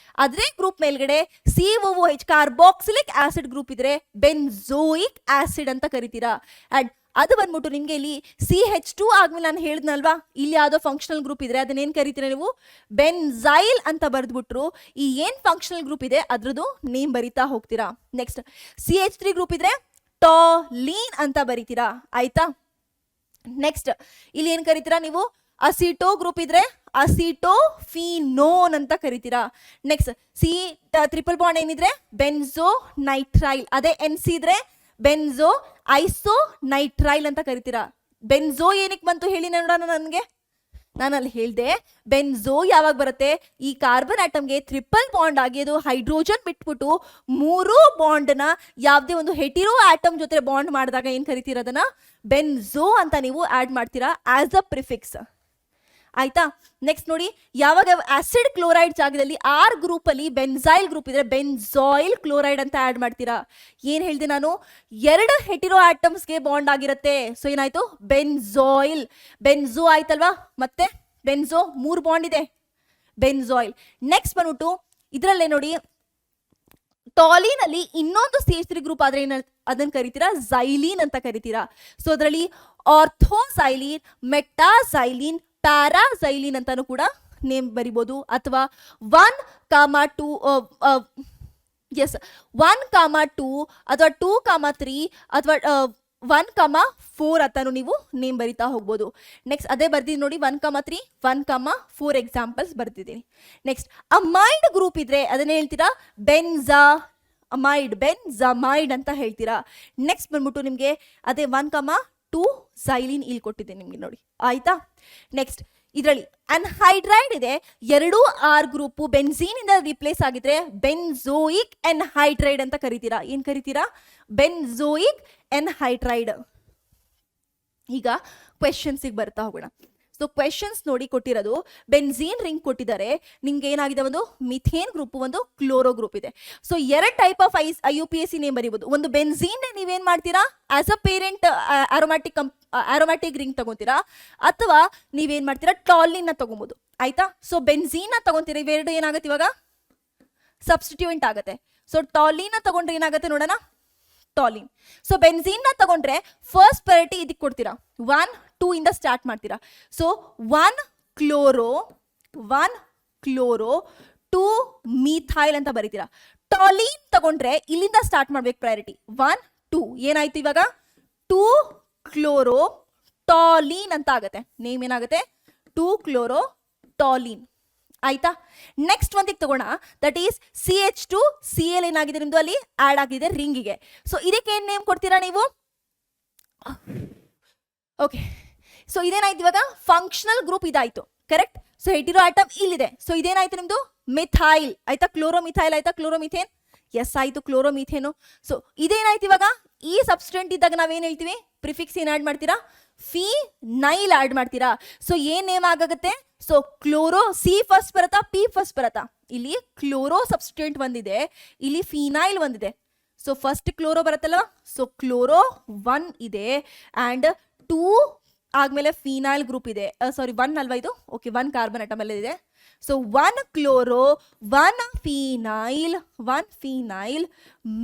ಅದೇ ಗ್ರೂಪ್ ಮೇಲ್ಗಡೆ COOH ಕಾರ್ಬಾಕ್ಸಿಲಿಕ್ ಆಸಿಡ್ ಗ್ರೂಪ್ ಇದ್ರೆ ಬೆನ್ಝೋಯಿಕ್ ಆಸಿಡ್ ಅಂತ ಕರಿತೀರಾ. ಅಂಡ್ ಅದು ಬಂದ್ಬಿಟ್ಟು ನಿಮ್ಗೆ ಇಲ್ಲಿ CH2 ಆದ್ಮೇಲೆ ನಾನು ಹೇಳಿದ್ನಲ್ವಾ, ಇಲ್ಲಿ ಯಾವುದೋ ಫಂಕ್ಷನಲ್ ಗ್ರೂಪ್ ಇದ್ರೆ ಅದನ್ನೇನ್ ಕರಿತೀರಾ ನೀವು, ಬೆನ್ಝೈಲ್ ಅಂತ ಬರೆದ್ಬಿಟ್ರು ಈ ಏನ್ ಫಂಕ್ಷನಲ್ ಗ್ರೂಪ್ ಇದೆ ಅದ್ರದ್ದು ನೇಮ್ ಬರಿತಾ ಹೋಗ್ತೀರಾ. ನೆಕ್ಸ್ಟ್ CH3 ಗ್ರೂಪ್ ಇದ್ರೆ ಟಾಲೀನ್ ಅಂತ ಬರಿತೀರಾ. ಆಯ್ತಾ? ನೆಕ್ಸ್ಟ್ ಇಲ್ಲಿ ಏನ್ ಕರಿತೀರಾ ನೀವು, ಅಸಿಟೋ ಗ್ರೂಪ್ ಇದ್ರೆ ಅಸಿಟೋಫಿನೋನ್ ಅಂತ ಕರಿತೀರಾ. ನೆಕ್ಸ್ಟ್ ಟ್ರಿಪಲ್ ಬಾಂಡ್ ಏನಿದ್ರೆ ಬೆನ್ಝೋ ನೈಟ್ರೈಲ್, ಅದೇ NC ಇದ್ರೆ ಬೆನ್ಝೋ ಐಸೋ ನೈಟ್ರೈಲ್ ಅಂತ ಕರಿತೀರಾ. ಬೆನ್ಝೋ ಏನಕ್ಕೆ ಬಂತು ಹೇಳಿ ನೋಡೋಣ. ನನಗೆ ನಾನಲ್ಲಿ ಹೇಳ್ದೆ ಬೆನ್ಝೋ ಯಾವಾಗ ಬರುತ್ತೆ, ಈ ಕಾರ್ಬನ್ ಆಟಮ್ಗೆ ಟ್ರಿಪಲ್ ಬಾಂಡ್ ಆಗಿ ಅದು ಹೈಡ್ರೋಜನ್ ಬಿಟ್ಬಿಟ್ಟು ಮೂರು ಬಾಂಡ್ನ ಯಾವುದೇ ಒಂದು ಹೆಟಿರೋ ಆಟಮ್ ಜೊತೆ ಬಾಂಡ್ ಮಾಡಿದಾಗ ಏನ್ ಕರಿತೀರಾ, ಅದನ್ನ ಬೆನ್ಝೋ ಅಂತ ನೀವು ಆಡ್ ಮಾಡ್ತೀರಾ ಆಸ್ ಅ ಪ್ರಿಫಿಕ್ಸ್. ಆಯ್ತಾ? ನೆಕ್ಸ್ಟ್ ನೋಡಿ, ಯಾವಾಗ ಆಸಿಡ್ ಕ್ಲೋರೈಡ್ ಜಾಗದಲ್ಲಿ R ಗ್ರೂಪ್ ಅಲ್ಲಿ ಬೆನ್ಝೈಲ್ ಗ್ರೂಪ್ ಇದ್ರೆ ಬೆನ್ಝಾಯಿಲ್ ಕ್ಲೋರೈಡ್ ಅಂತ ಆಡ್ ಮಾಡ್ತೀರಾ. ಏನ್ ಹೇಳಿದೆ ನಾನು, ಎರಡು ಹೆಟಿರೋ ಆಟಮ್ಸ್ಗೆ ಬಾಂಡ್ ಆಗಿರುತ್ತೆ. ಸೊ ಏನಾಯ್ತು, ಬೆನ್ಝಾಯಿಲ್. ಬೆನ್ಝೋ ಆಯ್ತಲ್ವಾ, ಮತ್ತೆ ಬೆನ್ಝೋ ಮೂರು ಬಾಂಡ್ ಇದೆ, ಬೆನ್ಝಾಯಿಲ್. ನೆಕ್ಸ್ಟ್ ಬಂದ್ಬಿಟ್ಟು ಇದ್ರಲ್ಲೇ ನೋಡಿ, ಟಾಲಿನ್ ಅಲ್ಲಿ ಇನ್ನೊಂದು CH3 ಗ್ರೂಪ್ ಆದ್ರೆ ಅದನ್ನ ಕರಿತೀರಾ ಝೈಲೀನ್ ಅಂತ ಕರಿತೀರಾ. ಸೊ ಅದರಲ್ಲಿ ಆರ್ಥೋಝೈಲೀನ್, ಮೆಟಾಝೈಲೀನ್, ಪ್ಯಾರಾಝೈಲಿನ್ ಅಂತಾನು ಕೂಡ ನೇಮ್ ಬರಿಬೋದು. ಅಥವಾ 1,2 ಅಥವಾ 2,3 ಅಥವಾ 1,4 ಅಂತಾನು ನೀವು ನೇಮ್ ಬರಿತಾ ಹೋಗ್ಬೋದು. ನೆಕ್ಸ್ಟ್ ಅದೇ ಬರ್ದಿದ್ದೀನಿ ನೋಡಿ, 1,3 1,4 ಎಕ್ಸಾಂಪಲ್ಸ್ ಬರ್ತಿದ್ದೀನಿ. ನೆಕ್ಸ್ಟ್ ಅಮೈಡ್ ಗ್ರೂಪ್ ಇದ್ರೆ ಅದನ್ನ ಹೇಳ್ತೀರಾ ಬೆನ್ಝಮೈಡ್ ಅಂತ ಹೇಳ್ತೀರಾ. ನೆಕ್ಸ್ಟ್ ಬಂದ್ಬಿಟ್ಟು ನಿಮಗೆ ಅದೇ 1,2 ಝೈಲಿನ್ ಇಲ್ಲಿ ಕೊಟ್ಟಿದ್ದೀನಿ ನಿಮ್ಗೆ ನೋಡಿ. ಆಯ್ತಾ? ನೆಕ್ಸ್ಟ್ ಇದರಲ್ಲಿ ಅನ್ಹೈಡ್ರೈಡ್ ಇದೆ, ಎರಡು R ಗ್ರೂಪ್ ಬೆನ್ಝೀನ್ ಇಂದ ರಿಪ್ಲೇಸ್ ಆಗಿದ್ರೆ ಬೆನ್ಝೋಯಿಕ್ ಎನ್ಹೈಡ್ರೈಡ್ ಅಂತ ಕರಿತೀರಾ. ಏನ್ ಕರಿತೀರಾ? ಬೆನ್ಝೋಯಿಕ್ ಎನ್ಹೈಡ್ರೈಡ್. ಈಗ ಕ್ವೆಶನ್ಸಿಗೆ ಬರ್ತಾ ಹೋಗೋಣ. ಸೊ ಕ್ವೆಶನ್ಸ್ ನೋಡಿ ಕೊಟ್ಟಿರೋದು, ಬೆನ್ಝೀನ್ ರಿಂಗ್ ಕೊಟ್ಟಿದ್ದಾರೆ, ನಿಮ್ಗೆ ಏನಾಗಿದೆ, ಒಂದು ಮಿಥೇನ್ ಗ್ರೂಪ್, ಒಂದು ಕ್ಲೋರೋ ಗ್ರೂಪ್ ಇದೆ. ಸೊ ಎರಡು ಟೈಪ್ ಆಫ್ IUPAC ನೇಮ್ ಬರೀಬಹುದು. ಒಂದು ಬೆನ್ಝೀನ್ ನೀವೇನ್ ಮಾಡ್ತೀರಾ, as a parent aromatic ring ತಗೋತೀರಾ, ಅಥವಾ ನೀವೇನ್ ಮಾಡ್ತೀರಾ, ಟಾಲಿನ್ ತಗೋಬಹುದು. ಆಯ್ತಾ? ಸೊ ಬೆನ್ಝೀನ್ ತಗೊಂತೀರಾ, ಇವೆರಡು ಏನಾಗುತ್ತೆ ಇವಾಗ ಸಬ್ಸ್ಟಿಟ್ಯೂಯೆಂಟ್ ಆಗುತ್ತೆ. ಸೊ ಟಾಲಿನ್ ತಗೊಂಡ್ರೆ ಏನಾಗುತ್ತೆ ನೋಡೋಣ, ಟಾಲಿನ್. ಸೊ ಬೆನ್ಝೀನ್ ತಗೊಂಡ್ರೆ ಫಸ್ಟ್ ಪ್ರಯಾರಿಟಿ ಇದಕ್ಕೆ ಕೊಡ್ತೀರಾ, 1, 2 ಇಂದ ಸ್ಟಾರ್ಟ್ ಮಾಡ್ತೀರಾ. ಸೊ 1 ಕ್ಲೋರೋ 2 ಮಿಥೈಲ್ ಅಂತ ಬರೀತೀರಾ. ಟಾಲಿನ್ ತಗೊಂಡ್ರೆ ಇಲ್ಲಿಂದ ಸ್ಟಾರ್ಟ್ ಮಾಡ್ಬೇಕು ಪ್ರಯಾರಿಟಿ, 1, 2. ಏನಾಯ್ತು ಇವಾಗ, 2 ಕ್ಲೋರೋ ಟಾಲಿನ್ ಅಂತ ಆಗುತ್ತೆ. ನೇಮ್ ಏನಾಗುತ್ತೆ, 2 ಕ್ಲೋರೋ ಟಾಲಿನ್. ಆಯ್ತಾ? ನೆಕ್ಸ್ಟ್ ಒಂದಿಗೆ ತಗೋಣ, ದಟ್ ಈಸ್ CH2 Cl ಏನಾಗಿದೆ ನಿಮ್ದು ಅಲ್ಲಿ ಆಡ್ ಆಗಿದೆ ರಿಂಗಿಗೆ. ಸೊ ಇದಕ್ಕೆ ಏನ್ ನೇಮ್ ಕೊಡ್ತೀರಾ ನೀವು? ಓಕೆ, ಸೊ ಇದೇನಾಯ್ತು ಇವಾಗ, ಫಂಕ್ಷನಲ್ ಗ್ರೂಪ್ ಇದಾಯ್ತು, ಕರೆಕ್ಟ್. ಸೊ ಹೆಟಿರೋ ಆಟಮ್ ಇಲ್ಲಿದೆ. ಸೊ ಇದೇನಾಯ್ತು ನಿಮ್ದು ಮಿಥೈಲ್. ಆಯ್ತಾ? ಕ್ಲೋರೋಮಿಥೈಲ್ ಆಯ್ತಾ, ಕ್ಲೋರೋಮಿಥೇನ್. ಎಸ್ ಆಯ್ತು, ಕ್ಲೋರೋಮಿಥೇನು. ಸೊ ಇದೇನಾಯ್ತು ಇವಾಗ, ಈ ಸಬ್ಸ್ಟೆಂಟ್ ಇದ್ದಾಗ ನಾವೇನ್ ಹೇಳ್ತೀವಿ, ಪ್ರಿಫಿಕ್ಸ್ ಏನ್ ಆಡ್ ಮಾಡ್ತೀರಾ, ಫಿನೈಲ್ ಆಡ್ ಮಾಡ್ತೀರಾ. ಸೊ ಏನ್ ನೇಮ್ ಆಗುತ್ತೆ, ಸೊ ಕ್ಲೋರೋ, ಸಿ ಫಸ್ಟ್ ಬರತ್ತಾ, ಪಿ ಫಸ್ಟ್ ಬರತ್ತಾ, ಇಲ್ಲಿ ಕ್ಲೋರೋ ಸಬ್ಸ್ಟೆಂಟ್ ಒಂದಿದೆ, ಇಲ್ಲಿ ಫಿನೈಲ್ ಒಂದಿದೆ. ಸೊ ಫಸ್ಟ್ ಕ್ಲೋರೋ ಬರುತ್ತಲ್ಲ, ಸೊ ಕ್ಲೋರೋ 1 ಇದೆ ಅಂಡ್ 2 ಆದ್ಮೇಲೆ ಫಿನೈಲ್ ಗ್ರೂಪ್ ಇದೆ, ಸಾರಿ 1 ಅಲ್ವಾ ಇದು, ಓಕೆ 1 ಕಾರ್ಬನ್ ಅಟಮ್ ಅಲ್ಲಿ ಇದೆ. ಸೊ 1 ಕ್ಲೋರೋ 1 ಫಿನೈಲ್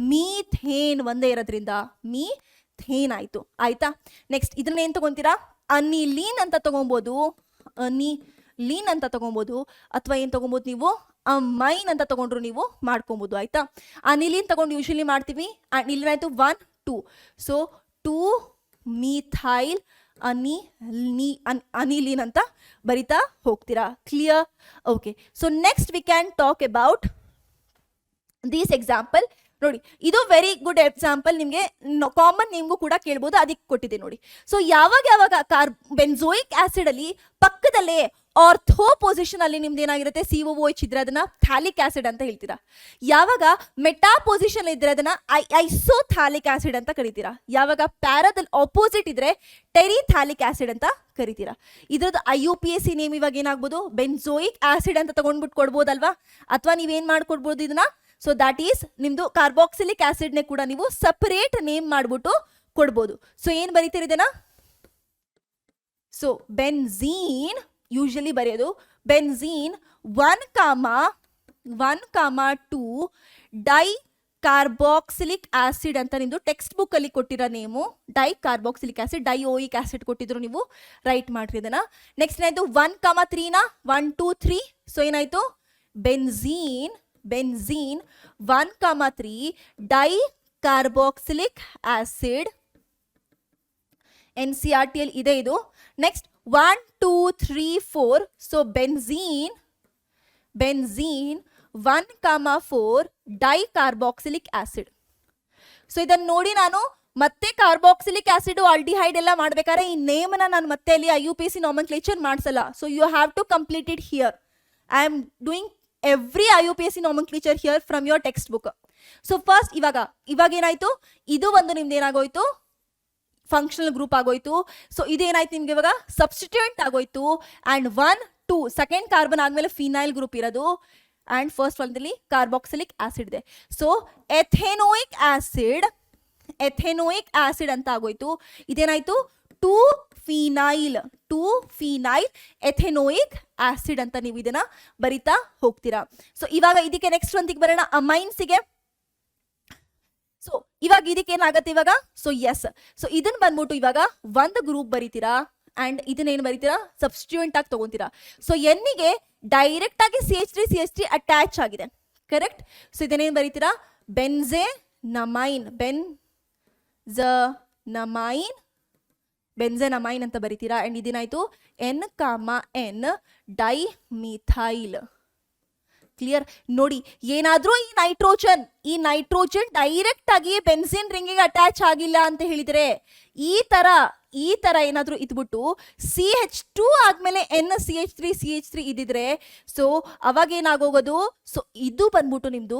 ಮೀಥೇನ್ ಒಂದೇ ಇರೋದ್ರಿಂದ ಮೀಥೇನ್ ಆಯ್ತು. ಆಯ್ತಾ, ನೆಕ್ಸ್ಟ್ ಇದನ್ನ ಏನ್ ತಗೊಂತೀರಾ, ಅನಿಲೀನ್ ಅಂತ ತಗೊಬೋದು, ಅನಿಲೀನ್ ಅಂತ ತಗೊಬೋದು, ಅಥವಾ ಏನ್ ತಗೊಬೋದು ನೀವು, ಅಮೈನ್ ಅಂತ ತಗೊಂಡ್ರು ನೀವು ಮಾಡ್ಕೊಬೋದು. ಆಯ್ತಾ, ಅನಿಲೀನ್ ತಗೊಂಡು ಯೂಶಲಿ ಮಾಡ್ತೀವಿ. ಇಲ್ಲೇನಾಯ್ತು 1 2, ಸೊ 2 ಮೀಥೈಲ್ ಅನಿಲೀನ್ ಅಂತ ಬರಿತಾ ಹೋಗ್ತೀರಾ. Clear? Okay, so next we can talk about this example. ನೋಡಿ, ಇದು ವೆರಿ ಗುಡ್ ಎಕ್ಸಾಂಪಲ್, ನಿಮಗೆ ಕಾಮನ್ ನಿಮ್ಗೂ ಕೂಡ ಕೇಳ್ಬೋದು, ಅದಕ್ಕೆ ಕೊಟ್ಟಿದೆ ನೋಡಿ. ಸೊ ಯಾವಾಗ ಬೆನ್ಜೋಯಿಕ್ ಆಸಿಡ್ ಅಲ್ಲಿ ಪಕ್ಕದಲ್ಲೇ ಆರ್ಥೋ ಪೊಸಿಷನ್ ಅಲ್ಲಿ ನಿಮ್ದು ಏನಾಗಿರುತ್ತೆ, COOH ಇದ್ರೆ ಅದನ್ನ ಥ್ಯಾಲಿಕ್ ಆಸಿಡ್ ಅಂತ ಹೇಳ್ತೀರಾ. ಯಾವಾಗ ಮೆಟಾ ಪೊಸಿಷನ್ ಇದ್ರೆ ಅದನ್ನ ಐಸೋಥ್ಯಾಲಿಕ್ ಆಸಿಡ್ ಅಂತ ಕರಿತೀರಾ. ಯಾವಾಗ ಪ್ಯಾರಾದಲ್ಲಿ ಆಪೋಸಿಟ್ ಇದ್ರೆ ಟೆರಿಥ್ಯಾಲಿಕ್ ಆಸಿಡ್ ಅಂತ ಕರಿತೀರಾ. ಇದ್ರದ್ದು IUPAC ನೇಮ್ ಇವಾಗ ಏನಾಗ್ಬೋದು, ಬೆನ್ಜೋಯಿಕ್ ಆಸಿಡ್ ಅಂತ ತಗೊಂಡ್ಬಿಟ್ಟು ಕೊಡ್ಬೋದಲ್ವಾ, ಅಥವಾ ನೀವೇನ್ ಮಾಡ್ಕೊಡ್ಬೋದು ಇದನ್ನ, ಸೊ ದಟ್ ಈಸ್ ನಿಮ್ದು ಕಾರ್ಬಾಕ್ಸಿಲಿಕ್ ಆಸಿಡ್ ನೇ ಕೂಡ ನೀವು ಸಪರೇಟ್ ನೇಮ್ ಮಾಡ್ಬಿಟ್ಟು ಕೊಡ್ಬೋದು. ಸೊ ಏನ್ ಬರೀತೀರಿ ಇದನ್ನ, ಸೊ ಬೆನ್ಝೀನ್ ಯೂಶಲಿ ಬರೆಯೋದು ಬೆನ್ಝೀನ್ 1,2 ಡೈ ಕಾರ್ಬಾಕ್ಸಿಲಿಕ್ ಆಸಿಡ್ ಅಂತ ನಿಮ್ದು ಟೆಕ್ಸ್ಟ್ ಬುಕ್ ಅಲ್ಲಿ ಕೊಟ್ಟಿರೋ name, di carboxylic acid, dioic acid ಕೊಟ್ಟಿದ್ರು, ನೀವು ರೈಟ್ ಮಾಡ್ರಿ ಇದನ್ನ. ನೆಕ್ಸ್ಟ್ ಏನಾಯ್ತು 1,3 1 2 3, ಸೊ ಏನಾಯ್ತು benzene 1,3 di carboxylic acid, NCERT ಅಲ್ಲಿ ಇದೆ ಇದು. Next 1 2 3 4, so benzene 1,4 di carboxylic acid. So ಇದನ್ನ ನೋಡಿ ನಾನು ಮತ್ತೆ ಕಾರ್ಬಾಕ್ಸಿಲಿಕ್ ಆಸಿಡ್ ಆಲ್ಡಿಹೈಡ್ ಎಲ್ಲ ಮಾಡ್ಬೇಕಾದ್ರೆ ಈ ನೇಮ್ ನಾನು ಮತ್ತೆ ಅಲ್ಲಿ IUPAC ನಾಮೆನ್ಕ್ಲೇಚರ್ ಮಾಡಿಸಲ್ಲ. So you have to complete it here. I am doing every IUPAC nomenclature here from your textbook. So first ಇವಾಗ ಏನಾಯ್ತು, ಇದು ಒಂದು ನಿಮ್ದು ಏನಾಗೋಯ್ತು, ಫಂಕ್ಷನಲ್ ಗ್ರೂಪ್ ಆಗೋಯ್ತು. ಸೊ ಇದೇನಾಯ್ತು ನಿಮ್ಗೆ ಇವಾಗ ಸಬ್ಸ್ಟಿಟ್ಯೂಯೆಂಟ್ ಆಗೋಯ್ತು. ಅಂಡ್ 1 2 ಸೆಕೆಂಡ್ ಕಾರ್ಬನ್ ಆದ್ಮೇಲೆ ಫಿನೈಲ್ ಗ್ರೂಪ್ ಇರೋದು, ಅಂಡ್ ಫಸ್ಟ್ ಒಂದಲ್ಲಿ ಕಾರ್ಬಾಕ್ಸಿಲಿಕ್ ಆಸಿಡ್ ಇದೆ. ಸೊ ಎಥೆನೋಯಿಕ್ ಆಸಿಡ್ ಅಂತ ಆಗೋಯ್ತು. ಇದೇನಾಯ್ತು 2 ಫಿನೈಲ್ ಎಥೆನೋಯಿಕ್ ಆಸಿಡ್ ಅಂತ ನೀವು ಇದನ್ನ ಬರಿತಾ ಹೋಗ್ತೀರಾ. ಸೊ ಇವಾಗ ಇದಕ್ಕೆ ನೆಕ್ಸ್ಟ್ ಒಂದಿಗೆ ಬರೋಣ, ಅಮೈನ್ಸ್ಗೆ. ಸೊ ಇವಾಗ ಇದಕ್ಕೆ ಏನಾಗತ್ತೆ ಇವಾಗ, ಸೊ ಎಸ್, ಸೊ ಇದನ್ನ ಬಂದ್ಬಿಟ್ಟು ಇವಾಗ ಒಂದು ಗ್ರೂಪ್ ಬರೀತೀರಾ ಅಂಡ್ ಇದನ್ನ ಏನ್ ಬರೀತೀರಾ, ಸಬ್ಸ್ಟಿಟ್ಯೂಯೆಂಟ್ ಆಗಿ ತಗೊಂತೀರಾ. ಸೊ ಎನ್ನಿಗೆ ಡೈರೆಕ್ಟ್ ಆಗಿ CH3 ಅಟ್ಯಾಚ್ ಆಗಿದೆ, ಕರೆಕ್ಟ್. ಸೊ ಇದನ್ನೇನ್ ಬರೀತೀರಾ, ಬೆನ್ಝೆನಮೈನ್ ಅಂತ ಬರೀತೀರಾ. ಅಂಡ್ ಇದೇನಾಯ್ತು N,N ಡೈ ಮಿಥೈಲ್. ಕ್ಲಿಯರ್? ನೋಡಿ, ಏನಾದ್ರೂ ಈ ನೈಟ್ರೋಜನ್ ಡೈರೆಕ್ಟ್ ಆಗಿ ಬೆನ್ಸಿನ್ ರಿಂಗಿಗೆ ಅಟ್ಯಾಚ್ ಆಗಿಲ್ಲ ಅಂತ ಹೇಳಿದ್ರೆ, ಈ ತರ ಏನಾದ್ರೂ ಇದ್ಬಿಟ್ಟು CH2 ಆದ್ಮೇಲೆ NCH3 ಇದ್ದಿದ್ರೆ, ಸೊ ಅವಾಗ ಏನಾಗೋಗೋದು, ಸೊ ಇದು ಬಂದ್ಬಿಟ್ಟು ನಿಮ್ದು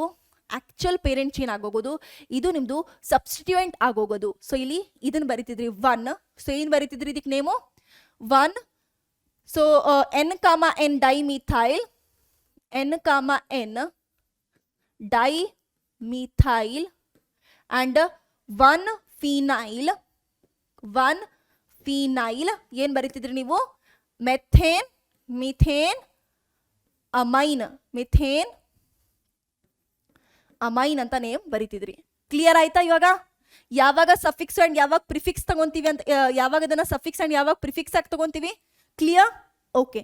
ಆಕ್ಚುಯಲ್ ಪೇರೆಂಟ್ ಚೈನ್ ಆಗೋಗೋದು, ಇದು ನಿಮ್ದು ಸಬ್ಸ್ಟಿಟ್ಯೂಯೆಂಟ್ ಆಗೋಗೋದು. ಸೊ ಇಲ್ಲಿ ಇದನ್ನ ಬರೀತಿದ್ರಿ 1, ಸೊ ಏನ್ ಬರೀತಿದ್ರಿ ಇದಕ್ಕೆ name 1. So N,N dimethyl, N,N dimethyl and 1 phenyl ಏನ್ ಬರೀತಿದ್ರಿ ನೀವು, ಮಿಥೇನ್ ಅಮೈನ್ ಅಂತ ನೇಮ್ ಬರೀತಿದ್ರಿ. ಕ್ಲಿಯರ್ ಆಯ್ತಾ? ಇವಾಗ ಯಾವಾಗ ಸಫಿಕ್ಸ್ ಅಂಡ್ ಯಾವಾಗ ಪ್ರಿಫಿಕ್ಸ್ ತಗೊಂತೀವಿ ಅಂತ, ಯಾವಾಗ ಅದನ್ನ ಸಫಿಕ್ಸ್ ಅಂಡ್ ಯಾವಾಗ ಪ್ರಿಫಿಕ್ಸ್ ಆಗಿ ತಗೊಂತೀವಿ. ಕ್ಲಿಯರ್? ಓಕೆ,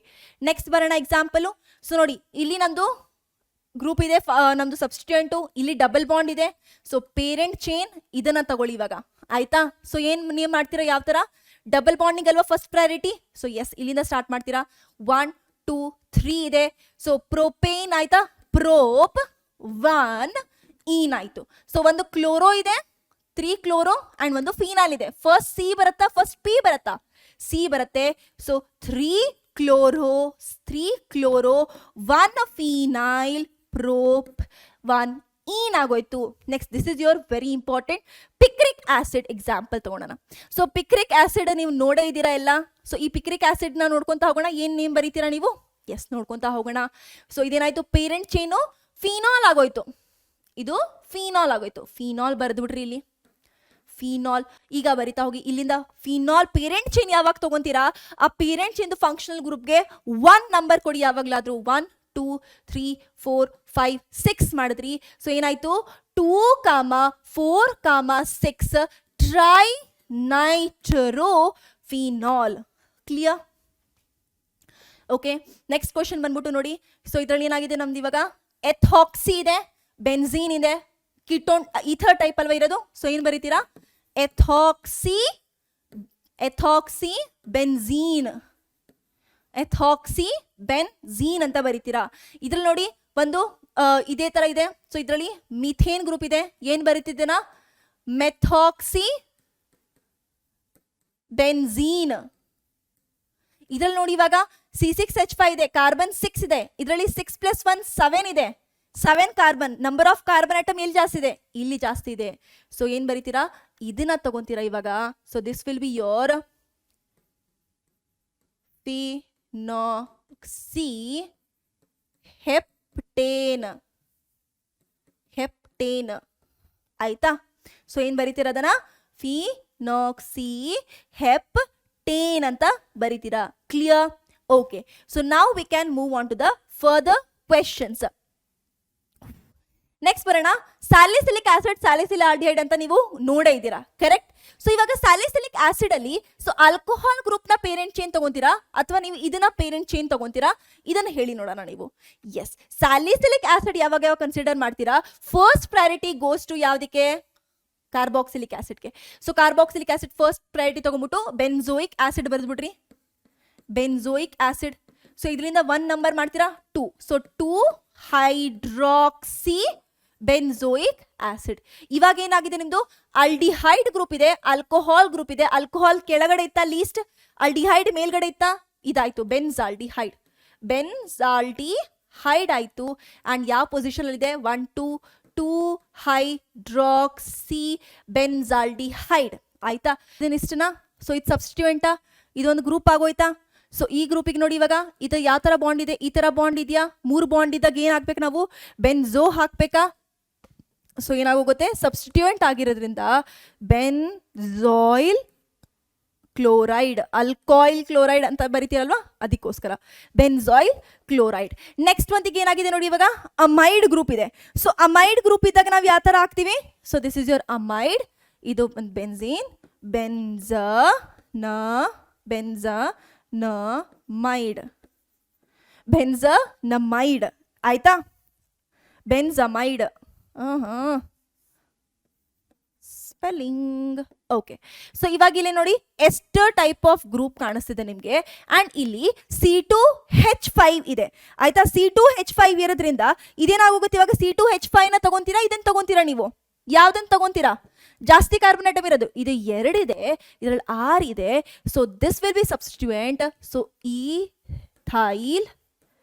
ನೆಕ್ಸ್ಟ್ ಬರೋಣ ಎಕ್ಸಾಂಪಲ್. ಸೊ ನೋಡಿ, ಇಲ್ಲಿ ನಮ್ದು ಗ್ರೂಪ್ ಇದೆ, ನಮ್ದು ಸಬ್ಸ್ಟಿಟ್ಯೂಯೆಂಟು, ಇಲ್ಲಿ ಡಬಲ್ ಬಾಂಡ್ ಇದೆ. ಸೊ ಪೇರೆಂಟ್ ಚೈನ್ ಇದನ್ನ ತಗೊಳ್ಳಿ ಇವಾಗ, ಆಯ್ತಾ. ಸೊ ಏನ್ ನೀವು ಮಾಡ್ತೀರಾ, ಯಾವ ತರ, ಡಬಲ್ ಬಾಂಡಿಂಗ್ ಅಲ್ವಾ ಫಸ್ಟ್ ಪ್ರಯಾರಿಟಿ. ಸೊ ಎಸ್, ಇಲ್ಲಿಂದ ಸ್ಟಾರ್ಟ್ ಮಾಡ್ತೀರಾ. 1 2 3 ಇದೆ. ಸೊ ಪ್ರೋಪೇನ್ ಆಯ್ತಾ, ಪ್ರೋಪ್ 1 ಈನ್ ಆಯ್ತು. ಸೊ ಒಂದು ಕ್ಲೋರೋ ಇದೆ, 3 ಕ್ಲೋರೋ ಅಂಡ್ ಒಂದು ಫಿನಾಲ್ ಇದೆ. ಫಸ್ಟ್ ಸಿ ಬರುತ್ತಾ, ಫಸ್ಟ್ ಪಿ ಬರುತ್ತಾ, ಸಿ ಬರುತ್ತೆ. ಸೊ 3 ಕ್ಲೋರೋ 1 ಫಿನೈಲ್ ಪ್ರೋಪ್ 1 ಈನ್ ಆಗೋಯ್ತು. Next this is your very important picric acid example ತಗೊಳ್ಳೋಣ. ಸೊ ಪಿಕ್ರಿಕ್ ಆಸಿಡ್ ನೀವು ನೋಡೇ ಇದ್ದೀರಾ ಎಲ್ಲ. ಸೊ ಈ ಪಿಕ್ರಿಕ್ ಆಸಿಡ್ನ ನೋಡ್ಕೊಂತ ಹೋಗೋಣ. ಏನು ನೇಮ್ ಬರೀತೀರಾ ನೀವು? ಎಸ್, ನೋಡ್ಕೊಂತ ಹೋಗೋಣ. ಸೊ ಇದೇನಾಯ್ತು, ಪೇರೆಂಟ್ ಚೈನು ಫಿನಾಲ್ ಆಗೋಯ್ತು. ಇದು ಫಿನಾಲ್ ಆಗೋಯ್ತು. ಫಿನಾಲ್ ಬರೆದ್ಬಿಟ್ರಿ ಇಲ್ಲಿ, ಫಿನಾಲ್. ಈಗ ಬರಿತಾ ಹೋಗಿ ಇಲ್ಲಿಂದ ಫಿನಾಲ್ ಪೇರೆಂಟ್ ಚೈನ್ ಯಾವಾಗ ತಗೊಂತೀರಾ, ಆ ಪೇರೆಂಟ್ ಚೈನ್ ಫಂಕ್ಷನಲ್ ಗ್ರೂಪ್ಗೆ 1 ನಂಬರ್ ಕೊಡಿ ಯಾವಾಗ್ಲಾದ್ರೂ. 1 2 3 4 5 6 ಮಾಡಿದ್ರಿ. ಸೊ ಏನಾಯ್ತು, 2 4 6 tri nitro phenol. Clear? Okay, next question ಬಂದ್ಬಿಟ್ಟು ನೋಡಿ. ಸೊ ಇದ್ರಲ್ಲಿ ಏನಾಗಿದೆ ನಮ್ದು ಇವಾಗ, ಎಥಾಕ್ಸಿ ಇದೆ, ಬೆನ್ಝೀನ್ ಇದೆ, ಕಿಟೋನ್ ಈಥರ್ ಟೈಪ್ ಅಲ್ವಾ ಇರೋದು. ಸೊ ಏನ್ ಬರೀತೀರಾ, ಎಥಾಕ್ಸಿ ಬೆನ್ಝೀನ್, ಎಥಾಕ್ಸಿ ಬೆನ್ಝೀನ್ ಅಂತ ಬರೀತೀರಾ. ಇದ್ರಲ್ಲಿ ನೋಡಿ ಒಂದು ಇದೇ ತರ ಇದೆ. ಸೊ ಇದ್ರಲ್ಲಿ ಮಿಥೇನ್ ಗ್ರೂಪ್ ಇದೆ. ಏನ್ ಬರೀತಿದ್ದೇನಾ, ಮೆಥಾಕ್ಸಿ ಬೆನ್ಝೀನ್. ಇದ್ರಲ್ಲಿ ನೋಡಿ ಇವಾಗ C6H5 ಇದೆ, ಕಾರ್ಬನ್ 6 ಇದೆ. ಇದರಲ್ಲಿ 6 + 1 7 ಇದೆ. 7 carbon. Number of carbon atom ಎಲ್ಲಿ ಜಾಸ್ತಿ ಇದೆ, ಇಲ್ಲಿ ಜಾಸ್ತಿ ಇದೆ. ಸೊ ಏನ್ ಬರೀತೀರಾ, ಇದನ್ನ ತಗೊಂತೀರಾ ಇವಾಗ. So this will be your phenoxy heptane. ಆಯ್ತಾ? ಸೊ ಏನ್ ಬರೀತೀರಾ ಅದನ್ನ, ಫಿನಾಕ್ಸಿ ಹೆಪ್ಟೇನ್ ಅಂತ ಬರೀತೀರಾ. Clear? Okay, so now we can move on to the further questions. Next ಬರೋಣ. ಸ್ಯಾಲಿಸಿಲಿಕ್ ಆಸಿಡ್, ಸ್ಯಾಲಿಸಿಲಾಲ್ಡಿಹೈಡ್ ಅಂತ ನೀವು ನೋಡೇ ಇದ್ದೀರಾ, ಕರೆಕ್ಟ್? ಸೊ ಇವಾಗ ಸ್ಯಾಲಿಸಿಲಿಕ್ ಆಸಿಡ್ ಅಲ್ಲಿ ಸೊ ಆಲ್ಕೋಹಾಲ್ ಗ್ರೂಪ್ ನ ಪೇರೆಂಟ್ ಚೈನ್ ತಗೊಂತೀರಾ ಅಥವಾ ನೀವು ಇದನ್ನ ಪೇರೆಂಟ್ ಚೈನ್ ತಗೊಂತೀರಾ, ಇದನ್ನ ಹೇಳಿ ನೋಡೋಣ ನೀವು. ಎಸ್, ಸ್ಯಾಲಿಸಿಲಿಕ್ ಆಸಿಡ್ ಯಾವಾಗ ಕನ್ಸಿಡರ್ ಮಾಡ್ತೀರಾ, ಫಸ್ಟ್ ಪ್ರಯಾರಿಟಿ ಗೋಸ್ ಟು ಯಾವ್ದಕ್ಕೆ, ಕಾರ್ಬಾಕ್ಸಿಲಿಕ್ ಆಸಿಡ್ಗೆ. So carboxylic acid first priority ತಗೊಂಡ್ಬಿಟ್ಟು ಬೆನ್ಜೋಯಿಕ್ ಆಸಿಡ್ ಬರೆದ್ಬಿಟ್ರಿ, ಬೆನ್ಜೋಯಿಕ್ ಆಸಿಡ್. ಸೊ ಇದರಿಂದ 1 ನಂಬರ್ ಮಾಡ್ತೀರಾ, 2. So 2 hydroxy benzoic acid. ಇವಾಗ ಏನಾಗಿದೆ ನಿಮ್ದು, ಆಲ್ಡಿಹೈಡ್ ಗ್ರೂಪ್ ಇದೆ, ಆಲ್ಕೋಹಾಲ್ ಗ್ರೂಪ್ ಇದೆ. ಆಲ್ಕೋಹಾಲ್ ಕೆಳಗಡೆ ಇತ್ತಾ ಲೀಸ್ಟ್, ಆಲ್ಡಿಹೈಡ್ ಮೇಲ್ಗಡೆ ಇತ್ತಾ, ಇದಾಯ್ತು ಬೆನ್ಜಾಲ್ಡಿಹೈಡ್. ಬೆನ್ಜಾಲ್ಡಿಹೈಡ್ ಆಯ್ತು. ಅಂಡ್ ಯಾವ ಪೊಸಿಷನ್ ಇದೆ, 1 2 ಹೈಡ್ರಾಕ್ಸಿ ಬೆನ್ಜಾಲ್ಡಿಹೈಡ್. ಆಯ್ತಾ? ಇದನ್ನಿಷ್ಟನಾ? ಸೊ ಇದು ಸಬ್ಸ್ಟಿಟ್ಯೂಯೆಂಟಾ, ಇದೊಂದು ಗ್ರೂಪ್ ಆಗೋಯ್ತಾ? ಸೊ ಈ ಗ್ರೂಪಿಗೆ ನೋಡಿ ಇವಾಗ ಇದು ಯಾವ ತರ ಬಾಂಡ್ ಇದೆ, ಈ ತರ ಬಾಂಡ್ ಇದೆಯಾ, 3 ಬಾಂಡ್ ಇದ್ದಾಗ ಏನ್ ಹಾಕ್ಬೇಕು ನಾವು, ಬೆನ್ಜೋ ಹಾಕ್ಬೇಕಾ. ಸೊ ಏನಾಗೋಗುತ್ತೆ, ಸಬ್ಸ್ಟಿಟ್ಯೂಯೆಂಟ್ ಆಗಿರೋದ್ರಿಂದ ಬೆನ್ಜಾಯಿಲ್ ಕ್ಲೋರೈಡ್, ಅಲ್ಕಾಯಿಲ್ ಕ್ಲೋರೈಡ್ ಅಂತ ಬರಿತೀರಲ್ವಾ, ಅದಕ್ಕೋಸ್ಕರ ಬೆನ್ಜಾಯಿಲ್ ಕ್ಲೋರೈಡ್. ನೆಕ್ಸ್ಟ್ ಒಂದಿಗೆ ಏನಾಗಿದೆ ನೋಡಿ ಇವಾಗ, ಅಮೈಡ್ ಗ್ರೂಪ್ ಇದೆ. ಸೊ ಅಮೈಡ್ ಗ್ರೂಪ್ ಇದ್ದಾಗ ನಾವು ಯಾವ ತರ ಹಾಕ್ತಿವಿ, so this is your amide. ಇದು ಒಂದು ಬೆನ್ಝೀನ್, ಬೆನ್ಝನಮೈಡ್. ಆಯ್ತಾ? ಬೆನ್ಝಮೈಡ್. Spelling okay. ಸೊ ಇವಾಗ ಇಲ್ಲಿ ನೋಡಿ ಎಸ್ಟರ್ ಟೈಪ್ ಆಫ್ ಗ್ರೂಪ್ ಕಾಣಿಸ್ತಿದೆ ನಿಮಗೆ. ಅಂಡ್ ಇಲ್ಲಿ C2H5 ಇದೆ. ಆಯ್ತಾ? C2H5 ಇರೋದ್ರಿಂದ ಇದೇನಾಗೋಗುತ್ತೆ ಇವಾಗ, C2H5 ನ ತಗೊಂತೀರಾ, ಇದನ್ನ ತಗೊಂತೀರಾ, ನೀವು ಯಾವ್ದನ್ನ ತಗೊಂತೀರಾ, ಜಾಸ್ತಿ ಕಾರ್ಬನ್ ಆಟಮ್ ಇರೋದು. ಇದು 2 ಇದೆ, ಇದರಲ್ಲಿ 6 ಇದೆ. So this will be substituent. So ethyl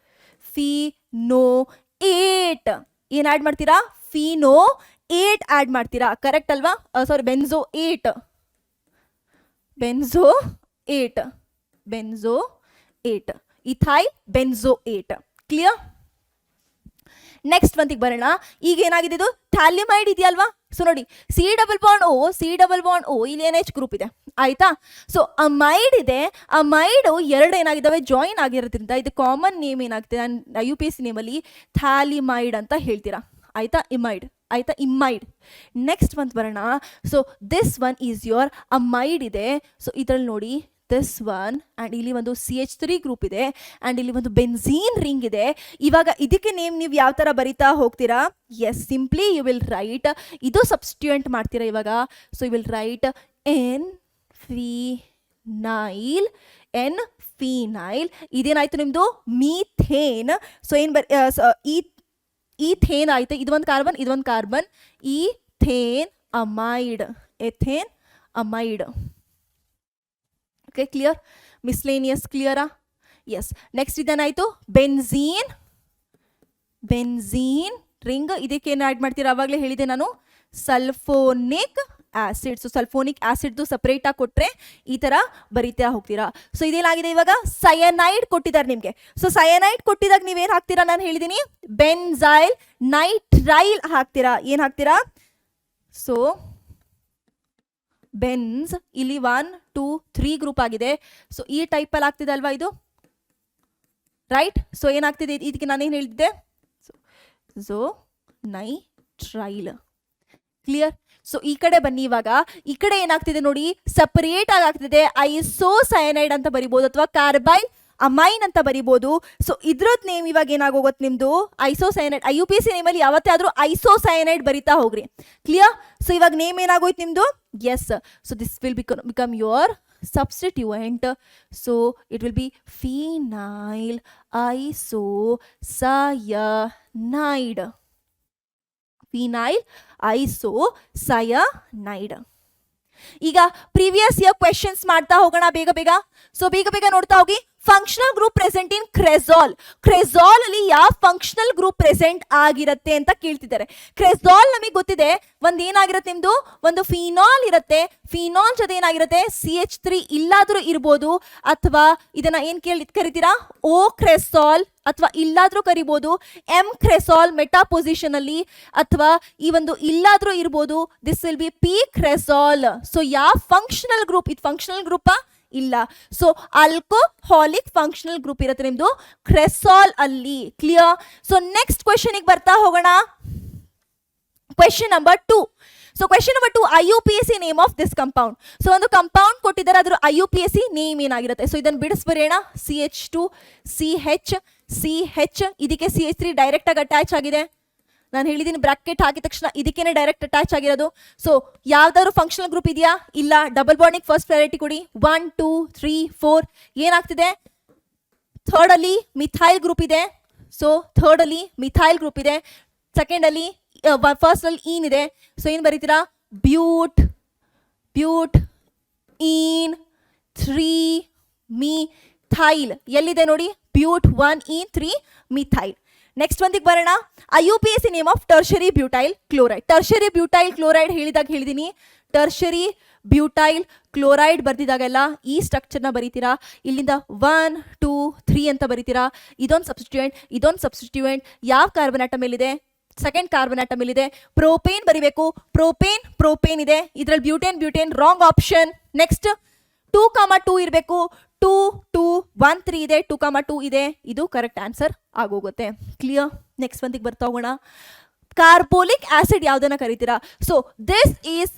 phenoate ಏನ್ ಆಡ್ ಮಾಡ್ತೀರಾ, ಫಿನೋಯೇಟ್ ಆಡ್ ಮಾಡ್ತೀರಾ, ಕರೆಕ್ಟ್ ಅಲ್ವಾ? Sorry, benzoate. Ethyl benzoate. Clear? Next ಒಂದಿಗೆ ಬರೋಣ. ಈಗ ಏನಾಗಿದೆ, ಇದು ಥ್ಯಾಲಿಮೈಡ್ ಇದೆಯಲ್ವಾ. ಸೊ ನೋಡಿ C⁻O ಇಲ್ಲಿ NH ಗ್ರೂಪ್ ಇದೆ. ಆಯ್ತಾ? ಸೊ ಅಮೈಡ್ ಇದೆ. ಅಮೈಡ್ 2 ಏನಾಗಿದ್ದಾವೆ, ಜಾಯಿನ್ ಆಗಿರೋದ್ರಿಂದ ಇದು ಕಾಮನ್ ನೇಮ್ ಏನಾಗ್ತದೆ, UPSC ನೇಮಲ್ಲಿ ಥ್ಯಾಲಿಮೈಡ್ ಅಂತ ಹೇಳ್ತೀರಾ. ಆಯ್ತಾ? ಇಮೈಡ್. ಆಯ್ತಾ? ಇಮೈಡ್. ನೆಕ್ಸ್ಟ್ ಒಂದು ಬರೋಣ. So this one is your amide ಇದೆ. ಸೊ ಇದ್ರಲ್ಲಿ ನೋಡಿ ದಿಸ್ ಒನ್, ಆ್ಯಂಡ್ ಇಲ್ಲಿ ಒಂದು CH3 ಗ್ರೂಪ್ ಇದೆ, ಆ್ಯಂಡ್ ಇಲ್ಲಿ ಒಂದು ಬೆನ್ಝೀನ್ ರಿಂಗ್ ಇದೆ. ಇವಾಗ ಇದಕ್ಕೆ ನೇಮ್ ನೀವು ಯಾವ ಥರ ಬರಿತಾ ಹೋಗ್ತೀರಾ, yes, simply you will write, ಇದು ಸಬ್ಸ್ಟಿಟ್ಯೂಯೆಂಟ್ ಮಾಡ್ತೀರಾ ಇವಾಗ. So you will write N phenyl. ಇದೇನಾಯ್ತು ನಿಮ್ಮದು, ಮೀಥೇನ್. ಸೊ ಏನು ಈಥೇನ್ ಆಯ್ತು. ಇದೊಂದು ಕಾರ್ಬನ್, ಇದೊಂದು carbon, ethane amide, ethane amide. Okay, clear? Miscellaneous ಕ್ಲಿಯರಾ? ಎಸ್. ನೆಕ್ಸ್ಟ್ ಇದೇನಾಯ್ತು, ಬೆನ್ಝೀನ್ ರಿಂಗ್. ಇದಕ್ಕೆ ಏನು ಆ್ಯಡ್ ಮಾಡ್ತೀರಾ? ಅವಾಗಲೇ ಹೇಳಿದೆ ನಾನು, ಸಲ್ಫೋನಿಕ್ ಆಸಿಡ್. ಸೊ ಸಲ್ಫೋನಿಕ್ ಆಸಿಡ್ದು ಸಪ್ರೇಟ್ ಆಗಿ ಕೊಟ್ಟರೆ ಈ ಥರ ಬರಿತಾ ಹೋಗ್ತೀರಾ. ಸೊ ಇದೇನಾಗಿದೆ ಇವಾಗ? ಸಯನೈಡ್ ಕೊಟ್ಟಿದ್ದಾರೆ ನಿಮಗೆ. ಸೊ ಸಯನೈಡ್ ಕೊಟ್ಟಿದಾಗ ನೀವೇನು ಹಾಕ್ತೀರಾ? ನಾನು ಹೇಳಿದ್ದೀನಿ ಬೆನ್ಸೈಲ್ ನೈಟ್ರೈಲ್ ಹಾಕ್ತೀರಾ. ಏನು ಹಾಕ್ತೀರಾ? ಸೊ ಬೆನ್ಸ್ ಇಲ್ಲಿ 1 2 3 ಗ್ರೂಪ್ ಆಗಿದೆ. ಸೊ ಈ ಟೈಪಲ್ಲಿ ಆಗ್ತಿದೆ ಅಲ್ವಾ ಇದು, ರೈಟ್? ಸೊ ಏನಾಗ್ತಿದೆ ಇದಕ್ಕೆ ನಾನೇನು ಹೇಳಿದ್ದೆ? ಸೊ ನೈಟ್ರೈಲ್. ಕ್ಲಿಯರ್? ಸೊ ಈ ಕಡೆ ಬನ್ನಿ. ಇವಾಗ ಈ ಕಡೆ ಏನಾಗ್ತಿದೆ ನೋಡಿ, ಸಪರೇಟ್ ಆಗಿ ಆಗ್ತಿದೆ. ಐಸೋಸಯನೈಡ್ ಅಂತ ಬರಿಬೋದು ಅಥವಾ ಕಾರ್ಬೈಲ್ ಅಮೈನ್ ಅಂತ ಬರಿಬೋದು. ಸೊ ಇದ್ರದ್ದು ನೇಮ್ ಇವಾಗ ಏನಾಗೋಗುತ್ತೆ ನಿಮ್ದು? ಐಸೋಸಯನೈಡ್. IUPAC ನೇಮಲ್ಲಿ ಯಾವತ್ತೇ ಆದ್ರೂ ಐಸೋಸಯನೈಡ್ ಬರಿತಾ ಹೋಗ್ರಿ. ಕ್ಲಿಯರ್? ಸೊ ಇವಾಗ ನೇಮ್ ಏನಾಗೋಯ್ತು ನಿಮ್ದು? Yes. So this will become your substituent. So it will be phenyl isocyanide. Phenyl isocyanide. ಈಗ ಪ್ರೀವಿಯಸ್ ಇಯರ್ ಕ್ವೆಶನ್ಸ್ ಮಾಡ್ತಾ ಹೋಗೋಣ ಬೇಗ ಬೇಗ. ಸೊ ಬೇಗ ಬೇಗ ನೋಡ್ತಾ ಹೋಗಿ. Functional group present in cresol. Cresol ಅಲ್ಲಿ ಯಾವ ಫಂಕ್ಷನಲ್ ಗ್ರೂಪ್ ಪ್ರೆಸೆಂಟ್ ಆಗಿರುತ್ತೆ ಅಂತ ಕೇಳ್ತಿದ್ದಾರೆ. ಕ್ರೆಜಾಲ್ ನಮಗೆ ಗೊತ್ತಿದೆ, ಒಂದು ಏನಾಗಿರುತ್ತೆ ನಿಮ್ದು? ಒಂದು ಫಿನಾಲ್ ಇರುತ್ತೆ. ಫಿನಾಲ್ ಜೊತೆ ಏನಾಗಿರುತ್ತೆ? CH3 ಇಲ್ಲಾದ್ರೂ ಇರ್ಬೋದು, ಅಥವಾ ಇದನ್ನ ಏನ್ ಕರಿತೀರಾ? ಓ ಕ್ರೆಸಾಲ್, ಅಥವಾ ಇಲ್ಲಾದ್ರೂ ಕರಿಬೋದು ಎಂ ಕ್ರೆಸಾಲ್ ಮೆಟಾ ಪೊಸಿಷನ್ ಅಲ್ಲಿ, ಅಥವಾ ಈ ಒಂದು ಇಲ್ಲಾದ್ರೂ ಇರ್ಬೋದು. This will B P cresol. So ಯಾವ ಫಂಕ್ಷನಲ್ ಗ್ರೂಪ್? ಇದು ಫಂಕ್ಷನಲ್ ಗ್ರೂಪಾ? ಇಲ್ಲ. ಸೊ ಆಲ್ಕೋಹಾಲಿಕ್ ಫಂಕ್ಷನಲ್ ಗ್ರೂಪ್ ಇರುತ್ತೆ ನಿಮ್ದು ಕ್ರೆಸಾಲ್ ಅಲ್ಲಿ. ಕ್ಲಿಯರ್? ಸೊ ನೆಕ್ಸ್ಟ್ ಕ್ವೆಶನ್ ಬರ್ತಾ ಹೋಗೋಣ. Question number 2. So question number 2, IUPAC name of this compound. So ಒಂದು ಕಂಪೌಂಡ್ ಕೊಟ್ಟಿದ್ದಾರೆ, ಅದ್ರ IUPAC ನೇಮ್ ಏನಾಗಿರುತ್ತೆ? ಸೊ ಇದನ್ನು ಬಿಡಿಸ್ಬರೋಣ. CH2 CH ಇದಕ್ಕೆ CH3 ಡೈರೆಕ್ಟ್ ಆಗಿ ಅಟ್ಯಾಚ್ ಆಗಿದೆ. ನಾನು ಹೇಳಿದ್ದೀನಿ ಬ್ರಾಕೆಟ್ ಹಾಕಿದ ತಕ್ಷಣ ಇದಕ್ಕೇನೆ ಡೈರೆಕ್ಟ್ ಅಟ್ಯಾಚ್ ಆಗಿರೋದು. ಸೊ ಯಾವ್ದಾದ್ರು ಫಂಕ್ಷನಲ್ ಗ್ರೂಪ್ ಇದೆಯಾ? ಇಲ್ಲ. ಡಬಲ್ ಬಾಂಡಿಗೆ ಫಸ್ಟ್ ಪ್ರಯಾರಿಟಿ ಕೊಡಿ. 1 2 3 4 ಏನಾಗ್ತಿದೆ? ಥರ್ಡ್ ಅಲ್ಲಿ ಮಿಥೈಲ್ ಗ್ರೂಪ್ ಇದೆ. ಸೊ ಥರ್ಡ್ ಅಲ್ಲಿ ಮಿಥೈಲ್ ಗ್ರೂಪ್ ಇದೆ. ಸೆಕೆಂಡ್ ಅಲ್ಲಿ ಫಸ್ಟ್ ಅಲ್ಲಿ ಈನ್ ಇದೆ. ಸೊ ಏನು ಬರೀತೀರಾ? ಬ್ಯೂಟ್ ಈನ್ 3 ಮಿಥೈಲ್. ಎಲ್ಲಿದೆ ನೋಡಿ? ಬ್ಯೂಟ್ 1 ಈನ್ 3 ಮಿಥೈಲ್. ನೆಕ್ಸ್ಟ್ ಒಂದಿಗೆ ಬರೋಣ. IUPAC name of tertiary butyl chloride. Tertiary butyl chloride ಹೇಳಿದಾಗ ಹೇಳಿದ್ದೀನಿ. ಟರ್ಷರಿ ಬ್ಯೂಟೈಲ್ ಕ್ಲೋರೈಡ್ ಬರ್ದಿದಾಗೆಲ್ಲ ಈ ಸ್ಟ್ರಕ್ಚರ್ನ ಬರೀತೀರಾ. ಇಲ್ಲಿಂದ 1 2 3 ಅಂತ ಬರೀತೀರಾ. ಇದೊಂದು ಸಬ್ಸ್ಟಿಟ್ಯೂಯೆಂಟ್ ಯಾವ ಕಾರ್ಬನ್ ಆಟಮ್ ಮೇಲಿದೆ? ಸೆಕೆಂಡ್ ಕಾರ್ಬನ್ ಆಟಮ್ ಮೇಲಿದೆ. ಪ್ರೋಪೇನ್ ಬರಿಬೇಕು. ಪ್ರೋಪೇನ್ ಇದೆ. ಇದರಲ್ಲಿ ಬ್ಯೂಟೇನ್ ರಾಂಗ್ ಆಪ್ಷನ್. ನೆಕ್ಸ್ಟ್ 2, 2 ಇರಬೇಕು. 2 2 1 3 ಇದೆ. 2, 2 ಇದೆ. ಇದು ಕರೆಕ್ಟ್ ಆನ್ಸರ್ ಆಗೋಗುತ್ತೆ. ಕ್ಲಿಯರ್? ನೆಕ್ಸ್ಟ್ ಒಂದಿಗೆ ಬರ್ತಾ ಹೋಗೋಣ. ಕಾರ್ಬೋಲಿಕ್ ಆಸಿಡ್ ಯಾವ್ದನ್ನ ಕರಿತೀರಾ? So this is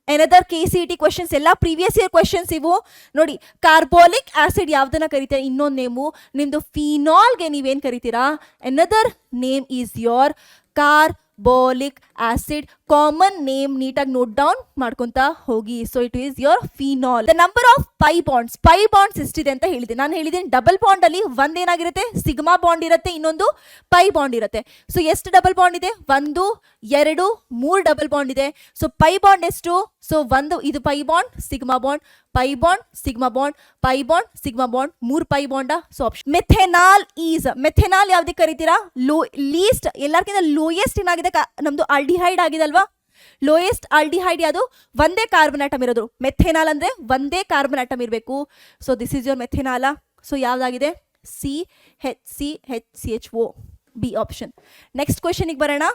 another KCET questions. ಎಲ್ಲ ಪ್ರೀವಿಯಸ್ ಇಯರ್ ಕ್ವೆಶನ್ಸ್ ಇವು ನೋಡಿ. ಕಾರ್ಬೋಲಿಕ್ ಆಸಿಡ್ ಯಾವ್ದನ್ನ ಕರಿತೀರಾ? ಇನ್ನೊಂದು ನೇಮು ನಿಮ್ದು ಫಿನಾಲ್ಗೆ ನೀವೇನು ಕರಿತೀರಾ? Another name is your carbolic acid. Common name ನೀಟಾಗಿ ನೋಟ್ ಡೌನ್ ಮಾಡ್ಕೊಂತ ಹೋಗಿ. So it is your phenol. The number of pi bonds ಎಷ್ಟಿದೆ ಅಂತ ಹೇಳಿದೆ. ನಾನು ಹೇಳಿದ್ದೀನಿ ಡಬಲ್ ಬಾಂಡ್ ಅಲ್ಲಿ ಒಂದೇನಾಗಿರುತ್ತೆ? ಸಿಗ್ಮಾ ಬಾಂಡ್ ಇರುತ್ತೆ, ಇನ್ನೊಂದು ಪೈ ಬಾಂಡ್ ಇರುತ್ತೆ. ಸೊ ಎಷ್ಟು ಡಬಲ್ ಬಾಂಡ್ ಇದೆ? 1 2 3 ಡಬಲ್ ಬಾಂಡ್ ಇದೆ. ಸೊ ಪೈ ಬಾಂಡ್ ಎಷ್ಟು? ಸೊ ಒಂದು ಇದು pi bond sigma bond, pi bond sigma bond, pi bond sigma bond, 3 pi bond. So option methanol ಯಾವ್ದಕ್ಕೆ ಕರಿತೀರಾ? ಲೀಸ್ಟ್ ಎಲ್ಲರಿಗಿಂತ ಲೋಯೆಸ್ಟ್ ಏನಾಗಿದೆ? ನಮ್ದು ಆಲ್ಡಿಹೈಡ್ ಆಗಿದೆ ಅಲ್ವಾ? ಲೋಯೆಸ್ಟ್ ಆಲ್ಡಿಹೈಡ್ ಯಾವುದು? ಒಂದೇ ಕಾರ್ಬನ್ ಆಟಮ್ ಇರೋದು. ಮೆಥೆನಾಲ್ ಅಂದ್ರೆ ಒಂದೇ ಕಾರ್ಬನ್ ಆಟಮ್ ಇರಬೇಕು. So this is your methanol. So ಯಾವ್ದಾಗಿದೆ? CHCHO B option. ನೆಕ್ಸ್ಟ್ ಕ್ವೆಶನ್ಗೆ ಬರೋಣ.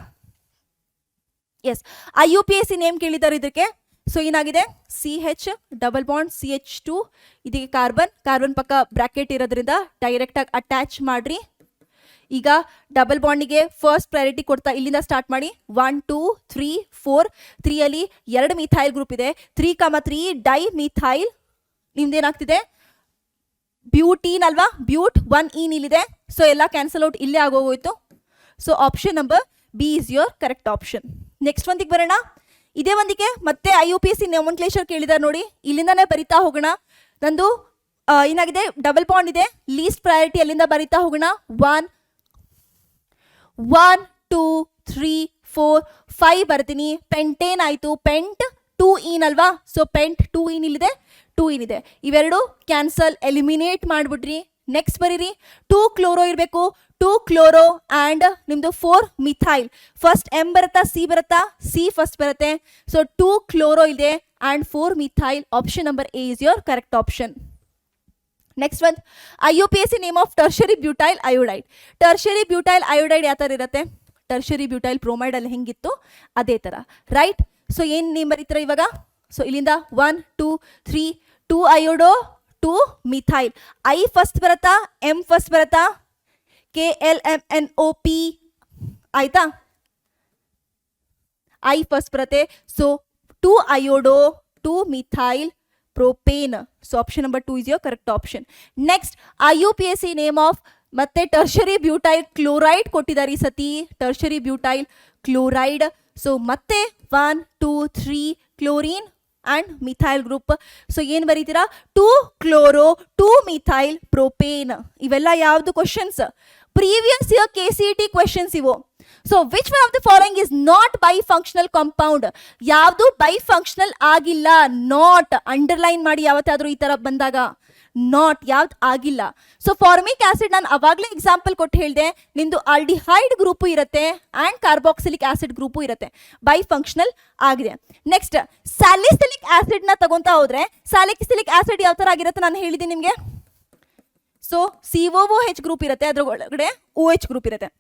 ಎಸ್, IUPAC ನೇಮ್ ಕೇಳಿದ್ದಾರೆ ಇದಕ್ಕೆ. ಸೊ ಏನಾಗಿದೆ? CH ಡಬಲ್ ಬಾಂಡ್ CH2 ಇದಕ್ಕೆ ಕಾರ್ಬನ್ ಪಕ್ಕ ಬ್ರಾಕೆಟ್ ಇರೋದ್ರಿಂದ ಡೈರೆಕ್ಟ್ ಆಗಿ ಅಟ್ಯಾಚ್ ಮಾಡ್ರಿ. ಈಗ ಡಬಲ್ ಬಾಂಡಿಗೆ ಫಸ್ಟ್ ಪ್ರಯಾರಿಟಿ ಕೊಡ್ತಾ ಇಲ್ಲಿಂದ ಸ್ಟಾರ್ಟ್ ಮಾಡಿ. 1 2 3 4 3 ಅಲ್ಲಿ 2 ಮಿಥೈಲ್ ಗ್ರೂಪ್ ಇದೆ. 3, 3 ಡೈ ಮಿಥೈಲ್. ನಿಮ್ದೇನಾಗ್ತಿದೆ? ಬ್ಯೂಟೀನ್ ಅಲ್ವಾ? ಬ್ಯೂಟ್ 1 ಈನ್ ಇಲ್ಲಿದೆ. ಸೊ ಎಲ್ಲ ಕ್ಯಾನ್ಸಲ್ ಔಟ್ ಇಲ್ಲೇ ಆಗೋಗೋಯ್ತು. So option number B is your correct option. Next ಒಂದಿಗೆ ಬರೋಣ. ಇದೇ ಒಂದಿಗೆ ಮತ್ತೆ IUPAC ನೋಮೆನ್ಕ್ಲೇಚರ್ ಕೇಳಿದಾರೆ ನೋಡಿ. ಇಲ್ಲಿಂದಾನೇ ಬರಿತಾ ಹೋಗೋಣ. ನಂದು ಏನಾಗಿದೆ? ಡಬಲ್ ಬಾಂಡ್ ಇದೆ. ಲೀಸ್ಟ್ ಪ್ರಯಾರಿಟಿ ಅಲ್ಲಿಂದ ಬರಿತಾ ಹೋಗೋಣ. 1 2 3 4 5 ಬರ್ತೀನಿ. ಪೆಂಟೇನ್ ಆಯಿತು. ಪೆಂಟ್ 2 ಈನ್ ಅಲ್ವಾ? ಸೊ ಪೆಂಟ್ 2 ಈನ್ ಇಲ್ಲಿದೆ, 2 ಈನ್ ಇದೆ. ಇವೆರಡು ಕ್ಯಾನ್ಸಲ್, ಎಲಿಮಿನೇಟ್ ಮಾಡಿಬಿಡ್ರಿ. ನೆಕ್ಸ್ಟ್ ಬರೀರಿ 2 ಕ್ಲೋರೋ ಇರಬೇಕು, 2 ಕ್ಲೋರೋ ಆ್ಯಂಡ್ ನಿಮ್ಮದು 4 ಮಿಥೈಲ್. ಫಸ್ಟ್ ಎಮ್ ಬರುತ್ತಾ ಸಿ ಬರುತ್ತಾ? ಸಿ ಫಸ್ಟ್ ಬರುತ್ತೆ. ಸೊ 2 ಕ್ಲೋರೋ ಇದೆ and 4 methyl. Option number A is your correct option. Next ಒಂದು IUPAC name of tertiary butyl iodide. Tertiary butyl iodide ಯಾವ ಥರ ಇರುತ್ತೆ? ಟರ್ಷರಿ ಬ್ಯೂಟೈಲ್ ಬ್ರೋಮೈಡ್ ಅಲ್ಲಿ ಹೆಂಗಿತ್ತು ಅದೇ ಥರ, ರೈಟ್? ಸೊ ಏನು ನೇಮ್ ಬರೀತೀರ ಇವಾಗ? ಸೊ ಇಲ್ಲಿಂದ 1 2 3 2 ಅಯೋಡೋ 2 ಮಿಥೈಲ್. ಐ ಫಸ್ಟ್ ಬರುತ್ತಾ? ಎಮ್ ಫಸ್ಟ್ ಬರುತ್ತಾ? KLMNOP ಆಯ್ತಾ? ಐ ಫಸ್ಟ್ ಬರುತ್ತೆ. So 2 ಅಯೋಡೋ 2 methyl propane. So option number 2 is your correct option. Next, IUPAC name of ಮತ್ತೆ ಟರ್ಷರಿ ಬ್ಯೂಟೈಲ್ ಕ್ಲೋರೈಡ್ ಕೊಟ್ಟಿದ್ದಾರೆ ಈ ಸತಿ. Tertiary butyl chloride. ಸೊ ಮತ್ತೆ 1 2 3 chlorine and methyl group. So ಏನು ಬರೀತೀರಾ? 2 ಕ್ಲೋರೋ 2 ಮಿಥೈಲ್ ಪ್ರೊಪೇನ್. ಇವೆಲ್ಲ ಯಾವುದು questions? Previous year KCET questions ಇವು. So which one of the following is not bifunctional compound? ಯಾವುದು ಬೈ ಫಂಕ್ಷನಲ್ ಆಗಿಲ್ಲ? ನಾಟ್ ಅಂಡರ್ಲೈನ್ ಮಾಡಿ ಯಾವತ್ತಾದ್ರೂ ಈ ತರ ಬಂದಾಗ. ನಾಟ್ ಯಾವ್ದು ಆಗಿಲ್ಲ. ಸೊ ಫಾರ್ಮಿಕ್ ಆಸಿಡ್ ನಾನು ಅವಾಗಲೇ ಎಕ್ಸಾಂಪಲ್ ಕೊಟ್ಟು ಹೇಳಿದೆ, ನಿಂದು ಆಲ್ಡಿಹೈಡ್ ಗ್ರೂಪು ಇರುತ್ತೆ ಆ್ಯಂಡ್ ಕಾರ್ಬಾಕ್ಸಿಲಿಕ್ ಆಸಿಡ್ ಗ್ರೂಪು ಇರುತ್ತೆ, ಬೈ ಫಂಕ್ಷನಲ್ ಆಗಿದೆ. ನೆಕ್ಸ್ಟ್ ಸ್ಯಾಲಿಸಿಲಿಕ್ ಆಸಿಡ್ನ ತಗೊಂತಾ ಹೋದ್ರೆ ಸ್ಯಾಲಿಸಿಲಿಕ್ ಆಸಿಡ್ ಯಾವ ಥರ ಆಗಿರುತ್ತೆ ನಾನು ಹೇಳಿದ್ದೀನಿ ನಿಮಗೆ. ಸೊ COOH ಗ್ರೂಪ್ ಇರುತ್ತೆ, ಅದ್ರ ಒಳಗಡೆ OH ಗ್ರೂಪ್ ಇರುತ್ತೆ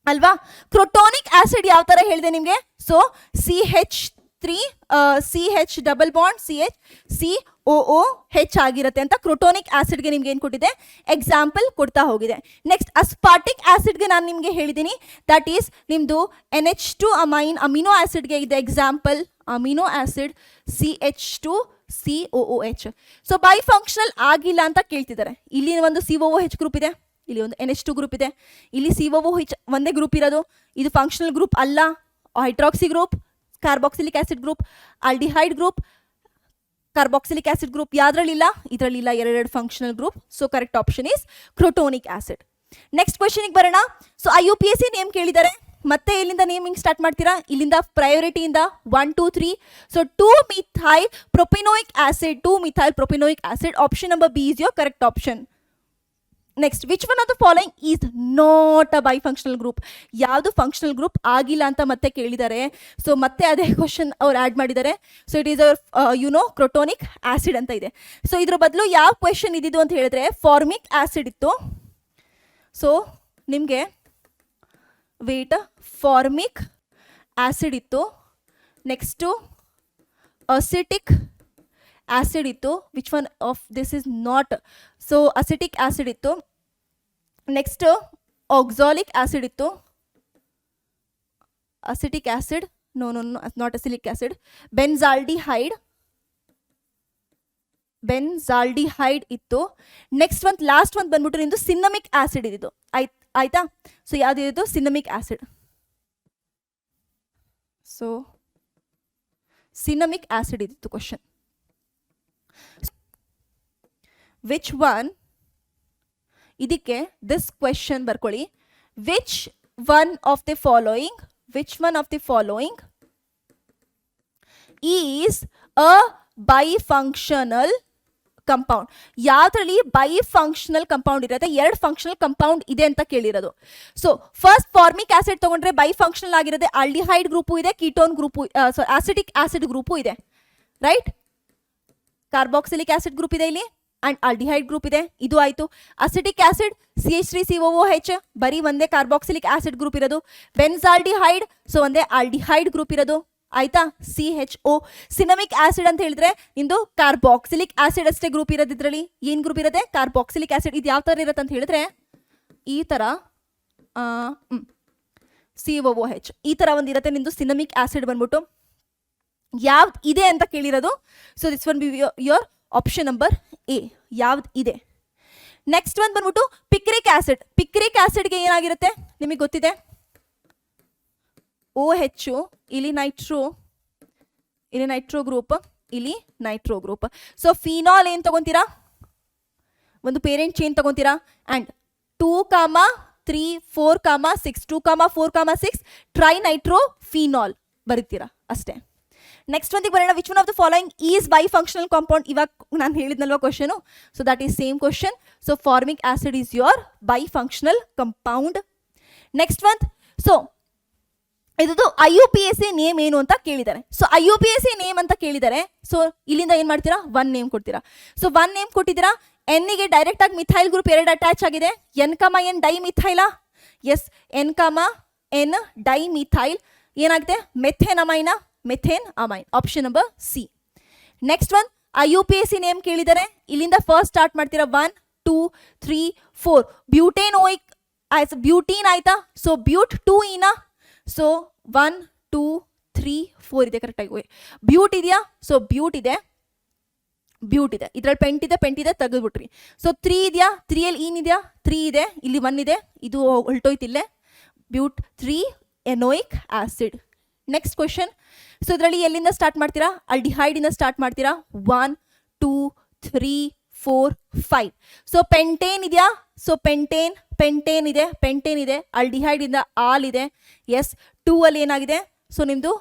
ಅಲ್ವಾ? ಕ್ರೋಟೋನಿಕ್ ಆಸಿಡ್ ಯಾವ ಥರ ಹೇಳಿದೆ ನಿಮಗೆ? So CH3 CH double bond CH COOH ಆಗಿರುತ್ತೆ ಅಂತ ಕ್ರೋಟೋನಿಕ್ ಆಸಿಡ್ಗೆ ನಿಮ್ಗೆ ಏನು ಕೊಟ್ಟಿದೆ? ಎಕ್ಸಾಂಪಲ್ ಕೊಡ್ತಾ ಹೋಗಿದೆ. ನೆಕ್ಸ್ಟ್ ಅಸ್ಪಾರ್ಟಿಕ್ ಆಸಿಡ್ಗೆ ನಾನು ನಿಮಗೆ ಹೇಳಿದ್ದೀನಿ, ದಟ್ ಈಸ್ ನಿಮ್ಮದು NH2 ಅಮಿನೋ ಆಸಿಡ್ಗೆ ಇದೆ example amino acid CH2COOH. So by functional ಆಗಿಲ್ಲ ಅಂತ ಕೇಳ್ತಿದ್ದಾರೆ. ಇಲ್ಲಿ ಒಂದು COOH ಗ್ರೂಪ್ ಇದೆ, ಇಲ್ಲಿ ಒಂದು NH2 ಗ್ರೂಪ್ ಇದೆ, ಇಲ್ಲಿ COOH ಒಂದೇ ಗ್ರೂಪ್ ಇರೋದು. ಇದು ಫಂಕ್ಷನಲ್ ಗ್ರೂಪ್ ಅಲ್ಲ. Hydroxy group, carboxylic acid group, aldehyde group, carboxylic acid group ಯಾವ್ದ್ರಲ್ಲಿಲ್ಲ? ಇದರಲ್ಲಿಲ್ಲ, ಎರಡೆರಡು functional group. So correct option is crotonic acid. Next ಕ್ವೆಶನ್ಗೆ ಬರೋಣ. ಸೊ IUPAC ನೇಮ್ ಕೇಳಿದ್ದಾರೆ, ಮತ್ತೆ ಇಲ್ಲಿಂದ ನೇಮಿಂಗ್ ಸ್ಟಾರ್ಟ್ ಮಾಡ್ತೀರಾ, ಇಲ್ಲಿಂದ ಪ್ರಯಾರಿಟಿಯಿಂದ 1 2 3. So 2 methyl propanoic acid, 2 methyl propanoic acid. Option number B is your correct option. Next which one of the following is not a bifunctional group? ಯಾವುದು functional group ಆಗಿಲ್ಲ ಅಂತ ಮತ್ತೆ ಕೇಳಿದ್ದಾರೆ. ಸೊ ಮತ್ತೆ ಅದೇ ಕ್ವಶನ್ ಅವ್ರು ಆ್ಯಡ್ ಮಾಡಿದ್ದಾರೆ. So it is crotonic acid ಅಂತ ಇದೆ. ಸೊ ಇದ್ರ ಬದಲು ಯಾವ ಕ್ವೆಶನ್ ಇದ್ದಿದ್ದು ಅಂತ ಹೇಳಿದ್ರೆ ಫಾರ್ಮಿಕ್ ಆಸಿಡ್ ಇತ್ತು. ಸೊ ನಿಮಗೆ ವೇಟ್ ಫಾರ್ಮಿಕ್ ಆಸಿಡ್ ಇತ್ತು. ನೆಕ್ಸ್ಟು ಅಸಿಟಿಕ್ ಆಸಿಡ್ ಇತ್ತು. Which one of this is not? So acetic acid ಇತ್ತು. ನೆಕ್ಸ್ಟ್ ಆಕ್ಸಾಲಿಕ್ ಆಸಿಡ್ ಇತ್ತು. Acetic acid no no not oxalic acid. Benzaldehyde ಇತ್ತು. ನೆಕ್ಸ್ಟ್ ಒಂದು ಲಾಸ್ಟ್ ಒಂದು ಬಂದ್ಬಿಟ್ಟು ನಿಮ್ಮದು ಸಿನ್ನಮಿಕ್ ಆಸಿಡ್ ಇದ್ದು ಆಯ್ತಾ? ಸೊ ಯಾವ್ದು? Cinnamic acid. So cinnamic acid ಇದ್ದಿತ್ತು ಕ್ವಶನ್. Which one? ಇದಕ್ಕೆ ದಿಸ್ ಕ್ವೆಶನ್ ಬರ್ಕೊಳ್ಳಿ. Which one of the following is a bifunctional compound? ಯಾವ್ದ್ರಲ್ಲಿ ಬೈ ಫಂಕ್ಷನಲ್ ಕಂಪೌಂಡ್ ಇರುತ್ತೆ? ಎರಡು ಫಂಕ್ಷನಲ್ ಕಂಪೌಂಡ್ ಇದೆ ಅಂತ ಕೇಳಿರೋದು. ಸೊ ಫಸ್ಟ್ ಫಾರ್ಮಿಕ್ ಆಸಿಡ್ ತಗೊಂಡ್ರೆ ಬೈ ಫಂಕ್ಷನಲ್ ಆಗಿರುತ್ತೆ. ಆಲ್ಡಿಹೈಡ್ ಗ್ರೂಪು ಇದೆ, ketone group, acetic acid group ಇದೆ, ರೈಟ್? ಕಾರ್ಬಾಕ್ಸಿಲಿಕ್ ಆಸಿಡ್ ಗ್ರೂಪ್ ಇದೆ ಇಲ್ಲಿ ಅಂಡ್ ಆಲ್ಡಿಹೈಡ್ ಗ್ರೂಪ್ ಇದೆ. ಇದು ಆಯ್ತು. ಅಸಿಟಿಕ್ ಆಸಿಡ್ CH3COOH ಬರೀ ಒಂದೇ ಕಾರ್ಬಾಕ್ಸಿಲಿಕ್ ಆಸಿಡ್ ಗ್ರೂಪ್ ಇರೋದು. ಬೆನ್ಸಾಲ್ಡಿಹೈಡ್ ಸೊ ಒಂದೇ ಆಲ್ಡಿಹೈಡ್ ಗ್ರೂಪ್ ಇರೋದು, ಆಯ್ತಾ? CHO. ಸಿನಮಿಕ್ ಆಸಿಡ್ ಅಂತ ಹೇಳಿದ್ರೆ ನಿಮ್ದು ಕಾರ್ಬಾಕ್ಸಿಲಿಕ್ ಆಸಿಡ್ ಅಷ್ಟೇ ಗ್ರೂಪ್ ಇರೋದು. ಇದರಲ್ಲಿ ಏನು ಗ್ರೂಪ್ ಇರುತ್ತೆ? Carboxylic acid. ಇದು ಯಾವ ಥರ ಇರುತ್ತೆ ಅಂತ ಹೇಳಿದ್ರೆ ಈ ಥರ COOH ಈ ಥರ ಒಂದು ಇರುತ್ತೆ ನಿಮ್ದು ಸಿನಮಿಕ್ ಆಸಿಡ್ ಬಂದ್ಬಿಟ್ಟು. ಯಾವ್ದು ಇದೆ ಅಂತ ಕೇಳಿರೋದು. So this one be your option number A. ಯಾವ್ದು ಇದೆ? ನೆಕ್ಸ್ಟ್ ಒಂದು ಬಂದ್ಬಿಟ್ಟು ಪಿಕ್ರಿಕ್ ಆಸಿಡ್. ಪಿಕ್ರಿಕ್ ಆಸಿಡ್ಗೆ ಏನಾಗಿರುತ್ತೆ ನಿಮಗೆ ಗೊತ್ತಿದೆ? OH, ಇಲ್ಲಿ ನೈಟ್ರೋ ಗ್ರೂಪ್, ಇಲ್ಲಿ ನೈಟ್ರೋ ಗ್ರೂಪ್. ಸೊ ಫಿನಾಲ್ ಏನು ತಗೊಂತೀರಾ? ಒಂದು ಪೇರೆಂಟ್ ಚೇನ್ ತಗೊಂತೀರಾ ಆ್ಯಂಡ್ 2, 3, 4, 6 2, 4, 6 ಟ್ರೈ ನೈಟ್ರೋ ಫಿನಾಲ್ ಬರೀತೀರಾ ಅಷ್ಟೇ. ನೆಕ್ಸ್ಟ್ ಒಂದಿಗೆ ಬರೋಣ. Which one of the following is bifunctional compound. ಇವಾಗ ನಾನು ಹೇಳಿದ್ನಲ್ವ question, so that is same question. So formic acid is your bifunctional compound. Next one, so ಇದು IUPAC name ಏನು ಅಂತ ಕೇಳಿದ್ದಾರೆ. ಸೊ IUPAC ನೇಮ್ ಅಂತ ಕೇಳಿದ್ದಾರೆ. So ಇಲ್ಲಿಂದ ಏನ್ ಮಾಡ್ತೀರಾ, ಒನ್ ನೇಮ್ ಕೊಡ್ತೀರಾ. ಸೊ ಒನ್ ನೇಮ್ ಕೊಟ್ಟಿದ್ದೀರಾ. ಎನ್ನಿಗೆ ಡೈರೆಕ್ಟ್ ಆಗಿ ಮಿಥೈಲ್ ಗ್ರೂಪ್ 2 ಅಟ್ಯಾಚ್ ಆಗಿದೆ. N, N ಡೈ ಮಿಥೈಲಾ? Yes, N, N di methyl ಏನಾಗಿದೆ, ಮೆಥೇನ್ ಅಮೈನಾ? Methane amine. Option number C. Next one, IUPAC name ಕೇಳಿದ್ದಾರೆ. ಇಲ್ಲಿಂದ ಫಸ್ಟ್ ಸ್ಟಾರ್ಟ್ ಮಾಡ್ತೀರಾ. 1 2 3 4 ಬ್ಯೂಟೇನೋಯಿಕ್ ಬ್ಯೂಟೀನ್ ಆಯ್ತಾ. ಸೊ ಬ್ಯೂಟ್ 2 ಇನಾ. ಸೊ 1 2 3 4 ಇದೆ ಕರೆಕ್ಟಾಗಿ. ಬ್ಯೂಟ್ ಇದೆಯಾ? ಸೊ ಬ್ಯೂಟ್ ಇದೆ, ಬ್ಯೂಟ್ ಇದೆ. ಇದ್ರಲ್ಲಿ ಪೆಂಟ್ ಇದೆ ತೆಗೆದ್ಬಿಟ್ರಿ. ಸೊ 3 ಇದೆಯಾ? 3 ಅಲ್ಲಿ ಈನ್ ಇದೆಯಾ? 3 ಇದೆ. ಇಲ್ಲಿ 1 ಇದೆ, ಇದು ಹೊಲ್ಟೋಯ್ತಿಲ್ಲೇ. ಬ್ಯೂಟ್ 3 ಎನೋಯಿಕ್ ಆಸಿಡ್. Next question. ಸೊ ಇದರಲ್ಲಿ ಎಲ್ಲಿಂದ ಸ್ಟಾರ್ಟ್ ಮಾಡ್ತೀರಾ? ಅಲ್ಡಿಹೈಡ್ ಇಂದ ಸ್ಟಾರ್ಟ್ ಮಾಡ್ತೀರಾ. 1 2 3 4 5. ಸೊ ಪೆಂಟೇನ್ ಇದೆಯಾ? ಸೊ ಪೆಂಟೇನ್ ಇದೆ. ಅಲ್ಡಿಹೈಡ್ ಇಂದ ಆಲ್ ಇದೆ. ಎಸ್, 2 ಅಲ್ಲಿ ಏನಾಗಿದೆ? ಸೊ ನಿಮ್ಮದು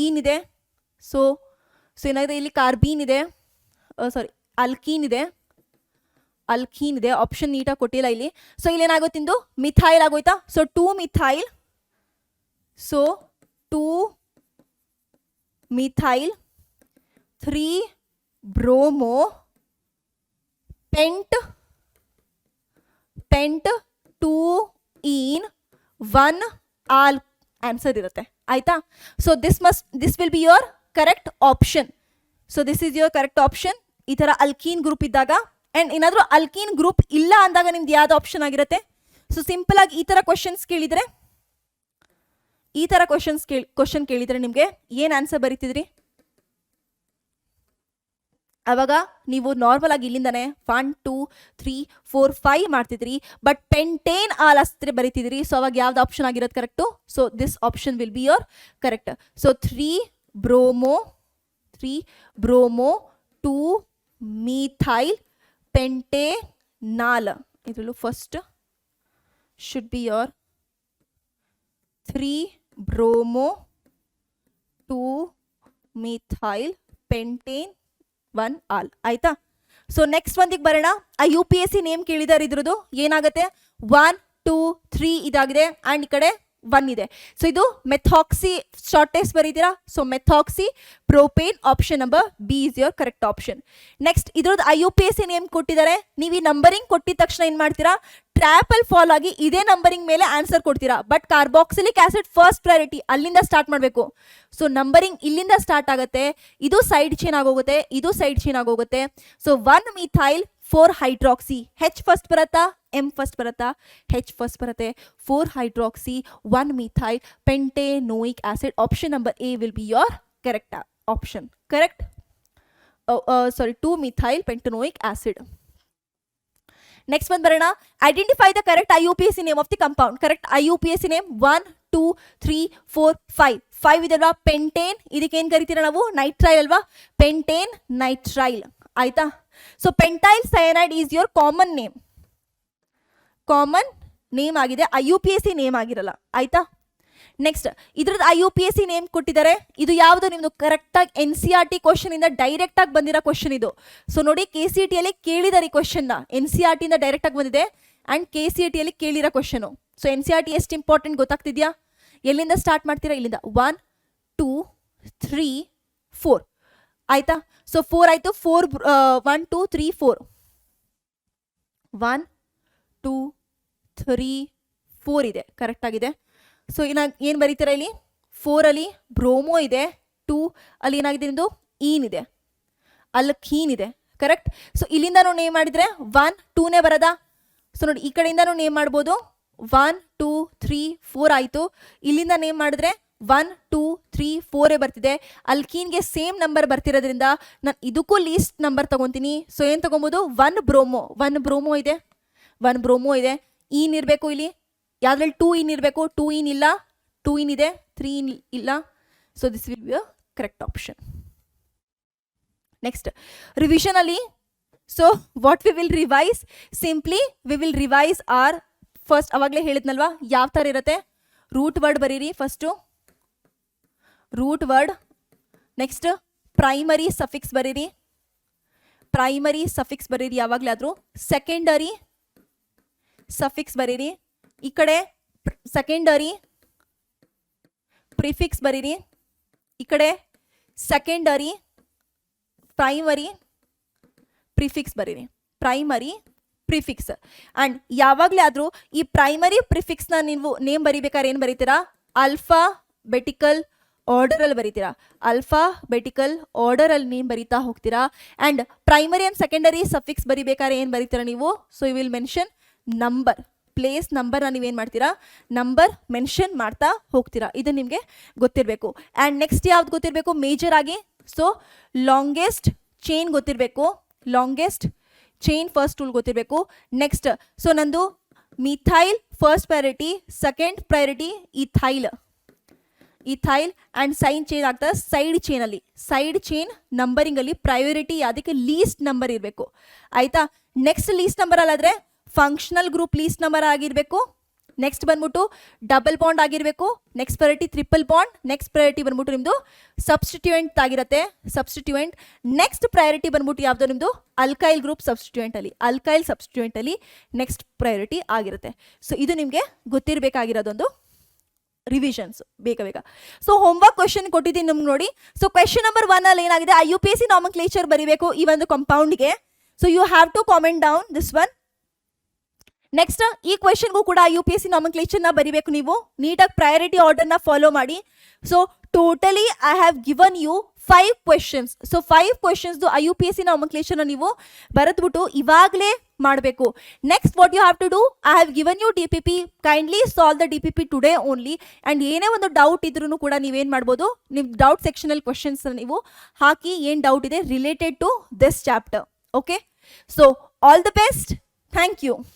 ಈನ್ ಇದೆ. ಸೊ ಏನಾಗಿದೆ ಇಲ್ಲಿ? ಕಾರ್ಬೀನ್ ಇದೆ, ಸಾರಿ ಅಲ್ಕೀನ್ ಇದೆ. ಆಪ್ಷನ್ ನೀಟಾಗಿ ಕೊಟ್ಟಿಲ್ಲ ಇಲ್ಲಿ. ಸೊ ಇಲ್ಲಿ ಏನಾಗುತ್ತೆ ನಿಮ್ಮದು? ಮಿಥೈಲ್ ಆಗೋಯ್ತಾ. So 2 methyl. So 2 methyl 3 bromo pent 2 ene 1 ol answer ಇರುತ್ತೆ ಆಯ್ತಾ. So this will be your correct option. So this is your correct option. ಈ ಥರ ಅಲ್ಕೀನ್ ಗ್ರೂಪ್ ಇದ್ದಾಗ ಆ್ಯಂಡ್ ಏನಾದರೂ ಅಲ್ಕೀನ್ ಗ್ರೂಪ್ ಇಲ್ಲ ಅಂದಾಗ ನಿಮ್ದು ಯಾವ್ದು ಆಪ್ಷನ್ ಆಗಿರುತ್ತೆ? ಸೊ ಸಿಂಪಲ್ ಆಗಿ ಈ ಥರ ಕ್ವಶನ್ ಕೇಳಿದರೆ ನಿಮಗೆ ಏನು ಆನ್ಸರ್ ಬರೀತಿದ್ರಿ? ಅವಾಗ ನೀವು ನಾರ್ಮಲ್ ಆಗಿ ಇಲ್ಲಿಂದಾನೆ 1 2 3 4 5 ಮಾಡ್ತಿದ್ರಿ. ಬಟ್ ಪೆಂಟೇನ್ ಆಲ್ ಅಸ್ತ್ರೆ ಬರೀತಿದ್ರಿ. ಸೊ ಅವಾಗ ಯಾವ್ದು ಆಪ್ಷನ್ ಆಗಿರೋದು correct? So this option will be your correct. So 3 bromo 2 methyl pentanol. ಇದರಲ್ಲೂ first should be your 3 bromo 2 methyl pentane 1 ol ಆಯ್ತಾ. ಸೊ ನೆಕ್ಸ್ಟ್ ಒಂದಿಗೆ ಬರೋಣ. IUPAC ನೇಮ್ ಕೇಳಿದಾರೆ. ಇದ್ರದ್ದು ಏನಾಗುತ್ತೆ? 1 2 3 ಇದಾಗಿದೆ ಆ್ಯಂಡ್ ಈ ಕಡೆ 1 ಇದೆ. ಸೊ ಇದು ಮೆಥಾಕ್ಸಿ ಶಾರ್ಟೇಜ್ ಬರೀತೀರಾ. So methoxy propane. Option number B is your correct option. Next ಇದ್ರದ್ದು IUPAC ನೇಮ್ ಕೊಟ್ಟಿದ್ದಾರೆ. ನೀವು ಈ ನಂಬರಿಂಗ್ ಕೊಟ್ಟಿದ ತಕ್ಷಣ ಏನು ಮಾಡ್ತೀರಾ? ಟ್ರ್ಯಾಪ್ ಅಲ್ಲಿ ಫಾಲೋ ಆಗಿ ಇದೇ ನಂಬರಿಂಗ್ ಮೇಲೆ ಆನ್ಸರ್ ಕೊಡ್ತೀರಾ. But carboxylic acid first priority, ಅಲ್ಲಿಂದ ಸ್ಟಾರ್ಟ್ ಮಾಡಬೇಕು. ಸೊ ನಂಬರಿಂಗ್ ಇಲ್ಲಿಂದ ಸ್ಟಾರ್ಟ್ ಆಗುತ್ತೆ. ಇದು ಸೈಡ್ ಚೇನ್ ಆಗೋಗುತ್ತೆ, ಇದು ಸೈಡ್ ಚೇನ್ ಆಗೋಗುತ್ತೆ. So 1 methyl 4 hydroxy. H first ಬರುತ್ತಾ, M ಫಸ್ಟ್ ಬರುತ್ತಾ? H ಫಸ್ಟ್ ಬರುತ್ತೆ. 4 hydroxy 1 methyl pentanoic acid. Option number A will be your correct option. Correct. 2 methyl pentanoic acid. Next ಬಂದು ಬರೋಣ. Identify the correct IUPAC name of the compound. Correct IUPAC name 1 2 3 4 5 ಇದಲ್ವಾ? Pentane. ಇದಕ್ಕೆ ಏನು ಕರಿತೀರಾ ನಾವು? Nitrile ಅಲ್ವಾ? Pentane nitrile ಆಯ್ತಾ. So pentyl cyanide is your common name ಆಗಿದೆ. IUPAC ನೇಮ್ ಆಗಿರಲ್ಲ ಆಯ್ತಾ. ನೆಕ್ಸ್ಟ್ ಇದ್ರದ್ದು IUPAC ನೇಮ್ ಕೊಟ್ಟಿದ್ದಾರೆ. ಇದು ಯಾವುದು ನಿಮ್ದು ಕರೆಕ್ಟಾಗಿ NCERT ಕ್ವಶನ್ ಇಂದ ಡೈರೆಕ್ಟ್ ಆಗಿ ಬಂದಿರೋ ಕ್ವಶನ್ ಇದು. ಸೊ ನೋಡಿ, KCET ಅಲ್ಲಿ ಕೇಳಿದಾರೆ ಈ ಕ್ವಶನ್. NCERT ಇಂದ ಡೈರೆಕ್ಟ್ ಆಗಿ ಬಂದಿದೆ ಅಂಡ್ KCET ಅಲ್ಲಿ ಕೇಳಿರೋ ಕ್ವಶನ್. ಸೊ NCERT ಎಷ್ಟು ಇಂಪಾರ್ಟೆಂಟ್ ಗೊತ್ತಾಗ್ತಿದ್ಯಾ? ಎಲ್ಲಿಂದ ಸ್ಟಾರ್ಟ್ ಮಾಡ್ತೀರಾ? ಇಲ್ಲಿಂದ 1 2 3 4 ಆಯ್ತಾ. ಸೊ 4 ಆಯ್ತು. 1 2 3 4 1 2 3 4 ಇದೆ, ಕರೆಕ್ಟ್ ಆಗಿದೆ. ಸೊ ಏನು ಬರೀತೀರಾ ಇಲ್ಲಿ? 4 ಅಲ್ಲಿ ಬ್ರೋಮೋ ಇದೆ, 2 ಅಲ್ಲಿ ಏನಾಗಿದೆ ನಿಮ್ಮದು? ಈನ್ ಇದೆ, ಅಲ್ಕೀನ್ ಇದೆ, ಕರೆಕ್ಟ್. ಸೊ ಇಲ್ಲಿಂದನೂ ನೇಮ್ ಮಾಡಿದರೆ 1 2ನೇ ಬರೋದಾ? ಸೊ ನೋಡಿ, ಈ ಕಡೆಯಿಂದನೂ ನೇಮ್ ಮಾಡ್ಬೋದು. 1 2 3 4 ಆಯಿತು. ಇಲ್ಲಿಂದ ನೇಮ್ ಮಾಡಿದ್ರೆ 1 2 3 4 ಬರ್ತಿದೆ. ಅಲ್ಕೀನ್ಗೆ ಸೇಮ್ ನಂಬರ್ ಬರ್ತಿರೋದ್ರಿಂದ ನಾನು ಇದಕ್ಕೂ ಲೀಸ್ಟ್ ನಂಬರ್ ತಗೊತೀನಿ. ಸೊ ಏನು ತಗೊಬೋದು? 1 ಬ್ರೋಮೋ ಇದೆ, 1 ಬ್ರೋಮೋ ಇದೆ. ಈನ್ ಇರಬೇಕು ಇಲ್ಲಿ, ಯಾವ್ದ್ರಲ್ಲಿ 2 ಇನ್ ಇರಬೇಕು. 2 ಇನ್ ಇಲ್ಲ, 2 ಇನ್ ಇದೆ, 3 ಇನ್ ಇಲ್ಲ. So this will be a correct option. Next revision ಅಲ್ಲಿ, so what we will revise? Simply we will revise are first, ಅವಾಗಲೇ ಹೇಳಿದ್ನಲ್ವಾ ಯಾವ ಥರ ಇರುತ್ತೆ. ರೂಟ್ ವರ್ಡ್ ಬರೀರಿ first. Root word next primary suffix ಬರೀರಿ, ಪ್ರೈಮರಿ ಸಫಿಕ್ಸ್ ಬರೀರಿ ಯಾವಾಗಲಾದರೂ. ಸೆಕೆಂಡರಿ ಸಫಿಕ್ಸ್ ಬರೀರಿ, ಈ ಕಡೆ ಸೆಕೆಂಡರಿ ಪ್ರಿಫಿಕ್ಸ್ ಬರೀರಿ, ಈ ಕಡೆ ಸೆಕೆಂಡರಿ ಪ್ರೈಮರಿ ಪ್ರಿಫಿಕ್ಸ್ ಬರೀರಿ, ಪ್ರೈಮರಿ ಪ್ರಿಫಿಕ್ಸ್. ಆ್ಯಂಡ್ ಯಾವಾಗಲೇ ಆದರೂ ಈ ಪ್ರೈಮರಿ ಪ್ರಿಫಿಕ್ಸ್ನ ನೀವು ನೇಮ್ ಬರಿಬೇಕಾದ್ರೆ ಏನು ಬರೀತೀರಾ, ಆಲ್ಫಾಬೆಟಿಕಲ್ ಆರ್ಡರಲ್ಲಿ ಬರೀತೀರಾ, ಆಲ್ಫಾಬೆಟಿಕಲ್ ಆರ್ಡರಲ್ಲಿ ನೇಮ್ ಬರೀತಾ ಹೋಗ್ತೀರಾ. And primary and secondary suffix ಬರಿಬೇಕಾದ್ರೆ ಏನು ಬರೀತೀರಾ ನೀವು, so you will mention number, place ನಂಬರ್ನ ನೀವೇನು ಮಾಡ್ತೀರಾ, ನಂಬರ್ ಮೆನ್ಷನ್ ಮಾಡ್ತಾ ಹೋಗ್ತೀರಾ. ಇದು ನಿಮಗೆ ಗೊತ್ತಿರಬೇಕು. ಆ್ಯಂಡ್ ನೆಕ್ಸ್ಟ್ ಯಾವ್ದು ಗೊತ್ತಿರಬೇಕು ಮೇಜರ್ ಆಗಿ, ಸೊ ಲಾಂಗೆಸ್ಟ್ ಚೈನ್ ಗೊತ್ತಿರಬೇಕು, ಲಾಂಗೆಸ್ಟ್ ಚೈನ್ ಫಸ್ಟ್ ರೂಲ್ ಗೊತ್ತಿರಬೇಕು. ನೆಕ್ಸ್ಟ್ ಸೊ ನಂದು methyl first priority, second priority ethyl, ethyl and sign change ಆಗ್ತದೆ ಸೈಡ್ ಚೈನಲ್ಲಿ, ಸೈಡ್ ಚೈನ್ ನಂಬರಿಂಗಲ್ಲಿ ಪ್ರಯಾರಿಟಿ ಅದಕ್ಕೆ ಲೀಸ್ಟ್ ನಂಬರ್ ಇರಬೇಕು ಆಯಿತಾ. ನೆಕ್ಸ್ಟ್ ಲೀಸ್ಟ್ ನಂಬರ್ ಅಲ್ಲಾದರೆ ಫಂಕ್ಷನಲ್ ಗ್ರೂಪ್ ಲೀಸ್ಟ್ ನಂಬರ್ ಆಗಿರಬೇಕು. ನೆಕ್ಸ್ಟ್ ಬಂದ್ಬಿಟ್ಟು ಡಬಲ್ ಬಾಂಡ್ ಆಗಿರಬೇಕು. Next priority triple bond. Next priority ಬಂದ್ಬಿಟ್ಟು ನಿಮ್ಮದು ಸಬ್ಸ್ಟಿಟ್ಯೂಯೆಂಟ್ ಆಗಿರುತ್ತೆ, ಸಬ್ಸ್ಟಿಟ್ಯೂಯೆಂಟ್. ನೆಕ್ಸ್ಟ್ ಪ್ರಯಾರಿಟಿ ಬಂದ್ಬಿಟ್ಟು ಯಾವುದು ನಿಮ್ಮದು ಅಲ್ಕೈಲ್ ಗ್ರೂಪ್ ಸಬ್ಸ್ಟಿಟ್ಯೂಯೆಂಟಲ್ಲಿ, ಅಲ್ಕೈಲ್ ಸಬ್ಸ್ಟಿಟ್ಯೂಯೆಂಟಲ್ಲಿ ನೆಕ್ಸ್ಟ್ ಪ್ರಯಾರಿಟಿ ಆಗಿರುತ್ತೆ. ಸೊ ಇದು ನಿಮಗೆ ಗೊತ್ತಿರಬೇಕಾಗಿರೋದೊಂದು ರಿವಿಷನ್ಸ್ ಬೇಗ ಬೇಗ. ಸೊ ಹೋಮ್ವರ್ಕ್ ಕ್ವೆಶನ್ ಕೊಟ್ಟಿದ್ದೀನಿ ನಿಮ್ಗೆ ನೋಡಿ. ಸೊ ಕ್ವೆಶನ್ ನಂಬರ್ 1 ಅಲ್ಲಿ ಏನಾಗಿದೆ, IUPAC ನಾಮನ್ಕ್ಲೇಚರ್ ಬರೀಬೇಕು ಈ ಒಂದು ಕಂಪೌಂಡ್ಗೆ. So you have to comment down this one. Next ಈ ಕ್ವೆಶನ್ಗೂ ಕೂಡ IUPAC ನಾಮನ್ಕ್ಲೇಚರ್ನ ಬರೀಬೇಕು ನೀವು, ನೀಟಾಗಿ ಪ್ರಯಾರಿಟಿ ಆರ್ಡರ್ನ ಫಾಲೋ ಮಾಡಿ. So totally I have given you 5 questions. So 5 ಕ್ವೆಶನ್ಸ್ದು IUPAC ನಾಮನ್ಕ್ಲೇಚರ್ನ ನೀವು ಬರೆದ್ಬಿಟ್ಟು ಇವಾಗಲೇ ಮಾಡಬೇಕು. Next what you have to do, I have given you DPP, kindly solve the DPP today only. And ಏನೇ ಒಂದು ಡೌಟ್ ಇದ್ರೂ ಕೂಡ ನೀವೇನು ಮಾಡ್ಬೋದು, ನಿಮ್ಮ ಡೌಟ್ ಸೆಕ್ಷನಲ್ಲಿ ಕ್ವೆಶನ್ಸ್ ನೀವು ಹಾಕಿ ಏನು ಡೌಟ್ ಇದೆ related to this chapter. Okay, so all the best, thank you.